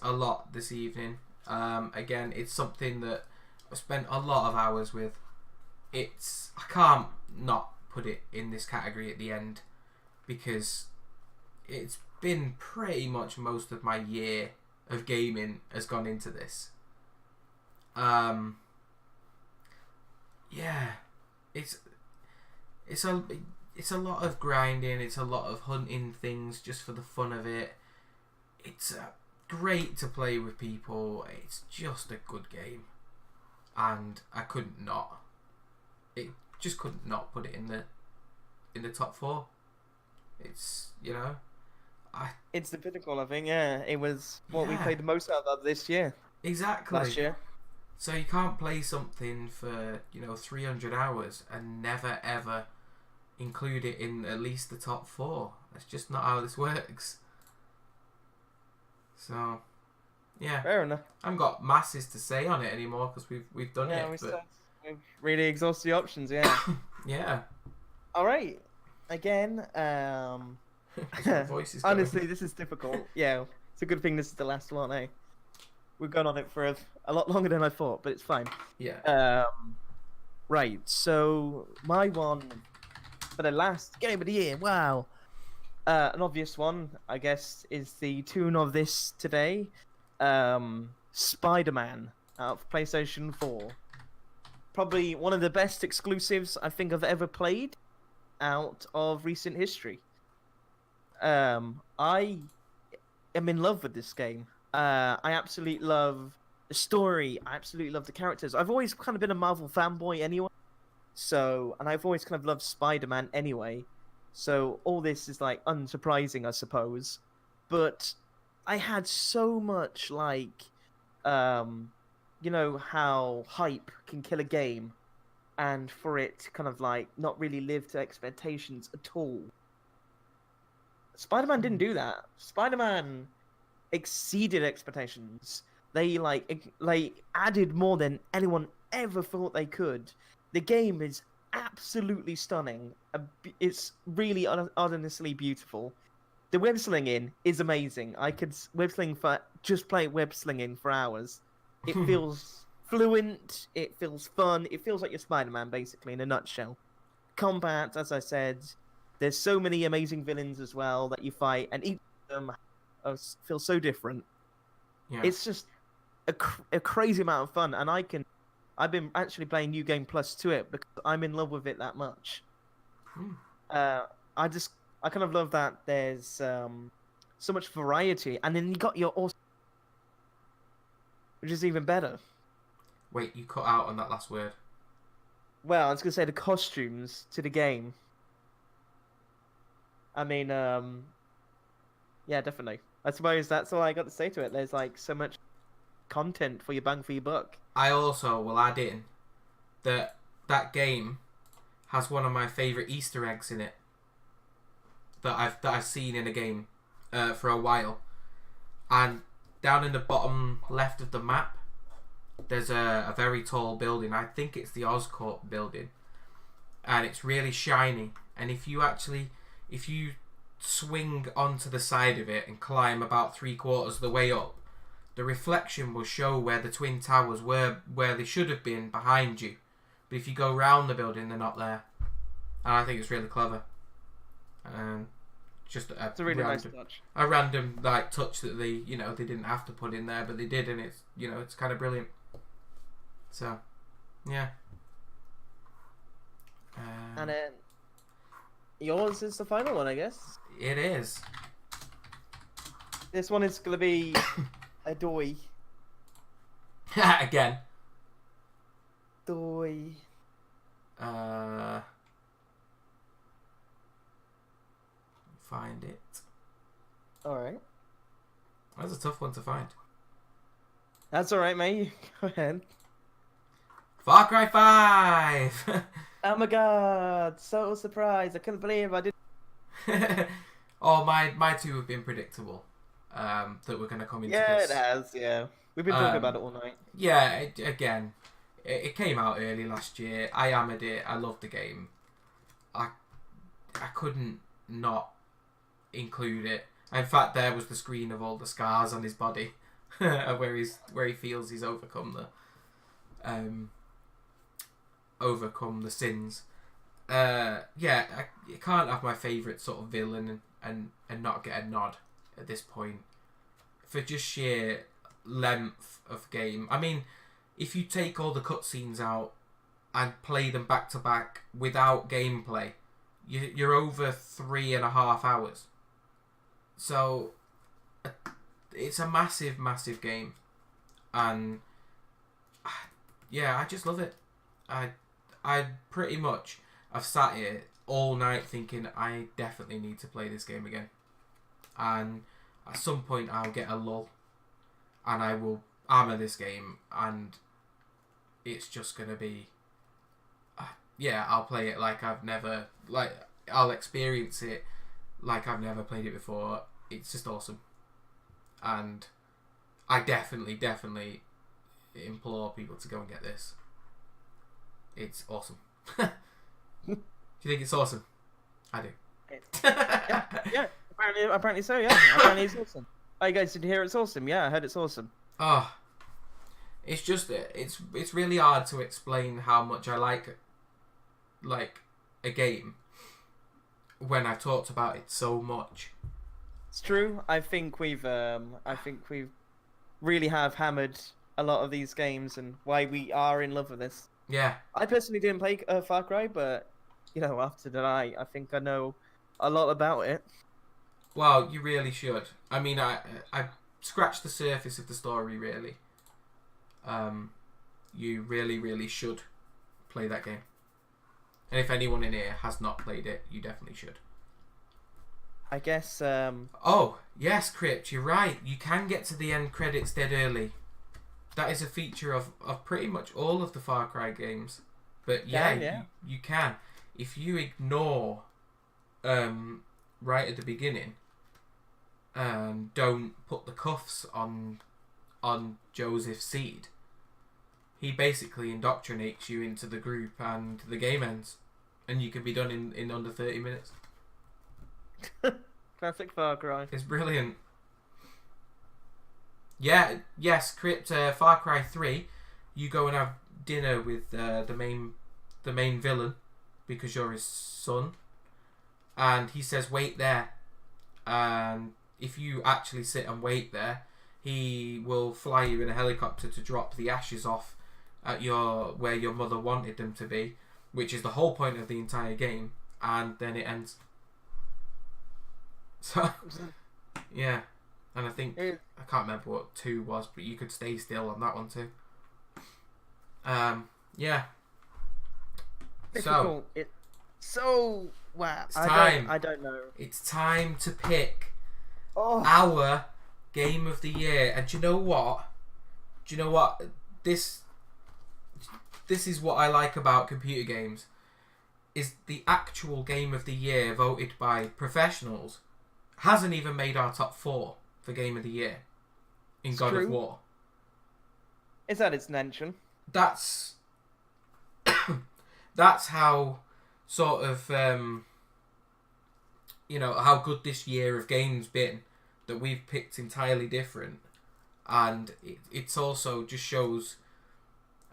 this evening. Again, it's something that I've spent a lot of hours with. I can't not put it in this category at the end because it's been pretty much most of my year of gaming has gone into this. Yeah, it's a lot of grinding. It's a lot of hunting things just for the fun of it. It's great to play with people. It's just a good game, and I couldn't not. It just couldn't not put it in the top 4. It's It's the pinnacle, I think. Yeah, it was what we Yeah. played the most out of this year. exactly. Last year. So you can't play something for 300 hours and never ever include it in at least the top 4. That's just not how this works. So yeah, Fair enough. I haven't got masses to say on it anymore because we've done Yeah, it. But we've really exhausted the options. Yeah. yeah, All right. Again, my voice is going. honestly, this is difficult. Yeah, it's a good thing this is the last one, eh? We've gone on it for a lot longer than I thought, but it's fine. Yeah. Right, so my one for the last game of the year, wow. An obvious one, I guess, is the tune of this today. Spider-Man out of PlayStation 4. Probably one of the best exclusives I think I've ever played out of recent history. I am in love with this game. I absolutely love the story. I absolutely love the characters. I've always kind of been a Marvel fanboy anyway. So, and I've always kind of loved Spider-Man anyway. So all this is like unsurprising, I suppose. But I had so much like, you know how hype can kill a game, and for it to kind of like not really live to expectations at all. Spider-Man didn't do that. Spider-Man exceeded expectations. They like added more than anyone ever thought they could. The game is absolutely stunning. It's really honestly beautiful. The web slinging is amazing. I could web sling for just play web slinging for hours. It feels fluent. It feels fun. It feels like you're Spider-Man basically in a nutshell. Combat, as I said, there's so many amazing villains as well that you fight, and each of them feel so different. Yeah. It's just a crazy amount of fun, and I've been actually playing New Game Plus to it because I'm in love with it that much. I kind of love that there's so much variety, and then you got your awesome, which is even better. Wait, you cut out on that last word. Well, I was gonna say the costumes to the game. I mean, yeah, definitely. I suppose that's all I got to say to it. There's like so much content for your bang for your buck. I also will add in that that game has one of my favourite Easter eggs in it that I've seen in a game for a while. And down in the bottom left of the map, there's a very tall building. I think it's the Oscorp building, and it's really shiny. And if you swing onto the side of it and climb about 3/4 of the way up, the reflection will show where the Twin Towers were, where they should have been behind you. But if you go round the building, they're not there. And I think it's really clever. Just It's a really nice touch. a random like touch that they didn't have to put in there, but they did, and it's kind of brilliant. So, yeah. And then yours is the final one, I guess. It is. This one is gonna be a doy. Again. Doy. Find it. Alright. That's a tough one to find. That's alright, mate. Go ahead. Far Cry 5! Oh my god, so surprised. I couldn't believe I didn't. Oh, my two have been predictable. That we're gonna come into Yeah, this. it has, yeah. We've been talking about it all night. Yeah, it came out early last year. I hammered it. I loved the game. I couldn't not include it. In fact, there was the screen of all the scars on his body, where he feels he's overcome the sins. Yeah, you can't have my favourite sort of villain and not get a nod at this point for just sheer length of game. I mean, if you take all the cutscenes out and play them back to back without gameplay, you're over 3.5 hours. So it's a massive, massive game, and yeah, I just love it. I pretty much I've sat here all night thinking I definitely need to play this game again, and at some point I'll get a lull, and I will hammer this game, and it's just gonna be yeah, I'll play it like I'll experience it like I've never played it before. It's just awesome, and I definitely implore people to go and get this. It's awesome. Do you think it's awesome? I do. Yeah, apparently so, yeah. Apparently it's awesome. Oh, you guys did hear it's awesome? Yeah, I heard it's awesome. Oh, it's just it's really hard to explain how much I like a game when I've talked about it so much. It's true. I think we've really have hammered a lot of these games and why we are in love with this. Yeah. I personally didn't play Far Cry, but you know, after tonight, I think I know a lot about it. Well, you really should. I mean, I scratched the surface of the story, really. You really should play that game. And if anyone in here has not played it, you definitely should. I guess. Oh, yes, Crypt, you're right. You can get to the end credits dead early. That is a feature of pretty much all of the Far Cry games. But yeah. You can. If you ignore right at the beginning and don't put the cuffs on Joseph Seed, he basically indoctrinates you into the group and the game ends. And you can be done in under 30 minutes. Classic Far Cry. It's brilliant. Yeah, yes, Crypt, Far Cry 3, you go and have dinner with the main villain because you're his son, and he says wait there, and if you actually sit and wait there, he will fly you in a helicopter to drop the ashes off at where your mother wanted them to be, which is the whole point of the entire game, and then it ends. So yeah. And I think, I can't remember what 2 was, but you could stay still on that one too. Yeah. Difficult. Wow. It's time. I don't know. It's time to pick our game of the year. And do you know what? This is what I like about computer games. Is the actual game of the year voted by professionals hasn't even made our top 4 for game of the year in God of War. Is that its mention? That's how sort of how good this year of games been, that we've picked entirely different, and it's also just shows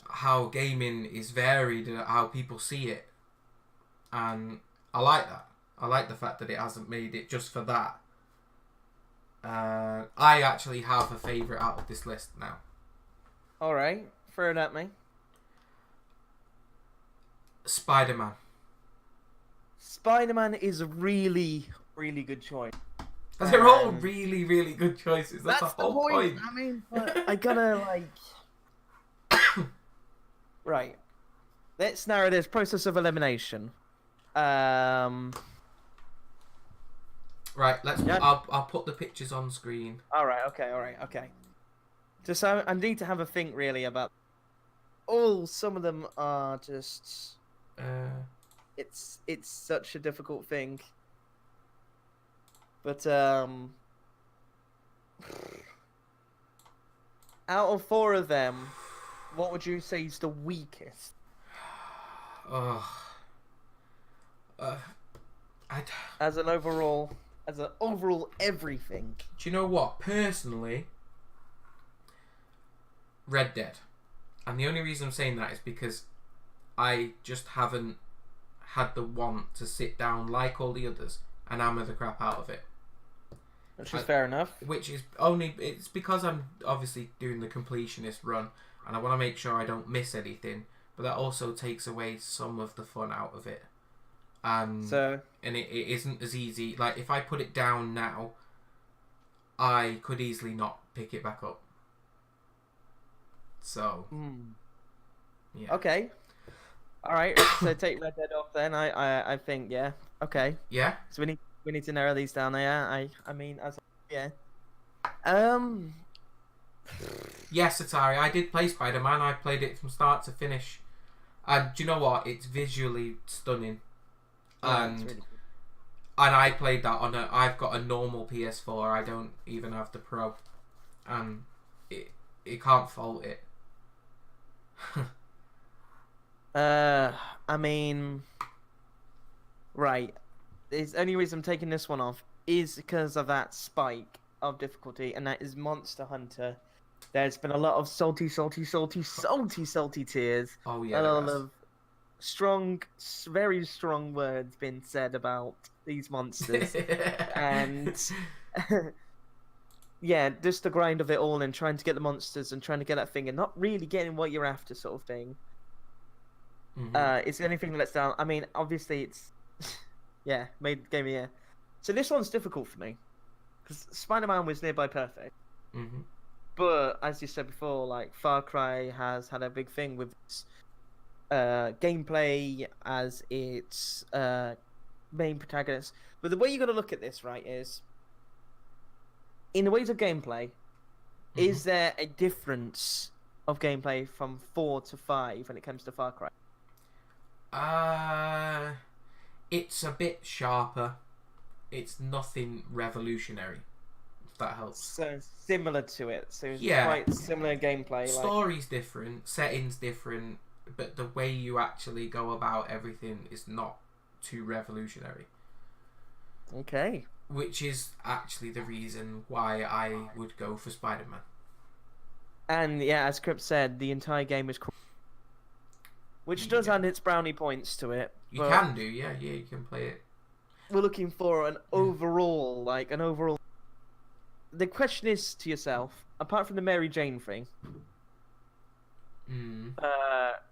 how gaming is varied and how people see it, and I like that. I like the fact that it hasn't made it just for that. I actually have a favourite out of this list now. Alright, throw it at me. Spider-Man. Spider-Man is a really, really good choice. They're all really, really good choices. That's the whole point. I mean, but I gotta, Right. Let's narrow this process of elimination. Right, Yeah. I'll put the pictures on screen. Alright, okay. Just I need to have a think really about... some of them are just... It's such a difficult thing. But out of 4 of them, what would you say is the weakest? Oh. As an overall everything. Do you know what? Personally, Red Dead. And the only reason I'm saying that is because I just haven't had the want to sit down like all the others and hammer the crap out of it. Which is fair enough. Which is only... It's because I'm obviously doing the completionist run and I want to make sure I don't miss anything. But that also takes away some of the fun out of it. And it isn't as easy. Like, if I put it down now, I could easily not pick it back up. So, yeah. Okay. All right. So take Red Dead off then. I think yeah. Okay. Yeah. So we need to narrow these down. Yeah. I mean yeah. Yes, Atari. I did play Spider-Man. I played it from start to finish. And do you know what? It's visually stunning. And it's really good. And I played that on I've got a normal PS4. I don't even have the Pro, and it can't fault it. I mean, right. The only reason I'm taking this one off is because of that spike of difficulty, and that is Monster Hunter. There's been a lot of salty tears. Oh yeah. A lot of strong, very strong words been said about these monsters, and yeah, just the grind of it all and trying to get the monsters and trying to get that thing and not really getting what you're after, sort of thing. It's the only thing that lets down. I mean, obviously it's yeah, made game of the year. So this one's difficult for me because Spider-Man was nearby perfect. But as you said before, like Far Cry has had a big thing with its gameplay as its main protagonist. But the way you got to look at this, right, is in the ways of gameplay. Is there a difference of gameplay from 4 to 5 when it comes to Far Cry? It's a bit sharper. It's nothing revolutionary. If that helps. So similar to it. So it's Yeah. quite similar gameplay. Story's different, setting's different, but the way you actually go about everything is not too revolutionary. Okay. Which is actually the reason why I would go for Spider-Man. And yeah, as Crip said, the entire game is cool. Which does add its brownie points to it. You but can do, yeah, you can play it. we're looking for an overall, The question is to yourself, apart from the Mary Jane thing,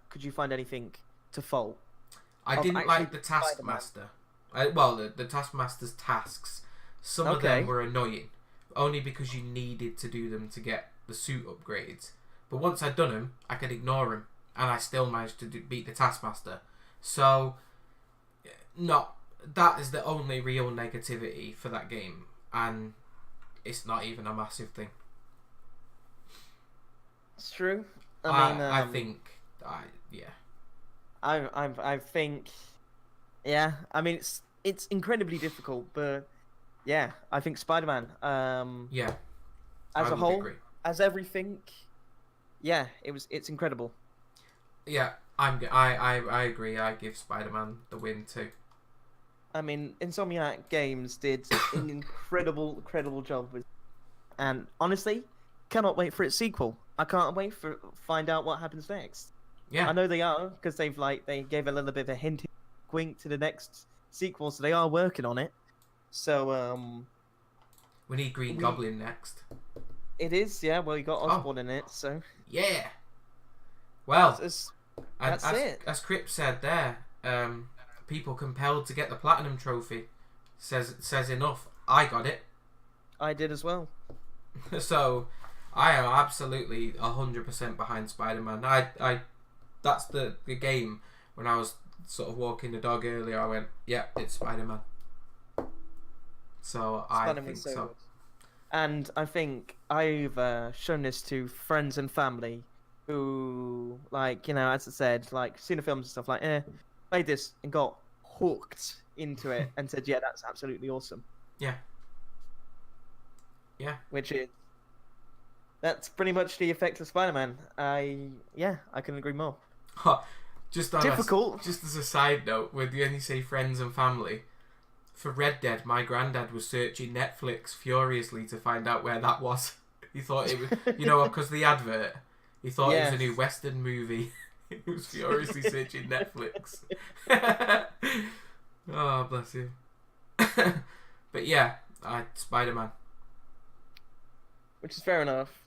could you find anything to fault? I of didn't like the actually Taskmaster. The Taskmaster's tasks. Some of them were annoying, only because you needed to do them to get the suit upgrades. But once I'd done them, I could ignore them, and I still managed to beat the Taskmaster. So, that is the only real negativity for that game, and it's not even a massive thing. It's true. I think, yeah. I mean, it's incredibly difficult, but yeah, I think Spider-Man. Yeah. As I a would whole, agree. as everything, yeah, it's incredible. Yeah, I agree. I give Spider-Man the win too. I mean, Insomniac Games did an incredible job with, and honestly, cannot wait for its sequel. I can't wait for find out what happens next. Yeah, I know they are because they gave a little bit of a hint, wink to the next sequel, so they are working on it. So we need Green Goblin next. it is, yeah. Well, you got Osborn in it, so Yeah. Well, that's as it. As Crip said there, people compelled to get the Platinum Trophy says enough. I got it. I did as well. So I am absolutely 100% behind Spider-Man. I that's the game. When I was sort of walking the dog earlier, I went, yeah, it's Spider-Man. So I think so. Good. And I think I've shown this to friends and family who, as I said, seen the films and stuff played this and got hooked into it and said, "Yeah, that's absolutely awesome." Yeah. Yeah. Which is that's pretty much the effect of Spider-Man. I couldn't agree more. Just on Difficult. just as a side note, when you say friends and family, for Red Dead, my granddad was searching Netflix furiously to find out where that was. He thought it was, because the advert. He thought it was a new Western movie. He was furiously searching Netflix. Oh, bless him. But yeah, Spider-Man. Which is fair enough.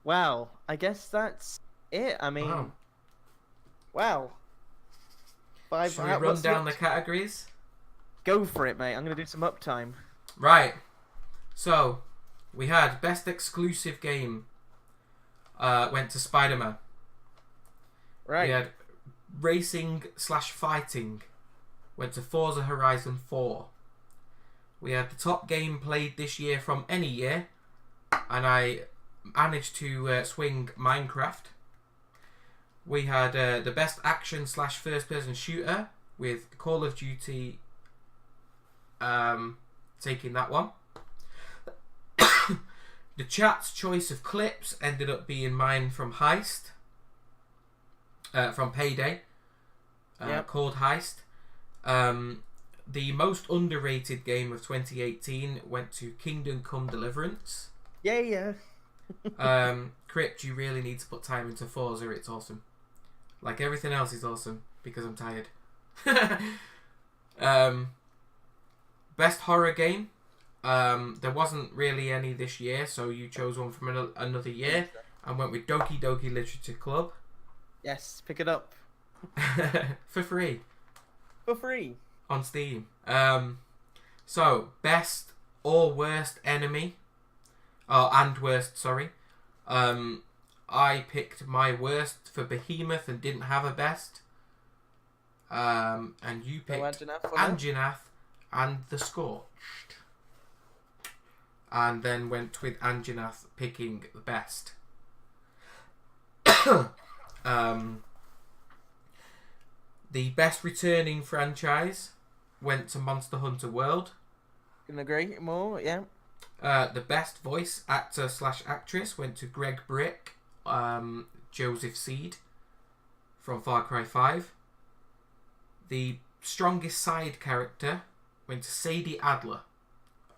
Wow. I guess that's it. I mean, wow. Should we run down the categories? Go for it, mate. I'm gonna do some uptime. Right. So, we had best exclusive game. Went to Spider-Man. Right. We had racing/fighting. Went to Forza Horizon 4. We had the top game played this year from any year, and I managed to swing Minecraft. We had the best action/first-person shooter with Call of Duty taking that one. The chat's choice of clips ended up being mine from Heist, from Payday, called Heist. The most underrated game of 2018 went to Kingdom Come Deliverance. Yeah. Crypt, you really need to put time into Forza. It's awesome. Like everything else is awesome because I'm tired. Best horror game. There wasn't really any this year, so you chose one from another year and went with Doki Doki Literature Club. Yes, pick it up. For free. For free. On Steam. So, best or worst enemy. And worst, sorry. I picked my worst for Behemoth and didn't have a best. And you picked Anjanath and the Scorched. And then went with Anjanath picking the best. The best returning franchise went to Monster Hunter World. Can agree more, yeah. The best voice actor/actress went to Greg Brick, Joseph Seed from Far Cry 5. The strongest side character went to Sadie Adler.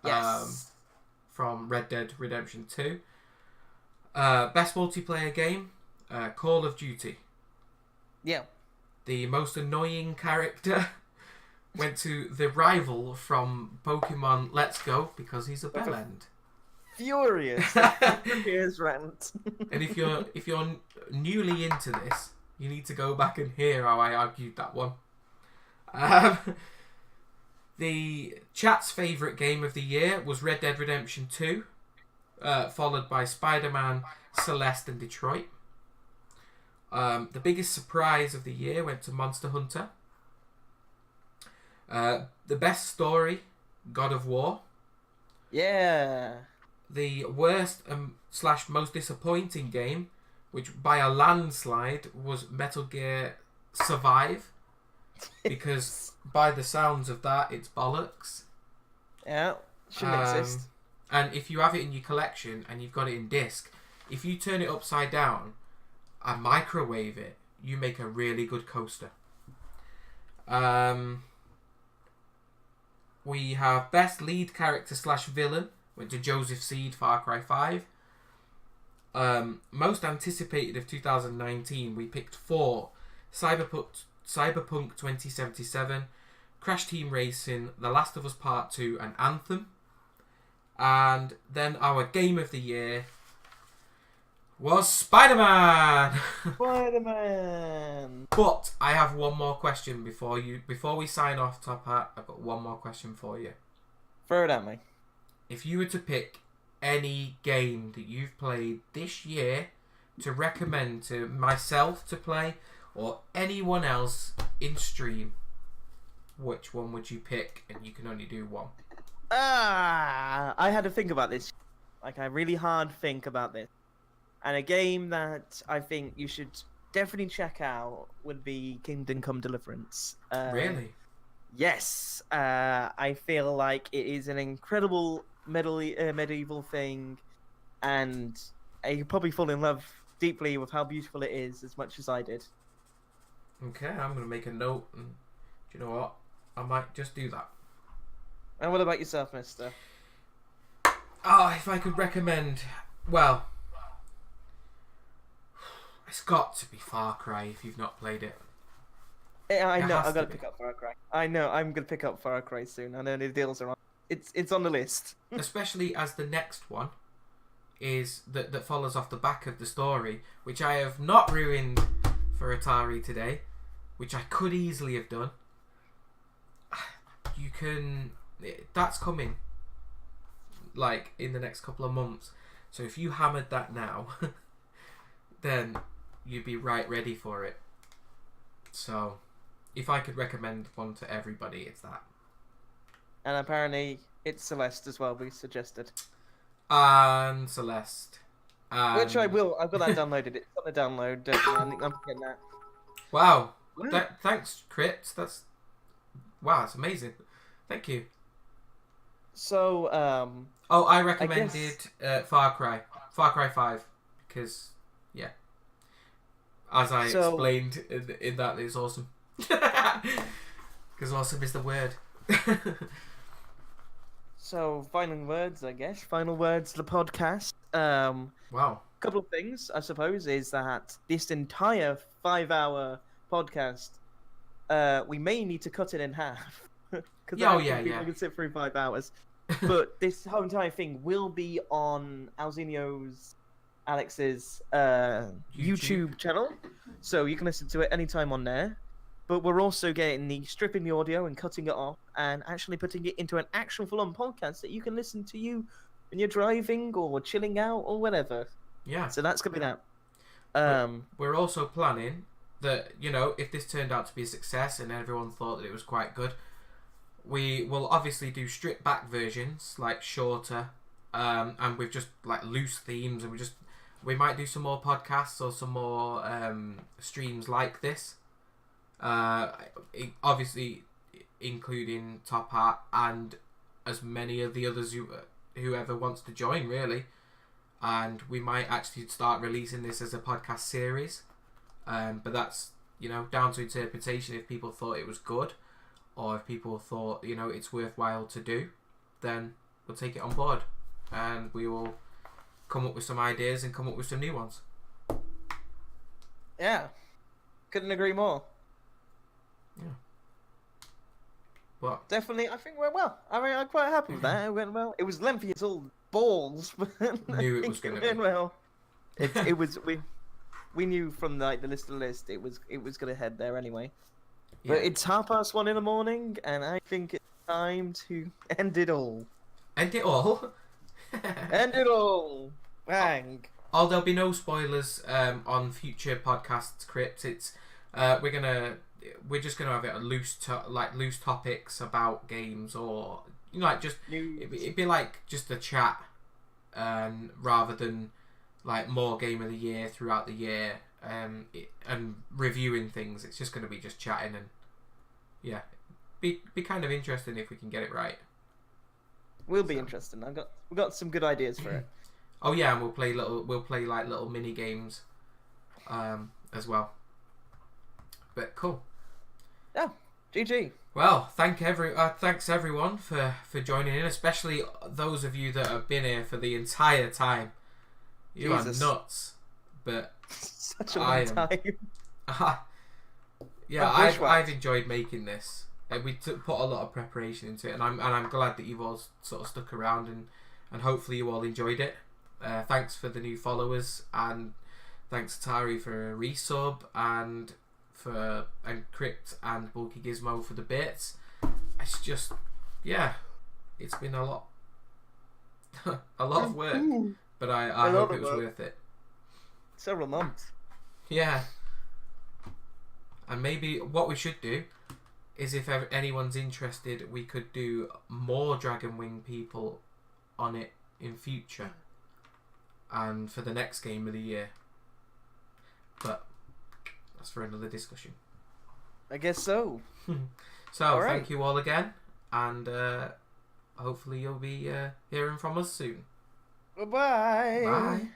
Yes. From Red Dead Redemption 2. Best multiplayer game, Call of Duty. Yeah. The most annoying character went to the rival from Pokemon Let's Go because he's a bellend. Furious. Furious rant. And if you're newly into this, you need to go back and hear how I argued that one. The chat's favourite game of the year was Red Dead Redemption 2, followed by Spider-Man, Celeste and Detroit. The biggest surprise of the year went to Monster Hunter. The best story, God of War. Yeah. The worst / most disappointing game, which by a landslide was Metal Gear Survive. Because by the sounds of that, it's bollocks. Yeah, shouldn't exist. And if you have it in your collection and you've got it in disc, if you turn it upside down and microwave it, you make a really good coaster. We have best lead character / villain went to Joseph Seed, Far Cry 5. Most anticipated of 2019, we picked 4: Cyberpunk 2077, Crash Team Racing, The Last of Us Part 2 and Anthem. And then our game of the year was Spider-Man. Spider-Man. But I have one more question before we sign off, Top Hat. I've got one more question for you. Throw it at me. If you were to pick any game that you've played this year to recommend to myself to play or anyone else in stream, which one would you pick? And you can only do one. I had to think about this. Like, a really hard think about this. And a game that I think you should definitely check out would be Kingdom Come Deliverance. Really? Yes, I feel like it is an incredible medieval thing, and you probably fall in love deeply with how beautiful it is as much as I did. Okay, I'm gonna make a note, and do you know what? I might just do that. And what about yourself, Mister? Oh, if I could recommend, well, it's got to be Far Cry if you've not played it. Yeah, I It know. has I've got to to be. pick up Far Cry. I know. I'm gonna pick up Far Cry soon. I know the deals are on. It's on the list. Especially as the next one is that follows off the back of the story, which I have not ruined for Atari today, which I could easily have done. You can, that's coming like in the next couple of months. So if you hammered that now, then you'd be right ready for it. So if I could recommend one to everybody, it's that. And apparently, it's Celeste as well. We suggested, And Celeste. which I will. I've got that downloaded. It's on the download. I'm getting that. Wow. Wow. Thanks, Crypt. That's it's amazing. Thank you. So, Oh, I recommended Far Cry 5 because as I So- explained in that it's awesome. Because awesome is the word. So, final words, I guess. Final words to the podcast. Wow. Couple of things, I suppose, is that this entire 5-hour podcast, we may need to cut it in half. Because Yeah, I oh, don't yeah, think people yeah. can sit through 5 hours. But this whole entire thing will be on Alzinio's, Alex's YouTube channel. So you can listen to it anytime on there. But we're also stripping the audio and cutting it off and actually putting it into an actual full-on podcast that you can listen to when you're driving or chilling out or whatever. Yeah. So that's gonna be that. We're also planning that, if this turned out to be a success and everyone thought that it was quite good, we will obviously do stripped back versions, like shorter, and with just like loose themes, and we might do some more podcasts or some more streams like this. Obviously including Top Hat and as many of the others whoever wants to join, really. And we might actually start releasing this as a podcast series, but that's down to interpretation. If people thought it was good, or if people thought it's worthwhile to do, then we'll take it on board and we will come up with some ideas and come up with some new ones. Yeah, couldn't agree more. But Definitely, I think it went well. I mean, I'm quite happy with that. It went well. It was lengthy as all balls, but Knew it I was think gonna went be. well. It was we knew from the list it was gonna head there anyway. yeah. But it's 1:30 in the morning, and I think it's time to end it all. End it all. End it all. Bang. There'll be no spoilers on future podcasts, Crypt. It's we're just gonna have it loose topics about games, or just it'd be like just a chat, rather than like more game of the year throughout the year, and reviewing things. It's just gonna be just chatting, and be kind of interesting if we can get it right. Will be interesting. We've got some good ideas for it. Oh yeah, and we'll play like little mini games, as well. But cool. Yeah. GG. Well, thanks everyone for joining in, especially those of you that have been here for the entire time. You Jesus. are nuts, but Such a I long am- time. yeah, I'm bushwhacked. I've enjoyed making this. We put a lot of preparation into it, and I'm glad that you've all sort of stuck around, and hopefully you all enjoyed it. Thanks for the new followers, and thanks Atari for a resub, and Crypt and Bulky Gizmo for the bits. It's just, it's been a lot of work, but I A lot hope of it was work. worth it. Several months. Yeah. And maybe what we should do is, if anyone's interested, we could do more Dragon Wing people on it in future, and for the next game of the year. But that's for another discussion. I guess so. So, All right. thank you all again, and hopefully you'll be hearing from us soon. Bye-bye. Bye.